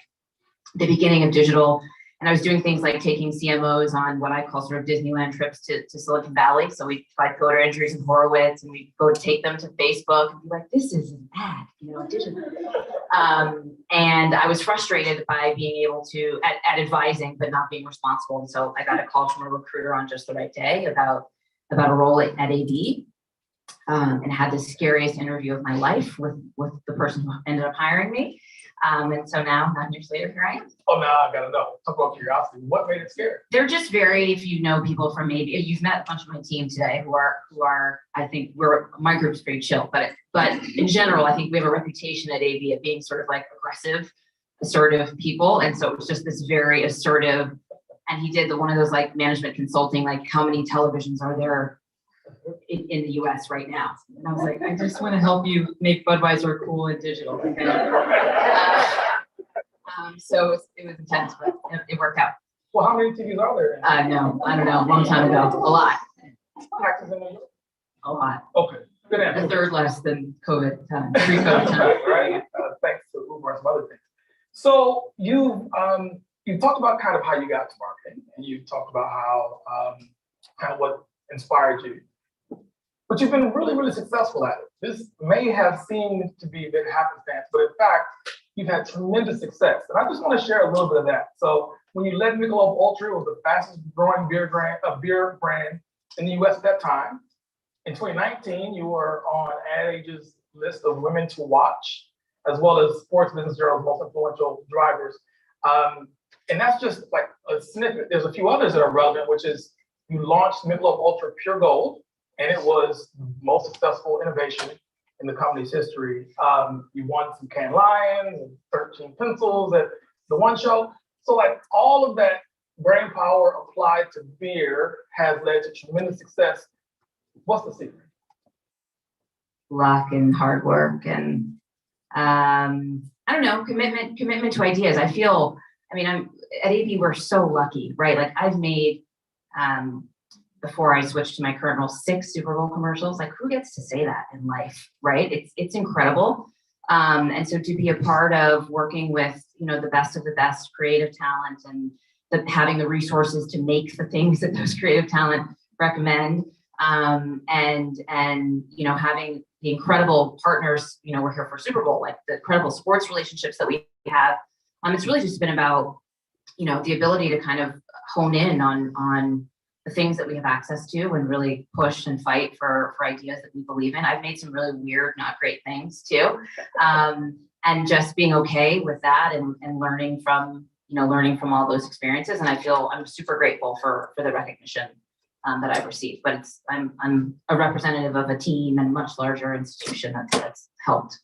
the beginning of digital. And I was doing things like taking CMOs on what I call sort of Disneyland trips to Silicon Valley. So we'd fly Coder Andrews and Horowitz, and we'd go take them to Facebook and be like, this is an ad, digital. And I was frustrated by being able to, at advising, but not being responsible. And so I got a call from a recruiter on just the right day about a role at AB, and had the scariest interview of my life with the person who ended up hiring me. And so now, 9 years later, here I am. Oh, now I gotta know. Talk about curiosity. What made it scary? They're just very, if you know people from maybe, you've met a bunch of my team today who are, I think my group's pretty chill, but in general, I think we have a reputation at AB of being sort of like aggressive, assertive people. And so it was just this very assertive, and he did one of those like management consulting, like how many televisions are there in the US right now? And I was like, I just want to help you make Budweiser cool and digital. So it was intense, but it worked out. Well, how many TVs are there? No, I don't know. A long time ago. A lot. Taxes in New York? A lot. Okay. Good answer. A third less than COVID time, pre-COVID time. Right. Thanks to Uber and some other things. So you talked about kind of how you got to marketing, and you talked about how kind of what inspired you. But you've been really, really successful at it. This may have seemed to be a bit happenstance, but in fact, you've had tremendous success. And I just want to share a little bit of that. So when you led Michelob Ultra, it was the fastest growing beer brand in the US at that time. In 2019, you were on Ad Age's list of women to watch, as well as Sports Business Journal's most influential drivers. And that's just like a snippet. There's a few others that are relevant, which is you launched Michelob Ultra Pure Gold, and it was the most successful innovation in the company's history. You won some Cannes Lions and 13 pencils at the One Show. So like all of that brain power applied to beer has led to tremendous success. What's the secret? Luck and hard work and I don't know, commitment to ideas. I'm at AB, we're so lucky, right? Like I've made before I switched to my current role, 6 Super Bowl commercials. Like who gets to say that in life, right? It's incredible. And so to be a part of working with, the best of the best creative talent, and having the resources to make the things that those creative talent recommend, and having the incredible partners, we're here for Super Bowl, like the incredible sports relationships that we have. It's really just been about, the ability to kind of hone in on the things that we have access to and really push and fight for ideas that we believe in. I've made some really weird, not great things too. And just being okay with that and learning from all those experiences. And I'm super grateful for the recognition that I've received. But I'm a representative of a team and much larger institution that's helped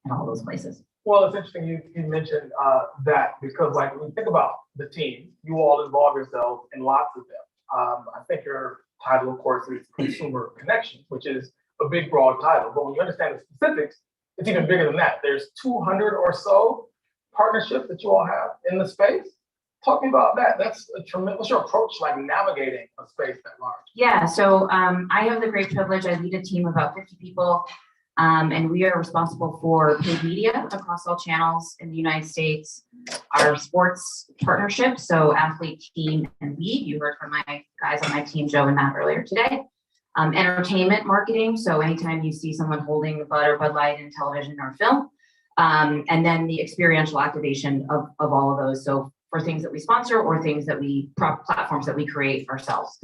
in all those places. Well, it's interesting you mentioned that, because like when you think about the team, you all involve yourselves in lots of them. I think your title, of course, is Consumer Connections, which is a big, broad title. But when you understand the specifics, it's even bigger than that. There's 200 or so partnerships that you all have in the space. Talking about that, that's a tremendous. What's your approach like navigating a space that large? Yeah, so I have the great privilege. I lead a team of about 50 people. And we are responsible for paid media across all channels in the United States, our sports partnerships, so athlete, team, and league. You heard from my guys on my team, Joe and Matt, earlier today. Entertainment marketing, so anytime you see someone holding the Bud or Bud Light in television or film, and then the experiential activation of all of those. So for things that we sponsor or things that platforms that we create ourselves.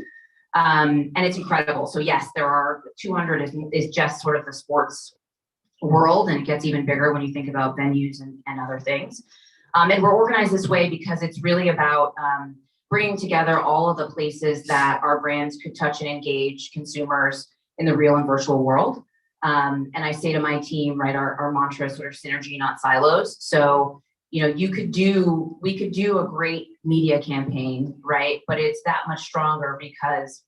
And it's incredible. So yes, there are 200 is just sort of the sports world, and it gets even bigger when you think about venues and other things. And we're organized this way because it's really about bringing together all of the places that our brands could touch and engage consumers in the real and virtual world. And I say to my team, right, our mantra is sort of synergy, not silos. So, you know, we could do a great media campaign, right? But it's that much stronger because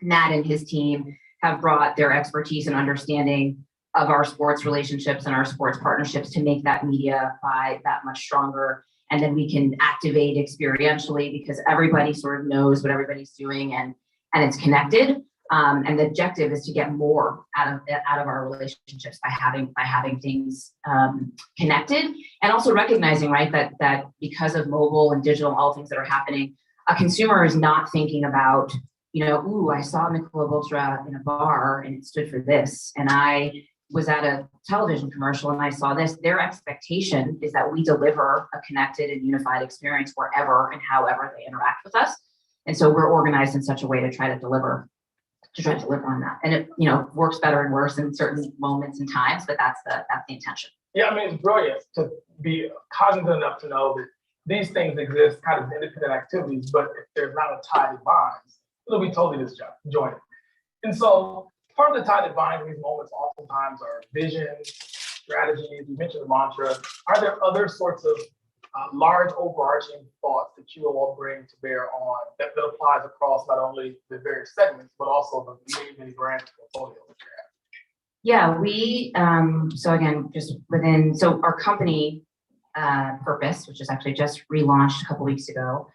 Matt and his team have brought their expertise and understanding of our sports relationships and our sports partnerships to make that media buy that much stronger. And then we can activate experientially because everybody sort of knows what everybody's doing and it's connected. And the objective is to get more out of our relationships by having things connected, and also recognizing, right, that because of mobile and digital, all things that are happening, a consumer is not thinking about, you know, ooh, I saw Michelob Ultra in a bar and it stood for this, and I was at a television commercial and I saw this. Their expectation is that we deliver a connected and unified experience wherever and however they interact with us. And so we're organized in such a way to try to deliver on that. And it, you know, works better and worse in certain moments and times, but that's the intention. Yeah, I mean, it's brilliant to be cognizant enough to know that these things exist kind of independent activities, but if there's not a tie that binds, it'll be totally disjointed. And so part of the tie that binds these moments oftentimes are vision, strategies. You mentioned the mantra. Are there other sorts of large overarching thoughts that you all bring to bear on that applies across not only the various segments, but also the many brand portfolio that you have? Yeah, we, so again, so our company purpose, which is actually just relaunched a couple weeks ago,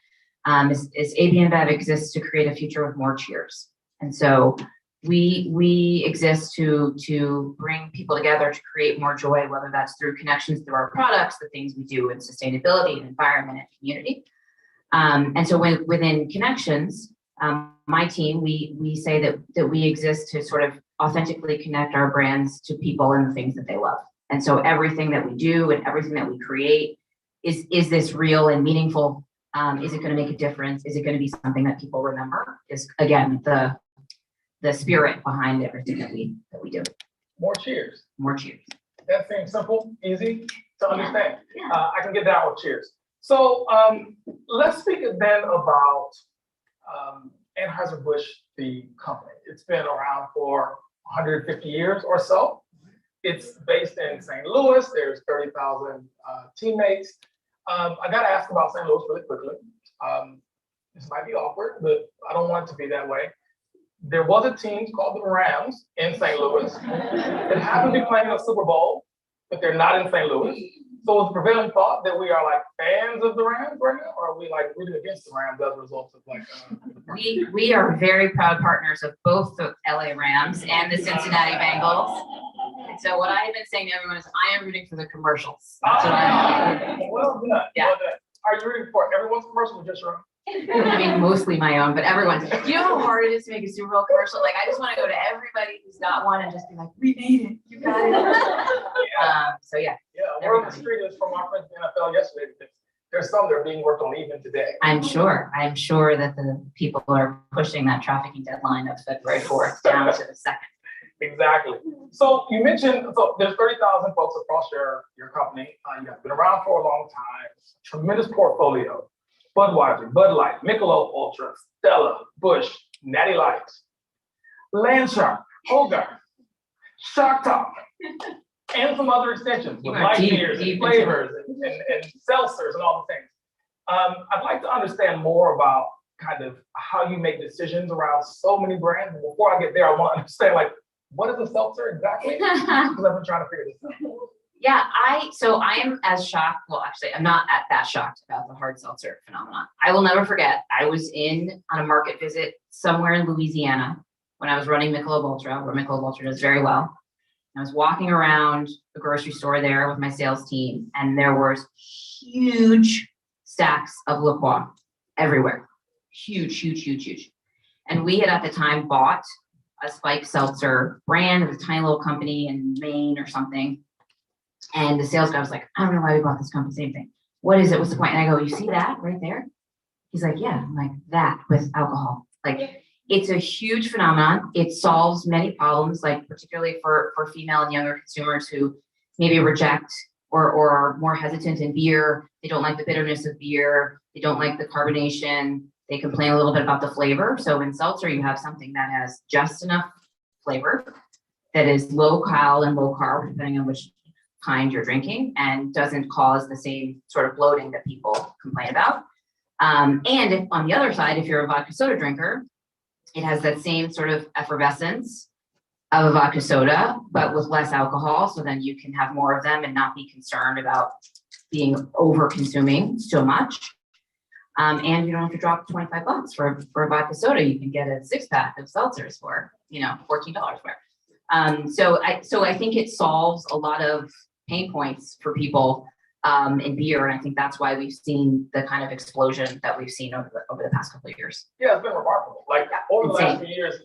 is AB InBev exists to create a future with more cheers. And so we exist to bring people together to create more joy, whether that's through connections through our products, the things we do in sustainability and environment and community. And so within connections, my team, we say that we exist to sort of authentically connect our brands to people and the things that they love. And so everything that we do and everything that we create is this real and meaningful? Is it going to make a difference? Is it going to be something that people remember? Is again the spirit behind everything that we do. More cheers. More cheers. That seems simple, easy to understand. Yeah. I can get down with cheers. So let's speak then about Anheuser-Busch, the company. It's been around for 150 years or so. It's based in St. Louis. There's 30,000 teammates. I got to ask about St. Louis really quickly. This might be awkward, but I don't want it to be that way. There was a team called the Rams in St. Louis that happened to be playing a Super Bowl, but they're not in St. Louis. So is the prevailing thought that we are like fans of the Rams right now, or are we like rooting against the Rams as a result of like? We are very proud partners of both the LA Rams and the Cincinnati Bengals. And so what I have been saying to everyone is I am rooting for the commercials. That's what I'm doing. Well done. Yeah. Well done. Are you rooting for everyone's commercial or just your own? I mean, mostly my own, but everyone's. Do you know how hard it is to make a Super Bowl commercial? Like, I just want to go to everybody who's got one and just be like, we made it. You got it. So yeah. Yeah, word on the street is from our friends in the NFL yesterday. There's some that are being worked on even today. I'm sure that the people are pushing that trafficking deadline of February 4th down to the 2nd. Exactly. So you mentioned, so there's 30,000 folks across your company. You guys been around for a long time. Tremendous portfolio. Budweiser, Bud Light, Michelob Ultra, Stella, Busch, Natty Light, Land Shark, Hogarth, Shark Talk, and some other extensions with light beers and flavors and seltzers and all the things. I'd like to understand more about kind of how you make decisions around so many brands. And before I get there, I want to understand, like, what is a seltzer exactly? Because I've been trying to figure this out. Yeah, I am as shocked. Well, actually, I'm not that shocked about the hard seltzer phenomenon. I will never forget. I was on a market visit somewhere in Louisiana when I was running Michelob Ultra, where Michelob Ultra does very well. And I was walking around the grocery store there with my sales team, and there was huge stacks of La Croix everywhere. Huge. And we had at the time bought a spiked seltzer brand. It was a tiny little company in Maine or something. And the sales guy was like, I don't know why we bought this company, same thing. What is it? What's the point? And I go, you see that right there? He's like, yeah. I'm like, that with alcohol. Like, it's a huge phenomenon. It solves many problems, like particularly for female and younger consumers who maybe reject or are more hesitant in beer. They don't like the bitterness of beer. They don't like the carbonation. They complain a little bit about the flavor. So in seltzer, you have something that has just enough flavor, that is low cal and low carb, depending on which kind you're drinking, and doesn't cause the same sort of bloating that people complain about. And if, on the other side, if you're a vodka soda drinker, it has that same sort of effervescence of a vodka soda, but with less alcohol. So then you can have more of them and not be concerned about being over consuming so much. And you don't have to drop $25 for a vodka soda. You can get a 6-pack of seltzers for, $14 for. So I think it solves a lot of pain points for people in beer, and I think that's why we've seen the kind of explosion that we've seen over the past couple of years. Yeah, it's been remarkable. Like over the last few years,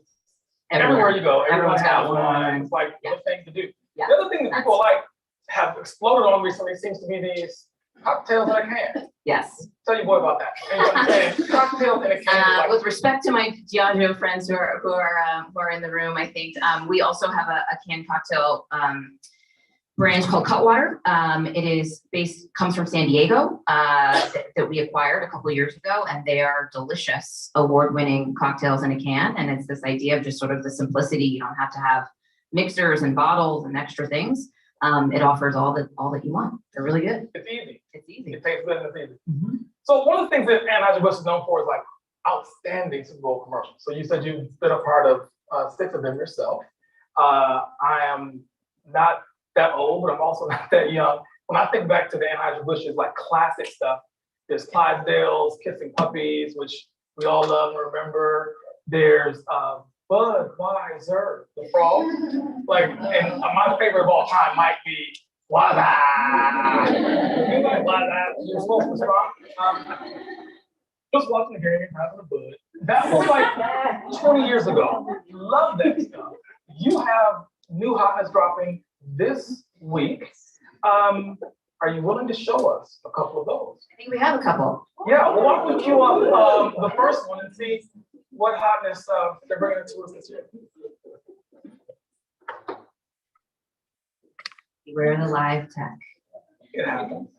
Everywhere. everywhere you go, everyone Everyone's has got one. one. It's like Yeah. the thing to do. Yeah. The other thing that people have exploded on recently seems to be these cocktails in a can. Yes. Tell your boy about that. And cocktails in a can. With respect to my Diageo friends who are in the room, I think we also have a canned cocktail brand called Cutwater. Comes from San Diego that we acquired a couple of years ago, and they are delicious, award-winning cocktails in a can. And it's this idea of just sort of the simplicity. You don't have to have mixers and bottles and extra things. It offers all that you want. They're really good. It's easy. It's easy. It tastes good and it's easy. So one of the things that Anheuser-Busch is known for is like outstanding Super Bowl commercials. So you said you've been a part of 6 of them yourself. I am not that old, but I'm also not that young. When I think back to the Anheuser-Busch's like classic stuff, there's Clydesdales, Kissing Puppies, which we all love and remember. There's Budweiser, the frog. And my favorite of all time might be Waza. You like Waza? You're supposed to respond. Just watching the game, having a bud. That was like 20 years ago. Love that stuff. You have new hotness dropping this week. Are you willing to show us a couple of those? I think we have a couple. Yeah, well, why don't we cue up the first one and see what hotness they're bringing to us this year. Beware the live tech. It happens.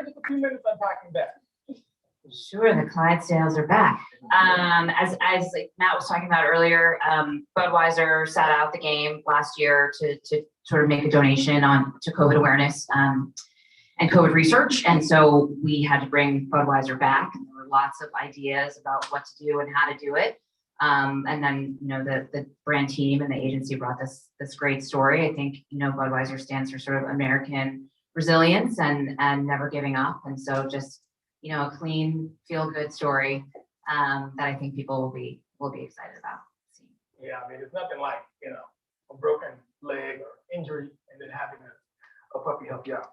Take a few minutes unpacking that. Sure, the Clydesdales are back. As like Matt was talking about earlier, Budweiser sat out the game last year to sort of make a donation to COVID awareness and COVID research. And so we had to bring Budweiser back. And there were lots of ideas about what to do and how to do it. And then, the brand team and the agency brought this great story. I think, Budweiser stands for sort of American resilience and never giving up. And so just, a clean, feel-good story that I think people will be excited about. Yeah, I mean, it's nothing like, a broken leg or injury and then having a puppy help you out.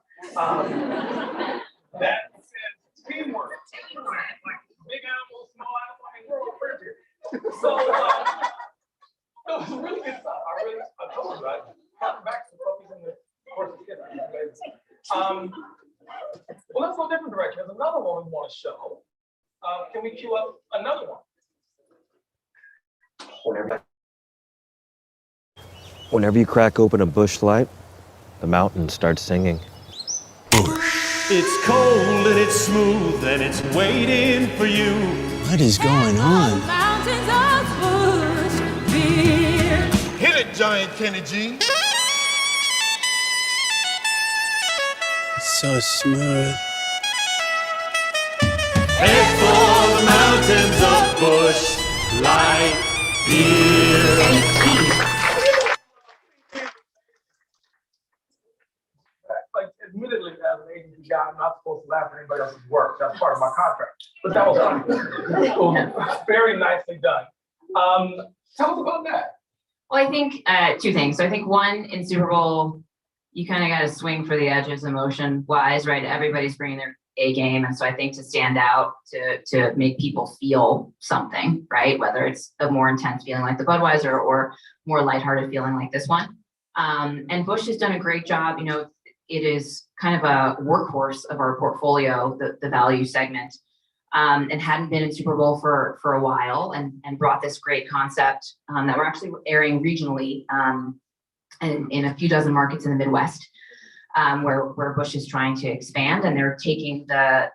That says teamwork. Like big animals, small animals, I mean, we're all friends here. So, it was really good stuff. I told you, I harken back to the puppies and the horses. Well, let's go a different direction. There's another one we want to show. Can we cue up another one? Whenever you crack open a Busch Light, the mountain starts singing. It's cold and it's smooth and it's waiting for you. What is going on? Mountains of Busch beer. Hit it, Giant Kenny G. So smooth. Head for the mountains of Busch Light beer. Like, admittedly, as an agency guy, I'm not supposed to laugh at anybody else's work. That's part of my contract. But that was fun. Very nicely done. Tell us about that. Well, I think two things. So I think one, in Super Bowl, you kind of got to swing for the edges emotion wise, right? Everybody's bringing their A game. And so I think to stand out, to make people feel something, right? Whether it's a more intense feeling like the Budweiser or more lighthearted feeling like this one. And Busch has done a great job. It is kind of a workhorse of our portfolio, the value segment, and hadn't been in Super Bowl for a while, and brought this great concept that we're actually airing regionally in a few dozen markets in the Midwest, where Busch is trying to expand, and they're taking the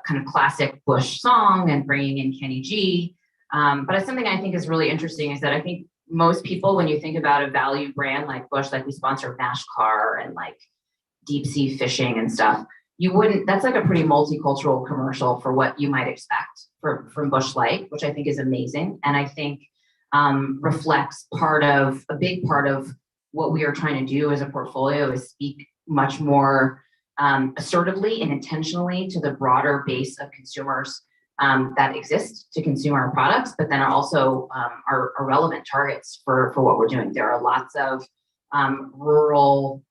kind of classic Busch song and bringing in Kenny G. But it's something I think is really interesting is that I think most people, when you think about a value brand like Busch, like we sponsor NASCAR and like deep sea fishing and stuff, that's like a pretty multicultural commercial for what you might expect from Busch Light, which I think is amazing. And I think reflects a big part of what we are trying to do as a portfolio is speak much more assertively and intentionally to the broader base of consumers that exist to consume our products, but then also are relevant targets for what we're doing. There are lots of rural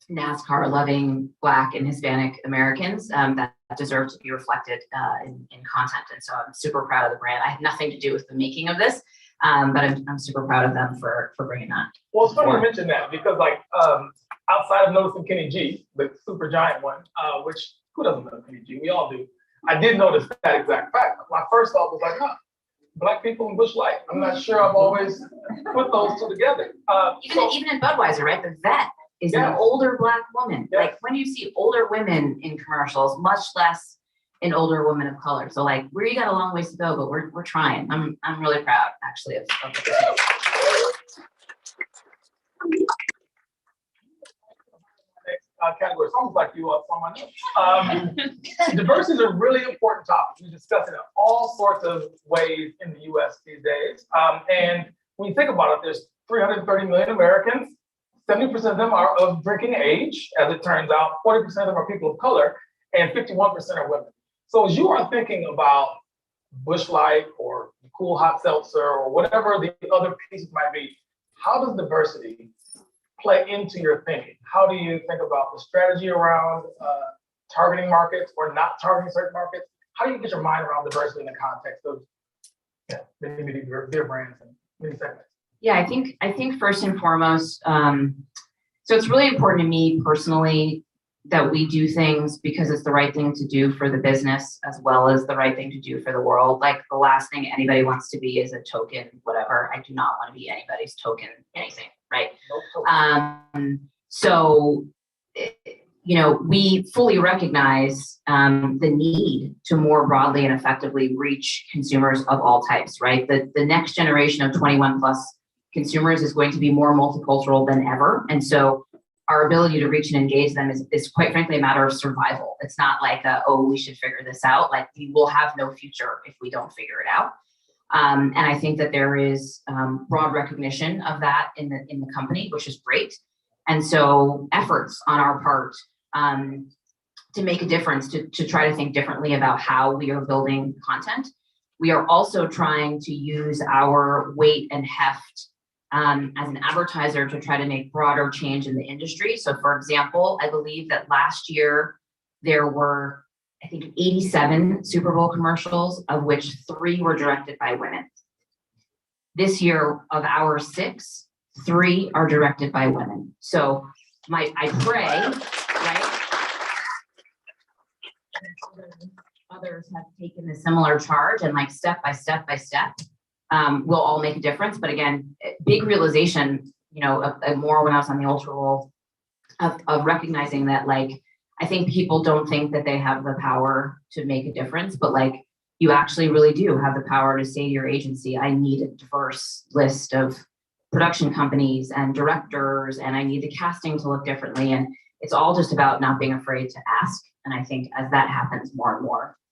NASCAR loving Black and Hispanic Americans that deserve to be reflected in content. And so I'm super proud of the brand. I had nothing to do with the making of this, but I'm super proud of them for bringing that. Well, it's funny you mention that because outside of noticing Kenny G, the super giant one, which who doesn't know Kenny G? We all do. I did notice that exact fact. My first thought was like, Black people in Busch Light. I'm not sure I've always put those two together. Even in Budweiser, right? The vet is an older Black woman. Yes. Like when you see older women in commercials, much less an older woman of color. So like we got a long ways to go, but we're trying. I'm really proud actually of the category. It's almost like you are someone else. Diversity is a really important topic. We discuss it in all sorts of ways in the US these days. And when you think about it, there's 330 million Americans. 70% of them are of drinking age, as it turns out. 40% of them are people of color, and 51% are women. So as you are thinking about Busch Light or Cool Hot Seltzer or whatever the other pieces might be, how does diversity play into your thinking? How do you think about the strategy around targeting markets or not targeting certain markets? How do you get your mind around diversity in the context of many beer brands and many segments? Yeah, I think first and foremost, so it's really important to me personally that we do things because it's the right thing to do for the business as well as the right thing to do for the world. Like the last thing anybody wants to be is a token, whatever. I do not want to be anybody's token anything, right? So, we fully recognize the need to more broadly and effectively reach consumers of all types, right? The next generation of 21 plus consumers is going to be more multicultural than ever. And so our ability to reach and engage them is quite frankly a matter of survival. It's not like, oh, we should figure this out. Like, we will have no future if we don't figure it out. And I think that there is broad recognition of that in the company, which is great. And so efforts on our part to make a difference, to try to think differently about how we are building content. We are also trying to use our weight and heft as an advertiser to try to make broader change in the industry. So for example, I believe that last year there were, I think, 87 Super Bowl commercials, of which 3 were directed by women. This year, of our 6, 3 are directed by women. So I pray, right? Others have taken a similar charge, and like step by step by step, we'll all make a difference. But again, big realization, more when I was on the Ultra Bowl, of recognizing that, like, I think people don't think that they have the power to make a difference, but like, you actually really do have the power to say to your agency, I need a diverse list of production companies and directors, and I need the casting to look differently. And it's all just about not being afraid to ask. And I think as that happens, more and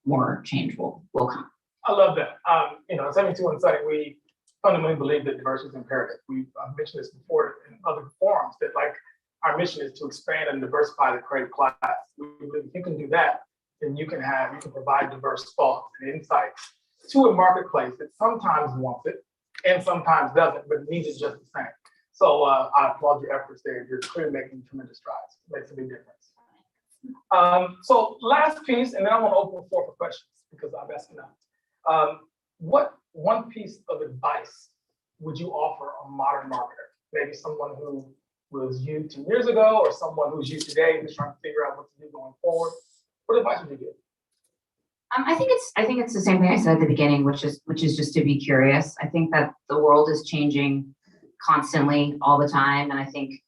more change will come. I love that. At 72 Insight, we fundamentally believe that diversity is imperative. I've mentioned this before in other forums, that like our mission is to expand and diversify the creative class. If you can do that, then you can provide diverse thoughts and insights to a marketplace that sometimes wants it and sometimes doesn't, but needs it just the same. So I applaud your efforts there. You're clearly making tremendous strides. It makes a big difference. So last piece, and then I want to open the floor for questions because I've asked enough. What one piece of advice would you offer a modern marketer? Maybe someone who was you 2 years ago, or someone who's you today who's trying to figure out what to do going forward. What advice would you give? I think it's the same thing I said at the beginning, which is just to be curious. I think that the world is changing constantly, all the time, and I think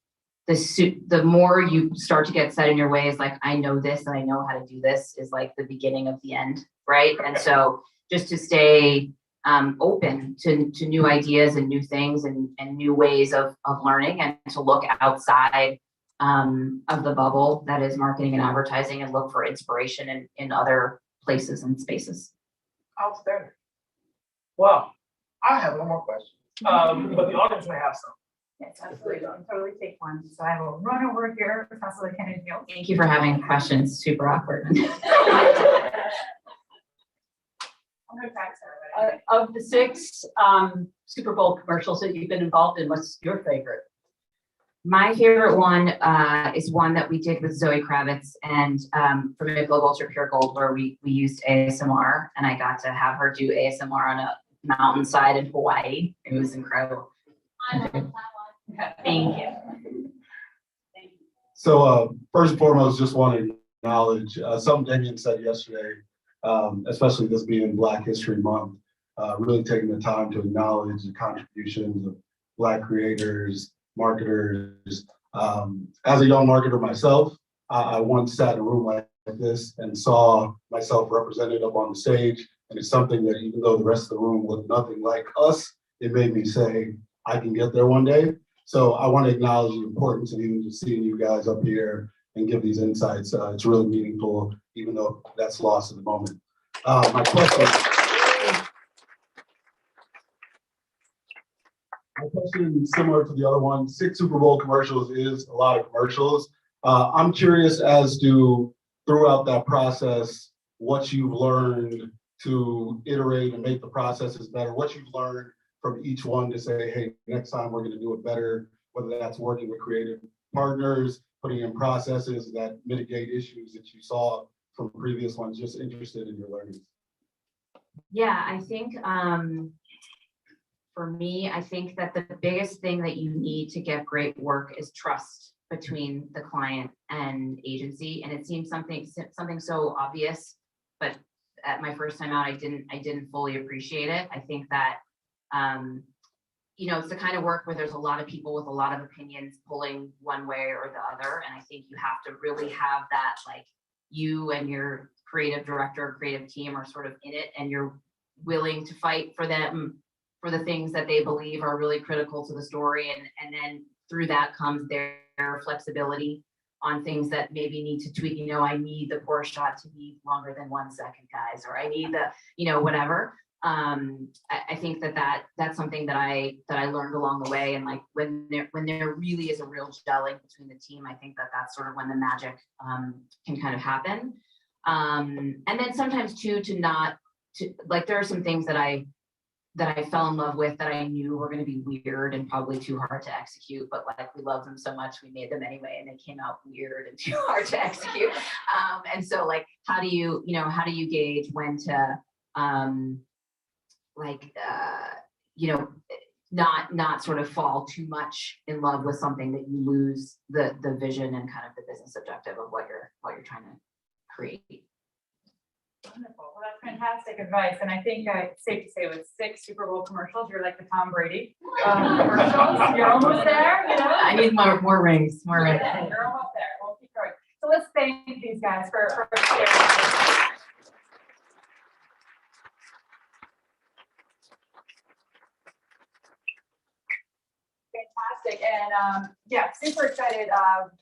the more you start to get set in your ways, like, I know this and I know how to do this, is like the beginning of the end, right? And so just to stay open to new ideas and new things and new ways of learning, and to look outside of the bubble that is marketing and advertising, and look for inspiration in other places and spaces. Outstanding. Well, I have no more questions, but the audience may have some. Yes, absolutely. I'll totally take one. So I will run over here to Councilor Kennedy. Thank you for having questions. Super awkward. Of the 6 Super Bowl commercials that you've been involved in, what's your favorite? My favorite one is one that we did with Zoe Kravitz and from Michelob Ultra Pure Gold, where we used ASMR, and I got to have her do ASMR on a mountainside in Hawaii. It was incredible. Thank you. So first and foremost, just want to acknowledge something Damien said yesterday, especially this being Black History Month, really taking the time to acknowledge the contributions of Black creators, marketers. As a young marketer myself, I once sat in a room like this and saw myself represented up on the stage. And it's something that, even though the rest of the room looked nothing like us, it made me say, I can get there one day. So I want to acknowledge the importance of even just seeing you guys up here and give these insights. It's really meaningful, even though that's lost in the moment. My question is similar to the other one. 6 Super Bowl commercials is a lot of commercials. I'm curious as to, throughout that process, what you've learned to iterate and make the processes better, what you've learned from each one to say, hey, next time we're going to do it better, whether that's working with creative partners, putting in processes that mitigate issues that you saw from previous ones. Just interested in your learnings. Yeah, I think for me, I think that the biggest thing that you need to get great work is trust between the client and agency. And it seems something so obvious, but at my first time out, I didn't fully appreciate it. I think that it's the kind of work where there's a lot of people with a lot of opinions pulling one way or the other. And I think you have to really have that, like, you and your creative director or creative team are sort of in it, and you're willing to fight for them for the things that they believe are really critical to the story. And then through that comes their flexibility on things that maybe need to tweak. You know, I need the pour shot to be longer than 1 second, guys, or I need the, you know, whatever. I think that's something that I learned along the way. And like when there really is a real gelling between the team, I think that's sort of when the magic can kind of happen. And then sometimes too, like there are some things that I fell in love with that I knew were going to be weird and probably too hard to execute, but like we loved them so much, we made them anyway, and they came out weird and too hard to execute. And so like, how do you gauge when to, not sort of fall too much in love with something that you lose the vision and kind of the business objective of what you're trying to create. Wonderful. Well, that's fantastic advice. And I think it's safe to say with 6 Super Bowl commercials, you're like the Tom Brady commercials. You're almost there, you know? I need more rings, more rings. Yeah, you're almost there. We'll keep going. So let's thank these guys for sharing. Fantastic. And yeah, super excited.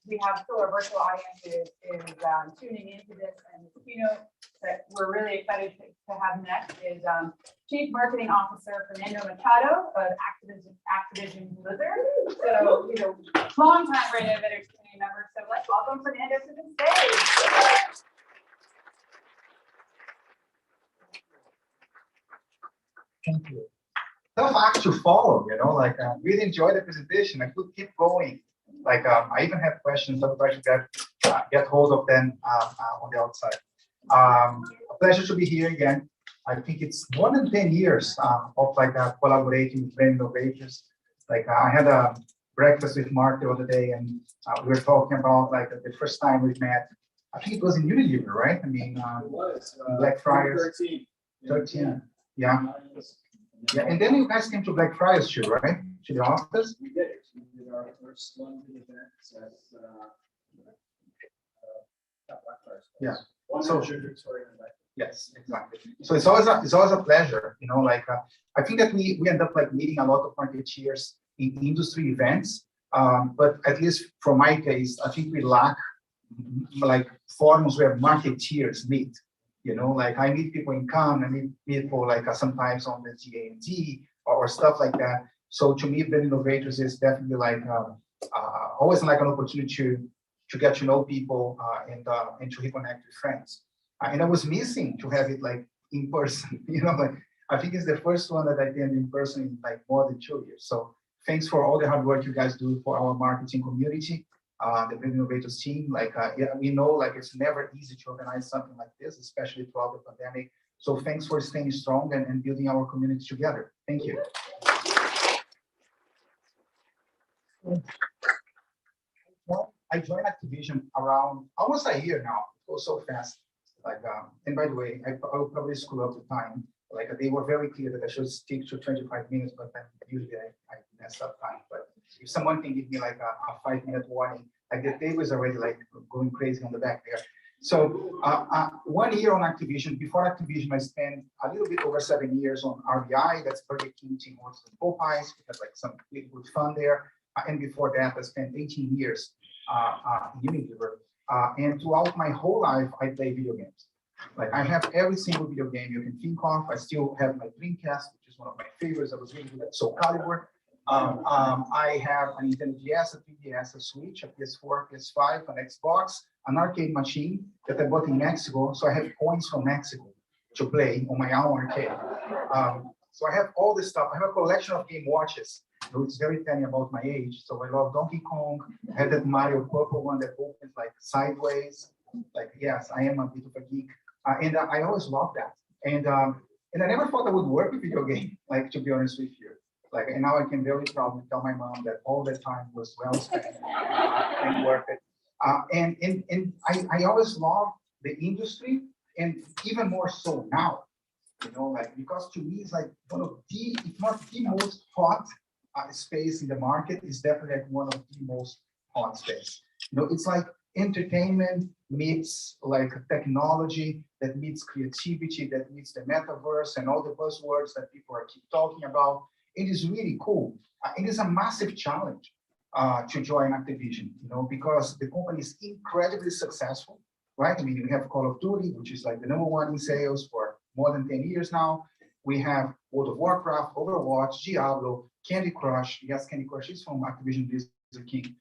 We have still our virtual audience is tuning into this, and the keynote that we're really excited to have next is Chief Marketing Officer Fernando Machado of Activision Blizzard. So, you know, long time Brand Innovators community member. So let's welcome Fernando to the stage. Thank you. Tough act to follow, you know, like really enjoyed the presentation. I could keep going. Like I even have questions. I'll try to get hold of them on the outside. A pleasure to be here again. I think it's more than 10 years of like collaborating with brand innovators. Like I had a breakfast with Mark the other day, and we were talking about like the first time we met. I think it was in Unilever, right? I mean, it was Blackfriars. 13. Yeah. Yeah, and then you guys came to Blackfriars too, right? To the office? We did. We did our first London event at Blackfriars. Yeah. So, yes, exactly. So it's always a pleasure, you know, like I think that we end up like meeting a lot of marketeers in industry events. But at least for my case, I think we lack like forums where marketeers meet. You know, like I meet people in Cannes, I meet people like sometimes on the GANT or stuff like that. So to me, brand innovators is definitely like always like an opportunity to get to know people and to reconnect with friends. And I was missing to have it like in person. You know, like I think it's the first one that I did in person in like more than 2 years. So thanks for all the hard work you guys do for our marketing community. The brand innovators team, like yeah, we know like it's never easy to organize something like this, especially throughout the pandemic. So thanks for staying strong and building our community together. Thank you. I joined Activision around almost a year now. It goes so fast. Like, and by the way, I will probably screw up the time. Like they were very clear that I should stick to 25 minutes, but then usually I mess up time. But if someone can give me like a 5-minute warning, like the table is already like going crazy on the back there. So 1 year on Activision. Before Activision, I spent a little bit over 7 years on RBI. That's Burger King, Tim Hortons, and Popeyes. We had like some really good fun there. And before that, I spent 18 years in Unilever. And throughout my whole life, I play video games. Like I have every single video game you can think of. I still have my Dreamcast, which is one of my favorites. I was really good at Soul Calibur. I have a Nintendo DS, a 3DS, a Switch, a PS4, PS5, an Xbox, an arcade machine that I bought in Mexico. So I have coins from Mexico to play on my own arcade. So I have all this stuff. I have a collection of game watches. It's very funny about my age. So I love Donkey Kong. I had that Mario purple one that opens like sideways. Like, yes, I am a bit of a geek. And I always loved that. And I never thought I would work with video game, like, to be honest with you. Like, and now I can very proudly tell my mom that all the time was well spent and worth it. And I always loved the industry, and even more so now, you know, like, because to me, it's like one of the, if not the most hot space in the market, is definitely like one of the most hot space. You know, it's like entertainment meets like technology, that meets creativity, that meets the metaverse and all the buzzwords that people are keep talking about. It is really cool. It is a massive challenge to join Activision, because the company is incredibly successful, right? I mean, we have Call of Duty, which is like the #1 in sales for more than 10 years now. We have World of Warcraft, Overwatch, Diablo, Candy Crush. Yes, Candy Crush is from Activision Blizzard King.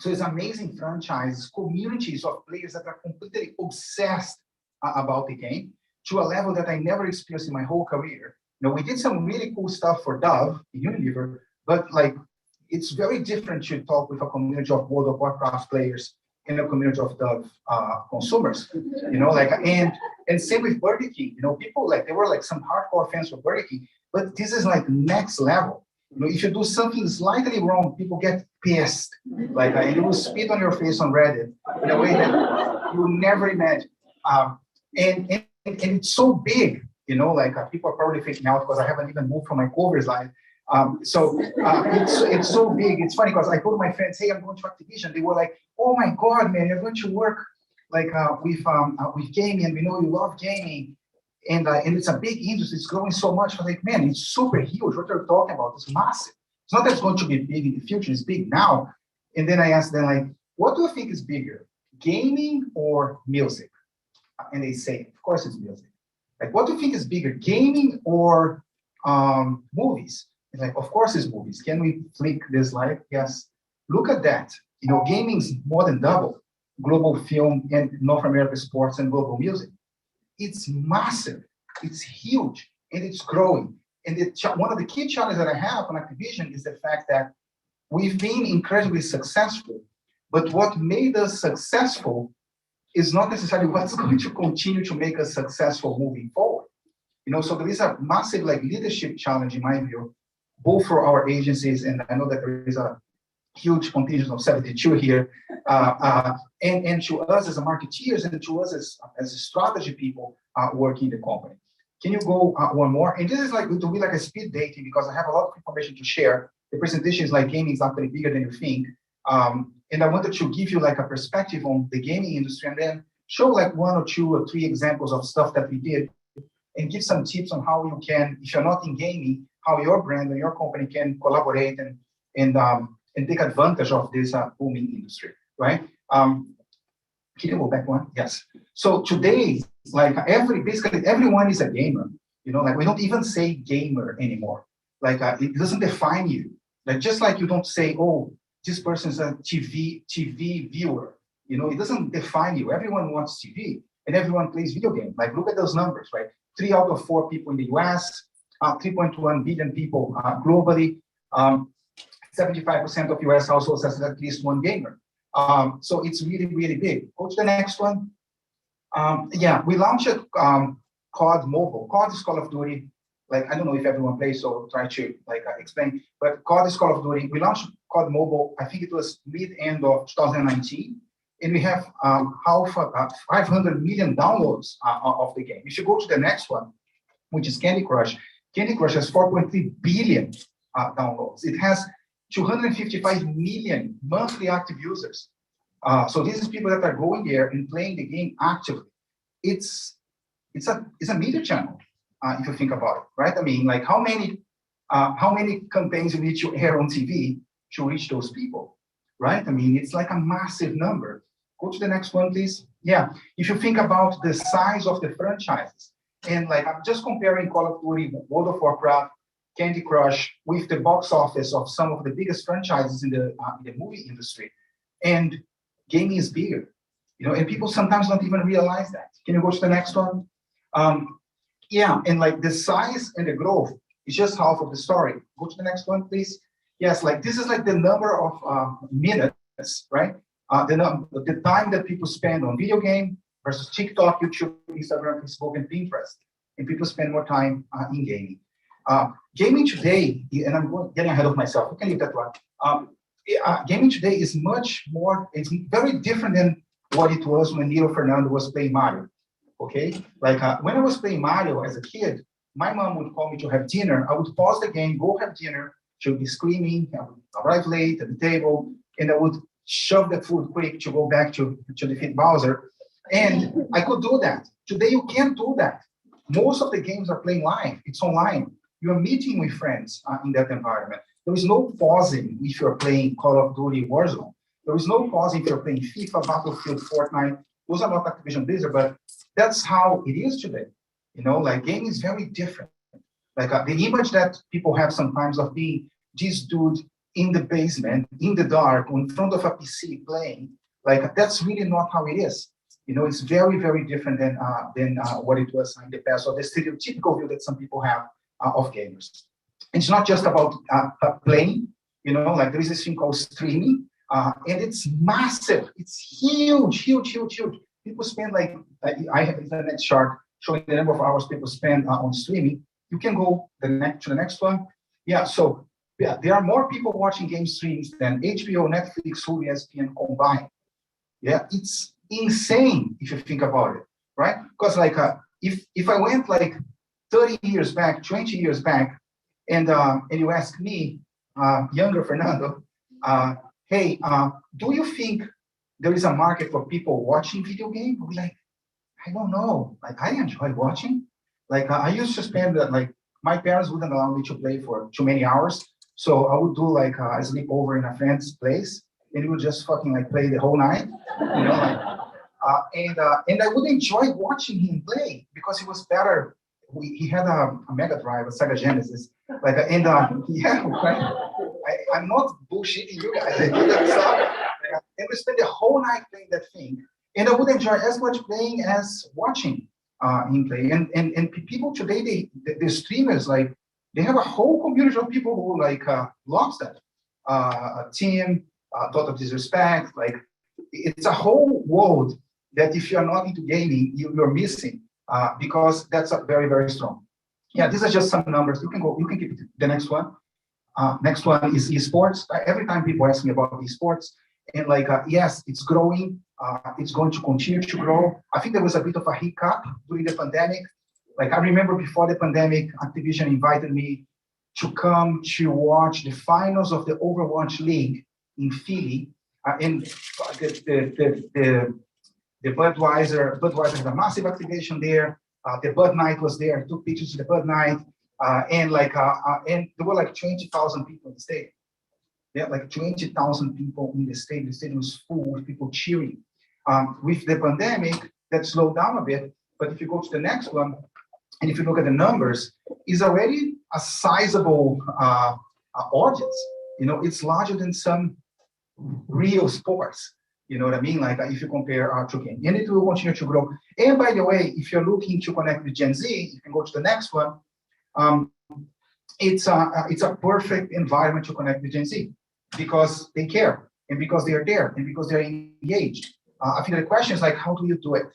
So it's amazing franchises, communities of players that are completely obsessed about the game to a level that I never experienced in my whole career. We did some really cool stuff for Dove, Unilever, but like it's very different to talk with a community of World of Warcraft players in a community of Dove consumers. And same with Burger King. People like there were like some hardcore fans of Burger King, but this is like next level. If you do something slightly wrong, people get pissed. And they will spit on your face on Reddit in a way that you would never imagine. And it's so big, people are probably freaking out because I haven't even moved from my cover slide. It's so big. It's funny because I told my friends, hey, I'm going to Activision. They were like, oh my God, man, you're going to work with gaming, and we know you love gaming. And it's a big industry. It's growing so much. I'm like, man, it's super huge. What they're talking about is massive. It's not that it's going to be big in the future. It's big now. And then I asked them, like, what do you think is bigger, gaming or music? And they say, of course, it's music. Like, what do you think is bigger, gaming or movies? And like, of course, it's movies. Can we flick this slide? Yes. Look at that. Gaming's more than double global film and North America sports and global music. It's massive, it's huge, and it's growing. And one of the key challenges that I have on Activision is the fact that we've been incredibly successful, but what made us successful is not necessarily what's going to continue to make us successful moving forward. So there is a massive leadership challenge in my view, both for our agencies, and I know that there is a huge contingent of 72 here, and to us as a marketeers and to us as strategy people working in the company. Can you go one more? And this is going to be like a speed dating because I have a lot of information to share. The presentation is like gaming is actually bigger than you think. And I wanted to give you like a perspective on the gaming industry and then show like 1 or 2 or 3 examples of stuff that we did and give some tips on how you can, if you're not in gaming, how your brand and your company can collaborate and take advantage of this booming industry, right? Can you go back one? Yes. So today, basically everyone is a gamer. We don't even say gamer anymore. It doesn't define you. Just like you don't say, oh, this person's a TV viewer. It doesn't define you. Everyone watches TV and everyone plays video games. Look at those numbers, right? 3 out of 4 people in the US, 3.1 billion people globally. 75% of US households has at least one gamer. So it's really, really big. Go to the next one. We launched COD Mobile. COD is Call of Duty. I don't know if everyone plays, so try to explain. But COD is Call of Duty. We launched COD Mobile, I think it was mid-end of 2019. And we have 500 million downloads of the game. If you go to the next one, which is Candy Crush, Candy Crush has 4.3 billion downloads. It has 255 million monthly active users. So this is people that are going there and playing the game actively. It's a media channel, if you think about it, right? I mean, how many campaigns you need to air on TV to reach those people, right? I mean, it's like a massive number. Go to the next one, please. Yeah, if you think about the size of the franchises, and I'm just comparing Call of Duty, World of Warcraft, Candy Crush with the box office of some of the biggest franchises in the movie industry, and gaming is bigger, and people sometimes don't even realize that. Can you go to the next one? And the size and the growth is just half of the story. Go to the next one, please. Yes, this is the number of minutes, right? The time that people spend on video game versus TikTok, YouTube, Instagram, Facebook, and Pinterest, and people spend more time in gaming. Gaming today, and I'm getting ahead of myself. We can leave that one. Gaming today is much more. It's very different than what it was when Nilo Fernando was playing Mario. Okay, when I was playing Mario as a kid, my mom would call me to have dinner. I would pause the game, go have dinner. She would be screaming. I would arrive late at the table, and shove the food quick to go back to defeat Bowser. And I could do that. Today, you can't do that. Most of the games are playing live. It's online. You're meeting with friends in that environment. There is no pausing if you're playing Call of Duty Warzone. There is no pausing if you're playing FIFA, Battlefield, Fortnite. Those are not Activision Blizzard, but that's how it is today. You know, like gaming is very different. Like the image that people have sometimes of being this dude in the basement, in the dark, in front of a PC playing, like that's really not how it is. You know, it's very, very different than what it was in the past, or the stereotypical view that some people have of gamers. It's not just about playing, you know, like there is this thing called streaming, and it's massive. It's huge, huge, huge, huge. People spend like I have the next chart showing the number of hours people spend on streaming. You can go to the next one. Yeah, so yeah, there are more people watching game streams than HBO, Netflix, Hulu, ESPN combined. Yeah, it's insane if you think about it, right? Because like if I went like 30 years back, 20 years back, and you ask me, younger Fernando, hey, do you think there is a market for people watching video games? I'll be like, I don't know. Like I enjoy watching. Like I used to spend like my parents wouldn't allow me to play for too many hours, so I would do like a sleepover in a friend's place, and we would just fucking like play the whole night, you know, like. And I would enjoy watching him play because he was better. He had a Mega Drive, a Sega Genesis, like yeah, right? I'm not bullshitting you guys. I do that stuff. And we spent the whole night playing that thing, and I would enjoy as much playing as watching him play. And people today, the streamers, like they have a whole community of people who like loves that. Team, Total Disrespect, like it's a whole world that if you're not into gaming, you're missing because that's very, very strong. Yeah, these are just some numbers. You can keep the next one. Next one is esports. Every time people ask me about esports, and like, yes, it's growing. It's going to continue to grow. I think there was a bit of a hiccup during the pandemic. Like I remember before the pandemic, Activision invited me to come to watch the finals of the Overwatch League in Philly. And the Budweiser had a massive activation there. The Bud Night was there. I took pictures of the Bud Night, and there were like 20,000 people in the stadium. Yeah, like 20,000 people in the stadium. The stadium was full with people cheering. With the pandemic, that slowed down a bit. But if you go to the next one, and if you look at the numbers, it's already a sizable audience. You know, it's larger than some real sports. You know what I mean? Like if you compare to game, and it will continue to grow. And by the way, if you're looking to connect with Gen Z, you can go to the next one. It's a perfect environment to connect with Gen Z because they care and because they are there and because they're engaged. I think the question is like, how do you do it,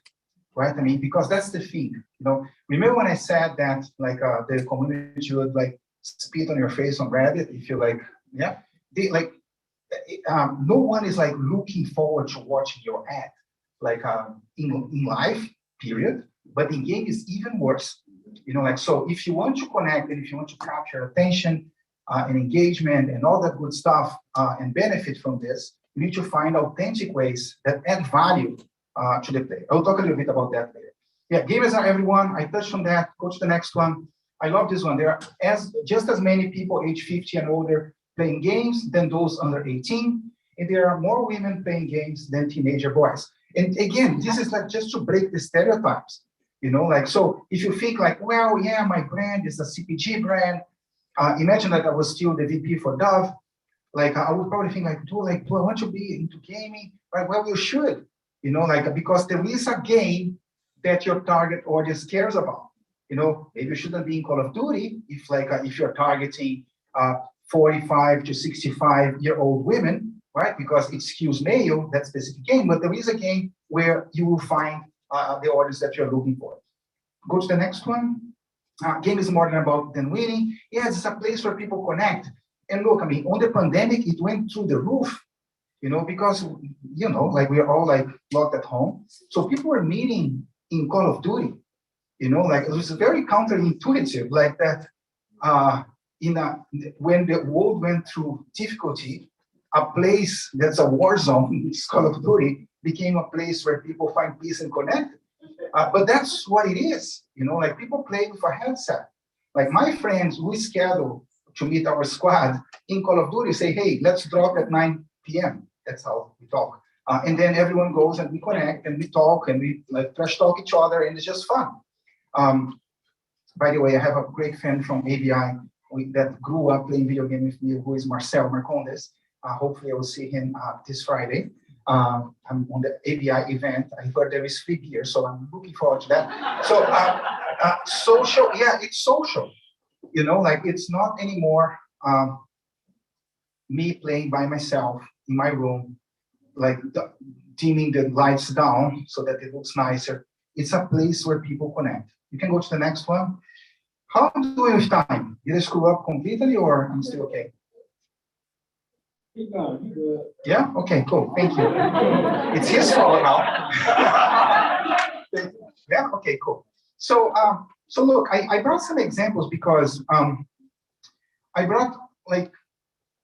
right? I mean, because that's the thing. You know, remember when I said that like the community would like spit on your face on Reddit if you like, yeah, they like. No one is like looking forward to watching your ad, like in live, period. But in game is even worse. You know, like so. If you want to connect and if you want to capture attention and engagement and all that good stuff and benefit from this, you need to find authentic ways that add value to the player. I'll talk a little bit about that later. Yeah, gamers are everyone. I touched on that. Go to the next one. I love this one. There are just as many people age 50 and older playing games than those under 18, and there are more women playing games than teenager boys. And again, this is like just to break the stereotypes, you know, like, so if you think like, well, yeah, my brand is a CPG brand, imagine that I was still the VP for Dove, like I would probably think like, do I want to be into gaming? Right, well, you should, you know, like, because there is a game that your target audience cares about. You know, maybe you shouldn't be in Call of Duty if like, if you're targeting 45 to 65-year-old women, right? Because it skews male, that specific game, but there is a game where you will find the audience that you're looking for. Go to the next one. Game is more than winning. Yes, it's a place where people connect. And look, I mean, on the pandemic, it went through the roof, you know, because, you know, like we're all like locked at home. So people were meeting in Call of Duty, you know, like it was very counterintuitive, like that. When the world went through difficulty, a place that's a war zone, which is Call of Duty, became a place where people find peace and connect. But that's what it is, like people play with a headset. Like my friends, we schedule to meet our squad in Call of Duty, say, hey, let's drop at 9 p.m. That's how we talk. And then everyone goes and we connect and we talk and we like trash talk each other and it's just fun. By the way, I have a great friend from ABI that grew up playing video game with me, who is Marcel Marcondes. Hopefully I will see him this Friday. I'm on the ABI event. I heard there is free beer, so I'm looking forward to that. So social, yeah, it's social. Like it's not anymore me playing by myself in my room, like dimming the lights down so that it looks nicer. It's a place where people connect. You can go to the next one. How am I doing with time? Did I screw up completely or I'm still okay? Yeah? Okay, cool. Thank you. It's his fault now. Yeah? Okay, cool. So look, I brought some examples because I brought like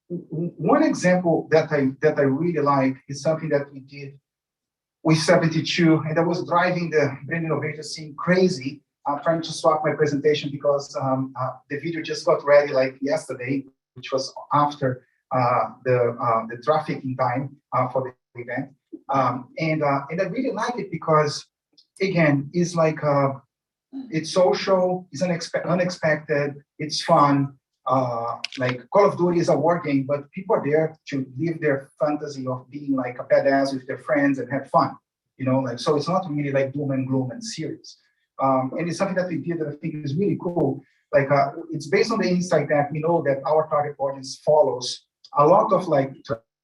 one example that I really like is something that we did with 72, and I was driving the brand innovator scene crazy. I'm trying to swap my presentation because the video just got ready like yesterday, which was after the trafficking time for the event. And I really like it because, again, it's like, it's social, it's unexpected, it's fun. Like Call of Duty is a war game, but people are there to live their fantasy of being like a badass with their friends and have fun, like, so it's not really like doom and gloom and serious. And it's something that we did that I think is really cool. Like it's based on the insight that we know that our target audience follows a lot of like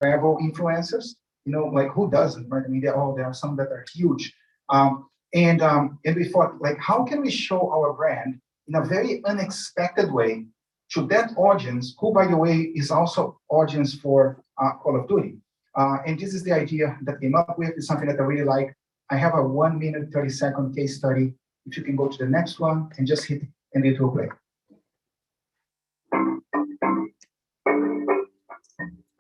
travel influencers, like who doesn't, right? I mean, there are some that are huge. And we thought, like, how can we show our brand in a very unexpected way to that audience, who, by the way, is also audience for Call of Duty. And this is the idea that came up with. It's something that I really like. I have a 1 minute, 30-second case study. If you can go to the next one and just hit and it will play.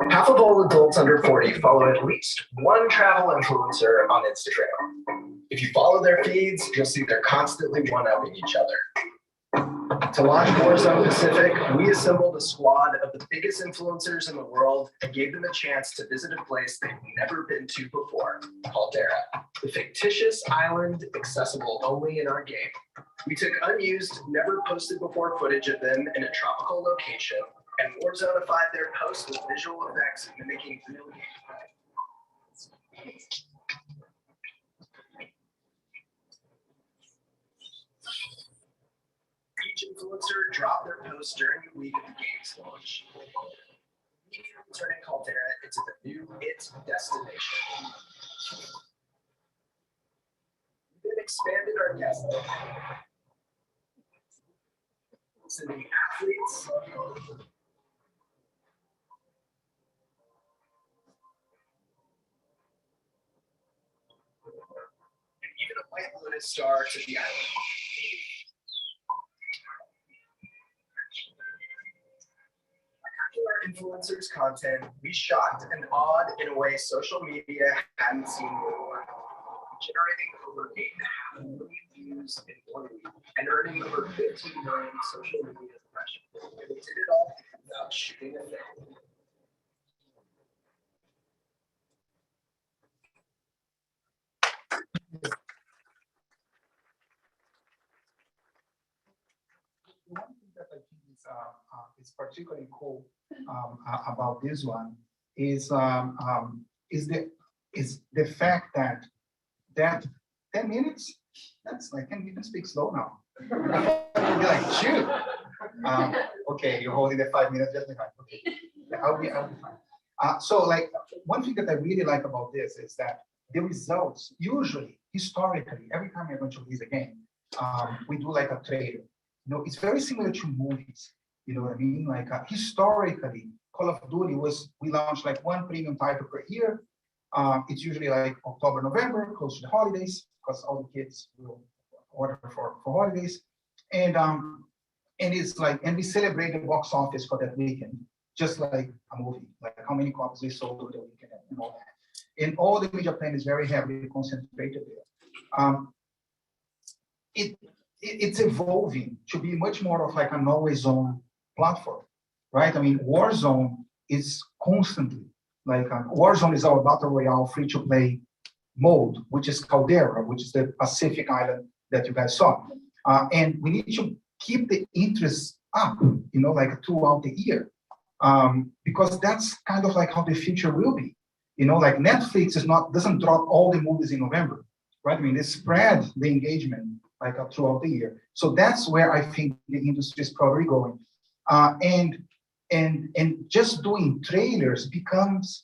Half of all adults under 40 follow at least one travel influencer on Instagram. If you follow their feeds, you'll see they're constantly one-upping each other. To launch Warzone Pacific, we assembled a squad of the biggest influencers in the world and gave them a chance to visit a place they've never been to before, Caldera, the fictitious island accessible only in our game. We took unused, never posted before footage of them in a tropical location and Warzone-ified their posts with visual effects mimicking real gameplay. Each influencer dropped their posts during the week of the game's launch, immediately turning Caldera into the new IT destination. We then expanded our guest list, sending athletes, and even a White Lotus star to the island. Our influencers' content, we shocked and awed in a way social media hadn't seen before, generating over 8.5 million views in 1 week and earning over 15 million social media impressions. And we did it all without shooting a film. One thing that I think is particularly cool about this one is the fact that 10 minutes, that's like, can even speak slow now. You're like, shoot. Okay, you're holding the 5 minutes, just like, okay, I'll be fine. So like, one thing that I really like about this is that the results, usually, historically, every time you're going to release a game, we do like a trailer. It's very similar to movies. You know what I mean? Like historically, Call of Duty we launched like one premium title per year. It's usually like October, November, close to the holidays, because all the kids will order for holidays. And it's like, and we celebrate the box office for that weekend. just like a movie, like how many copies they sold over the weekend and all that. And all the media plan is very heavily concentrated there. It's evolving to be much more of like an always on platform, right? I mean, Warzone is constantly like Warzone is our battle royale free to play mode, which is Caldera, which is the Pacific island that you guys saw. And we need to keep the interest up, like throughout the year, because that's kind of like how the future will be. Like Netflix doesn't drop all the movies in November, right? I mean, they spread the engagement like throughout the year. So that's where I think the industry is probably going. And just doing trailers becomes,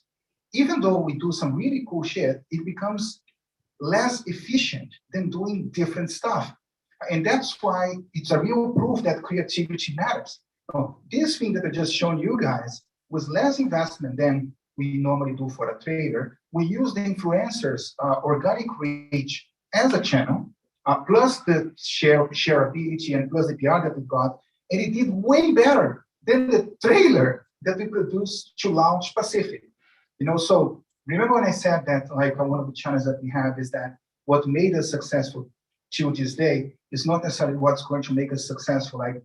even though we do some really cool shit, it becomes less efficient than doing different stuff. And that's why it's a real proof that creativity matters. This thing that I just shown you guys was less investment than we normally do for a trailer. We use the influencers' organic reach as a channel, plus the shareability and plus the PR that we got, and it did way better than the trailer that we produced to launch Pacific. So remember when I said that like one of the challenges that we have is that what made us successful till this day is not necessarily what's going to make us successful like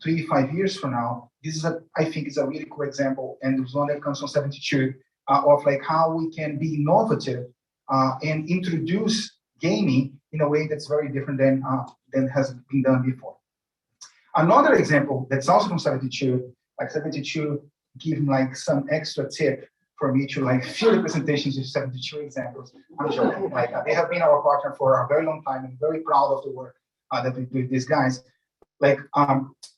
3-5 years from now. This is I think is a really cool example, and it's one that comes from 72 of like how we can be innovative and introduce gaming in a way that's very different than has been done before. Another example that's also from 72, like 72 give like some extra tip for me to like fill the presentations with 72 examples. I'm joking. Like they have been our partner for a very long time and very proud of the work that we do with these guys. Like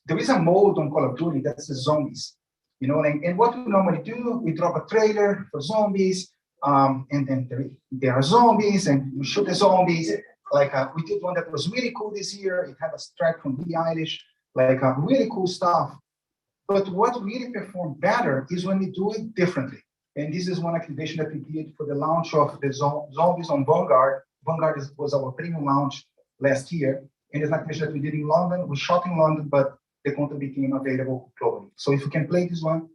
there is a mode on Call of Duty that's the zombies. And what we normally do, we drop a trailer for zombies, and then there are zombies, and you shoot the zombies. Like we did one that was really cool this year. It had a track from Billie Eilish, like really cool stuff. But what really performed better is when we do it differently. And this is one activation that we did for the launch of the zombies on Vanguard. Vanguard was our premium launch last year. And it's an activation that we did in London. We shot in London, but the content became available globally. So if you can play this one.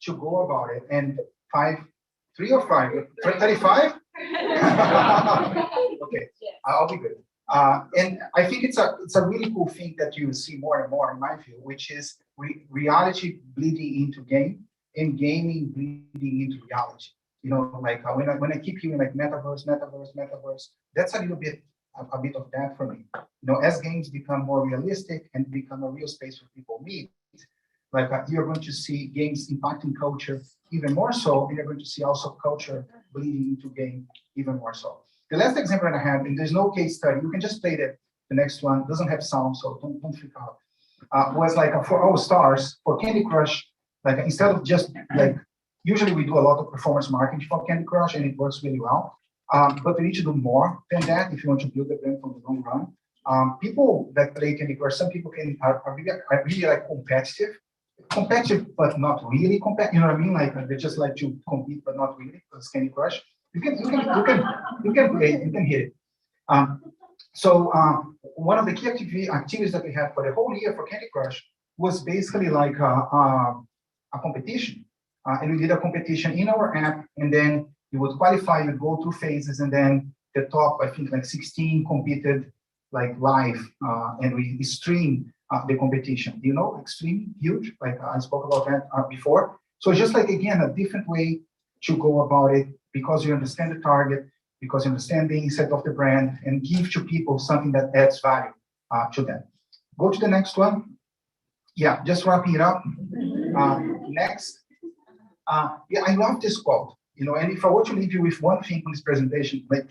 To go about it, and 3 or 5, 35? Okay, I'll be good. And I think it's a really cool thing that you see more and more in my view, which is reality bleeding into game and gaming bleeding into reality. Like when I keep hearing like metaverse, that's a little bit a bit of that for me. As games become more realistic and become a real space where people meet, like you're going to see games impacting culture even more so, and you're going to see also culture bleeding into game even more so. The last example that I have, and there's no case study, you can just play the next one, doesn't have sound, so don't freak out. was like for All Stars for Candy Crush. Like instead of just like usually we do a lot of performance marketing for Candy Crush and it works really well. But we need to do more than that if you want to build a brand for the long run. People that play Candy Crush, some people are really like competitive, but not really competitive. You know what I mean? Like they just like to compete, but not really. Because Candy Crush, you can play, you can hit it. So one of the key activities that we had for the whole year for Candy Crush was basically like a competition. And we did a competition in our app, and then you would qualify, you'd go through phases, and then the top, I think like 16 competed like live, and we streamed the competition. You know, like streaming, huge, like I spoke about that before. So it's just like, again, a different way to go about it because you understand the target, because you understand the insight of the brand, and give to people something that adds value to them. Go to the next one. Yeah, just wrapping it up. Next. Yeah, I love this quote, you know, and if I were to leave you with one thing on this presentation, like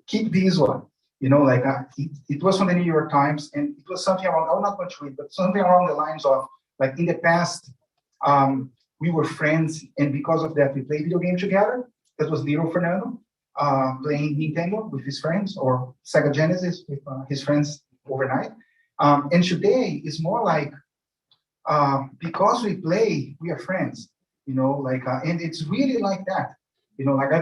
keep this one, you know, like it was from the New York Times, and it was something around, I'm not going to read, but something along the lines of, like in the past, we were friends, and because of that, we played video games together. That was Little Fernando playing Nintendo with his friends, or Sega Genesis with his friends overnight. And today is more like, because we play, we are friends. You know, like, and it's really like that. You know, like I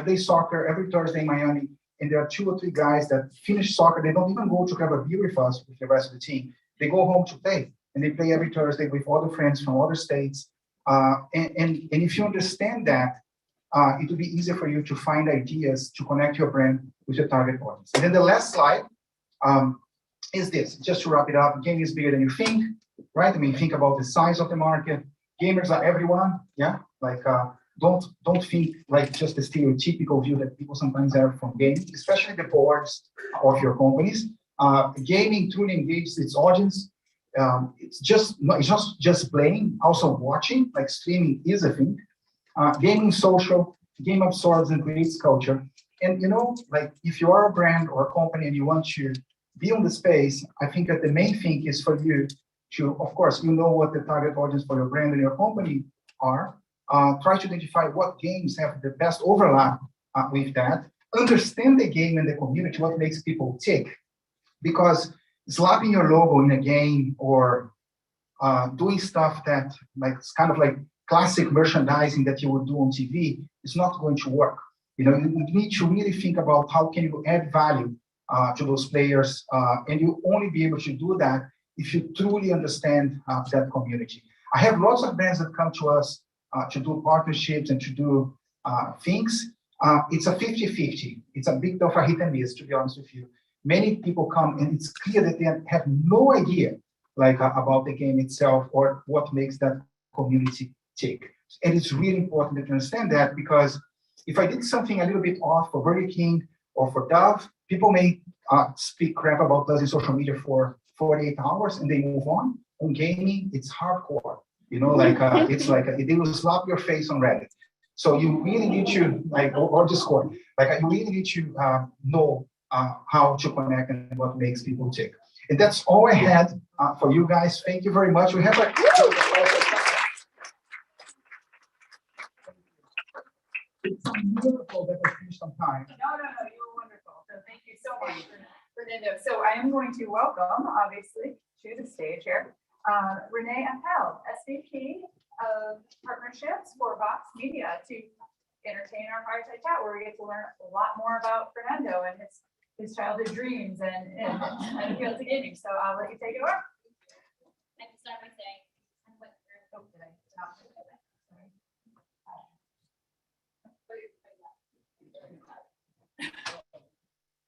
play soccer every Thursday in Miami, and there are 2 or 3 guys that finish soccer. They don't even go to have a beer with us with the rest of the team. They go home to play, and they play every Thursday with other friends from other states. And if you understand that, it will be easier for you to find ideas to connect your brand with your target audience. And then the last slide is this, just to wrap it up. Gaming is bigger than you think, right? I mean, think about the size of the market. Gamers are everyone, yeah? Like, don't think like just the stereotypical view that people sometimes have from gaming, especially the boards of your companies. Gaming truly engages its audience. It's not just playing, also watching, like streaming is a thing. Gaming social, game absorbs and creates culture. And you know, like if you are a brand or a company and you want to be on the space, I think that the main thing is for you to, of course, you know what the target audience for your brand and your company are. Try to identify what games have the best overlap with that. Understand the game and the community, what makes people tick. Because slapping your logo in a game or doing stuff that like it's kind of like classic merchandising that you would do on TV is not going to work. You know, you need to really think about how can you add value to those players, and you only be able to do that if you truly understand that community. I have lots of brands that come to us to do partnerships and to do things. It's a 50-50. It's a bit of a hit and miss, to be honest with you. Many people come and it's clear that they have no idea like about the game itself or what makes that community tick. And it's really important that you understand that, because if I did something a little bit off for Burger King or for Dove, people may speak crap about us in social media for 48 hours and they move on. On gaming, it's hardcore. You know, like it's like they will slap your face on Reddit. So you really need to like, or Discord, like you really need to know how to connect and what makes people tick. And that's all I had for you guys. Thank you very much. We have a beautiful that we finished on time. No, you were wonderful. So thank you so much, Fernando. So I am going to welcome, obviously, to the stage here, Renee Appel, SVP of Partnerships for Vox Media, to entertain our fireside chat, where we get to learn a lot more about Fernando and his childhood dreams and appeal to gaming. So I'll let you take it away. I can start by saying, Oh, did I not say that? Sorry.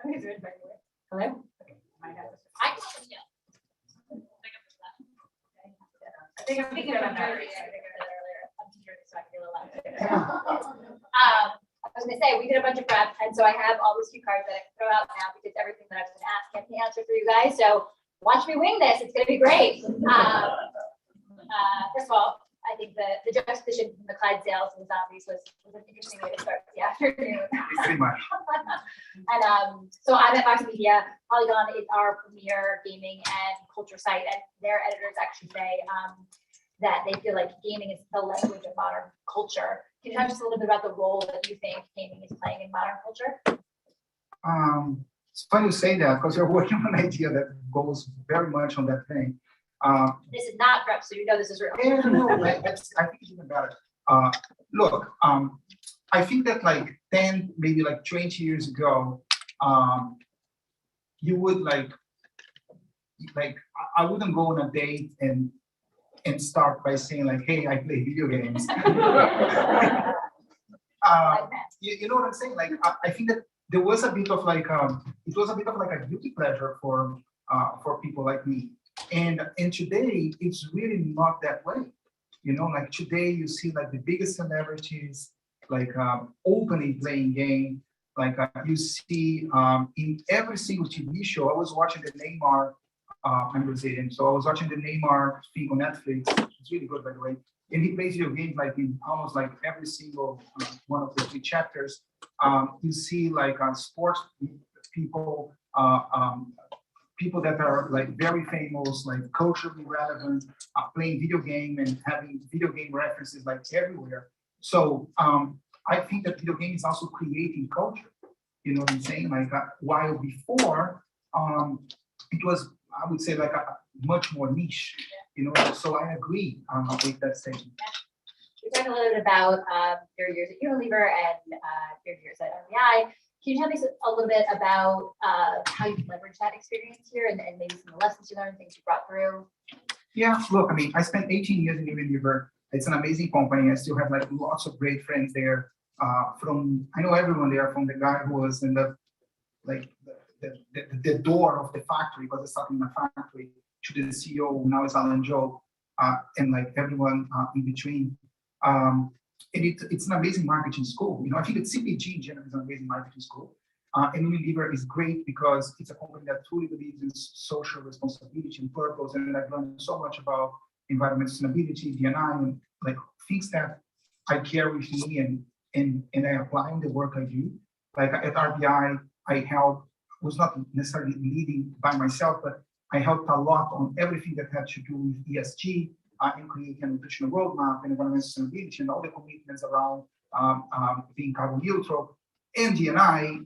I'm gonna do it right away. Hello? Okay. I got this. I can yell. I think I'm good on that. I was gonna say, we did a bunch of prep, and so I have all those cue cards that I can throw out now, because everything that I was gonna ask, I can answer for you guys. So watch me wing this, it's gonna be great. First of all, I think think the juxtaposition from the Clydesdales and the zombies was an interesting way to start the afternoon. Pretty much. And so I'm at Fox Media. Polygon is our premier gaming and culture site, and their editors actually say that they feel like gaming is the language of modern culture. Can you talk just a little bit about the role that you think gaming is playing in modern culture? It's funny you say that because you're working on an idea that goes very much on that thing. This is not prep, so you know this is real. Yeah, no, I think it's even better. Look, I think that like 10, maybe like 20 years ago, you would like I wouldn't go on a date and start by saying like, hey, I play video games. You know what I'm saying? Like, I think that there was a bit of like, it was a bit of like a guilty pleasure for people like me. And today, it's really not that way. You know, like today you see like the biggest celebrities like openly playing game. Like you see in every single TV show. I was watching the Neymar, I'm Brazilian, so I was watching the Neymar thing on Netflix. It's really good, by the way. And he plays video games like in almost like every single one of the 3 chapters. You see like sports people, people that are like very famous, like culturally relevant, playing video game and having video game references like everywhere. So I think that video game is also creating culture. You know what I'm saying? Like while before it was, I would say, like a much more niche. You know, so I agree with that statement. We talked a little bit about your years at Unilever and your years at RBI. Can you tell me a little bit about how you leverage that experience here and maybe some of the lessons you learned, things you brought through? Yeah, look, I mean, I spent 18 years in Unilever. It's an amazing company. I still have like lots of great friends there. I know everyone there, from the guy who was in the door of the factory, because it's starting in the factory, to the CEO, who now is Alan Joe, and like everyone in between. And it's an amazing marketing school. You know, I think that CPG in general is an amazing marketing school. And Unilever is great because it's a company that truly believes in social responsibility and purpose. And I've learned so much about environmental sustainability, D&I, and like things that I carry with me and I apply in the work I do. Like at RBI, was not necessarily leading by myself, but I helped a lot on everything that had to do with ESG, and creating a nutritional roadmap and environmental sustainability and all the commitments around being carbon neutral. And D&I,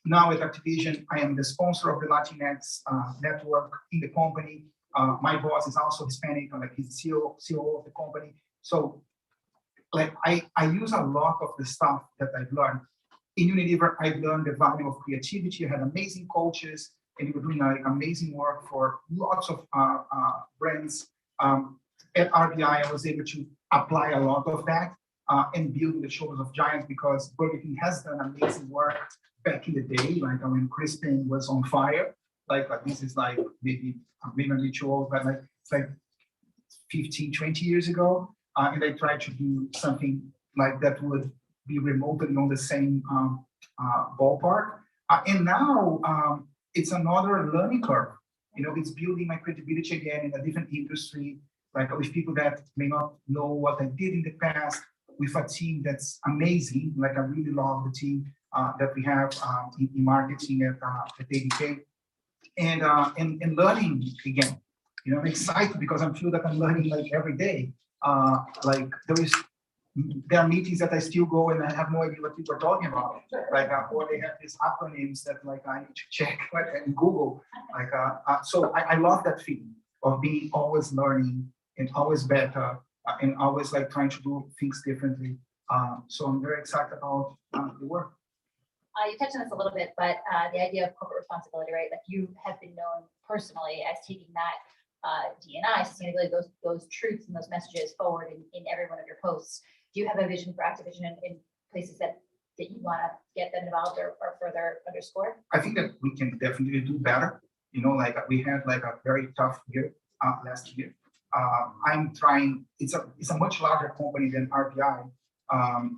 now at Activision, I am the sponsor of the Latinx network in the company. My boss is also Hispanic, like he's the CEO of the company. So like I use a lot of the stuff that I've learned. In Unilever, I've learned the value of creativity. I had amazing coaches, and we were doing like amazing work for lots of brands. At RBI, I was able to apply a lot of that and build the shoulders of giants, because Burger King has done amazing work back in the day, like when Crispin was on fire. Like this is like maybe I'm too old, but like it's like 15, 20 years ago. And I tried to do something like that would be remotely on the same ballpark. And now it's another learning curve. You know, it's building my credibility again in a different industry, like with people that may not know what I did in the past, with a team that's amazing. Like I really love the team that we have in marketing at ADK, and learning again. You know, I'm excited because I feel that I'm learning like every day. Like there are meetings that I still go and I have no idea what people are talking about. Like, or they have these acronyms that like I need to check like in Google. Like, so I love that feeling of being always learning and always better and always like trying to do things differently. So I'm very excited about the work. You touched on this a little bit, but the idea of corporate responsibility, right? Like you have been known personally as taking that D&I, sustainability, those truths and those messages forward in every one of your posts. Do you have a vision for Activision in places that you want to get them involved or further underscore? I think that we can definitely do better. You know, like we had like a very tough year last year. I'm trying, it's a much larger company than RBI.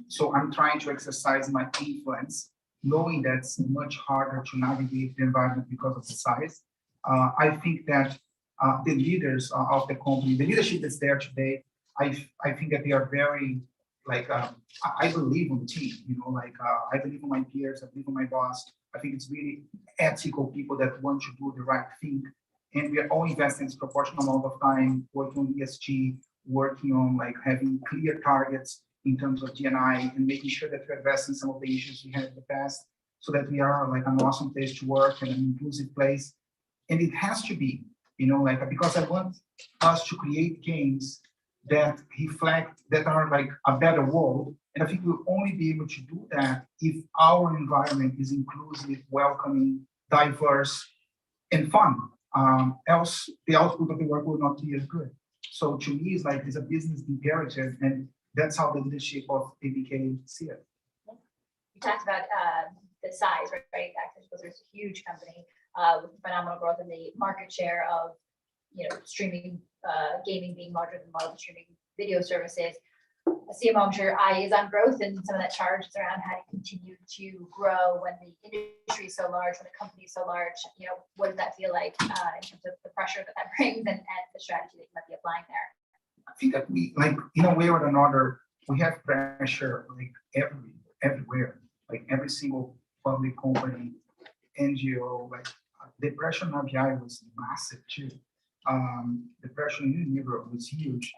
So I'm trying to exercise my influence, knowing that's much harder to navigate the environment because of the size. I think that the leaders of the company, the leadership that's there today, I think that they are very, like, I believe in the team, you know, like, I believe in my peers, I believe in my boss. I think it's really ethical people that want to do the right thing. And we are all investing a proportional amount of time working on ESG, working on like having clear targets in terms of D&I and making sure that we're addressing some of the issues we had in the past so that we are like an awesome place to work and an inclusive place. And it has to be, you know, like, because I want us to create games that reflect, that are like a better world. And I think we'll only be able to do that if our environment is inclusive, welcoming, diverse, and fun. Else, the output of the work will not be as good. So to me, it's like it's a business imperative, and that's how the leadership of ABK see it. You talked about the size, right? Activision Blizzard's a huge company with phenomenal growth in the market share of, you know, streaming gaming being larger than a lot of the streaming video services. A CMO, I'm sure, eye is on growth, and some of that charge is around how to continue to grow when the industry is so large, when the company is so large. You know, what does that feel like in terms of the pressure that that brings and the strategy that you might be applying there? I think that we, like, in a way or another, we have pressure like everywhere, like every single public company, NGO, like the pressure on RBI was massive too. The pressure in Europe was huge.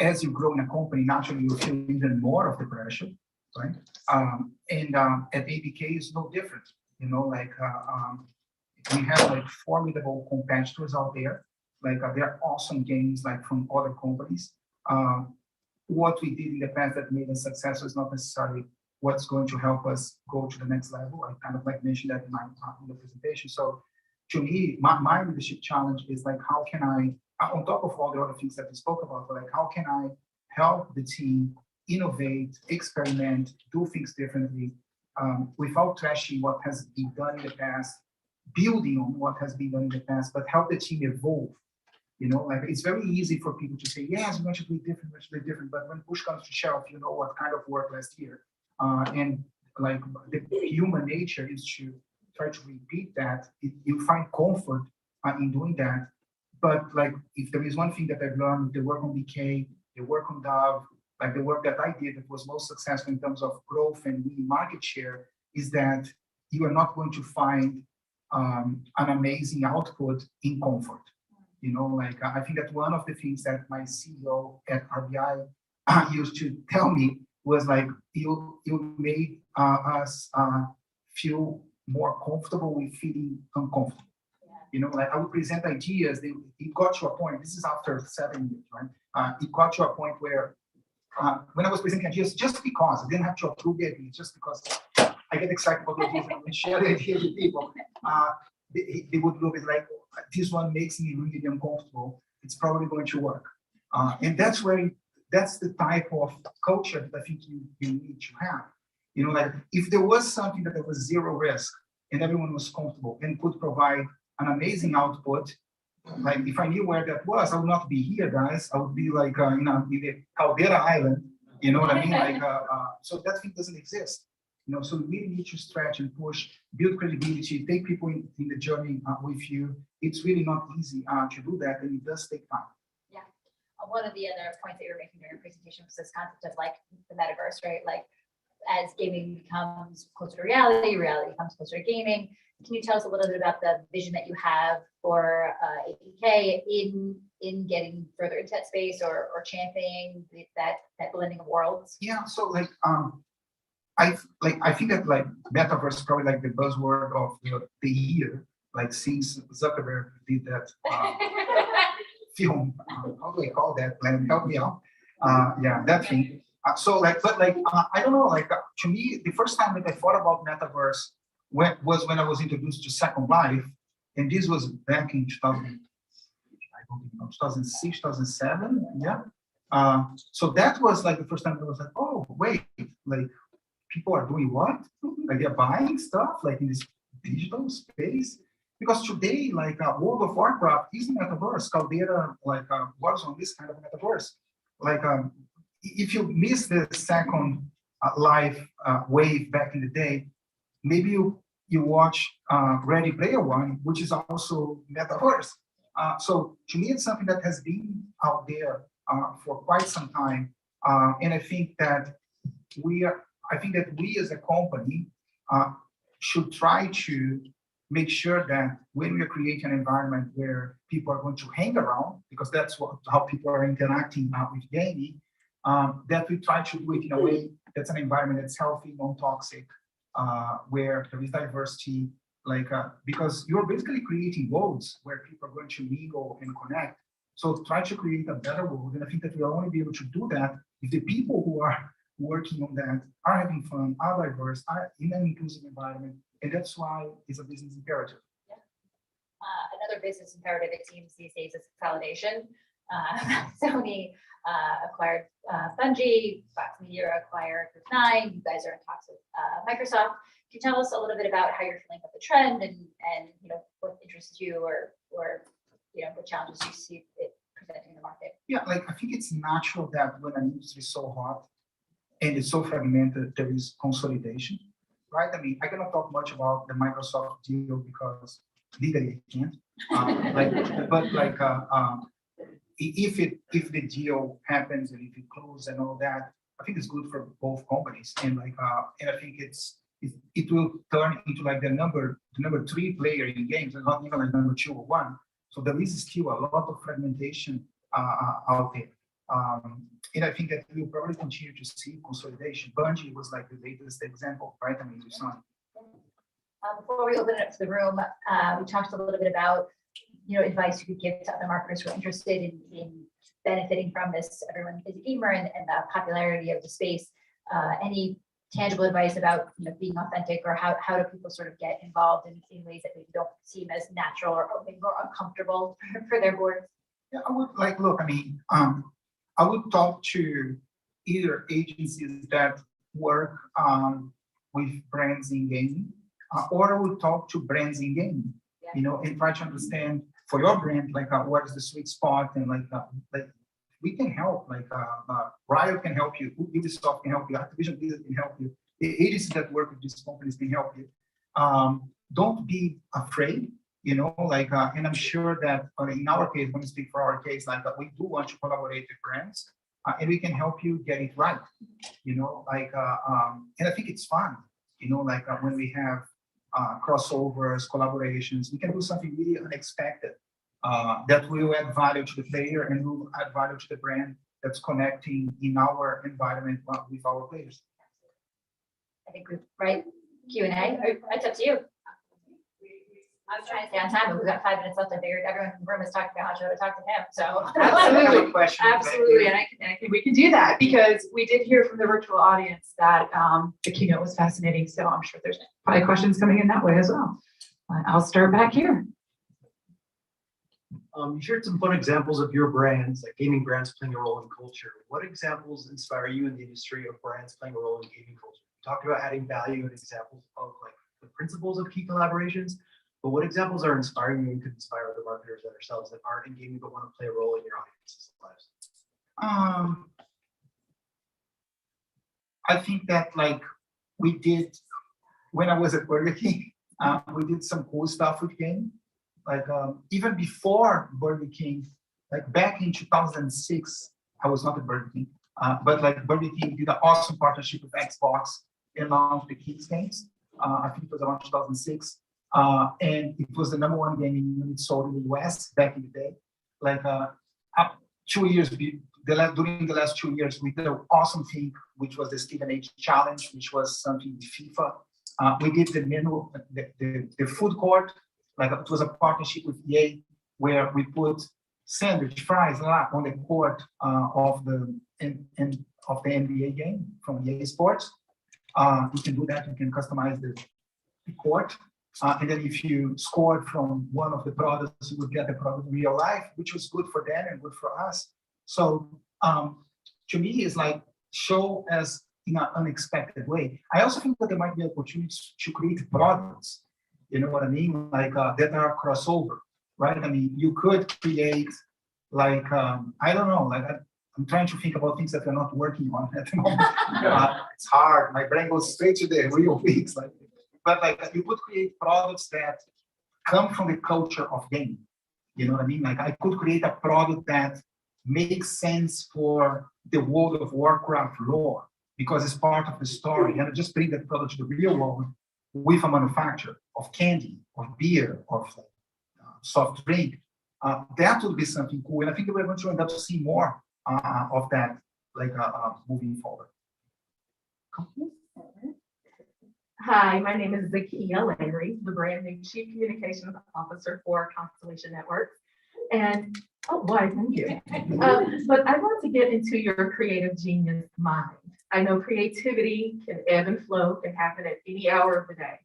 As you grow in a company, naturally you feel even more of the pressure, right? At ABK it's no different, you know, like we have like formidable competitors out there, like they're awesome games like from other companies. What we did in the past that made us successful is not necessarily what's going to help us go to the next level. I kind of like mentioned that in the presentation. So to me, my leadership challenge is like, how can I, on top of all the other things that we spoke about, like how can I help the team innovate, experiment, do things differently, without trashing what has been done in the past, building on what has been done in the past, but help the team evolve. You know, like it's very easy for people to say, yes, we're going to do different, but when push comes to shove, you know what kind of work last year. And like the human nature is to try to repeat that. You find comfort in doing that. But like, if there is one thing that I've learned, the work on BK, the work on Dove, like the work that I did that was most successful in terms of growth and winning market share, is that you are not going to find an amazing output in comfort. You know, like I think that one of the things that my CEO at RBI used to tell me was like, you made us feel more comfortable with feeling uncomfortable. You know, like I would present ideas, it got to a point, this is after 7 years, right? It got to a point where when I was presenting ideas, just because I didn't have to approve the idea, just because I get excited about the ideas and share the ideas with people, they would look at like, this one makes me really uncomfortable. It's probably going to work. And that's the type of culture that I think you need to have. You know, like if there was something that there was zero risk and everyone was comfortable and could provide an amazing output, like if I knew where that was, I would not be here, guys. I would be like, in the Caldera Island, you know what I mean? Like, so that thing doesn't exist. You know, so we really need to stretch and push, build credibility, take people in the journey with you. It's really not easy to do that, and it does take time. Yeah. One of the other points that you were making during your presentation was this concept of like the metaverse, right? Like as gaming becomes closer to reality, reality comes closer to gaming. Can you tell us a little bit about the vision that you have for ABK in getting further into that space or championing that blending of worlds? Yeah, so like I think that like metaverse is probably like the buzzword of the year, like since Zuckerberg did that film. How do I call that? Like, help me out. Yeah, that thing. So like, but like I don't know. Like to me, the first time that I thought about metaverse was when I was introduced to Second Life, and this was back in 2006, 2007. Yeah. So that was like the first time I was like, oh wait, like people are doing what? Like they're buying stuff like in this digital space. Because today, like World of Warcraft is a metaverse. Caldera, like was on this kind of metaverse. Like if you miss the Second Life wave back in the day, maybe you watch Ready Player One, which is also metaverse. So to me, it's something that has been out there for quite some time. And I think that we as a company should try to make sure that when we are creating an environment where people are going to hang around, because that's how people are interacting with gaming, that we try to do it in a way that's an environment that's healthy, non-toxic, where there is diversity, because you're basically creating worlds where people are going to mingle and connect. So try to create a better world. And I think that we'll only be able to do that if the people who are working on that are having fun, are diverse, are in an inclusive environment. And that's why it's a business imperative. Yeah. Another business imperative, it seems these days, is consolidation. Sony acquired Bungie, Fox Media acquired Group 9. You guys are in talks with Microsoft. Can you tell us a little bit about how you're feeling about the trend and what interests you or what challenges you see it presenting in the market? Yeah, I think it's natural that when an industry is so hot and it's so fragmented, there is consolidation, right? I mean, I cannot talk much about the Microsoft deal because legally I can't. If the deal happens and if it closes and all that, I think it's good for both companies. And and I think it will turn into the number 3 player in games and not even number 2 or 1. So there is still a lot of fragmentation out there. And I think that we'll probably continue to see consolidation. Bungie was the latest example, right? I mean, you saw it. Before we open it up to the room, we talked a little bit about advice you could give to other marketers who are interested in benefiting from this. Everyone is a gamer and the popularity of the space. Any tangible advice about being authentic, or how do people sort of get involved in ways that maybe don't seem as natural or maybe more uncomfortable for their boards? Yeah, I would look. I mean, I would talk to either agencies that work with brands in gaming, or I would talk to brands in gaming. And try to understand for your brand, what is the sweet spot, and we can help. Riot can help you, Ubisoft can help you, Activision Blizzard can help you, the agencies that work with these companies can help you. Don't be afraid, and I'm sure that in our case, when we speak for our case, we do want to collaborate with brands, and we can help you get it right. And I think it's fun, when we have crossovers, collaborations, we can do something really unexpected that will add value to the player and will add value to the brand that's connecting in our environment with our players. I think right Q&A. It's up to you. I was trying to stay on time, but we've got 5 minutes left. I figured everyone in the room is talking about how to talk to him. So Absolutely, and I think we can do that because we did hear from the virtual audience that the keynote was fascinating. So I'm sure there's probably questions coming in that way as well. I'll start back here. You shared some fun examples of your brands, like gaming brands playing a role in culture. What examples inspire you in the industry of brands playing a role in gaming culture? You talked about adding value and examples of the principles of key collaborations, but what examples are inspiring you and could inspire other marketers like ourselves that aren't in gaming but want to play a role in your audience's lives? I think that we did, when I was at Burger King, we did some cool stuff with gaming. Even before Burger King, back in 2006, I was not at Burger King, but Burger King did an awesome partnership with Xbox and launched the Kids games. I think it was around 2006. And it was the #1 gaming unit sold in the US back in the day. 2 years, during the last 2 years, we did an awesome thing, which was the Stephen H. Challenge, which was something with FIFA. We did the menu, the food court, it was a partnership with EA where we put sandwich, fries, on the court of the NBA game from EA Sports. You can do that. You can customize the court. And then if you scored from one of the products, you would get the product in real life, which was good for them and good for us. So to me, it's show as in an unexpected way. I also think that there might be opportunities to create products, you know what I mean? That are crossover, right? I mean, you could create I don't know, I'm trying to think about things that we're not working on at the moment. It's hard. My brain goes straight to the real things. But you could create products that come from the culture of gaming. You know what I mean? Like I could create a product that makes sense for the World of Warcraft lore because it's part of the story, and I just bring that product to the real world with a manufacturer of candy, of beer, of soft drink. That would be something cool, and I think that we're going to end up seeing more of that, like moving forward. Hi, my name is Zakia Landry, the brand new Chief Communications Officer for Constellation Networks. And, oh, why, thank you. But I want to get into your creative genius mind. I know creativity can ebb and flow, can happen at any hour of the day.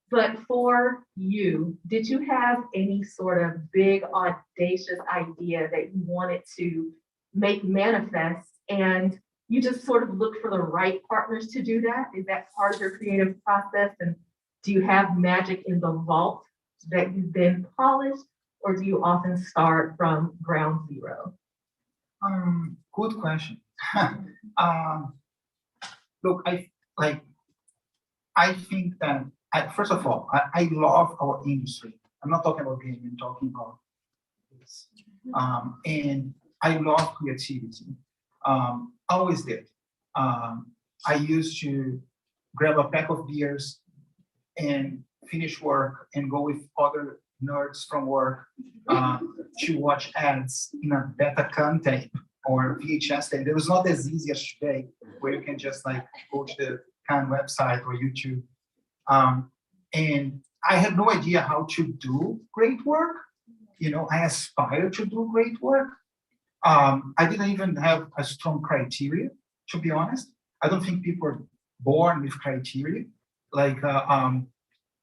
But for you, did you have any sort of big, audacious idea that you wanted to make manifest, and you just sort of look for the right partners to do that? Is that part of your creative process? And do you have magic in the vault that you then polish, or do you often start from ground zero? Good question. Look, I think that first of all, I love our industry. I'm not talking about gaming, I'm talking about this. And I love creativity. Always did. I used to grab a pack of beers and finish work and go with other nerds from work to watch ads in a Betacam tape or VHS tape. It was not as easy as today, where you can just like go to the Khan website or YouTube. And I had no idea how to do great work. You know, I aspired to do great work. I didn't even have a strong criteria, to be honest. I don't think people are born with criteria. Like,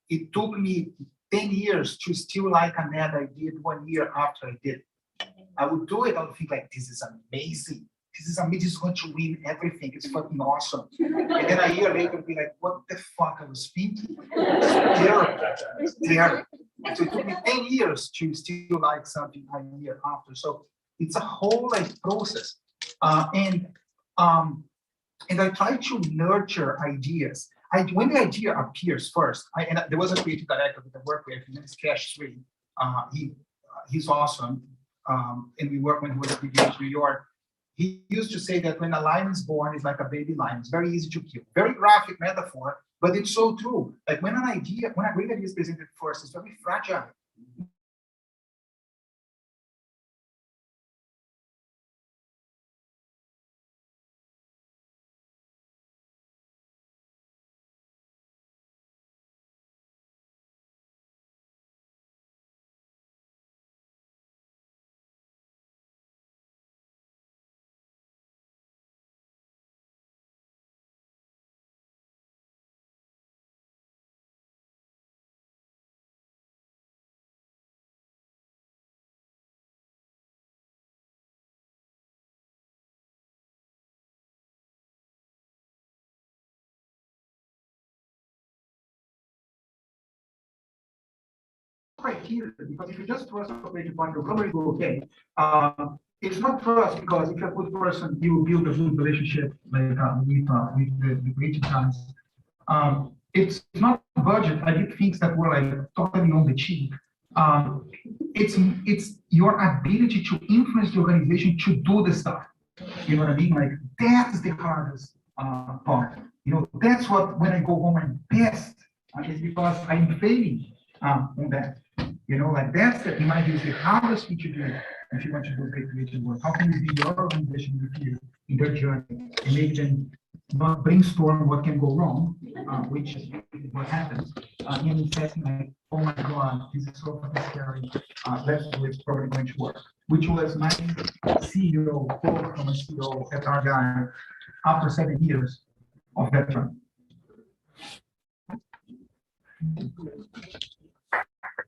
it took me 10 years to still like an ad I did 1 year after I did. I would do it, I would think like, this is amazing. This is amazing, this is going to win everything. It's fucking awesome. And then a year later, be like, what the fuck I was thinking? It's terrible. It's terrible. So it took me 10 years to still like something a year after. So it's a whole like process. And I try to nurture ideas. When the idea appears first, and there was a creative director that I work with, his name is Cash 3. He's awesome. And we work when he was at BBH New York. He used to say that when a lion is born, it's like a baby lion. It's very easy to kill. Very graphic metaphor, but it's so true. Like when a great idea is presented first, it's very fragile. Criteria, because if you just trust a creative partner, you'll probably go okay. It's not trust because if you're a good person, you build a good relationship like with the creative guys. It's not budget. I did things that were like totally on the cheap. It's your ability to influence the organization to do the stuff. You know what I mean? Like that's the hardest part. You know, that's what when I go home I'm best is because I'm failing on that. You know, like that's in my view, the hardest thing to do if you want to do great creative work. How can you be your organization with you in their journey and make them not brainstorm what can go wrong, which is what happens, and assessing like, oh my God, this is so fucking scary. Let's do it, it's probably going to work. Which was my CEO, quote from a CEO at our guy after 7 years of that term.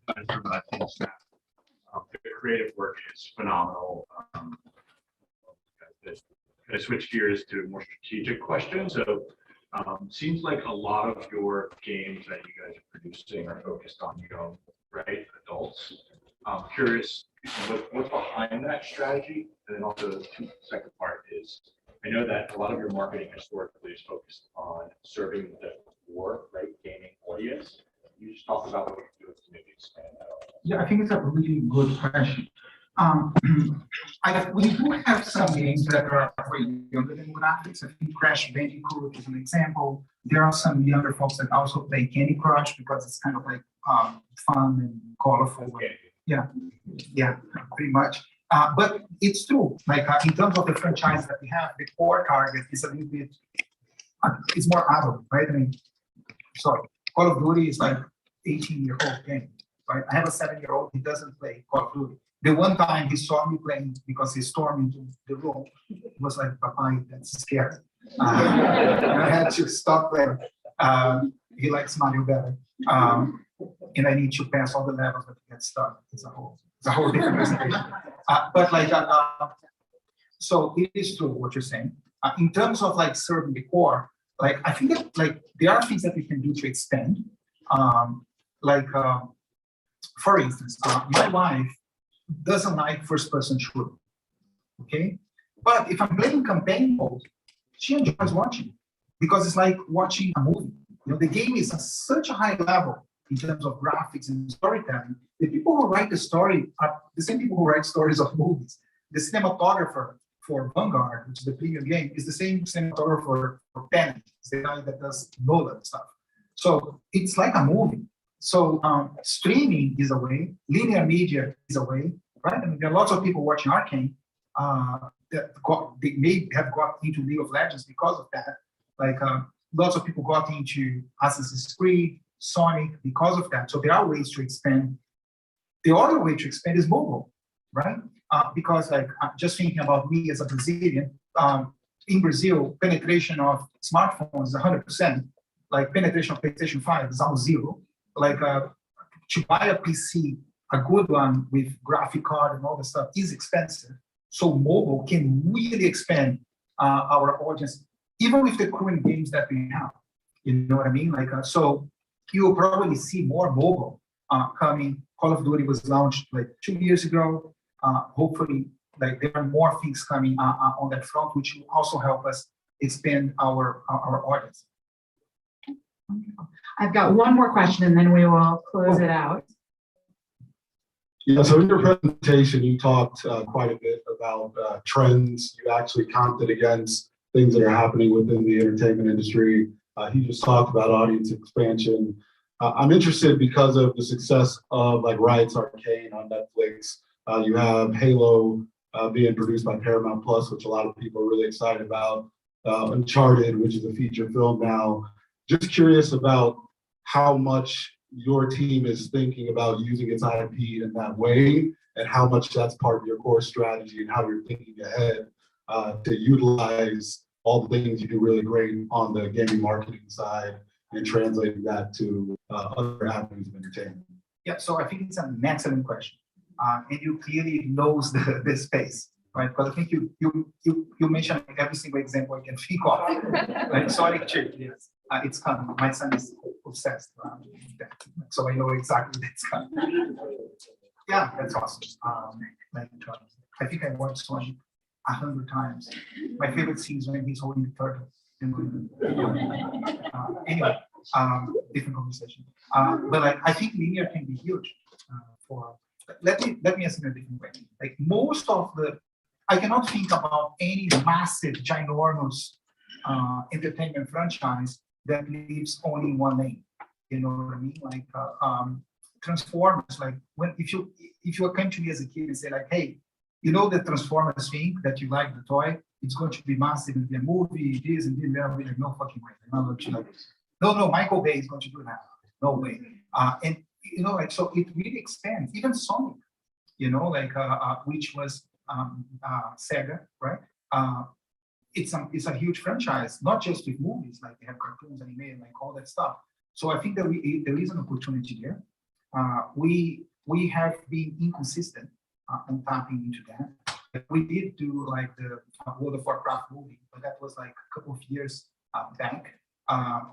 The creative work is phenomenal. I switch gears to more strategic questions. So seems like a lot of your games that you guys are producing are focused on young, right, adults. I'm curious what's behind that strategy, and then also the second part is I know that a lot of your marketing historically is focused on serving the core, right, gaming audience. You just talk about what you're doing to maybe expand that. Yeah, I think it's a really good question. Um, we do have some games that are for younger demographics. I think Crash Bandicoot is an example. There are some younger folks that also play Candy Crush because it's kind of like fun and colorful. Yeah, yeah, pretty much. But it's true. Like in terms of the franchise that we have, the core target is a little bit. It's more adult, right? I mean, sorry, Call of Duty is like 18-year-old game, right? I have a 7-year-old. He doesn't play Call of Duty. The one time he saw me playing because he stormed into the room, he was like, "Papa, that's scary." I had to stop playing. He likes Mario better, and I need to pass all the levels that he gets stuck. It's a whole different presentation. But like, so it is true what you're saying. In terms of like serving the core, like I think that like there are things that we can do to expand. For instance, my wife doesn't like first-person shooter, okay? But if I'm playing campaign mode, she enjoys watching because it's like watching a movie. You know, the game is at such a high level in terms of graphics and storytelling. The people who write the story are the same people who write stories of movies. The cinematographer for Vanguard, which is the premium game, is the same cinematographer for Tenet, the guy that does Nolan stuff. So it's like a movie. So streaming is a way, linear media is a way, right? I mean, there are lots of people watching Arcane they may have got into League of Legends because of that. Like lots of people got into Assassin's Creed, Sonic because of that. So there are ways to expand. The other way to expand is mobile, right? Because like just thinking about me as a Brazilian, in Brazil, penetration of smartphones is 100%. Like penetration of PlayStation 5 is almost zero. Like to buy a PC, a good one with graphic card and all the stuff is expensive. So mobile can really expand our audience, even with the current games that we have. You know what I mean? Like so, you'll probably see more mobile coming. Call of Duty was launched like 2 years ago. Hopefully, like there are more things coming on that front, which will also help us expand our audience. I've got one more question and then we will close it out. Yeah, so in your presentation, you talked quite a bit about trends. You actually counted against things that are happening within the entertainment industry. He just talked about audience expansion. I'm interested because of the success of like Riot's Arcane on Netflix. You have Halo being produced by Paramount Plus, which a lot of people are really excited about. Uncharted, which is a feature film now. Just curious about how much your team is thinking about using its IP in that way, and how much that's part of your core strategy and how you're thinking ahead to utilize all the things you do really great on the gaming marketing side and translating that to other avenues of entertainment. Yeah, so I think it's an excellent question, and you clearly knows the space, right? Because I think you mentioned every single example you can think of, like Sonic 2, yes. It's coming. My son is obsessed around that, so I know exactly that's coming. Yeah, that's awesome. I think I watched Sonic 100 times. My favorite scene is when he's holding the turtle. Anyway, different conversation. But like, I think linear can be huge. Let me ask in a different way. Like most of I cannot think about any massive, ginormous entertainment franchise that lives only in one lane. You know what I mean? Like Transformers. Like if you came to me as a kid and say like, hey, you know the Transformers thing that you like the toy, it's going to be massive in the movie, this and this. I'll be like, no fucking way. I'm not going to like this. No, Michael Bay is going to do that. No way. And you know, like so, it really expands. Even Sonic, you know, like which was Sega, right? It's a huge franchise, not just with movies, like they have cartoons, anime, like all that stuff. So I think that there is an opportunity there. We have been inconsistent on tapping into that. We did do like the World of Warcraft movie, but that was like a couple of years back,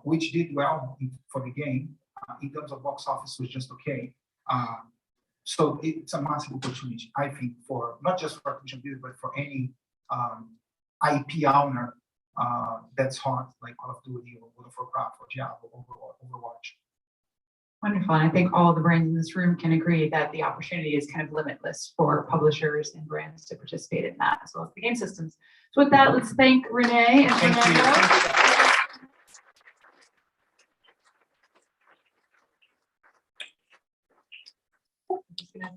which did well for the game. In terms of box office, was just okay. So it's a massive opportunity, I think, for not just for Activision Blizzard, but for any IP owner that's hot, like Call of Duty or World of Warcraft or Diablo or Overwatch. Wonderful. And I think all the brands in this room can agree that the opportunity is kind of limitless for publishers and brands to participate in that, as well as the game systems. So with that, let's thank Renee and Fernando. Just gonna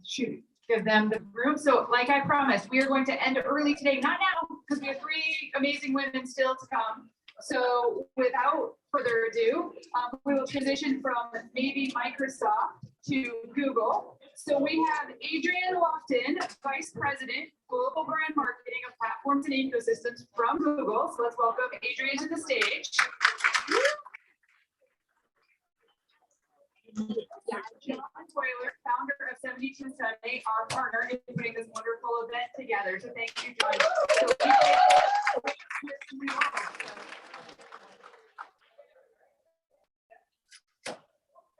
give them the room. So like I promised, we are going to end early today, not now, because we have 3 amazing women still to come. So without further ado, we will transition from maybe Microsoft to Google. So we have Adrienne Lofton, Vice President, Global Brand Marketing of Platforms and Ecosystems from Google. So let's welcome Adrienne to the stage. John Toiler, founder of 72 Sunday, our partner in putting this wonderful event together. So thank you, John.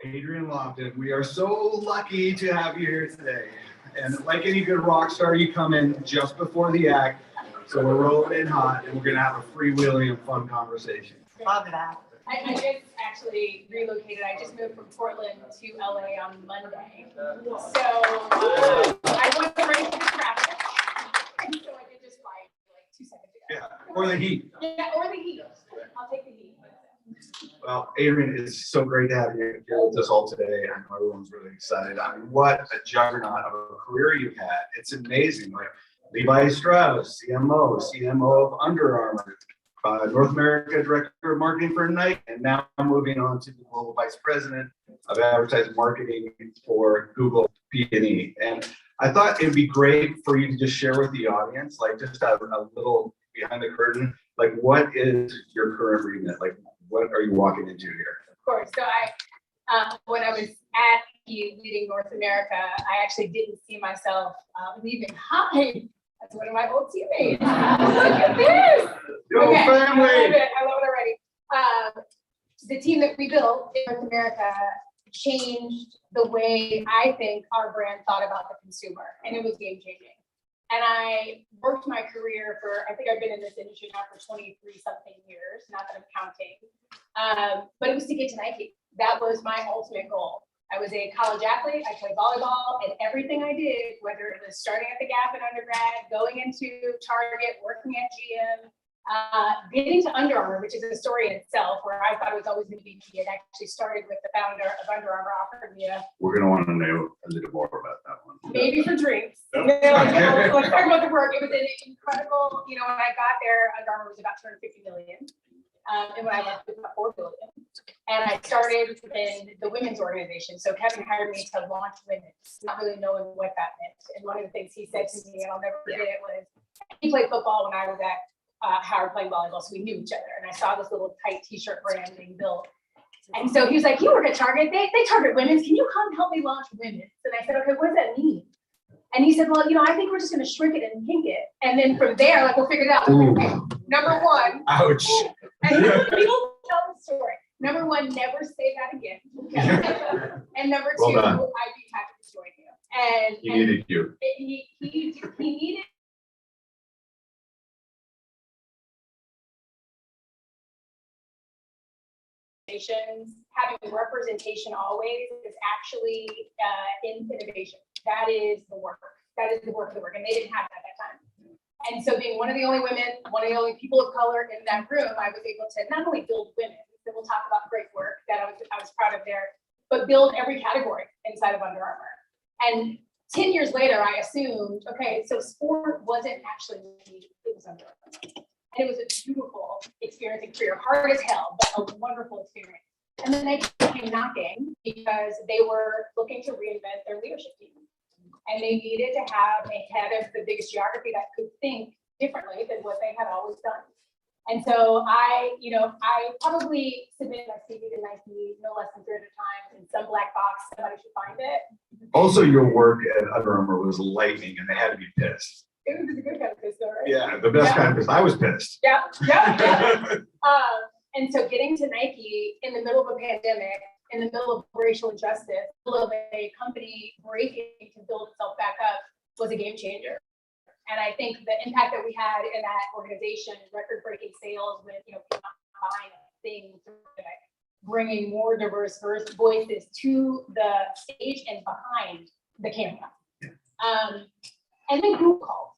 Adrienne Lofton, we are so lucky to have you here today. And like any good rock star, you come in just before the act. So we're rolling in hot and we're gonna have a freewheeling and fun conversation. Love that. I just actually relocated. I just moved from Portland to LA on Monday. So I wasn't ready for the traffic. And so I did just fly like 2 seconds ago. Yeah, or the heat. Yeah, or the heat. I'll take the heat. Well, Adrienne, it's so great to have you here with us all today. I know everyone's really excited. I mean, what a juggernaut of a career you've had. It's amazing. Like Levi Strauss, CMO of Under Armour, North America Director of Marketing for Nike, and now I'm moving on to the Global Vice President of Advertising Marketing for Google P&E. And I thought it'd be great for you to just share with the audience, like just a little behind the curtain, like what is your current remit? Like what are you walking into here? Of course. So when I was at leading North America, I actually didn't see myself leaving. Hi, that's one of my old teammates. Look at this. Yo, Okay, family. I love it already. The team that we built in North America changed the way I think our brand thought about the consumer, and it was game changing. And I worked my career for, I think I've been in this industry now for 23 something years, not that I'm counting. But it was to get to Nike. That was my ultimate goal. I was a college athlete. I played volleyball, and everything I did, whether it was starting at the Gap in undergrad, going into Target, working at GM, getting to Under Armour, which is a story in itself, where I thought it was always going to be me. It actually started with the founder of Under Armour offering me We're going to want to know a little more about that one. maybe for drinks. Let's talk about the work. It was an incredible, when I got there, Under Armour was about 250 million. And when I left, it was about 4 billion. And I started in the women's organization. So Kevin hired me to launch women's, not really knowing what that meant. And one of the things he said to me, and I'll never forget it, was he played football when I was at Howard playing volleyball, so we knew each other. And I saw this little tight t-shirt brand being built. And so he was like, you work at Target, they target women's. Can you come help me launch women's? And I said, okay, what does that mean? And he said, well, I think we're just going to shrink it and kink it. And then from there, we'll figure it out. Okay, number one. Ouch. And people tell the story. Number one, never say that again. Okay? And number two, Well I'd done. be happy to join you. And He needed you. He needed having representation always is actually in innovation. That is the work. That is the work of the work. And they didn't have that at that time. And so being one of the only women, one of the only people of color in that room, I was able to not only build women, then we'll talk about great work that I was proud of there, but build every category inside of Under Armour. And 10 years later, I assumed, okay, so sport wasn't actually me, it was Under Armour. And it was a beautiful experience and career, hard as hell, but a wonderful experience. And then they came knocking because they were looking to reinvent their leadership team. And they needed to have a head of the biggest geography that could think differently than what they had always done. And so I probably submitted my CV to Nike no less than 300 times in some black box, somebody should find it. Also, your work at Under Armour was lightning and they had to be pissed. It was a good kind of pissed, though, right? Yeah, the best kind of pissed. I was pissed. Yeah. And so getting to Nike in the middle of a pandemic, in the middle of racial injustice, in the middle of a company breaking to build itself back up was a game changer. And I think the impact that we had in that organization, record-breaking sales with, people not buying things, bringing more diverse voices to the stage and behind the camera. And then Google called.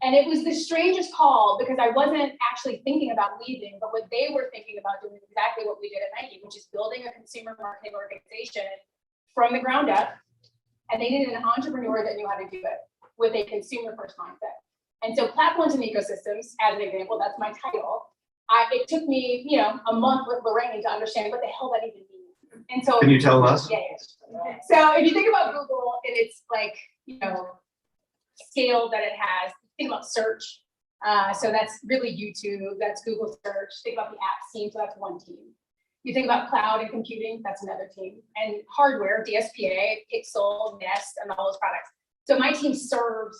And it was the strangest call because I wasn't actually thinking about leaving, but what they were thinking about doing exactly what we did at Nike, which is building a consumer marketing organization from the ground up. And they needed an entrepreneur that knew how to do it with a consumer first mindset. And so platforms and ecosystems, as an example, that's my title. It took me, you know, a month with Lorraine to understand what the hell that even means. And so Can you tell us? Yeah. So if you think about Google and it's like, you know, scale that it has, think about search. So that's really YouTube, that's Google search. Think about the app team, so that's one team. You think about cloud and computing, that's another team. And hardware, DSPA, Pixel, Nest, and all those products. So my team serves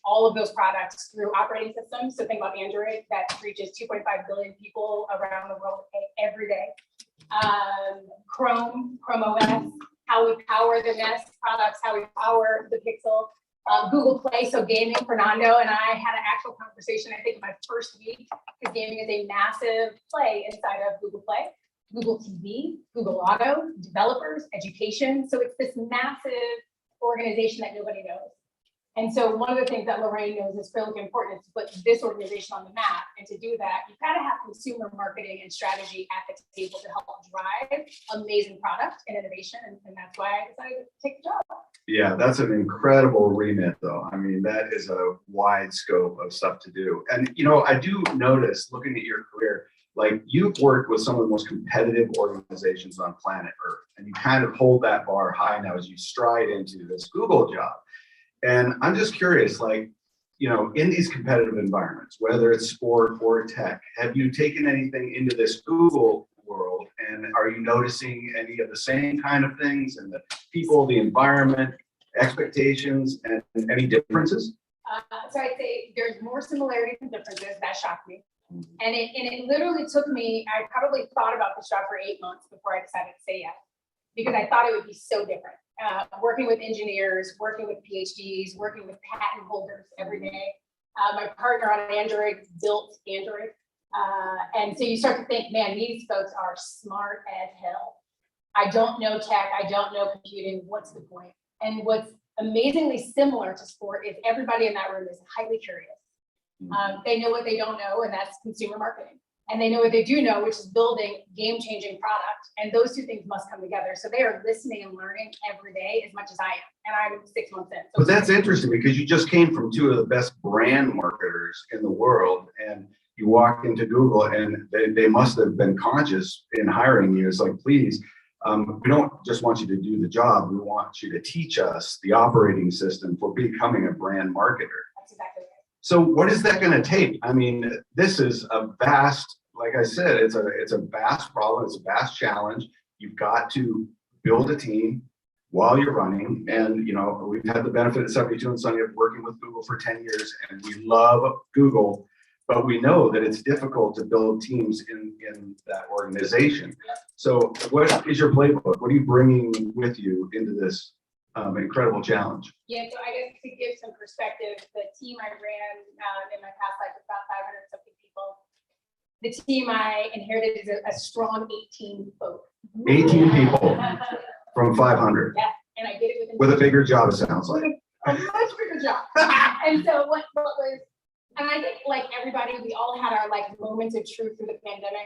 all of those products through operating systems. So think about Android that reaches 2.5 billion people around the world every day. Chrome OS, how we power the Nest products, how we power the Pixel. Google Play, so gaming, Fernando and I had an actual conversation, I think in my first week, because gaming is a massive play inside of Google Play, Google TV, Google Auto, developers, education. So it's this massive organization that nobody knows. And so one of the things that Lorraine knows is critically important is to put this organization on the map. And to do that, you've got to have consumer marketing and strategy at the table to help drive amazing product and innovation. And that's why I decided to take the job. Yeah, that's an incredible remit, though. I mean, that is a wide scope of stuff to do. And, you know, I do notice looking at your career, like you've worked with some of the most competitive organizations on planet Earth, and you kind of hold that bar high now as you stride into this Google job. And I'm just curious, like, you know, in these competitive environments, whether it's sport or tech, have you taken anything into this Google world? And are you noticing any of the same kind of things and the people, the environment, expectations, and any differences? So I'd say there's more similarities than differences. That shocked me. And it literally took me, I probably thought about this job for 8 months before I decided to say yes, because I thought it would be so different. Working with engineers, working with PhDs, working with patent holders every day. My partner on Android built Android. And so you start to think, man, these folks are smart as hell. I don't know tech, I don't know computing, what's the point? And what's amazingly similar to sport is everybody in that room is highly curious. They know what they don't know, and that's consumer marketing. And they know what they do know, which is building game-changing product. And those two things must come together. So they are listening and learning every day as much as I am. And I'm 6 months in. So But that's interesting because you just came from two of the best brand marketers in the world, and you walk into Google and they must have been conscious in hiring you. It's like, please, we don't just want you to do the job. We want you to teach us the operating system for becoming a brand marketer. That's exactly right. So what is that going to take? I mean, this is a vast, like I said, it's a vast problem. It's a vast challenge. You've got to build a team while you're running. And, you know, we've had the benefit at 72 and Sunny of working with Google for 10 years, and we love Google, but we know that it's difficult to build teams in that organization. So what is your playbook? What are you bringing with you into this incredible challenge? Yeah, so I guess to give some perspective, the team I ran in my past life was about 500 something people. The team I inherited is a strong 18 folk. 18 people from 500. Yeah, and I did it with a bigger job, it sounds like. A much bigger job. And so what was, and I think like everybody, we all had our like moments of truth through the pandemic.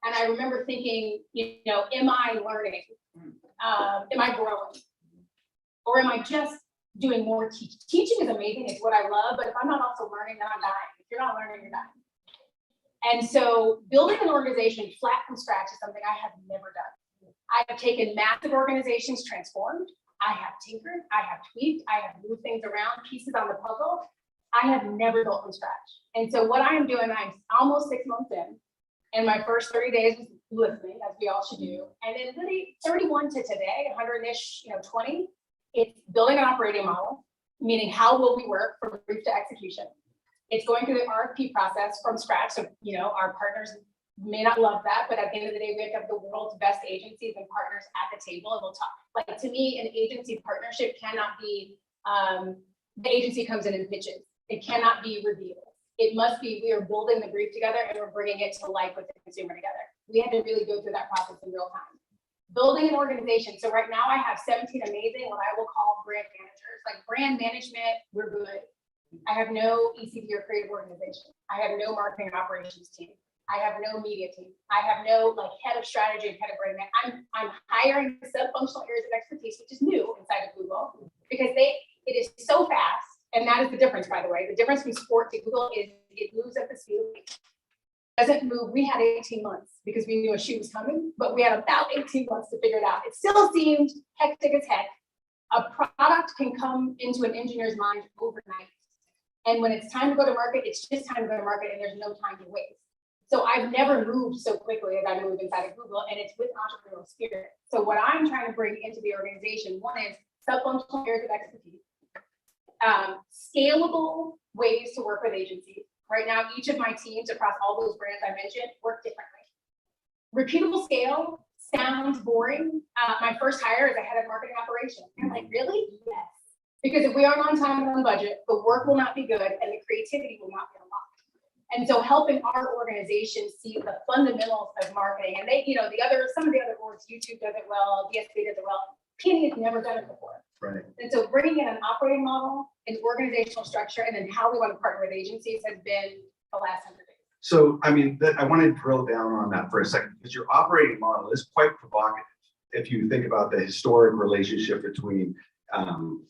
And I remember thinking, you know, am I learning? Am I growing? Or am I just doing more teaching? Teaching is amazing, it's what I love, but if I'm not also learning, then I'm dying. If you're not learning, you're dying. And so building an organization flat from scratch is something I have never done. I have taken massive organizations, transformed. I have tinkered, I have tweaked, I have moved things around, pieces on the puzzle. I have never built from scratch. And so what I am doing, I'm almost 6 months in, and my first 30 days was listening, as we all should do. And then really 31 to today, 100-ish, 20, it's building an operating model, meaning how will we work from brief to execution. It's going through the RFP process from scratch. So, our partners may not love that, but at the end of the day, we have to have the world's best agencies and partners at the table. And we'll talk, like, to me, an agency partnership cannot be, the agency comes in and pitches. It cannot be revealed. It must be, we are building the brief together and we're bringing it to life with the consumer together. we had to really go through that process in real time. Building an organization. So right now I have 17 amazing, what I will call brand managers. Like brand management, we're good. I have no ECD or creative organization. I have no marketing and operations team. I have no media team. I have no like head of strategy and head of brand. I'm hiring sub-functional areas of expertise, which is new inside of Google, because it is so fast. And that is the difference, by the way. The difference from sport to Google is it moves at the speed of light. Doesn't move. We had 18 months because we knew a shoe was coming, but we had about 18 months to figure it out. It still seemed hectic as heck. A product can come into an engineer's mind overnight. And when it's time to go to market, it's just time to go to market and there's no time to waste. So I've never moved so quickly as I moved inside of Google, and it's with entrepreneurial spirit. So what I'm trying to bring into the organization, one is sub-functional areas of expertise, scalable ways to work with agencies. Right now, each of my teams across all those brands I mentioned work differently. Repeatable scale sounds boring. My first hire is a head of marketing operations. I'm like, really? Yes. Because if we aren't on time and on budget, the work will not be good and the creativity will not be unlocked. And so helping our organization see the fundamentals of marketing, and they, some of the other orgs, YouTube does it well, DSP does it well. P&E has never done it before. Right. And so bringing in an operating model, an organizational structure, and then how we want to partner with agencies has been the last 100 days. So, I mean, I want to drill down on that for a second, because your operating model is quite provocative. If you think about the historic relationship between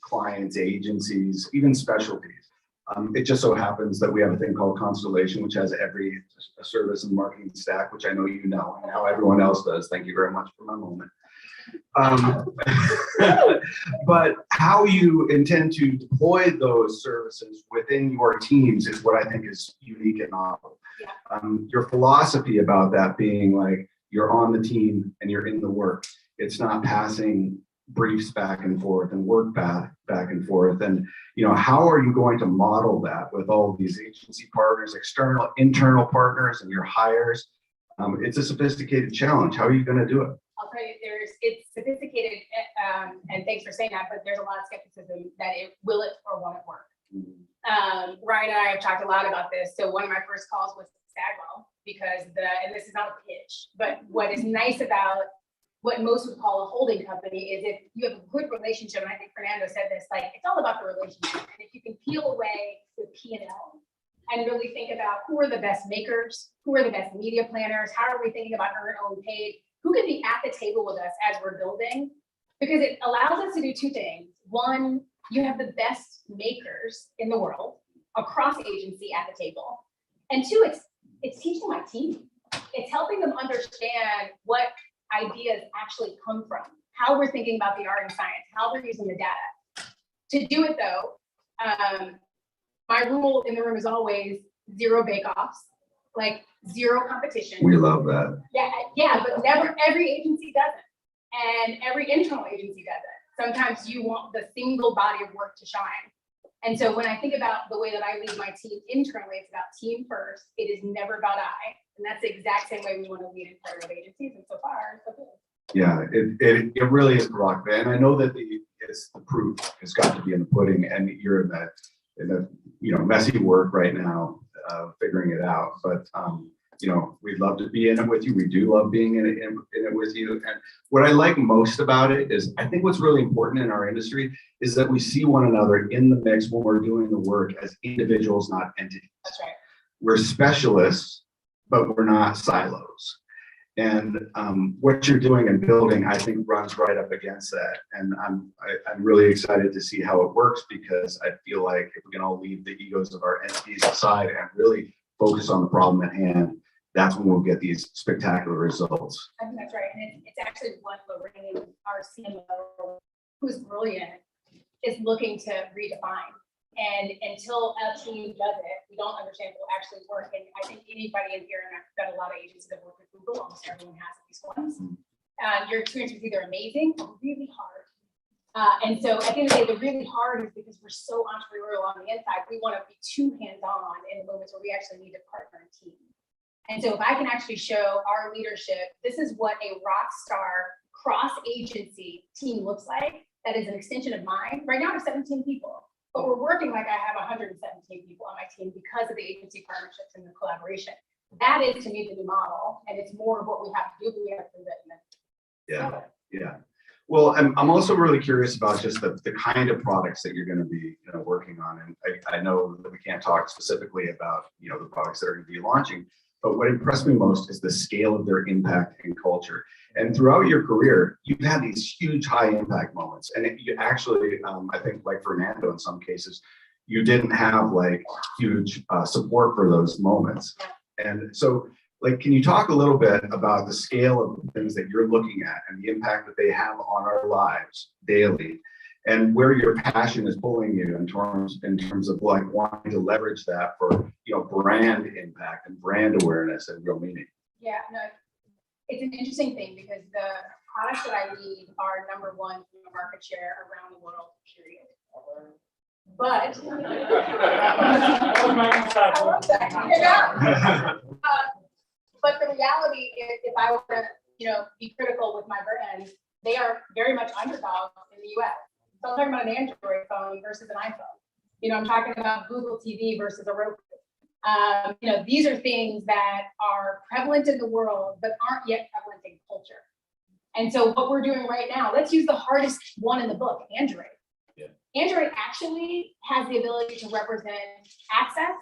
clients, agencies, even specialties. It just so happens that we have a thing called Constellation, which has every service and marketing stack, which I know you know, and how everyone else does. Thank you very much for my moment. But how you intend to deploy those services within your teams is what I think is unique and novel. Your philosophy about that being like you're on the team and you're in the work. It's not passing briefs back and forth and work back and forth. And how are you going to model that with all these agency partners, external, internal partners, and your hires? It's a sophisticated challenge. How are you going to do it? I'll tell you, it's sophisticated, and thanks for saying that, but there's a lot of skepticism that will it or won't it work? Ryan and I have talked a lot about this. So one of my first calls was Stagwell, because and this is not a pitch, but what is nice about what most would call a holding company is if you have a good relationship, and I think Fernando said this, like it's all about the relationship. And if you can peel away the P&L and really think about who are the best makers, who are the best media planners, how are we thinking about earn, own, paid, who can be at the table with us as we're building, because it allows us to do two things. One, you have the best makers in the world across agency at the table. And two, it's teaching my team. It's helping them understand what ideas actually come from, how we're thinking about the art and science, how we're using the data. To do it though, my rule in the room is always 0 bake-offs, like 0 competition. We love that. Yeah, but never every agency does it. And every internal agency does it. Sometimes you want the single body of work to shine. And so when I think about the way that I lead my team internally, it's about team first. It is never about I. And that's the exact same way we want to lead in partner with agencies. And so far, so good. Yeah, it really is provocative. And I know that the proof has got to be in the pudding, and you're in the messy work right now, figuring it out. But we'd love to be in it with you. We do love being in it with you. And what I like most about it is, I think what's really important in our industry is that we see one another in the mix when we're doing the work as individuals, not entities. That's right. We're Specialists, but we're not silos. And what you're doing and building, I think, runs right up against that. And I'm really excited to see how it works, because I feel like if we can all leave the egos of our entities aside and really focus on the problem at hand, that's when we'll get these spectacular results. I think that's right. And it's actually what Lorraine, our CMO, who's brilliant, is looking to redefine. And until a team does it, we don't understand if it will actually work. And I think anybody in here, and I've got a lot of agencies that work with Google, almost everyone has at least once. Your experience was either amazing or really hard. And so at the end of the day, the really hard is because we're so entrepreneurial on the inside. We want to be too hands-on in the moments where we actually need to partner and team. And so if I can actually show our leadership, this is what a rock star cross-agency team looks like. That is an extension of mine. Right now I have 17 people. But we're working like I have 117 people on my team because of the agency partnerships and the collaboration. that is to me the new model, and it's more of what we have to do, but we have to do that. Yeah. Well, I'm also really curious about just the kind of products that you're going to be working on. And I know that we can't talk specifically about the products that are going to be launching, but what impressed me most is the scale of their impact and culture. And throughout your career, you've had these huge high impact moments. And you actually, I think like Fernando, in some cases, you didn't have like huge support for those moments. And so, like, can you talk a little bit about the scale of the things that you're looking at and the impact that they have on our lives daily, and where your passion is pulling you in terms of like wanting to leverage that for brand impact and brand awareness and real meaning? Yeah, no, it's an interesting thing because the products that I lead are number one from a market share around the world, period. But but the reality is, if I were to, be critical with my brand, they are very much underdogs in the US. So I'm talking about an Android phone versus an iPhone. I'm talking about Google TV versus a Roku. These are things that are prevalent in the world, but aren't yet prevalent in culture. And so what we're doing right now, let's use the hardest one in the book, Android. Android actually has the ability to represent access,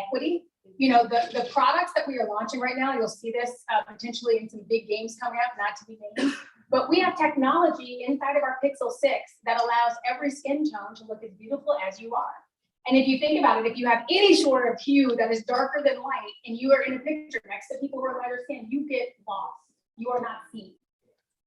equity. The products that we are launching right now, you'll see this potentially in some big games coming up, not to be named, but we have technology inside of our Pixel 6 that allows every skin tone to look as beautiful as you are. And if you think about it, if you have any sort of hue that is darker than light and you are in a picture next to people who are lighter skin, you get lost. You are not seen.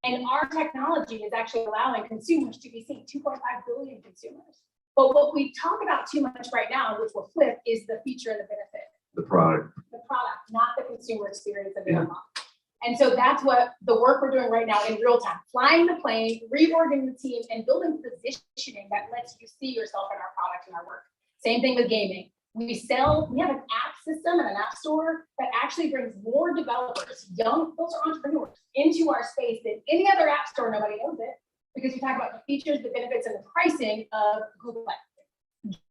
And our technology is actually allowing consumers to be seen, 2.5 billion consumers. But what we talk about too much right now, which will flip, is the feature and the benefit. The product. The product, not the consumer experience of the unlock. And so that's what the work we're doing right now in real time, flying the plane, reorganizing the team, and building positioning that lets you see yourself in our product and our work. Same thing with gaming. We have an app system and an app store that actually brings more developers, those are entrepreneurs, into our space than any other app store. Nobody knows it because you talk about the features, the benefits, and the pricing of Google Play.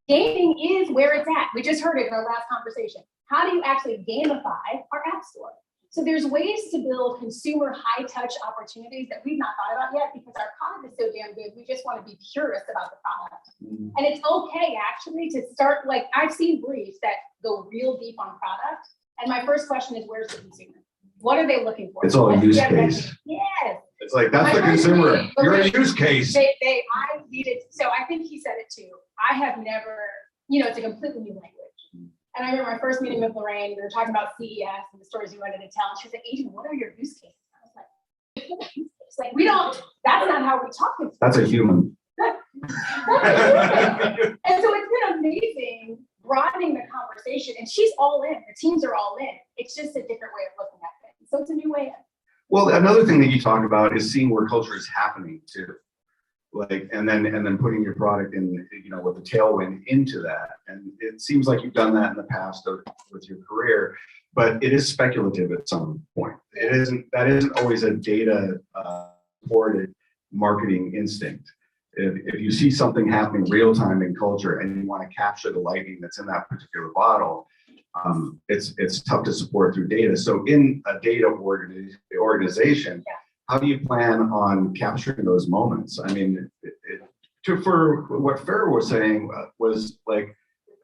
Gaming is where it's at. We just heard it in our last conversation. How do you actually gamify our app store? So there's ways to build consumer high-touch opportunities that we've not thought about yet because our product is so damn good. We just want to be purist about the product. And it's okay, actually, to start, like, I've seen briefs that go real deep on product. And my first question is, where's the consumer? What are they looking for? It's all a use case. Yes. It's like, that's the consumer. You're a use case. I needed, so I think he said it too. I have never, it's a completely new language. And I remember my first meeting with Lorraine, we were talking about CES and the stories we wanted to tell. And she was like, Adrian, what are your use cases? I was like, it's like, that's not how we talk. That's a human. And so it's been amazing broadening the conversation. And she's all in. The teams are all in. It's just a different way of looking at things. So it's a new way in. Well, another thing that you talk about is seeing where culture is happening too. Like, and then putting your product in, with the tailwind into that. And it seems like you've done that in the past with your career, but it is speculative at some point. That isn't always a data supported marketing instinct. If you see something happening real time in culture and you want to capture the lightning that's in that particular bottle, it's tough to support through data. So in a data organization, how do you plan on capturing those moments? I mean, for what Farrah was saying was like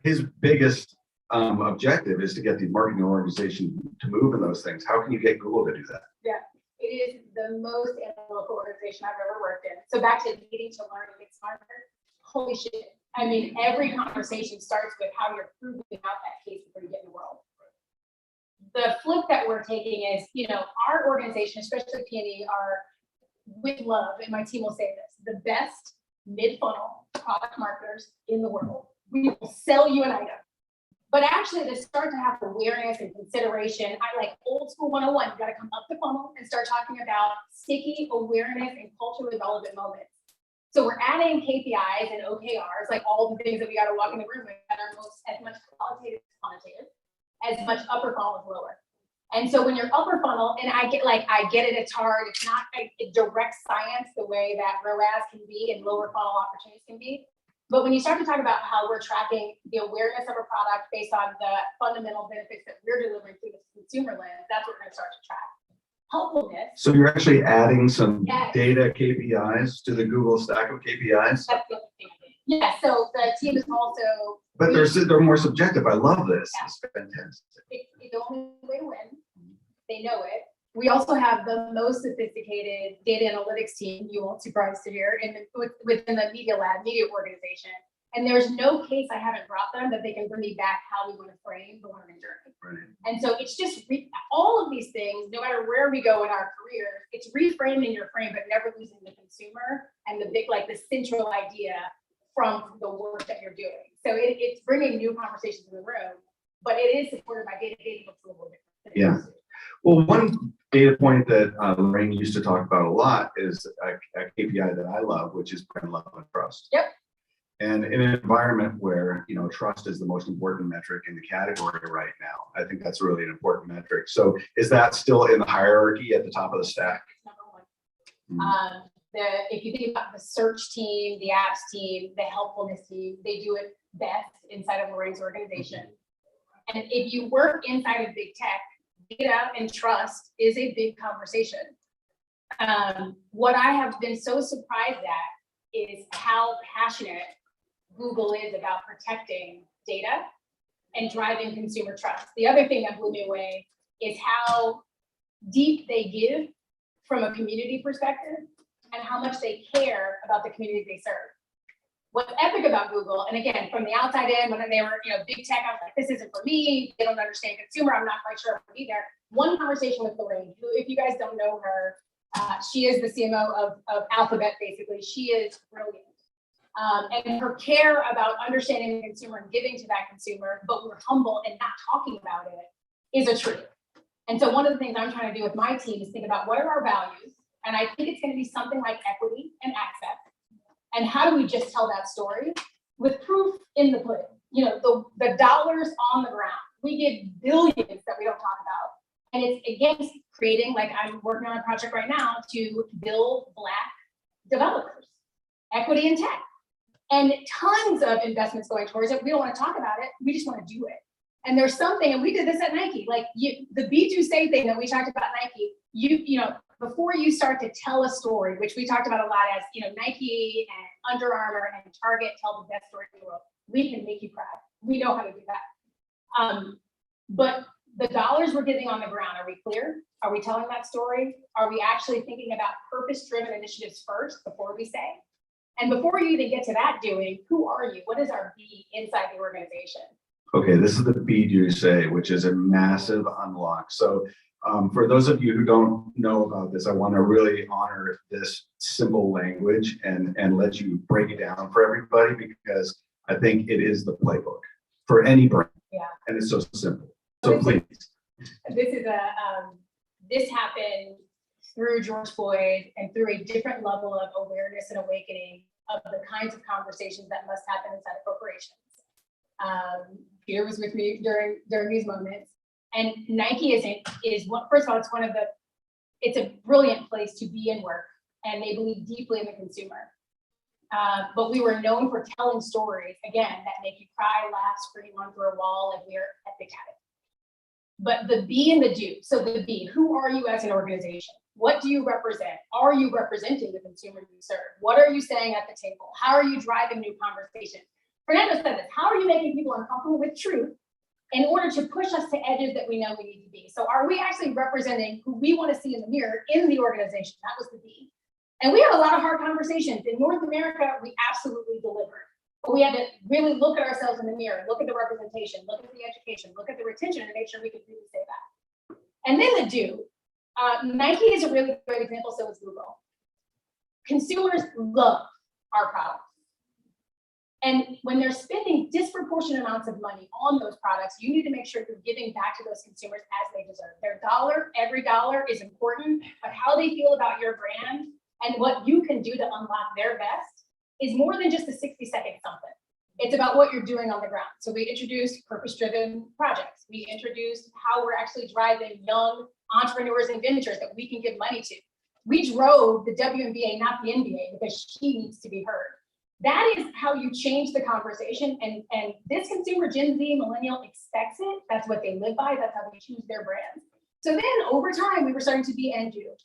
his biggest objective is to get the marketing organization to move in those things. How can you get Google to do that? Yeah, it is the most analytical organization I've ever worked in. So back to needing to learn and get smarter. Holy shit. I mean, every conversation starts with how you're proving out that case before you get in the world. The flip that we're taking is, our organization, especially P&E, are with love, and my team will say this, the best mid-funnel product marketers in the world. We will sell you an item. But actually, to start to have awareness and consideration, I like old school 101, you got to come up the funnel and start talking about sticky awareness and culturally relevant moments. So we're adding KPIs and OKRs, like all the things that we got to walk in the room with that are as much qualitative as quantitative, as much upper funnel as lower. And so when you're upper funnel, and I get it, it's hard. It's not a direct science the way that ROAS can be and lower funnel opportunities can be. But when you start to talk about how we're tracking the awareness of a product based on the fundamental benefits that we're delivering through the consumer lens, that's what we're gonna start to track. Helpfulness. So you're actually adding some Yes. data KPIs to the Google stack of KPIs, That's the other thing. Yeah, so the team is also. but they're more subjective. I love this. It's fantastic. It's the only way to win. They know it. We also have the most sophisticated data analytics team, you won't surprise to hear, within the media lab, media organization. And there's no case I haven't brought them that they can bring me back how we want to frame the learning journey. Right. And so it's just all of these things, no matter where we go in our career, it's reframing your frame, but never losing the consumer and the big, like the central idea from the work that you're doing. So it's bringing new conversations in the room, but it is supported by data looks a little different. Yeah. Well, one data point that Lorraine used to talk about a lot is a KPI that I love, which is brand love and trust. Yep. And in an environment where, you know, trust is the most important metric in the category right now, I think that's really an important metric. So is that still in the hierarchy at the top of the stack? If you think about the search team, the apps team, the helpfulness team, they do it best inside of Lorraine's organization. And if you work inside of big tech, data and trust is a big conversation. What I have been so surprised at is how passionate Google is about protecting data and driving consumer trust. The other thing that blew me away is how deep they give from a community perspective and how much they care about the communities they serve. What's epic about Google, and again, from the outside in, when they were, big tech, I was like, this isn't for me. They don't understand consumer. I'm not quite sure if I'll be there. One conversation with Lorraine, who, if you guys don't know her, she is the CMO of Alphabet, basically. She is brilliant. And her care about understanding the consumer and giving to that consumer, but we're humble and not talking about it, is a truth. And so one of the things I'm trying to do with my team is think about what are our values, and I think it's going to be something like equity and access. And how do we just tell that story with proof in the pudding? The dollars on the ground. We get billions that we don't talk about. And it's against creating, like I'm working on a project right now to build Black developers, equity in tech. And tons of investments going towards it. We don't want to talk about it. We just want to do it. And there's something, and we did this at Nike, like the B2Say thing that we talked about Nike, before you start to tell a story, which we talked about a lot as, Nike and Under Armour and Target tell the best story in the world, we can make you cry. We know how to do that. But the dollars we're getting on the ground, are we clear? Are we telling that story? Are we actually thinking about purpose-driven initiatives first before we say? And before you even get to that doing, who are you? What is our B inside the organization? Okay, this is the B2Say, which is a massive unlock. So for those of you who don't know about this, I want to really honor this simple language and let you break it down for everybody, because I think it is the playbook for any brand. Yeah. And it's so simple. So please. This happened through George Floyd and through a different level of awareness and awakening of the kinds of conversations that must happen inside of corporations. Peter was with me during these moments, and Nike is what, first of all, it's a brilliant place to be and work, and they believe deeply in the consumer. But we were known for telling stories, again, that make you cry, laugh, scream, run through a wall, and we're epic at it. But the B and the do, so the B, who are you as an organization? What do you represent? Are you representing the consumer you serve? What are you saying at the table? How are you driving new conversations? Fernando said this, how are you making people uncomfortable with truth in order to push us to edges that we know we need to be? So are we actually representing who we want to see in the mirror in the organization? That was the B. And we have a lot of hard conversations. In North America, we absolutely delivered. But we had to really look at ourselves in the mirror, look at the representation, look at the education, look at the retention, and make sure we could really say that. And then the do. Nike is a really great example, so is Google. Consumers love our products. And when they're spending disproportionate amounts of money on those products, you need to make sure you're giving back to those consumers as they deserve. Their dollar, every dollar is important, but how they feel about your brand and what you can do to unlock their best is more than just a 60-second something. It's about what you're doing on the ground. So we introduced purpose-driven projects. We introduced how we're actually driving young entrepreneurs and ventures that we can give money to. We drove the WNBA, not the NBA, because she needs to be heard. That is how you change the conversation. And this consumer, Gen Z, millennial, expects it. That's what they live by. That's how they choose their brands. So then over time, we were starting to be end user.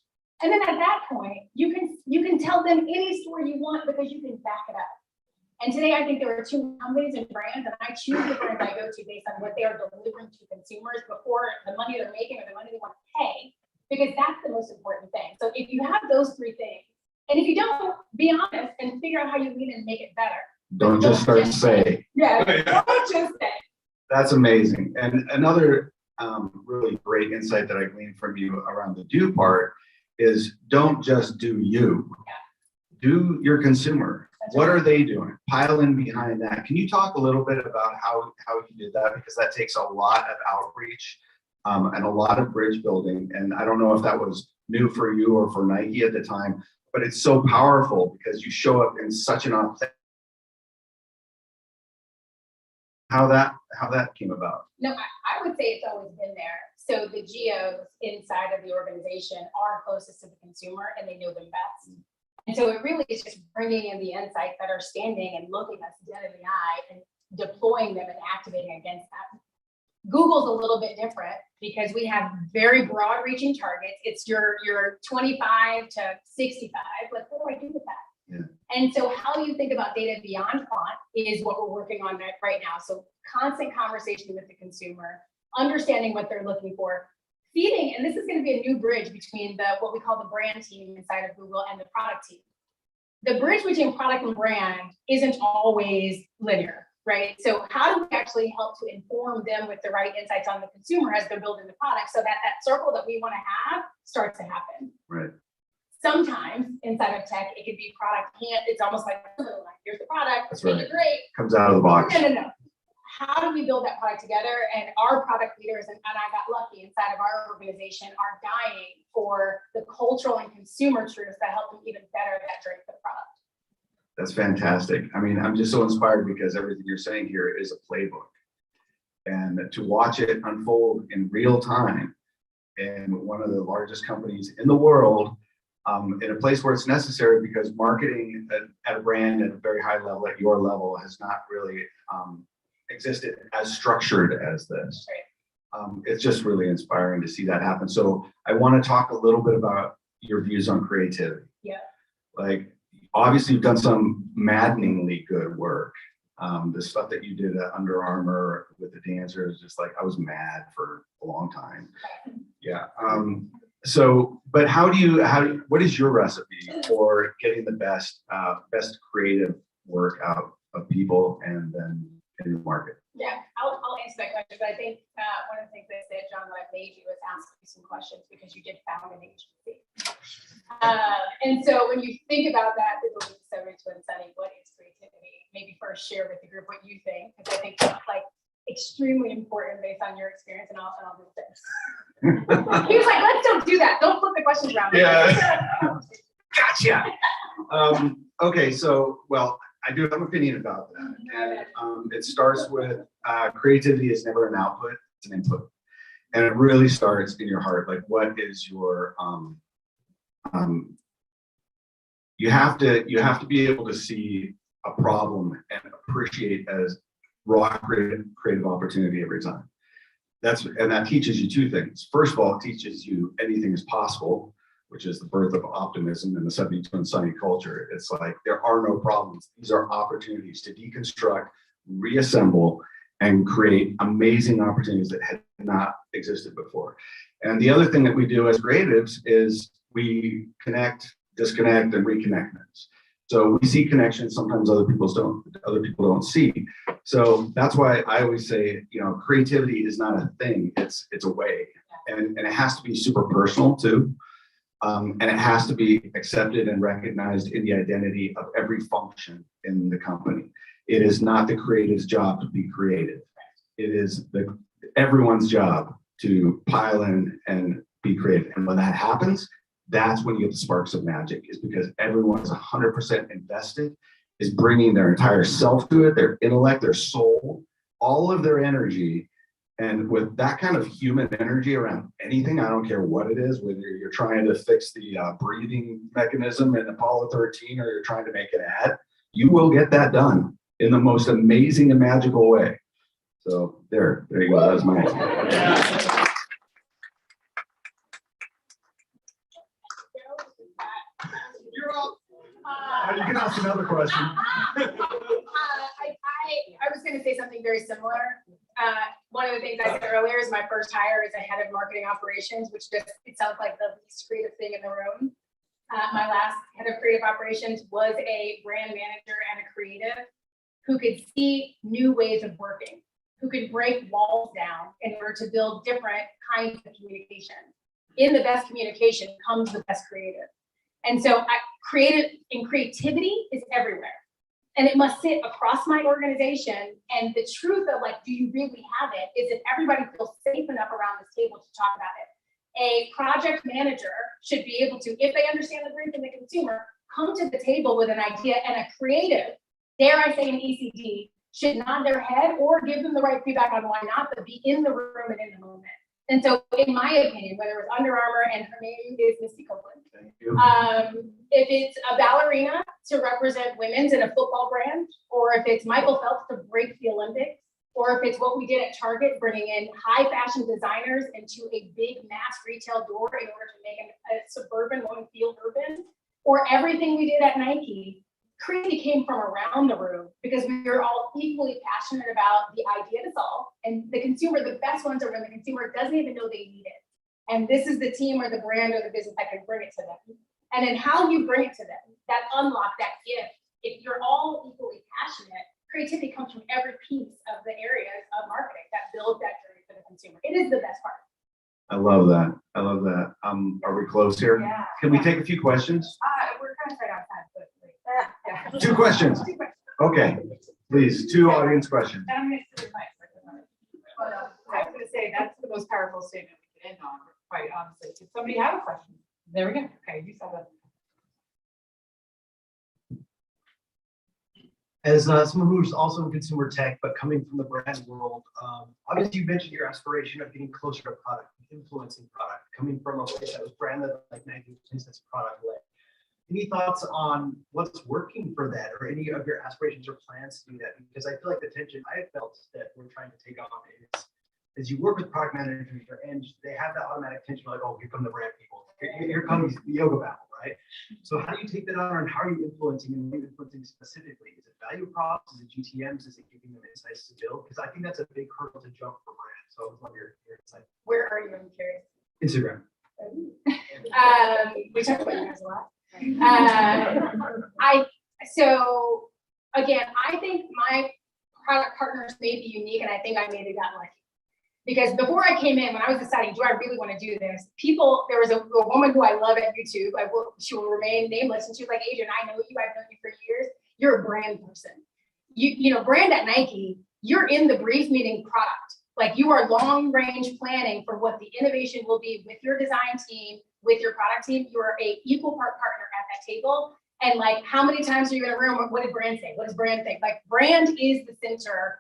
And then at that point, you can tell them any story you want because you can back it up. And today, I think there are two companies and brands, and I choose the brands I go to based on what they are delivering to consumers before the money they're making or the money they want to pay, because that's the most important thing. So if you have those three things, and if you don't, be honest and figure out how you lean and make it better. Don't just start say. Yeah, don't just say. That's amazing. And another really great insight that I gleaned from you around the do part is don't just do you. Do your consumer. What are they doing? Pile in behind that. Can you talk a little bit about how you did that? Because that takes a lot of outreach and a lot of bridge building. And I don't know if that was new for you or for Nike at the time, but it's so powerful because you show up in such an authentic. How that came about? No, I would say it's always been there. So the geos inside of the organization are closest to the consumer and they know them best. And so it really is just bringing in the insights that are standing and looking us dead in the eye and deploying them and activating against that. Google's a little bit different because we have very broad reaching targets. It's your 25 to 65. Like, what do I do with that? Yeah. And so how you think about data beyond font is what we're working on right now. So constant conversation with the consumer, understanding what they're looking for, feeding, and this is going to be a new bridge between what we call the brand team inside of Google and the product team. The bridge between product and brand isn't always linear, right? So how do we actually help to inform them with the right insights on the consumer as they're building the product so that that circle that we want to have starts to happen? Right. Sometimes inside of tech, it could be product it's almost like here's the product, That's make right. it great. Comes out of the box. No. How do we build that product together? And our product leaders, and I got lucky inside of our organization, are dying for the cultural and consumer truths that help them even better that journey for the product. That's fantastic. I mean, I'm just so inspired because everything you're saying here is a playbook. And to watch it unfold in real time in one of the largest companies in the world, in a place where it's necessary because marketing at a brand at a very high level, at your level, has not really existed as structured as this. It's just really inspiring to see that happen. So I want to talk a little bit about your views on creativity. Yeah. Like, obviously you've done some maddeningly good work. The stuff that you did at Under Armour with the dancers, just like I was mad for a long time. Yeah. So, but what is your recipe for getting the best creative work out of people and then in the market? Yeah, I'll answer that question, but I think one of the things that I said, John, that I made you was ask you some questions because you did found an agency. And so when you think about that, the belief so rich when Sunny, what is creativity? Maybe first share with the group what you think, because I think that's like extremely important based on your experience and I'll do this. He was like, let's don't do that. Don't flip the questions around. Yeah. Gotcha. Okay, so, well, I do have an opinion about that. And it starts with creativity is never an output, it's an input. And it really starts in your heart. Like, what is your, you have to be able to see a problem and appreciate as raw creative opportunity every time. And that teaches you two things. First of all, it teaches you anything is possible, which is the birth of optimism in the 72 and Sunny culture. It's like, there are no problems. These are opportunities to deconstruct, reassemble, and create amazing opportunities that had not existed before. And the other thing that we do as creatives is we connect, disconnect, and reconnect things. So we see connections sometimes other people don't see. So that's why I always say, creativity is not a thing, it's a way. And it has to be super personal too. And it has to be accepted and recognized in the identity of every function in the company. It is not the creative's job to be creative. It is everyone's job to pile in and be creative. And when that happens, that's when you get the sparks of magic, is because everyone is 100% invested, is bringing their entire self to it, their intellect, their soul, all of their energy. And with that kind of human energy around anything, I don't care what it is, whether you're trying to fix the breathing mechanism in Apollo 13 or you're trying to make an ad, you will get that done in the most amazing and magical way. So there you go. That was my answer. You can ask another question. I was gonna say something very similar. One of the things I said earlier is my first hire is a head of marketing operations, which just, it sounds like the least creative thing in the room. My last head of creative operations was a brand manager and a creative who could see new ways of working, who could break walls down in order to build different kinds of communication. In the best communication comes the best creative. And so creativity is everywhere. And it must sit across my organization. And the truth of like, do you really have it, is if everybody feels safe enough around this table to talk about it. A project manager should be able to, if they understand the brief and the consumer, come to the table with an idea, and a creative, dare I say an ECD, should nod their head or give them the right feedback on why not, but be in the room and in the moment. And so in my opinion, whether it's Under Armour and her name is Misty Copeland, if it's a ballerina to represent women's in a football brand, or if it's Michael Phelps to break the Olympics, or if it's what we did at Target, bringing in high fashion designers into a big mass retail door in order to make a suburban woman feel urban, or everything we did at Nike, creativity came from around the room because we were all equally passionate about the idea to solve. And the consumer, the best ones are when the consumer doesn't even know they need it. And this is the team or the brand or the business that can bring it to them. And then how you bring it to them, that unlock, that gift, if you're all equally passionate, creativity comes from every piece of the areas of marketing that build that journey for the consumer. It is the best part. I love that. I love that. Are we close here? Yeah. Can we take a few questions? We're kind of right outside, but yeah. 2 questions. Okay, please, 2 audience questions. And I'm gonna sit with my I was gonna say, that's the most powerful statement we can end on, quite honestly. Did somebody have a question? There we go. Okay, you saw that. As someone who's also in consumer tech, but coming from the brand world, obviously you mentioned your aspiration of getting closer to product, influencing product, coming from a place that was branded like Nike, that's product led. Any thoughts on what's working for that, or any of your aspirations or plans to do that? Because I feel like the tension I have felt that we're trying to take on is you work with product managers and they have that automatic tension, like, oh, here come the brand people. Here comes the yoga battle, right? So how do you take that on, and how are you influencing, and what are you influencing specifically? Is it value props? Is it GTMs? Is it giving them insights to build? Because I think that's a big hurdle to jump for brands. So I would love your insight. Where are you? I'm curious. Instagram. We talked about you guys a lot. So again, I think my product partners may be unique, and I think I maybe got lucky. Because before I came in, when I was deciding, do I really want to do this? There was a woman who I love at YouTube. She will remain nameless, and she was like, Adrian, I know you, I've known you for years. You're a brand person. You know, brand at Nike, you're in the brief meeting product. Like, you are long range planning for what the innovation will be with your design team, with your product team. You are a equal part partner at that table. And like, how many times are you in a room? What did brand say? What does brand think? Like, brand is the center.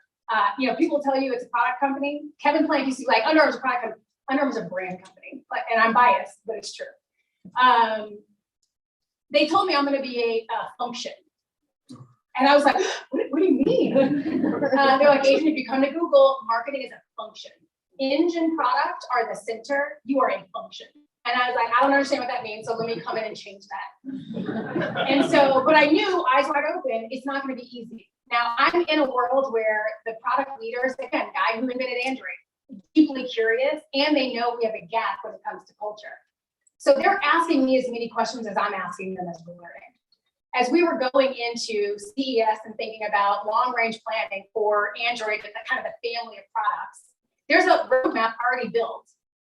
You know, people tell you it's a product company. Kevin Plank used to be like, Under Armour's a product company. Under Armour's a brand company. And I'm biased, but it's true. They told me I'm going to be a function. And I was like, what do you mean? They're like, Adrian, if you come to Google, marketing is a function. Engine product are the center. You are a function. And I was like, I don't understand what that means, so let me come in and change that. And so, but I knew, eyes wide open, it's not going to be easy. Now, I'm in a world where the product leaders, again, guy who invented Android, deeply curious, and they know we have a gap when it comes to culture. So they're asking me as many questions as I'm asking them as we're learning. As we were going into CES and thinking about long-range planning for Android and kind of the family of products, there's a roadmap already built.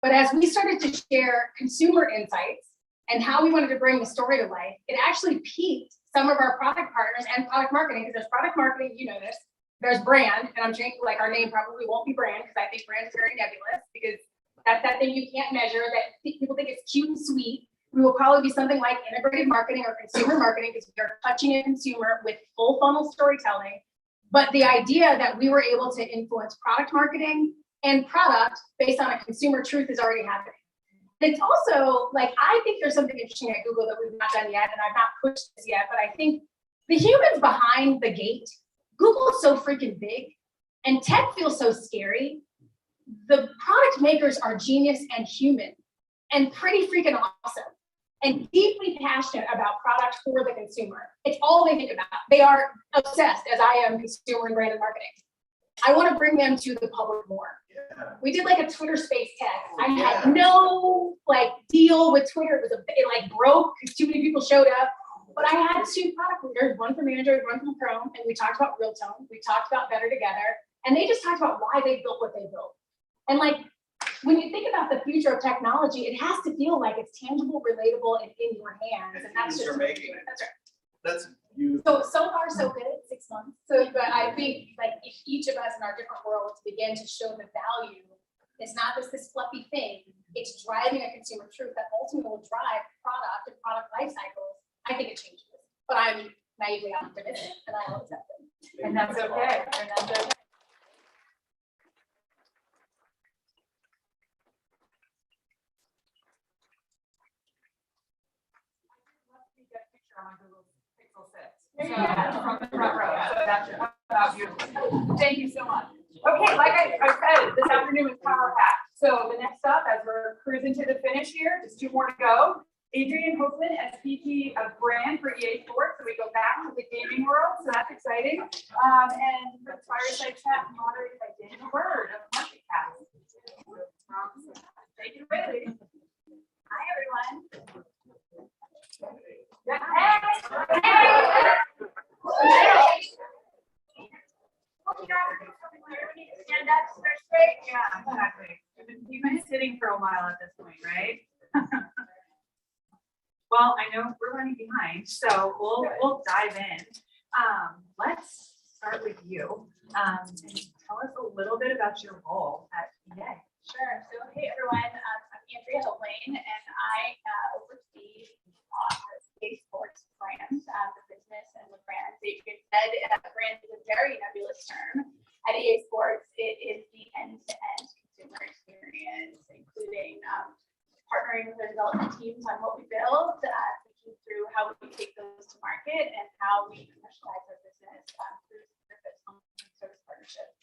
But as we started to share consumer insights and how we wanted to bring the story to life, it actually piqued some of our product partners and product marketing, because there's product marketing, you know this, there's brand, and I'm changing, like, our name probably won't be brand, because I think brand is very nebulous, because that's that thing you can't measure, that people think it's cute and sweet. We will probably be something like integrated marketing or consumer marketing, because we are touching a consumer with full funnel storytelling. But the idea that we were able to influence product marketing and product based on a consumer truth is already happening. It's also like, I think there's something interesting at Google that we've not done yet, and I've not pushed this yet, but I think The humans behind the gate, Google is so freaking big and tech feels so scary. The product makers are genius and human and pretty freaking awesome and deeply passionate about product for the consumer. It's all they think about. They are obsessed, as I am, consumer and brand and marketing. I want to bring them to the public more. We did like a Twitter space test. I had no like deal with Twitter. It like broke because too many people showed up. But I had 2 product leaders, one from Android, one from Chrome, and we talked about real tone. We talked about better together, and they just talked about why they built what they built. And like when you think about the future of technology, it has to feel like it's tangible, relatable, and in your hands. And that's just making it. That's right. That's beautiful. So far, so good. 6 months. So, but I think like if each of us in our different worlds begin to show the value, it's not just this fluffy thing. It's driving a consumer truth that ultimately will drive product and product life cycles. I think it changes. But I'm naively optimistic, and I always have been. And that's okay. And that's okay. Yeah. From the front row. So that's about you. Thank you so much. Okay, like I said, this afternoon is power packed. So the next up, as we're cruising to the finish here, just 2 more to go. Adrian Hoffman, SVP of Brand for EA Sports. So we go back to the gaming world, so that's exciting. And the fireside chat moderated by Daniel Bird of MarketCast. Take it away, ladies. Hi, everyone. Stand up, stretch straight. Yeah, exactly. You've been sitting for a while at this point, right? Well, I know we're running behind, so we'll dive in. Let's start with you. And tell us a little bit about your role at EA. Sure. So, hey, everyone. I'm Andrea Hoplane, and I oversee EA Sports brand, the business and the brand. So you said brand is a very nebulous term. At EA Sports, it is the end-to-end consumer experience, including partnering with our development teams on what we build, thinking through how we take those to market and how we commercialize our business through service partnerships.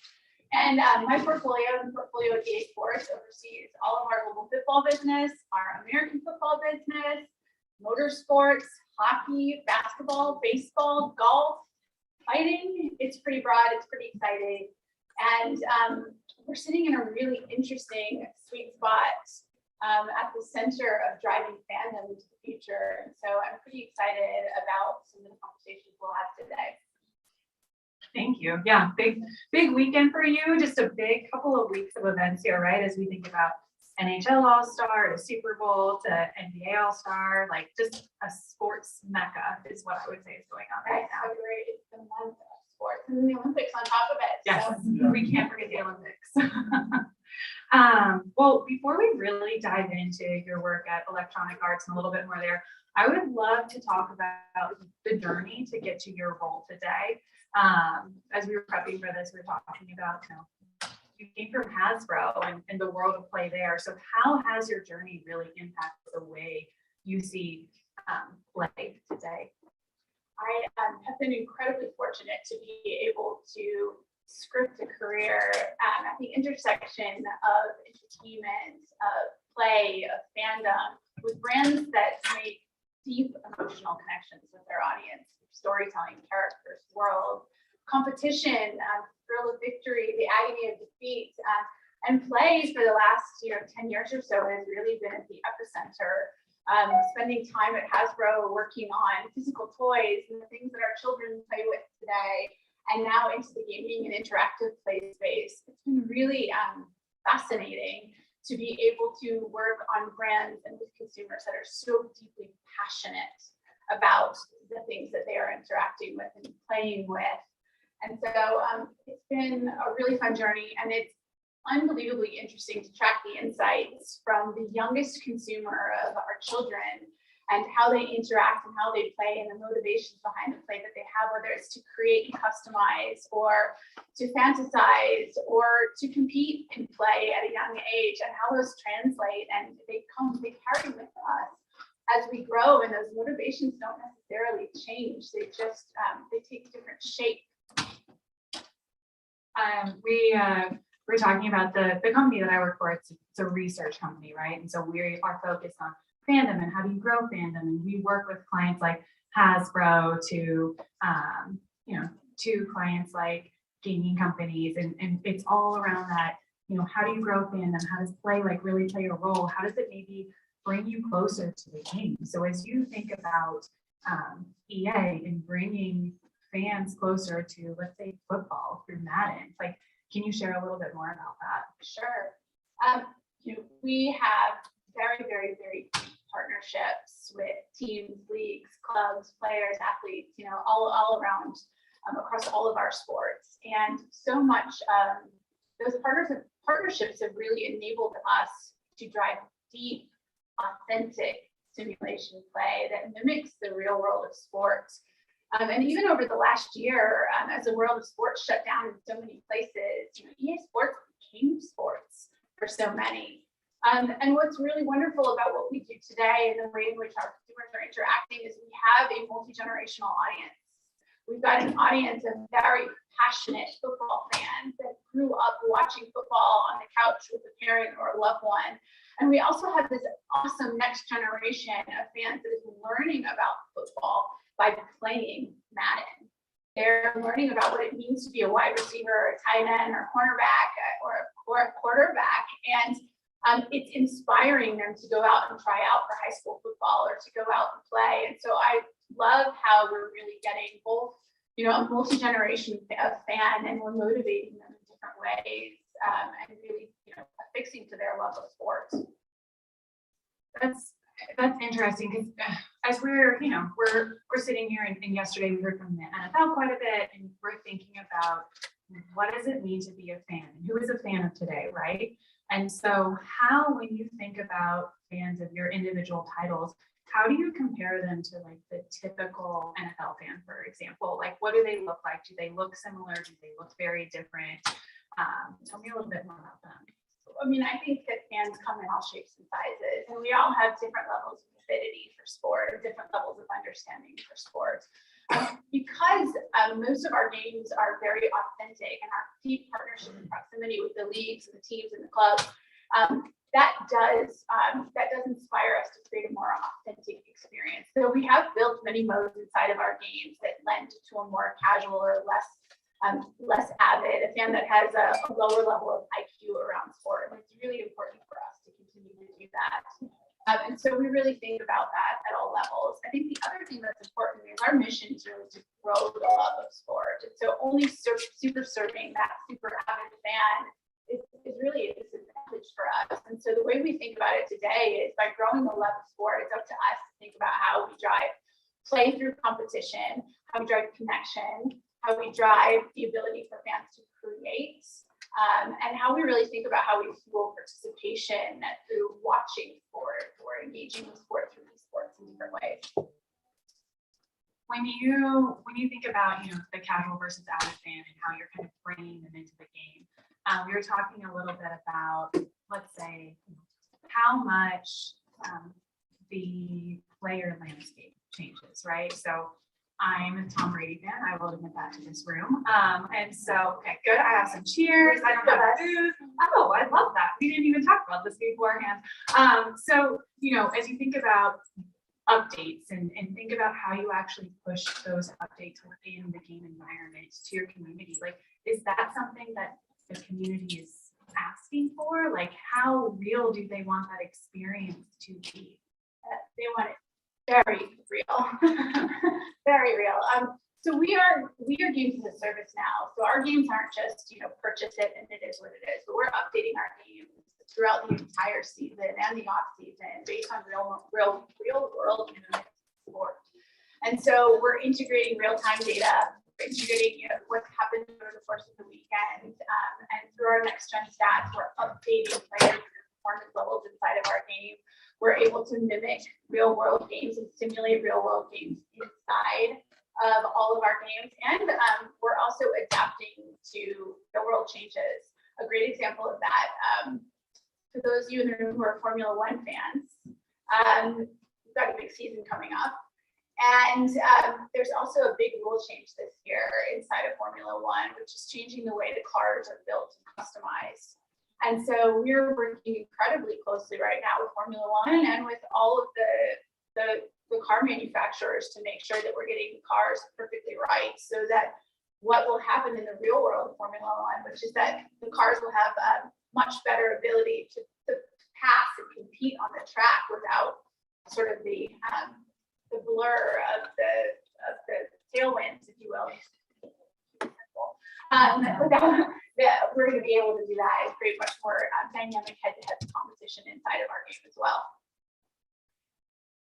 And my portfolio, the portfolio at EA Sports, oversees all of our global football business, our American football business, motorsports, hockey, basketball, baseball, golf, fighting. It's pretty broad, it's pretty exciting. And we're sitting in a really interesting sweet spot at the center of driving fandom into the future. And so I'm pretty excited about some of the conversations we'll have today. Thank you. Yeah, big weekend for you. Just a big couple of weeks of events here, right? As we think about NHL All-Star to Super Bowl to NBA All-Star, like just a sports mecca is what I would say is going on right now. So great. It's the month of sports and the Olympics on top of it. Yes, So. we can't forget the Olympics. Well, before we really dive into your work at Electronic Arts and a little bit more there, I would love to talk about the journey to get to your role today. As we were prepping for this, we were talking about, you came from Hasbro and the world of play there. So how has your journey really impacted the way you see play today? I have been incredibly fortunate to be able to script a career at the intersection of entertainment, of play, of fandom, with brands that make deep emotional connections with their audience, storytelling, characters, world, competition, thrill of victory, the agony of defeat, and play for the last 10 years or so has really been at the epicenter. Spending time at Hasbro working on physical toys and the things that our children play with today, and now into the gaming and interactive play space. It's been really fascinating to be able to work on brands and with consumers that are so deeply passionate about the things that they are interacting with and playing with. And so it's been a really fun journey, and it's unbelievably interesting to track the insights from the youngest consumer of our children and how they interact and how they play and the motivations behind the play that they have, whether it's to create and customize or to fantasize or to compete and play at a young age, and how those translate and they carry with us as we grow, and those motivations don't necessarily change, they just, they take different shape. We're talking about the company that I work for. It's a research company, right? And so we are focused on fandom and how do you grow fandom. And we work with clients like Hasbro to, to clients like gaming companies. And it's all around that, how do you grow fandom? How does play really play a role? How does it maybe bring you closer to the game? So as you think about EA and bringing fans closer to, let's say, football through Madden, can you share a little bit more about that? Sure. We have very, very, very deep partnerships with teams, leagues, clubs, players, athletes, all around across all of our sports. And so much those partnerships have really enabled us to drive deep, authentic simulation play that mimics the real world of sports. And even over the last year, as the world of sports shut down in so many places, EA Sports became sports for so many. And what's really wonderful about what we do today and the way in which our consumers are interacting is we have a multi-generational audience. We've got an audience of very passionate football fans that grew up watching football on the couch with a parent or a loved one. And we also have this awesome next generation of fans that is learning about football by playing Madden. They're learning about what it means to be a wide receiver, or a tight end, or cornerback, or a quarterback. And it's inspiring them to go out and try out for high school football or to go out and play. And so I love how we're really getting both, a multi-generation fan, and we're motivating them in different ways, and really, affixing to their love of sports. That's interesting because as we're sitting here and yesterday we heard from the NFL quite a bit, and we're thinking about what does it mean to be a fan and who is a fan of today, right? And so how, when you think about fans of your individual titles, how do you compare them to the typical NFL fan, for example? What do they look like? Do they look similar? Do they look very different? Tell me a little bit more about them. I think that fans come in all shapes and sizes, and we all have different levels of affinity for sport, or different levels of understanding for sport. Because most of our games are very authentic, and our deep partnership and proximity with the leagues and the teams and the clubs, that does inspire us to create a more authentic experience. So we have built many modes inside of our games that lend to a more casual or less avid, a fan that has a lower level of IQ around sport. And it's really important for us to continue to do that. And so we really think about that at all levels. I think the other thing that's important is our mission is really to grow the love of sport. And so only super serving that super avid fan is really a disadvantage for us. And so the way we think about it today is by growing the love of sport, it's up to us to think about how we drive play through competition, how we drive connection, how we drive the ability for fans to create, and how we really think about how we fuel participation through watching sport or engaging with sport through these sports in different ways. When you think about the casual versus avid fan and how you're kind of bringing them into the game, we were talking a little bit about, let's say, how much the player landscape changes, right? So I'm a Tom Brady fan. I will admit that to this room. And so, okay, good. I have some cheers. I don't have food. Oh, I love that. We didn't even talk about this beforehand. So, as you think about updates and think about how you actually push those updates within the game environment to your community, is that something that the community is asking for? How real do they want that experience to be? They want it very real, very real. So we are games as a service now. So our games aren't just purchase it and it is what it is, but we're updating our games throughout the entire season and the off season based on real world sport. And so we're integrating real-time data, we're integrating what's happened over the course of the weekend, and through our next gen stats, we're updating player performance levels inside of our game. We're able to mimic real world games and simulate real world games inside of all of our games. And we're also adapting to the world changes. A great example of that, for those of you in the room who are Formula One fans, got a big season coming up. And there's also a big rule change this year inside of Formula One, which is changing the way the cars are built and customized. And so we're working incredibly closely right now with Formula One and with all of the car manufacturers to make sure that we're getting the cars perfectly right, so that what will happen in the real world of Formula One, which is that the cars will have a much better ability to pass and compete on the track without sort of the blur of the tailwinds, if you will. We're going to be able to do that and create much more dynamic head-to-head competition inside of our game as well.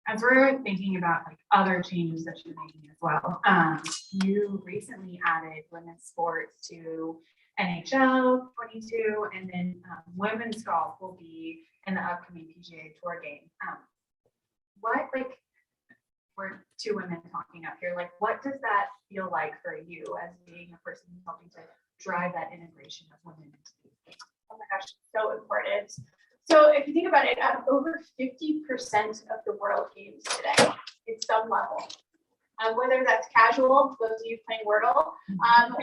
As we're thinking about like other changes that you're making as well, you recently added women's sports to NHL 22, and then women's golf will be in the upcoming PGA Tour game. We're two women talking up here. Like, what does that feel like for you as being a person who's helping to drive that integration of women into these things? Oh my gosh, so important. So if you think about it, over 50% of the world games today, it's some level. Whether that's casual, those of you playing Wordle,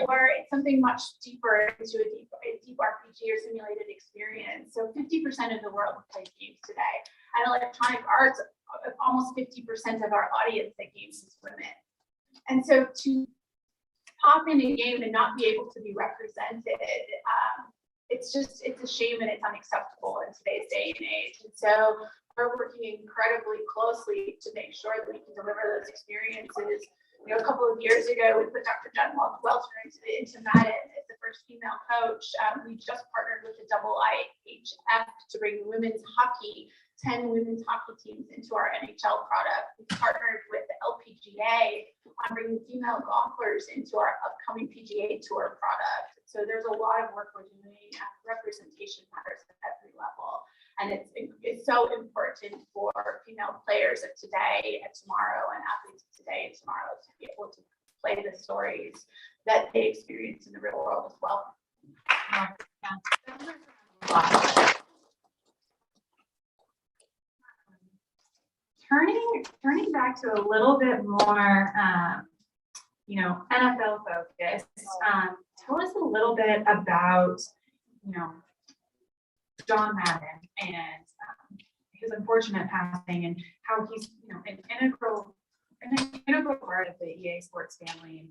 or it's something much deeper into a deep RPG or simulated experience. So 50% of the world plays games today. And electronic arts, almost 50% of our audience that games is women. And so to pop in a game and not be able to be represented, it's a shame and it's unacceptable in today's day and age. And so we're working incredibly closely to make sure that we can deliver those experiences. You know, a couple of years ago, we put Dr. Jen Welter into Madden as the first female coach. We just partnered with the IIHF to bring women's hockey, 10 women's hockey teams into our NHL product. We partnered with the LPGA on bringing female golfers into our upcoming PGA Tour product. So there's a lot of work we're doing. Representation matters at every level. And it's so important for female players of today and tomorrow, and athletes of today and tomorrow, to be able to play the stories that they experience in the real world as well. Turning back to a little bit more, NFL focus. Tell us a little bit about, John Madden and his unfortunate passing, and how he's, an integral part of the EA Sports family. And,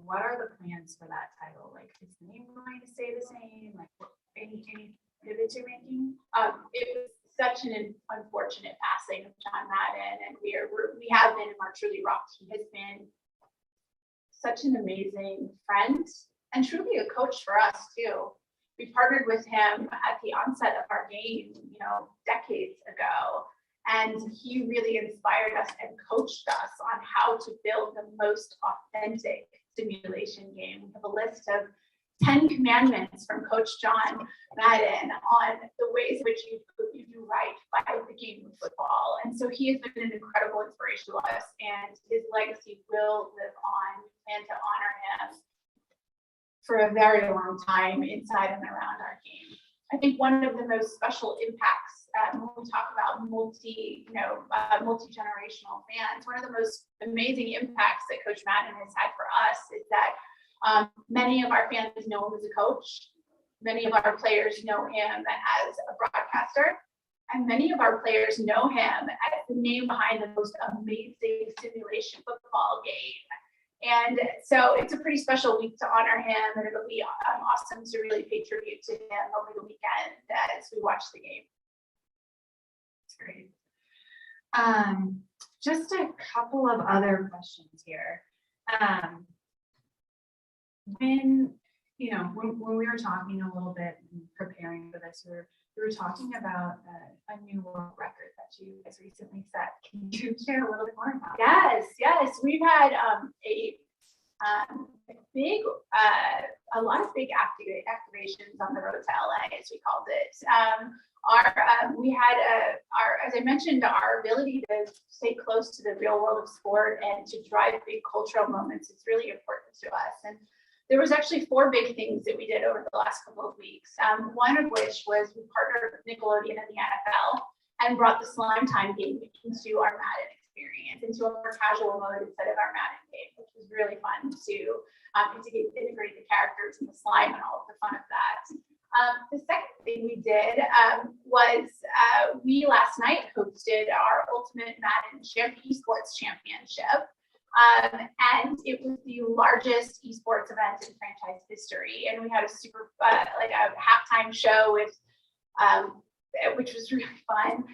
what are the plans for that title? Like, is the name going to stay the same? Like, any pivots you're making? It was such an unfortunate passing of John Madden, and we have been, and are truly rocked. He has been such an amazing friend and truly a coach for us too. We partnered with him at the onset of our game, decades ago, and he really inspired us and coached us on how to build the most authentic simulation game. We have a list of 10 commandments from Coach John Madden on the ways in which you do right by the game of football. And so he has been an incredible inspiration to us, and his legacy will live on. We plan to honor him for a very long time inside and around our game. I think one of the most special impacts when we talk about multi-generational fans, one of the most amazing impacts that Coach Madden has had for us is that many of our fans know him as a coach. Many of our players know him as a broadcaster, and many of our players know him as the name behind the most amazing simulation football game. And so it's a pretty special week to honor him, and it'll be awesome to really pay tribute to him over the weekend as we watch the game. That's great. Just a couple of other questions here. When we were talking a little bit and preparing for this, we were talking about a new world record that you guys recently set. Can you share a little bit more about that? Yes. We've had a lot of big activations on the road to LA, as we called it. As I mentioned, our ability to stay close to the real world of sport and to drive big cultural moments is really important to us. And there was actually 4 big things that we did over the last couple of weeks. One of which was we partnered with Nickelodeon and the NFL, and brought the slime time game into our Madden experience, into a more casual mode instead of our Madden game, which was really fun to integrate the characters and the slime and all of the fun of that. The second thing we did was we last night hosted our Ultimate Madden Esports Championship. And it was the largest esports event in franchise history. And we had a super, like a halftime show with, which was really fun.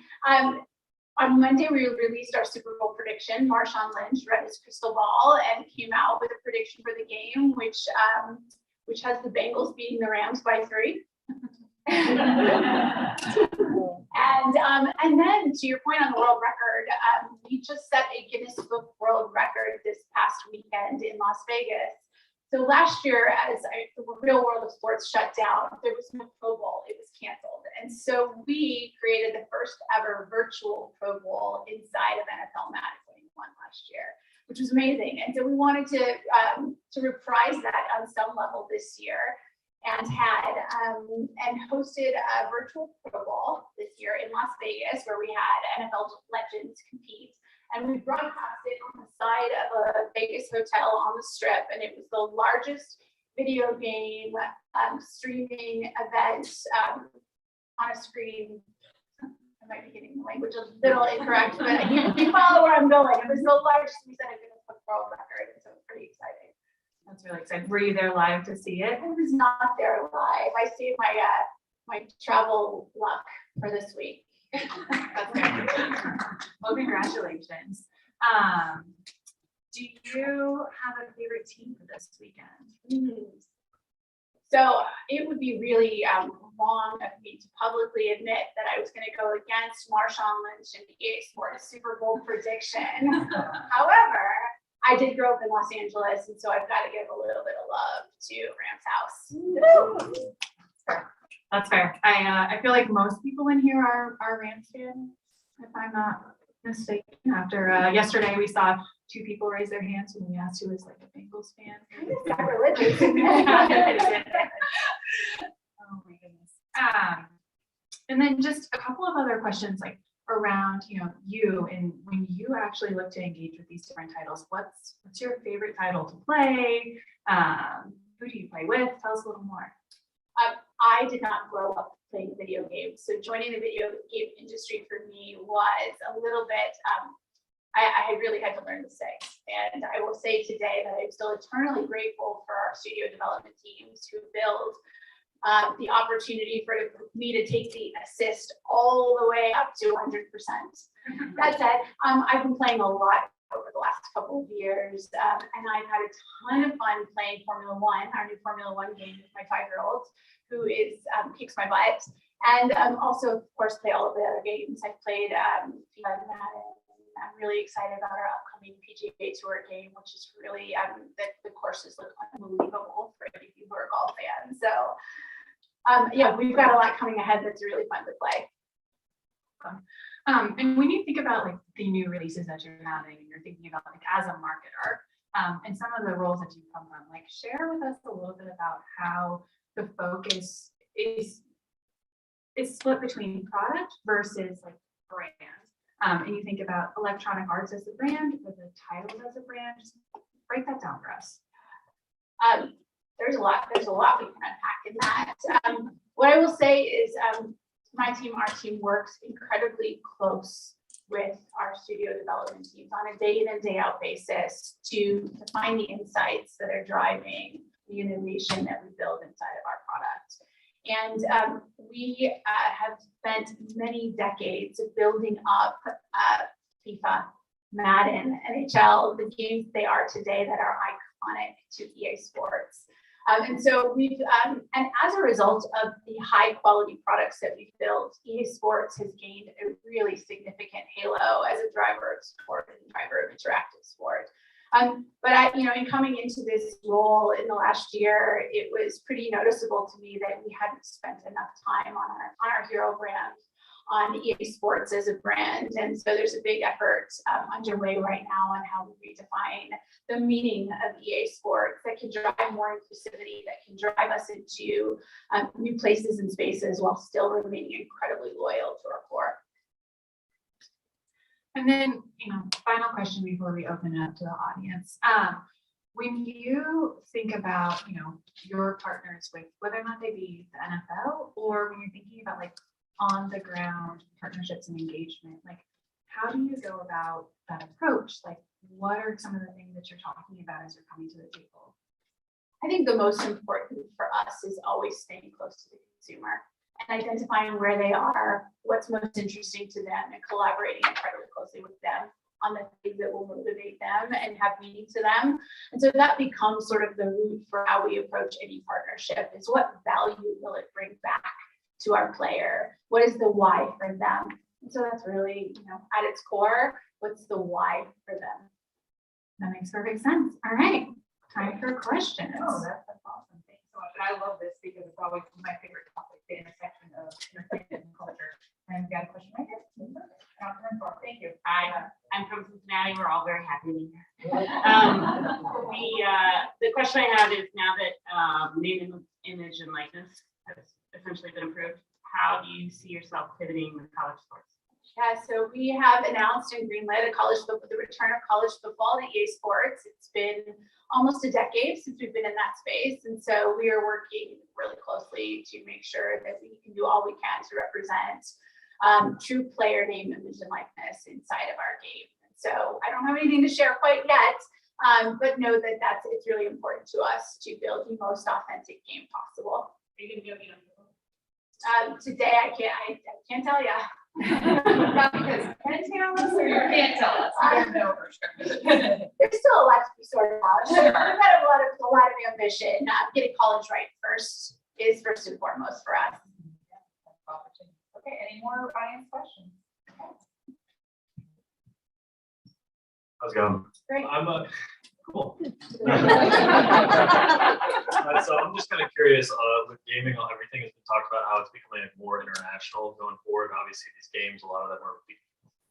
On Monday, we released our Super Bowl prediction. Marshawn Lynch read his crystal ball and came out with a prediction for the game, which has the Bengals beating the Rams by 3. And then to your point on the world record, we just set a Guinness Book World Record this past weekend in Las Vegas. So last year, as the real world of sports shut down, there was no Pro Bowl, it was canceled. And so we created the first ever virtual Pro Bowl inside of NFL Madden 21 last year, which was amazing. And so we wanted to reprise that on some level this year, and hosted a virtual Pro Bowl this year in Las Vegas, where we had NFL legends compete. And we broadcast it on the side of a Vegas hotel on the Strip, and it was the largest video game streaming event on a screen. I might be getting the language a little incorrect, but you follow where I'm going. It was the largest we set a Guinness Book World Record, so it's pretty exciting. That's really exciting. Were you there live to see it? I was not there live. I saved my travel luck for this week. That's very good. Well, congratulations. Do you have a favorite team for this weekend? So it would be really wrong of me to publicly admit that I was going to go against Marshawn Lynch and the EA Sports Super Bowl prediction. However, I did grow up in Los Angeles, and so I've got to give a little bit of love to Rams house. That's fair. I feel like most people in here are Rams fans, if I'm not mistaken. After yesterday, we saw 2 people raise their hands when we asked who was like a Bengals fan. It's not religious. Oh my goodness. And then just a couple of other questions, like around you and when you actually look to engage with these different titles. What's your favorite title to play? Who do you play with? Tell us a little more. I did not grow up playing video games, so joining the video game industry for me was a little bit, I really had to learn the say. And I will say today that I'm still eternally grateful for our studio development teams who build the opportunity for me to take the assist all the way up to 100%. That said, I've been playing a lot over the last couple of years, and I've had a ton of fun playing Formula One, our new Formula One game with my 5-year-old, who is kicks my butt, and also of course play all of the other games. I've played FIFA, Madden. I'm really excited about our upcoming PGA Tour game, which is really the courses look unbelievable for any of you who are golf fans. So yeah, we've got a lot coming ahead that's really fun to play. And when you think about like the new releases that you're having, and you're thinking about like as a marketer, and some of the roles that you come from, like share with us a little bit about how the focus is split between product versus like brand. And you think about Electronic Arts as a brand, or the titles as a brand. Just break that down for us. There's a lot we can unpack in that. What I will say is our team works incredibly close with our studio development teams on a day in and day out basis to find the insights that are driving the innovation that we build inside of our product. And we have spent many decades building up FIFA, Madden, NHL, the games they are today that are iconic to EA Sports. And so we've, and as a result of the high quality products that we've built, EA Sports has gained a really significant halo as a driver of sport and driver of interactive sport. But in coming into this role in the last year, it was pretty noticeable to me that we hadn't spent enough time on our hero brand, on EA Sports as a brand. And so there's a big effort underway right now on how we redefine the meaning of EA Sports that can drive more inclusivity, that can drive us into new places and spaces while still remaining incredibly loyal to our core. And then, final question before we open it up to the audience. When you think about, your partners with whether or not they be the NFL or when you're thinking about like on the ground partnerships and engagement, like how do you go about that approach? Like what are some of the things that you're talking about as you're coming to the table? I think the most important for us is always staying close to the consumer and identifying where they are, what's most interesting to them, and collaborating incredibly closely with them on the things that will motivate them and have meaning to them. And so that becomes sort of the root for how we approach any partnership is what value will it bring back to our player? What is the why for them? And so that's really, at its core, what's the why for them? That makes perfect sense. All right, time for questions. Oh, that's awesome. Thanks so much. I love this because it's always my favorite topic, the intersection of entertainment and culture. And we got a question right here. Thank you. Hi, I'm from Cincinnati. We're all very happy to be here. The question I have is now that name, image, and likeness has essentially been approved, how do you see yourself pivoting with college sports? Yeah, so we have announced and greenlit the return of college football to EA Sports. It's been almost a decade since we've been in that space. And so we are working really closely to make sure that we can do all we can to represent true player name, image, and likeness inside of our game. And so I don't have anything to share quite yet, but know that it's really important to us to build the most authentic game possible. Are you going to go today, I can't tell you. Not because you can tell us or you can't tell us. I don't know for sure. There's still a lot to be sorted out. We've had a lot of ambition. Getting college right first is first and foremost for us. Okay, any more audience questions? How's it going? Great. Cool. So I'm just kind of curious, with gaming, everything has been talked about how it's becoming more international going forward. Obviously, these games, a lot of them are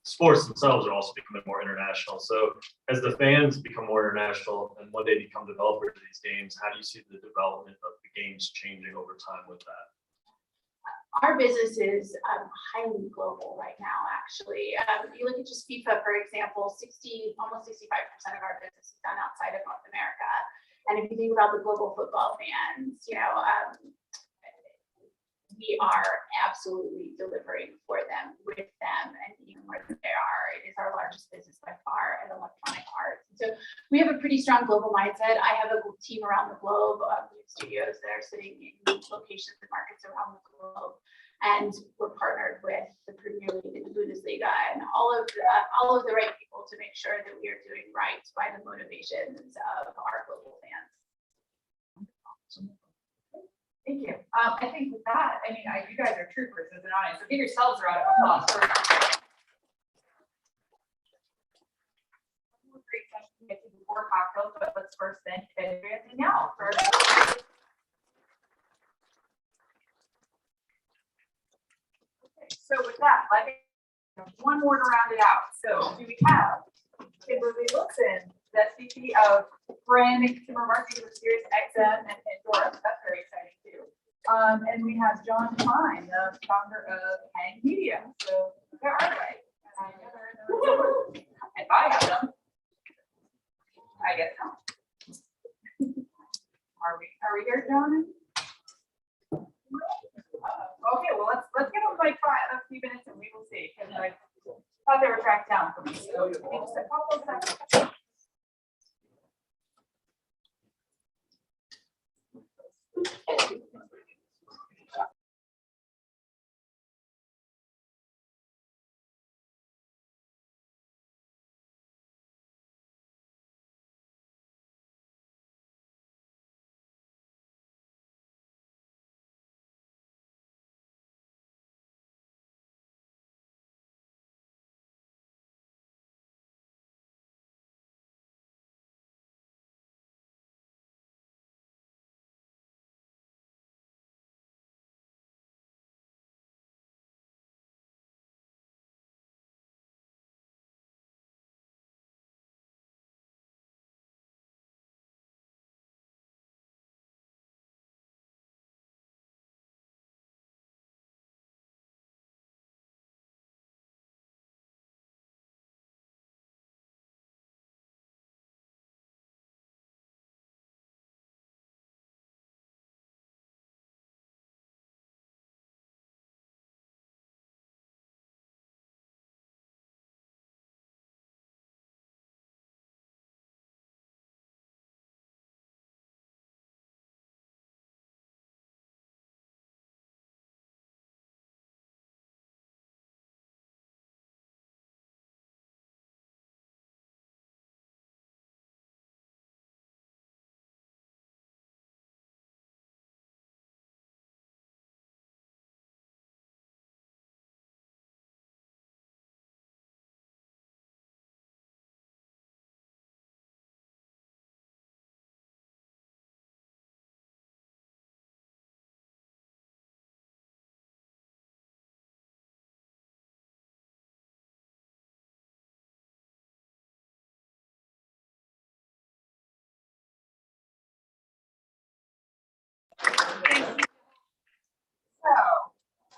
sports themselves are also becoming more international. So as the fans become more international and when they become developers of these games, how do you see the development of the games changing over time with that? Our business is highly global right now, actually. You look at just FIFA, for example, almost 65% of our business is done outside of North America. And if you think about the global football fans, we are absolutely delivering for them, with them, and even where they are. It is our largest business by far in electronic arts. And so we have a pretty strong global mindset. I have a team around the globe. We have studios that are sitting in locations and markets around the globe. And we're partnered with the Premier League and the Bundesliga and all of the right people to make sure that we are doing right by the motivations of our global fans. Thank you. I think with that, you guys are troopers as an audience, so give yourselves a round of applause. Great session to get to before cocktails, but let's first thank Andrea and Danielle for. Okay, so with that, one more to round it out. So do we have Kimberly Wilson, the VP of Brand and Consumer Marketing with Sirius XM and Pandora? That's very exciting too. And we have John Klein, the founder of Hang Media. So there are right. If I have them, I guess not. Are we here, John? Okay, well let's give them like a few minutes and we will see. Because I thought they were tracked down for me. So just a couple of seconds.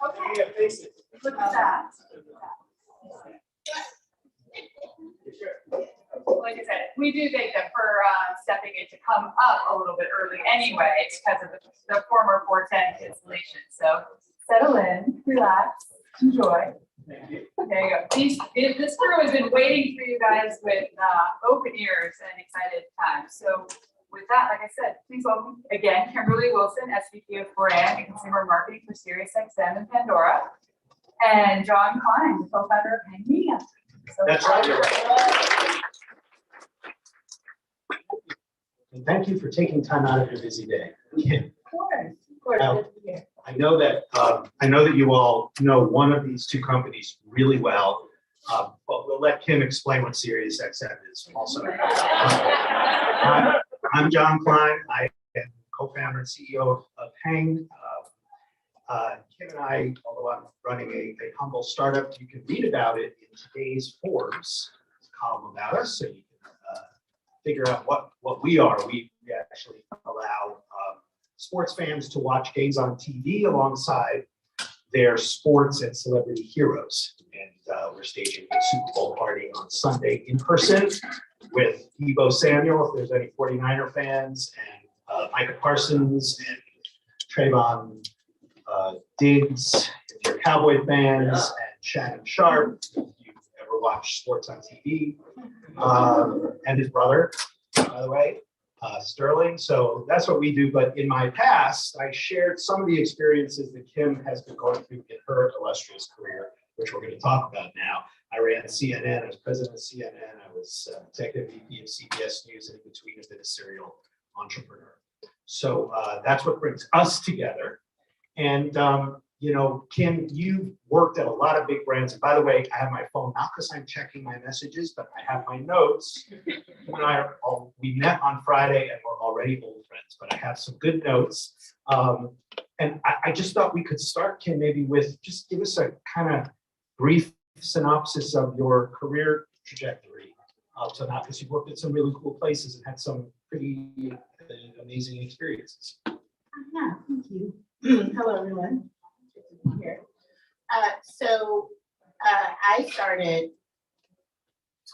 Okay, look at that. Like I said, we do thank them for stepping in to come up a little bit early anyway because of the former 410 installation. So settle in, relax, enjoy. There you go. This crew has been waiting for you guys with open ears and excited times. So with that, like I said, please welcome again Kimberly Wilson, SVP of Brand and Consumer Marketing for SiriusXM and Pandora, and John Klein, the co-founder of Hang Media. So That's right. And thank you for taking time out of your busy day. Of course. Now, I know that you all know one of these two companies really well, but we'll let Kim explain what SiriusXM is also. I'm John Klein. I am co-founder and CEO of Hang. Kim and I, although I'm running a humble startup, you can read about it in today's Forbes column about us, so you can figure out what we are. We actually allow sports fans to watch games on TV alongside their sports and celebrity heroes. And we're staging a Super Bowl party on Sunday in person with Debo Samuel, if there's any 49er fans, and Micah Parsons and Trayvon Diggs, if you're Cowboy fans, and Shannon Sharp, if you've ever watched sports on TV, and his brother, by the way, Sterling. So that's what we do. But in my past, I shared some of the experiences that Kim has been going through in her illustrious career, which we're going to talk about now. I ran CNN, I was president of CNN, I was executive VP of CBS News, and in between have been a serial entrepreneur. So that's what brings us together. And, you know, Kim, you've worked at a lot of big brands. And by the way, I have my phone, not because I'm checking my messages, but I have my notes. We met on Friday and we're already old friends, but I have some good notes. And I just thought we could start, Kim, maybe with just give us a kind of brief synopsis of your career trajectory up to now, because you've worked at some really cool places and had some pretty amazing experiences. Yeah, thank you. Hello, everyone. Good to be here. I started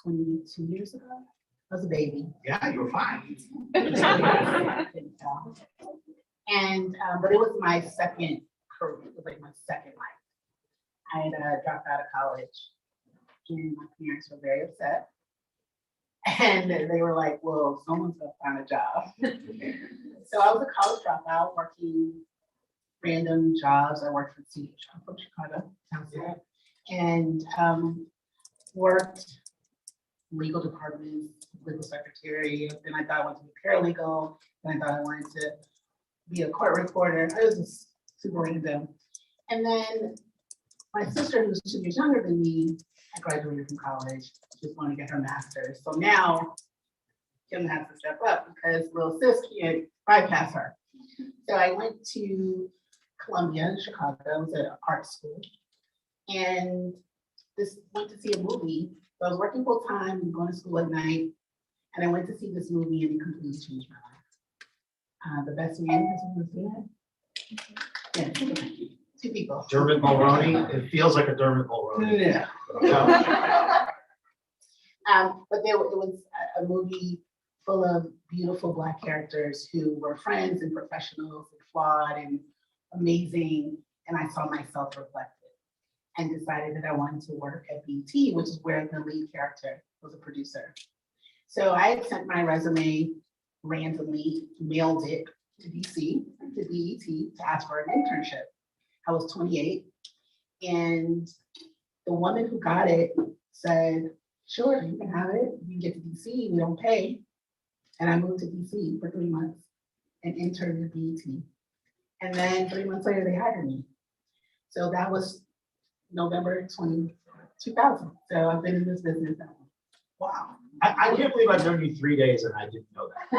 22 years ago. I was a baby. Yeah, you were fine. And but it was my second career. It was like my second life. I had dropped out of college, and my parents were very upset. And they were like, "Well, someone's gonna find a job." So I was a college dropout, working random jobs. I worked for CH. I'm from Chicago, and worked legal department, legal secretary. Then I thought I wanted to be paralegal. Then I thought I wanted to be a court reporter. I was just super random. And then my sister, who was 2 years younger than me, I graduated from college. She just wanted to get her master's. So now Kim has to step up because little sis can't bypass her. So I went to Columbia in Chicago. I was at an art school and went to see a movie. So I was working full time and going to school at night. And I went to see this movie and it completely changed my life. The Best Man, has anyone seen it? Yeah, two people. Dermot Mulroney, it feels like a Dermot Mulroney. Yeah. But it was a movie full of beautiful Black characters who were friends and professionals and flawed and amazing. And I saw myself reflected and decided that I wanted to work at BET, which is where the lead character was a producer. So I had sent my resume randomly, mailed it to DC, to BET, to ask for an internship. I was 28, and the woman who got it said, "Sure, you can have it. You can get to DC, we don't pay." And I moved to DC for 3 months and interned at BET. And then 3 months later, they hired me. So that was November 2000. So I've been in this business now. Wow. I can't believe I've known you 3 days and I didn't know that.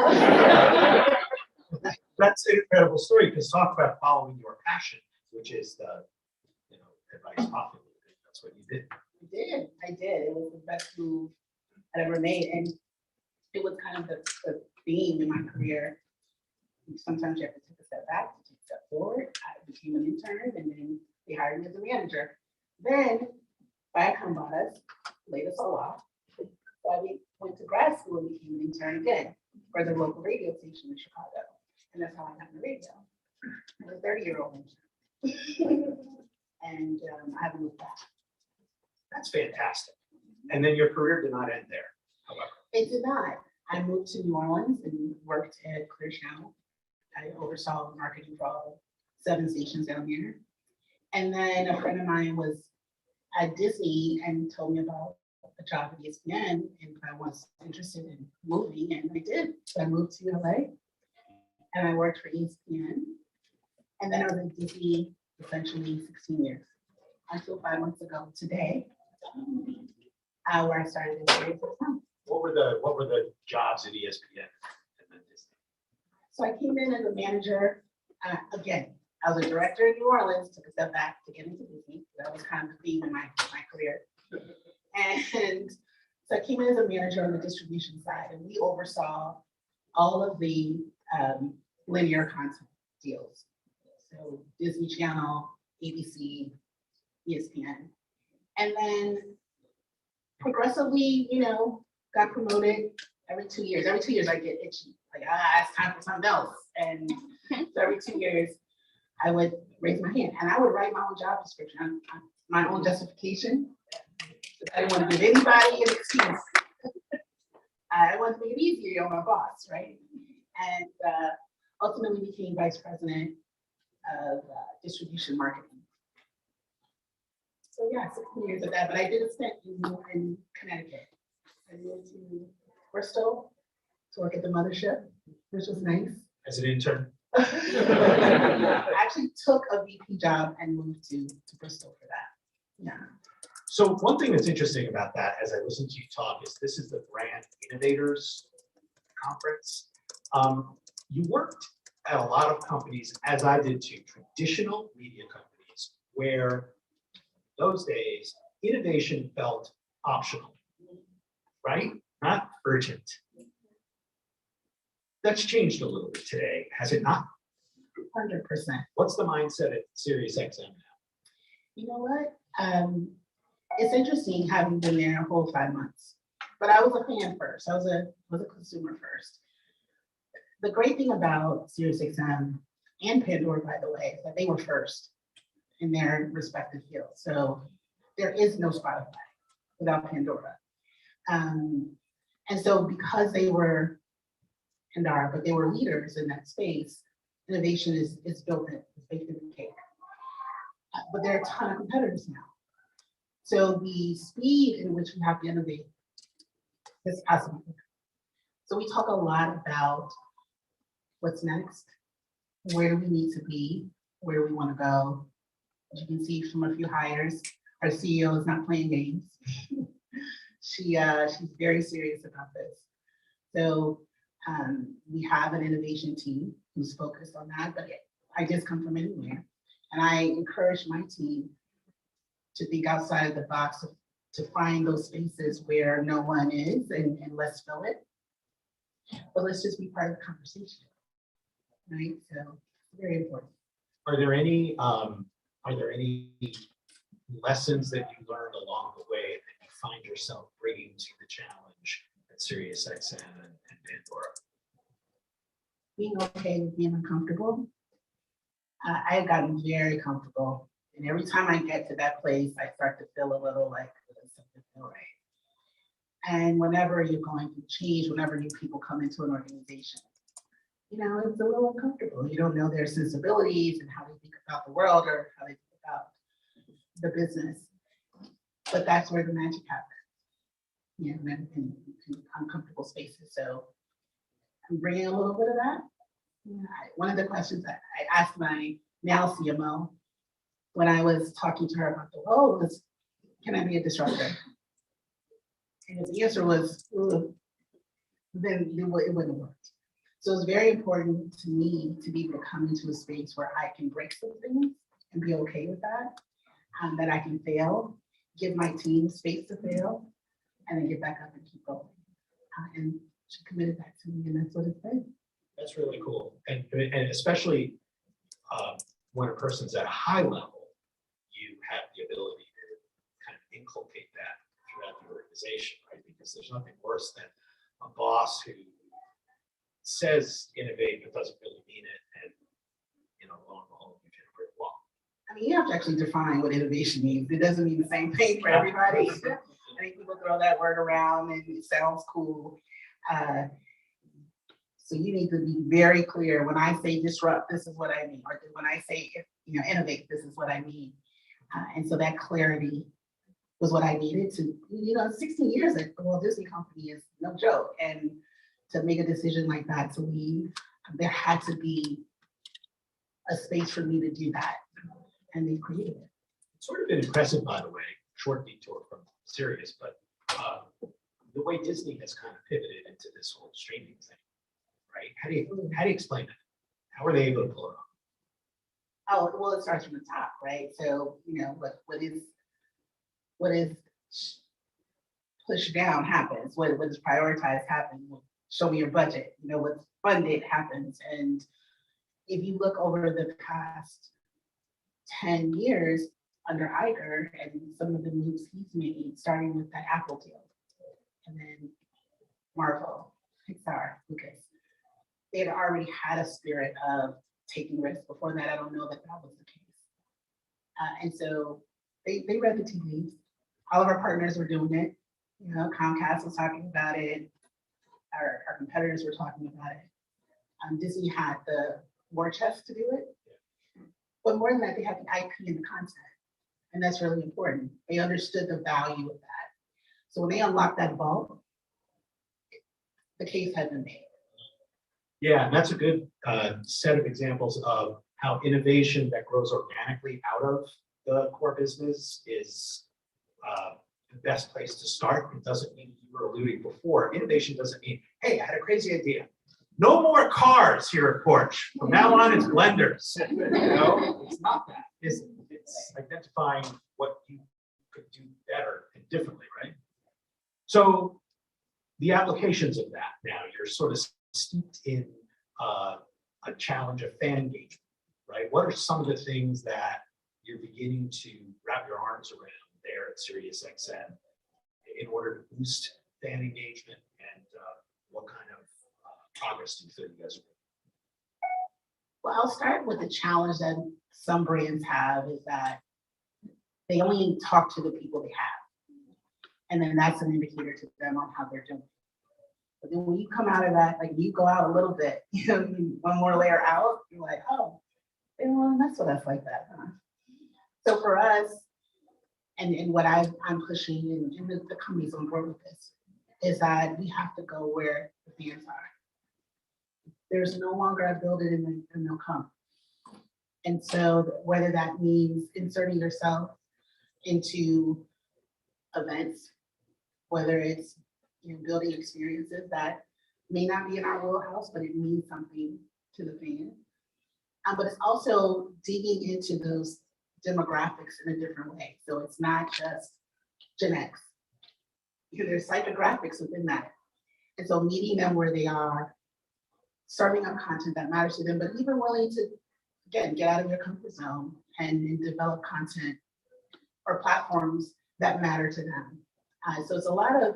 That's an incredible story, because talk about following your passion, which is the, advice popular. That's what you did. I did. It was the best move I'd ever made. And it was kind of the theme in my career. Sometimes you have to take a step back to take a step forward. I became an intern, and then They hired me as a manager. Then Viacom bought us, laid us all off. So I went to grad school and became an intern again for the local radio station in Chicago. And that's how I got in the radio. I'm a 30-year-old intern. And I haven't moved back. That's fantastic. And then your career did not end there, however. It did not. I moved to New Orleans and worked at Clear Channel. I oversaw marketing for all 7 stations down here. And then a friend of mine was at Disney and told me about a job at ESPN, and I was interested in moving, and I did. So I moved to LA and I worked for ESPN. And then I was at Disney essentially 16 years until 5 months ago today, where I started in Series XM. What were the jobs at ESPN and then Disney? So I came in as a manager. Again, I was a director in New Orleans, took a step back to get into Disney. That was kind of the theme in my career. And so I came in as a manager on the distribution side, and we oversaw all of the linear content deals. So Disney Channel, ABC, ESPN. And then progressively, got promoted every 2 years. Every 2 years I get itchy. Like, it's time for something else. And so every 2 years I would raise my hand and I would write my own job description, my own justification. I didn't want to give anybody an excuse. I wanted to make it easier on my boss, right? And ultimately became vice president of distribution marketing. So yeah, 16 years of that, but I did a stint in Connecticut. I moved to Bristol to work at the mothership, which was nice. As an intern? I actually took a VP job and moved to Bristol for that. Yeah. So one thing that's interesting about that, as I listen to you talk, is this is the Brand Innovators Conference. You worked at a lot of companies, as I did too, traditional media companies, where those days innovation felt optional, right? Not urgent. That's changed a little bit today, has it not? 100%. What's the mindset at Sirius XM now? You know what? It's interesting having been there a whole 5 months, but I was a fan first. I was a consumer first. The great thing about Sirius XM and Pandora, by the way, is that they were first in their respective fields. So there is no Spotify without Pandora. And so because they were Pandora, but they were leaders in that space, innovation is built in, it's baked in the cake. But there are a ton of competitors now. So the speed in which we have to innovate is possible. So we talk a lot about what's next, where do we need to be, where do we want to go. As you can see from a few hires, our CEO is not playing games. She's very serious about this. So we have an innovation team who's focused on that, but I just come from anywhere. And I encourage my team to think outside of the box, to find those spaces where no one is, and let's fill it. But let's just be part of the conversation, right? So very important. Are there any lessons that you learned along the way that you find yourself bringing to the challenge at Sirius XM and Pandora? Being okay with being uncomfortable. I have gotten very comfortable. And every time I get to that place, I start to feel a little like, does something feel right? And whenever you're going through change, whenever new people come into an organization, it's a little uncomfortable. You don't know their sensibilities and how they think about the world or how they think about the business. But that's where the magic happens, in uncomfortable spaces. So I'm bringing a little bit of that. One of the questions that I asked my now CMO when I was talking to her about the role was, can I be a disruptor? And his answer was, then it wouldn't work. So it's very important to me to be able to come into a space where I can break some things and be okay with that, that I can fail, give my team space to fail, and then get back up and keep going. And she committed that to me, and that's what it's been. That's really cool. And especially when a person's at a high level, inculcate that throughout the organization, right? Because there's nothing worse than a boss who says innovate but doesn't really mean it, and lo and behold, you hit a brick wall. I mean, you have to actually define what innovation means. It doesn't mean the same thing for everybody. I think people throw that word around and it sounds cool. So you need to be very clear. When I say disrupt, this is what I mean. Or when I say, innovate, this is what I mean. And so that clarity was what I needed to, 16 years at the Walt Disney Company is no joke. And to make a decision like that to leave, there had to be a space for me to do that. And they created it. It's sort of been impressive, by the way, short detour from serious, but the way Disney has kind of pivoted into this whole streaming thing, right? How do you explain that? How are they able to pull it off? Oh, well, it starts from the top, right? So, what is pushed down happens. What is prioritized happens. Show me your budget. What's funded happens. And if you look over the past 10 years under Iger and some of the moves he's made, starting with that Apple deal, and then Marvel, Pixar, Lucas, they had already had a spirit of taking risks. Before that, I don't know that was the case. And so they read the tea leaves. All of our partners were doing it. Comcast was talking about it. Our competitors were talking about it. Disney had the war chest to do it. But more than that, they had the IP and the content. And that's really important. They understood the value of that. So when they unlocked that vault, the case had been made. Yeah, and that's a good set of examples of how innovation that grows organically out of the core business is the best place to start. It doesn't mean, you were alluding before, innovation doesn't mean, hey, I had a crazy idea. No more cars here at Porch. From now on, it's blenders. It's not that, is it? It's identifying what you could do better and differently, right? So the applications of that now, you're sort of steeped in a challenge of fan engagement, right? What are some of the things that you're beginning to wrap your arms around there at SiriusXM in order to boost fan engagement, and what kind of progress do you feel you guys are making? Well, I'll start with the challenge that some brands have is that they only talk to the people they have. And then that's an indicator to them on how they're doing. But then when you come out of that, like you go out a little bit, one more layer out, you're like, oh, they don't want to mess with us like that, huh? So for us, and what I'm pushing, and the company's on board with this, is that we have to go where the fans are. There's no longer I build it and they'll come. And so whether that means inserting yourself into events, whether it's building experiences that may not be in our wheelhouse, but it means something to the fan. But it's also digging into those demographics in a different way. So it's not just Gen X. There's psychographics within that. And so meeting them where they are, serving up content that matters to them, but even willing to, again, get out of your comfort zone and develop content or platforms that matter to them. So it's a lot of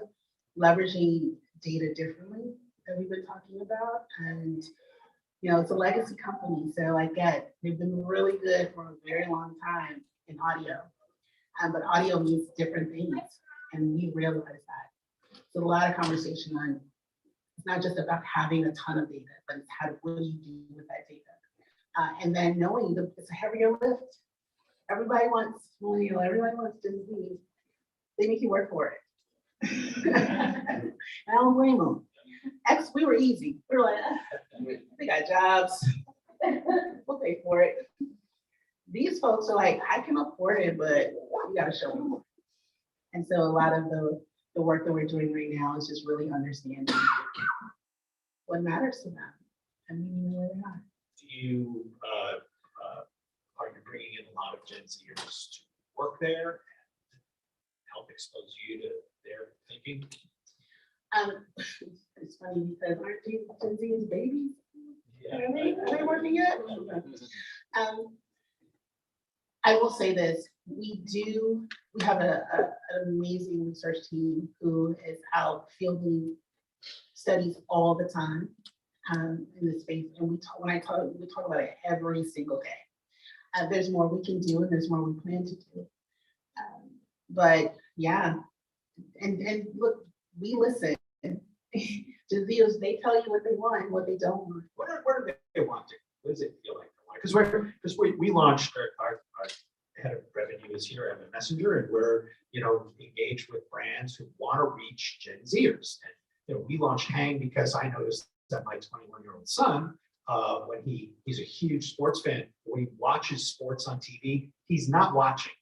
leveraging data differently that we've been talking about. And it's a legacy company, so I get they've been really good for a very long time in audio, but audio means different things, and we realize that. So a lot of conversation on it's not just about having a ton of data, but it's what do you do with that data, and then knowing that it's a heavier lift. Everybody wants Disney. They make you work for it. And I don't blame them. We were easy. We were like, we got jobs. We'll pay for it. These folks are like, I can afford it, but you got to show me. And so a lot of the work that we're doing right now is just really understanding what matters to them and meeting where they are. Do you are you bringing in a lot of Gen Zers to work there and help expose you to their thinking? It's funny because aren't Gen Z's babies? Yeah. Are they working yet? I will say this, we have an amazing research team who is out fielding studies all the time in this space. And we talk about it every single day. There's more we can do and there's more we plan to do. But yeah, and look, we listen. Disease, they tell you what they want and what they don't want. What do they want to? What does it feel like? Because we launched our head of revenue is here at the Messenger, and we're engaged with brands who want to reach Gen Zers. And we launched Hang because I noticed that my 21-year-old son, when he's a huge sports fan, when he watches sports on TV, he's not watching.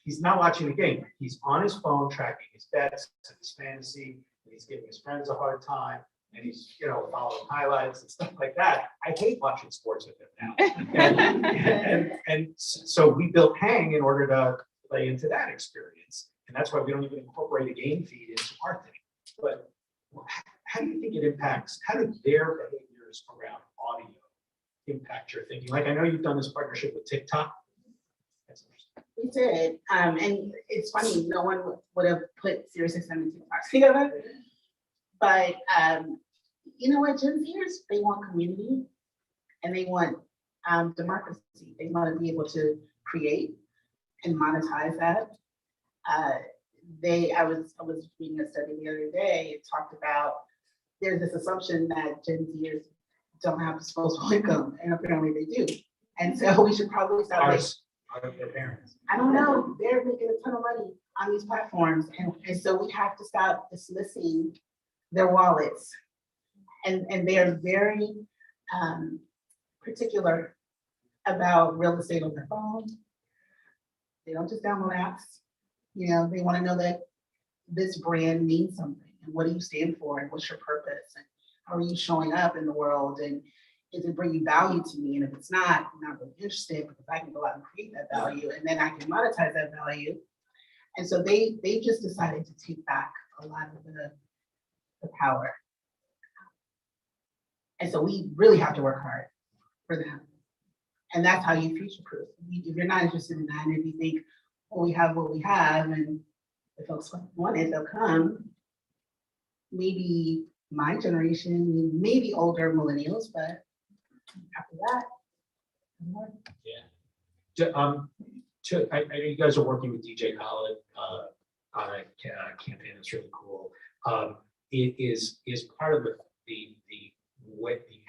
He's not watching the game. He's on his phone tracking his bets and his fantasy, and he's giving his friends a hard time, and he's following highlights and stuff like that. I hate watching sports with him now. and so we built Hang in order to play into that experience. And that's why we don't even incorporate a game feed into our thing. But how do you think it impacts, how do their behaviors around audio impact your thinking? Like, I know you've done this partnership with TikTok. That's interesting. We did. And it's funny, no one would have put SiriusXM and TikTok together. But you know what, Gen Zers, they want community and they want democracy. They want to be able to create and monetize that. I was reading a study the other day. It talked about there's this assumption that Gen Zers don't have disposable income, and apparently they do. And so we should probably stop. Their parents. I don't know. They're making a ton of money on these platforms, and so we have to stop dismissing their wallets. And they are very particular about real estate on their phone. They don't just download apps. They want to know that this brand means something, and what do you stand for, and what's your purpose, and how are you showing up in the world, and is it bringing value to me? And if it's not, I'm not really interested, because I can go out and create that value, and then I can monetize that value. And so they just decided to take back a lot of the power. And so we really have to work hard for them. And that's how you future-proof. If you're not interested in that, and if you think, well, we have what we have, and if folks want it, they'll come. Maybe my generation, maybe older millennials, but after that, more. Yeah. I know you guys are working with DJ Khaled on a campaign that's really cool. It is part of the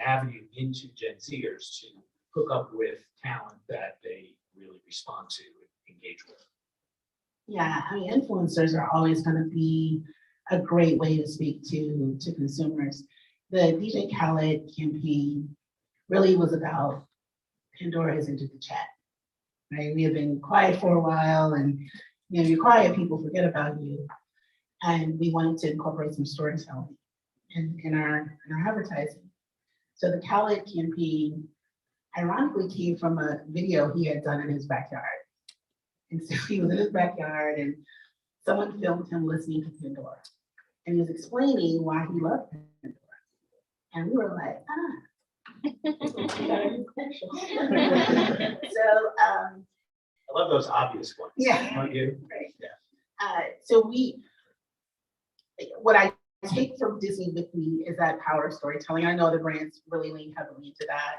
avenue into Gen Zers to hook up with talent that they really respond to and engage with. Yeah, I mean, influencers are always going to be a great way to speak to consumers. The DJ Khaled campaign really was about Pandora's into the chat, right? We have been quiet for a while, and you're quiet, people forget about you. And we wanted to incorporate some storytelling in our advertising. So the Khaled campaign ironically came from a video he had done in his backyard. And so he was in his backyard, and someone filmed him listening to Pandora. And he was explaining why he loved Pandora. And we were like, So I love those obvious ones. Yeah. Don't you? Right. Yeah. So what I take from Disney with me is that power of storytelling. I know the brands really lean heavily into that.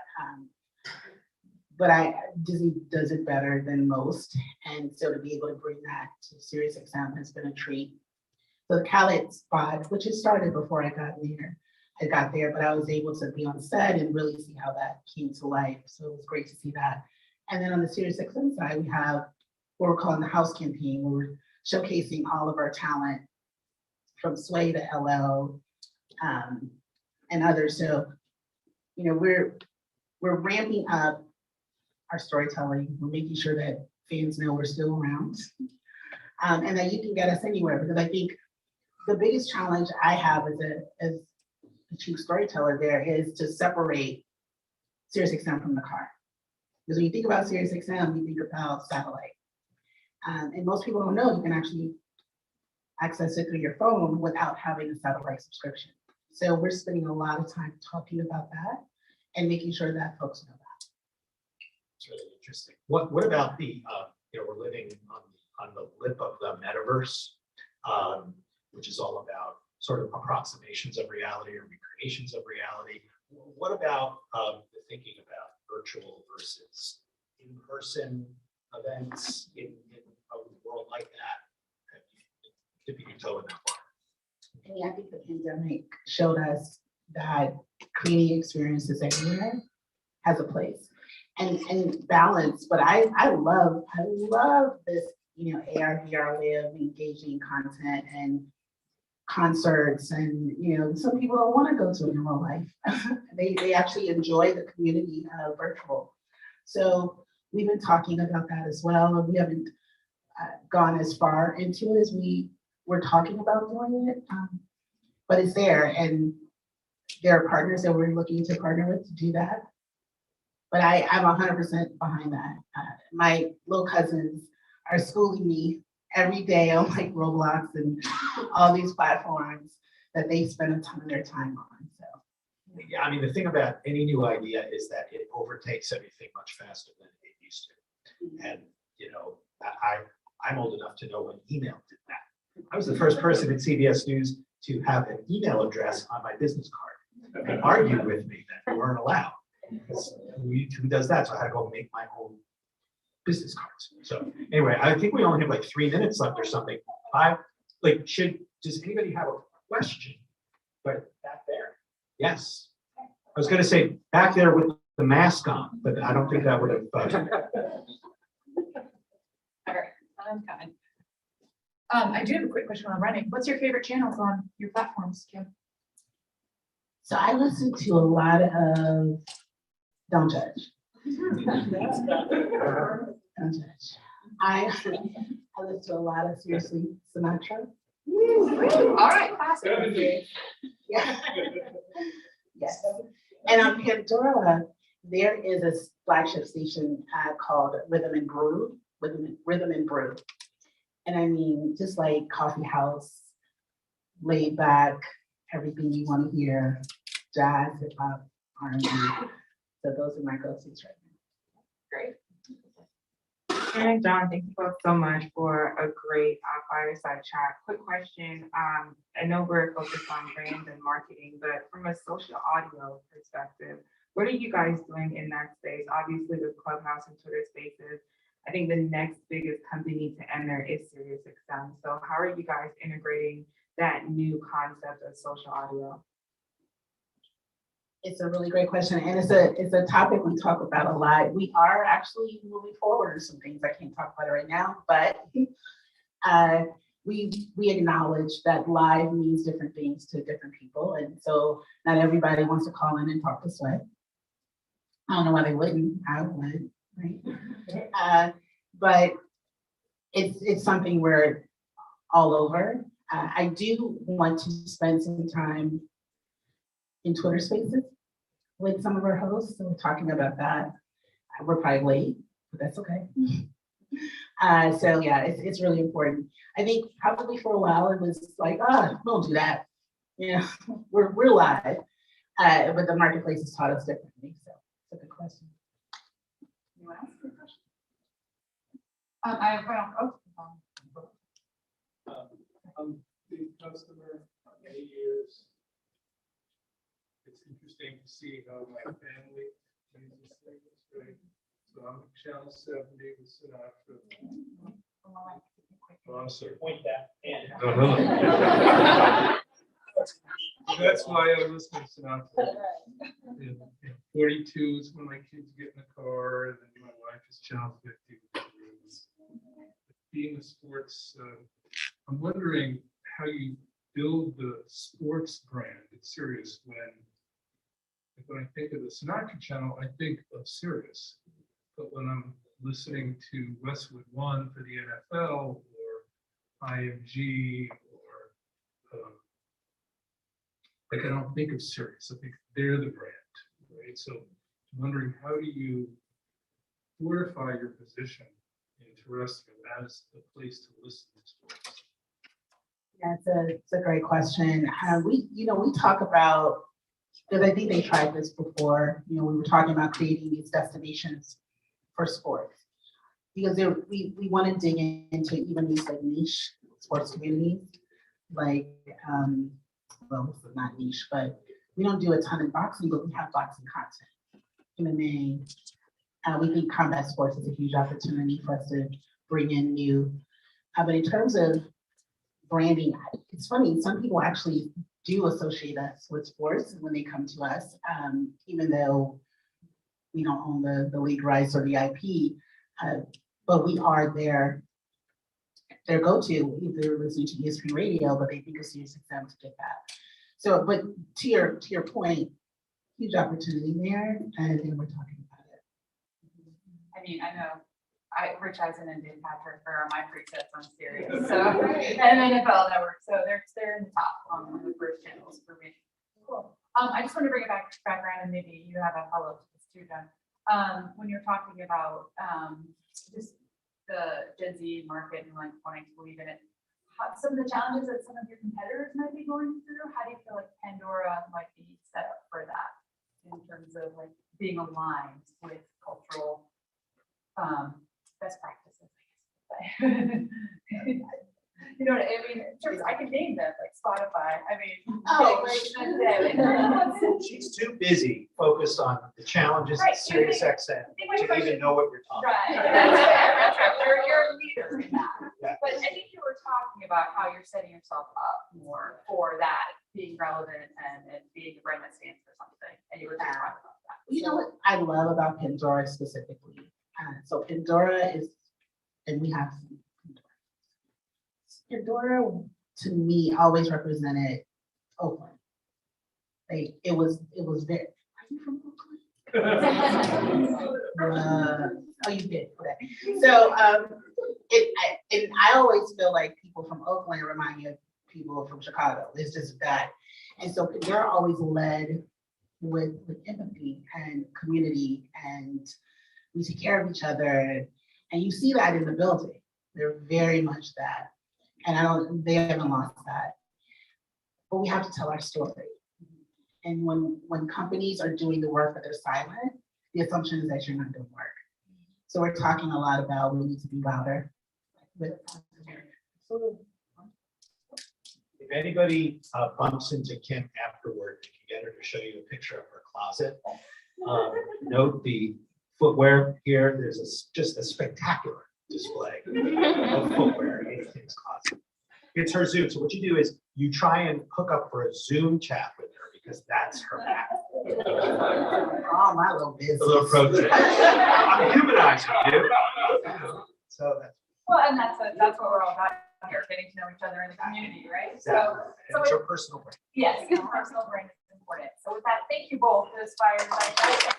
But Disney does it better than most. And so to be able to bring that to SiriusXM has been a treat. So the Khaled spot, which had started before I got there, but I was able to be on set and really see how that came to life. So it was great to see that. And then on the SiriusXM side, we have what we're calling the House campaign, where we're showcasing all of our talent from Sway to LL and others. So, we're ramping up our storytelling. We're making sure that fans know we're still around and that you can get us anywhere. Because I think the biggest challenge I have as a chief storyteller there is to separate SiriusXM from the car. Because when you think about SiriusXM, you think about satellite. And most people don't know you can actually access it through your phone without having a satellite subscription. So we're spending a lot of time talking about that and making sure that folks know that. It's really interesting. What about we're living on the lip of the metaverse, which is all about sort of approximations of reality or recreations of reality. What about the thinking about virtual versus in-person events in a world like that? Have you dipping your toe in that water? I think the pandemic showed us that creating experiences everywhere has a place and balance. But I love this, AR, VR way of engaging content and concerts. And, some people don't want to go to it in real life. They actually enjoy the community virtual. So we've been talking about that as well. And we haven't gone as far into it as we were talking about doing it. But it's there, and there are partners that we're looking to partner with to do that. But I'm 100% behind that. My little cousins are schooling me every day on like Roblox and all these platforms that they spend a ton of their time on. So yeah, I mean, the thing about any new idea is that it overtakes everything much faster than it used to. And I'm old enough to know when email did that. I was the first person at CBS News to have an email address on my business card and argue with me that we weren't allowed. Because who does that? So I had to go make my own business cards. So anyway, I think we only have like 3 minutes left or something. Does anybody have a question? But back there, yes. I was going to say back there with the mask on, but I don't think that would have. All right, I'm coming. I do have a quick question on running. What's your favorite channels on your platforms, Kim? So I listen to a lot of Don't Judge. Don't Judge. I listen to a lot of Seriously Sinatra. All right, classic. Yeah. Yes. And on Pandora, there is a flagship station called Rhythm and Brew. Rhythm and Brew. And I mean, just like coffee house, laid back, everything you want to hear, jazz, hip hop, R&B. So those are my go-tos right now. Great. And John, thank you both so much for a great fireside chat. Quick question. I know we're focused on brand and marketing, but from a social audio perspective, what are you guys doing in that space? Obviously with Clubhouse and Twitter Spaces, I think the next biggest company to enter is SiriusXM. So how are you guys integrating that new concept of social audio? It's a really great question, and it's a topic we talk about a lot. We are actually moving forward with some things. I can't talk about it right now, but we acknowledge that live means different things to different people, and so not everybody wants to call in and talk this way. I don't know why they wouldn't. I would, right? But it's something we're all over. I do want to spend some time in Twitter Spaces with some of our hosts, so we're talking about that. We're probably late, but that's okay. So yeah, it's really important. I think probably for a while it was like, don't do that. We're live, but the marketplace has taught us differently. So it's a good question. Anyone else? Good question. I have I'm a big customer for many years. It's interesting to see how my family uses things, right? So I'm channel 70 with Sinatra. Oh, I'm sorry. Point that in. That's why I listen to Sinatra. 42 is when my kids get in the car, and then my wife is channel 50. Being a sports, I'm wondering how you build the sports brand at Sirius when I think of the Sinatra channel, I think of Sirius. But when I'm listening to Westwood One for the NFL or IMG or I don't think of Sirius. I think they're the brand, right? So I'm wondering, how do you fortify your position in terrestrial as a place to listen to sports? Yeah, it's a great question. We talk about, because I think they tried this before, we were talking about creating these destinations for sports. because we want to dig into even these like niche sports communities, like, well, this is not niche, but we don't do a ton of boxing, but we have boxing content. MMA, we think combat sports is a huge opportunity for us to bring in new, but in terms of branding, it's funny, some people actually do associate us with sports when they come to us, even though we don't own the league rights or the IP, but we are their go-to if they're listening to ESPN radio, but they think of SiriusXM to get that. So, but to your point, huge opportunity there, and we're talking about it. I mean, I know, Rich Eisen and Dave Patrick are my presets on Sirius, so, and NFL Network, so they're in the top on one of the first channels for me. Cool. I just want to bring it background, and maybe you have a follow-up to this too, John. When you're talking about just the Gen Z market and like wanting to believe in it, some of the challenges that some of your competitors might be going through, how do you feel like Pandora might be set up for that in terms of like being aligned with cultural best practices, I guess. You know what I mean? I can name them, like Spotify. I mean, She's too busy focused on the challenges Right. at SiriusXM to even know what you're talking Right. about. That's right. You're a leader in that. Yeah. But I think you were talking about how you're setting yourself up more for that being relevant and being a brand that stands for something. And you were talking about that. You know what I love about Pandora specifically? So Pandora is, and we have some Pandora to me always represented Oakland. Like it was very. Are you from Oakland? Oh, you did. Okay. So and I always feel like people from Oakland remind me of people from Chicago. It's just that. And so Pandora always led with empathy and community, and we take care of each other. And you see that in the building. They're very much that. And they haven't lost that. But we have to tell our story. And when companies are doing the work but they're silent, the assumption is that you're not doing work. So we're talking a lot about we need to be louder. If anybody bumps into Kim afterward, you can get her to show you a picture of her closet. Note the footwear here. There's just a spectacular display of footwear in Kim's closet. It's her Zoom. So what you do is you try and hook up for a Zoom chat with her because that's her back. Oh, my little business. A little pro tip. I'm humanizing you. So that's. Well, and that's what we're all about here, getting to know each other in the community, right? Exactly. So it's your personal brand. yes, personal brand is important. So with that, thank you both for this fireside.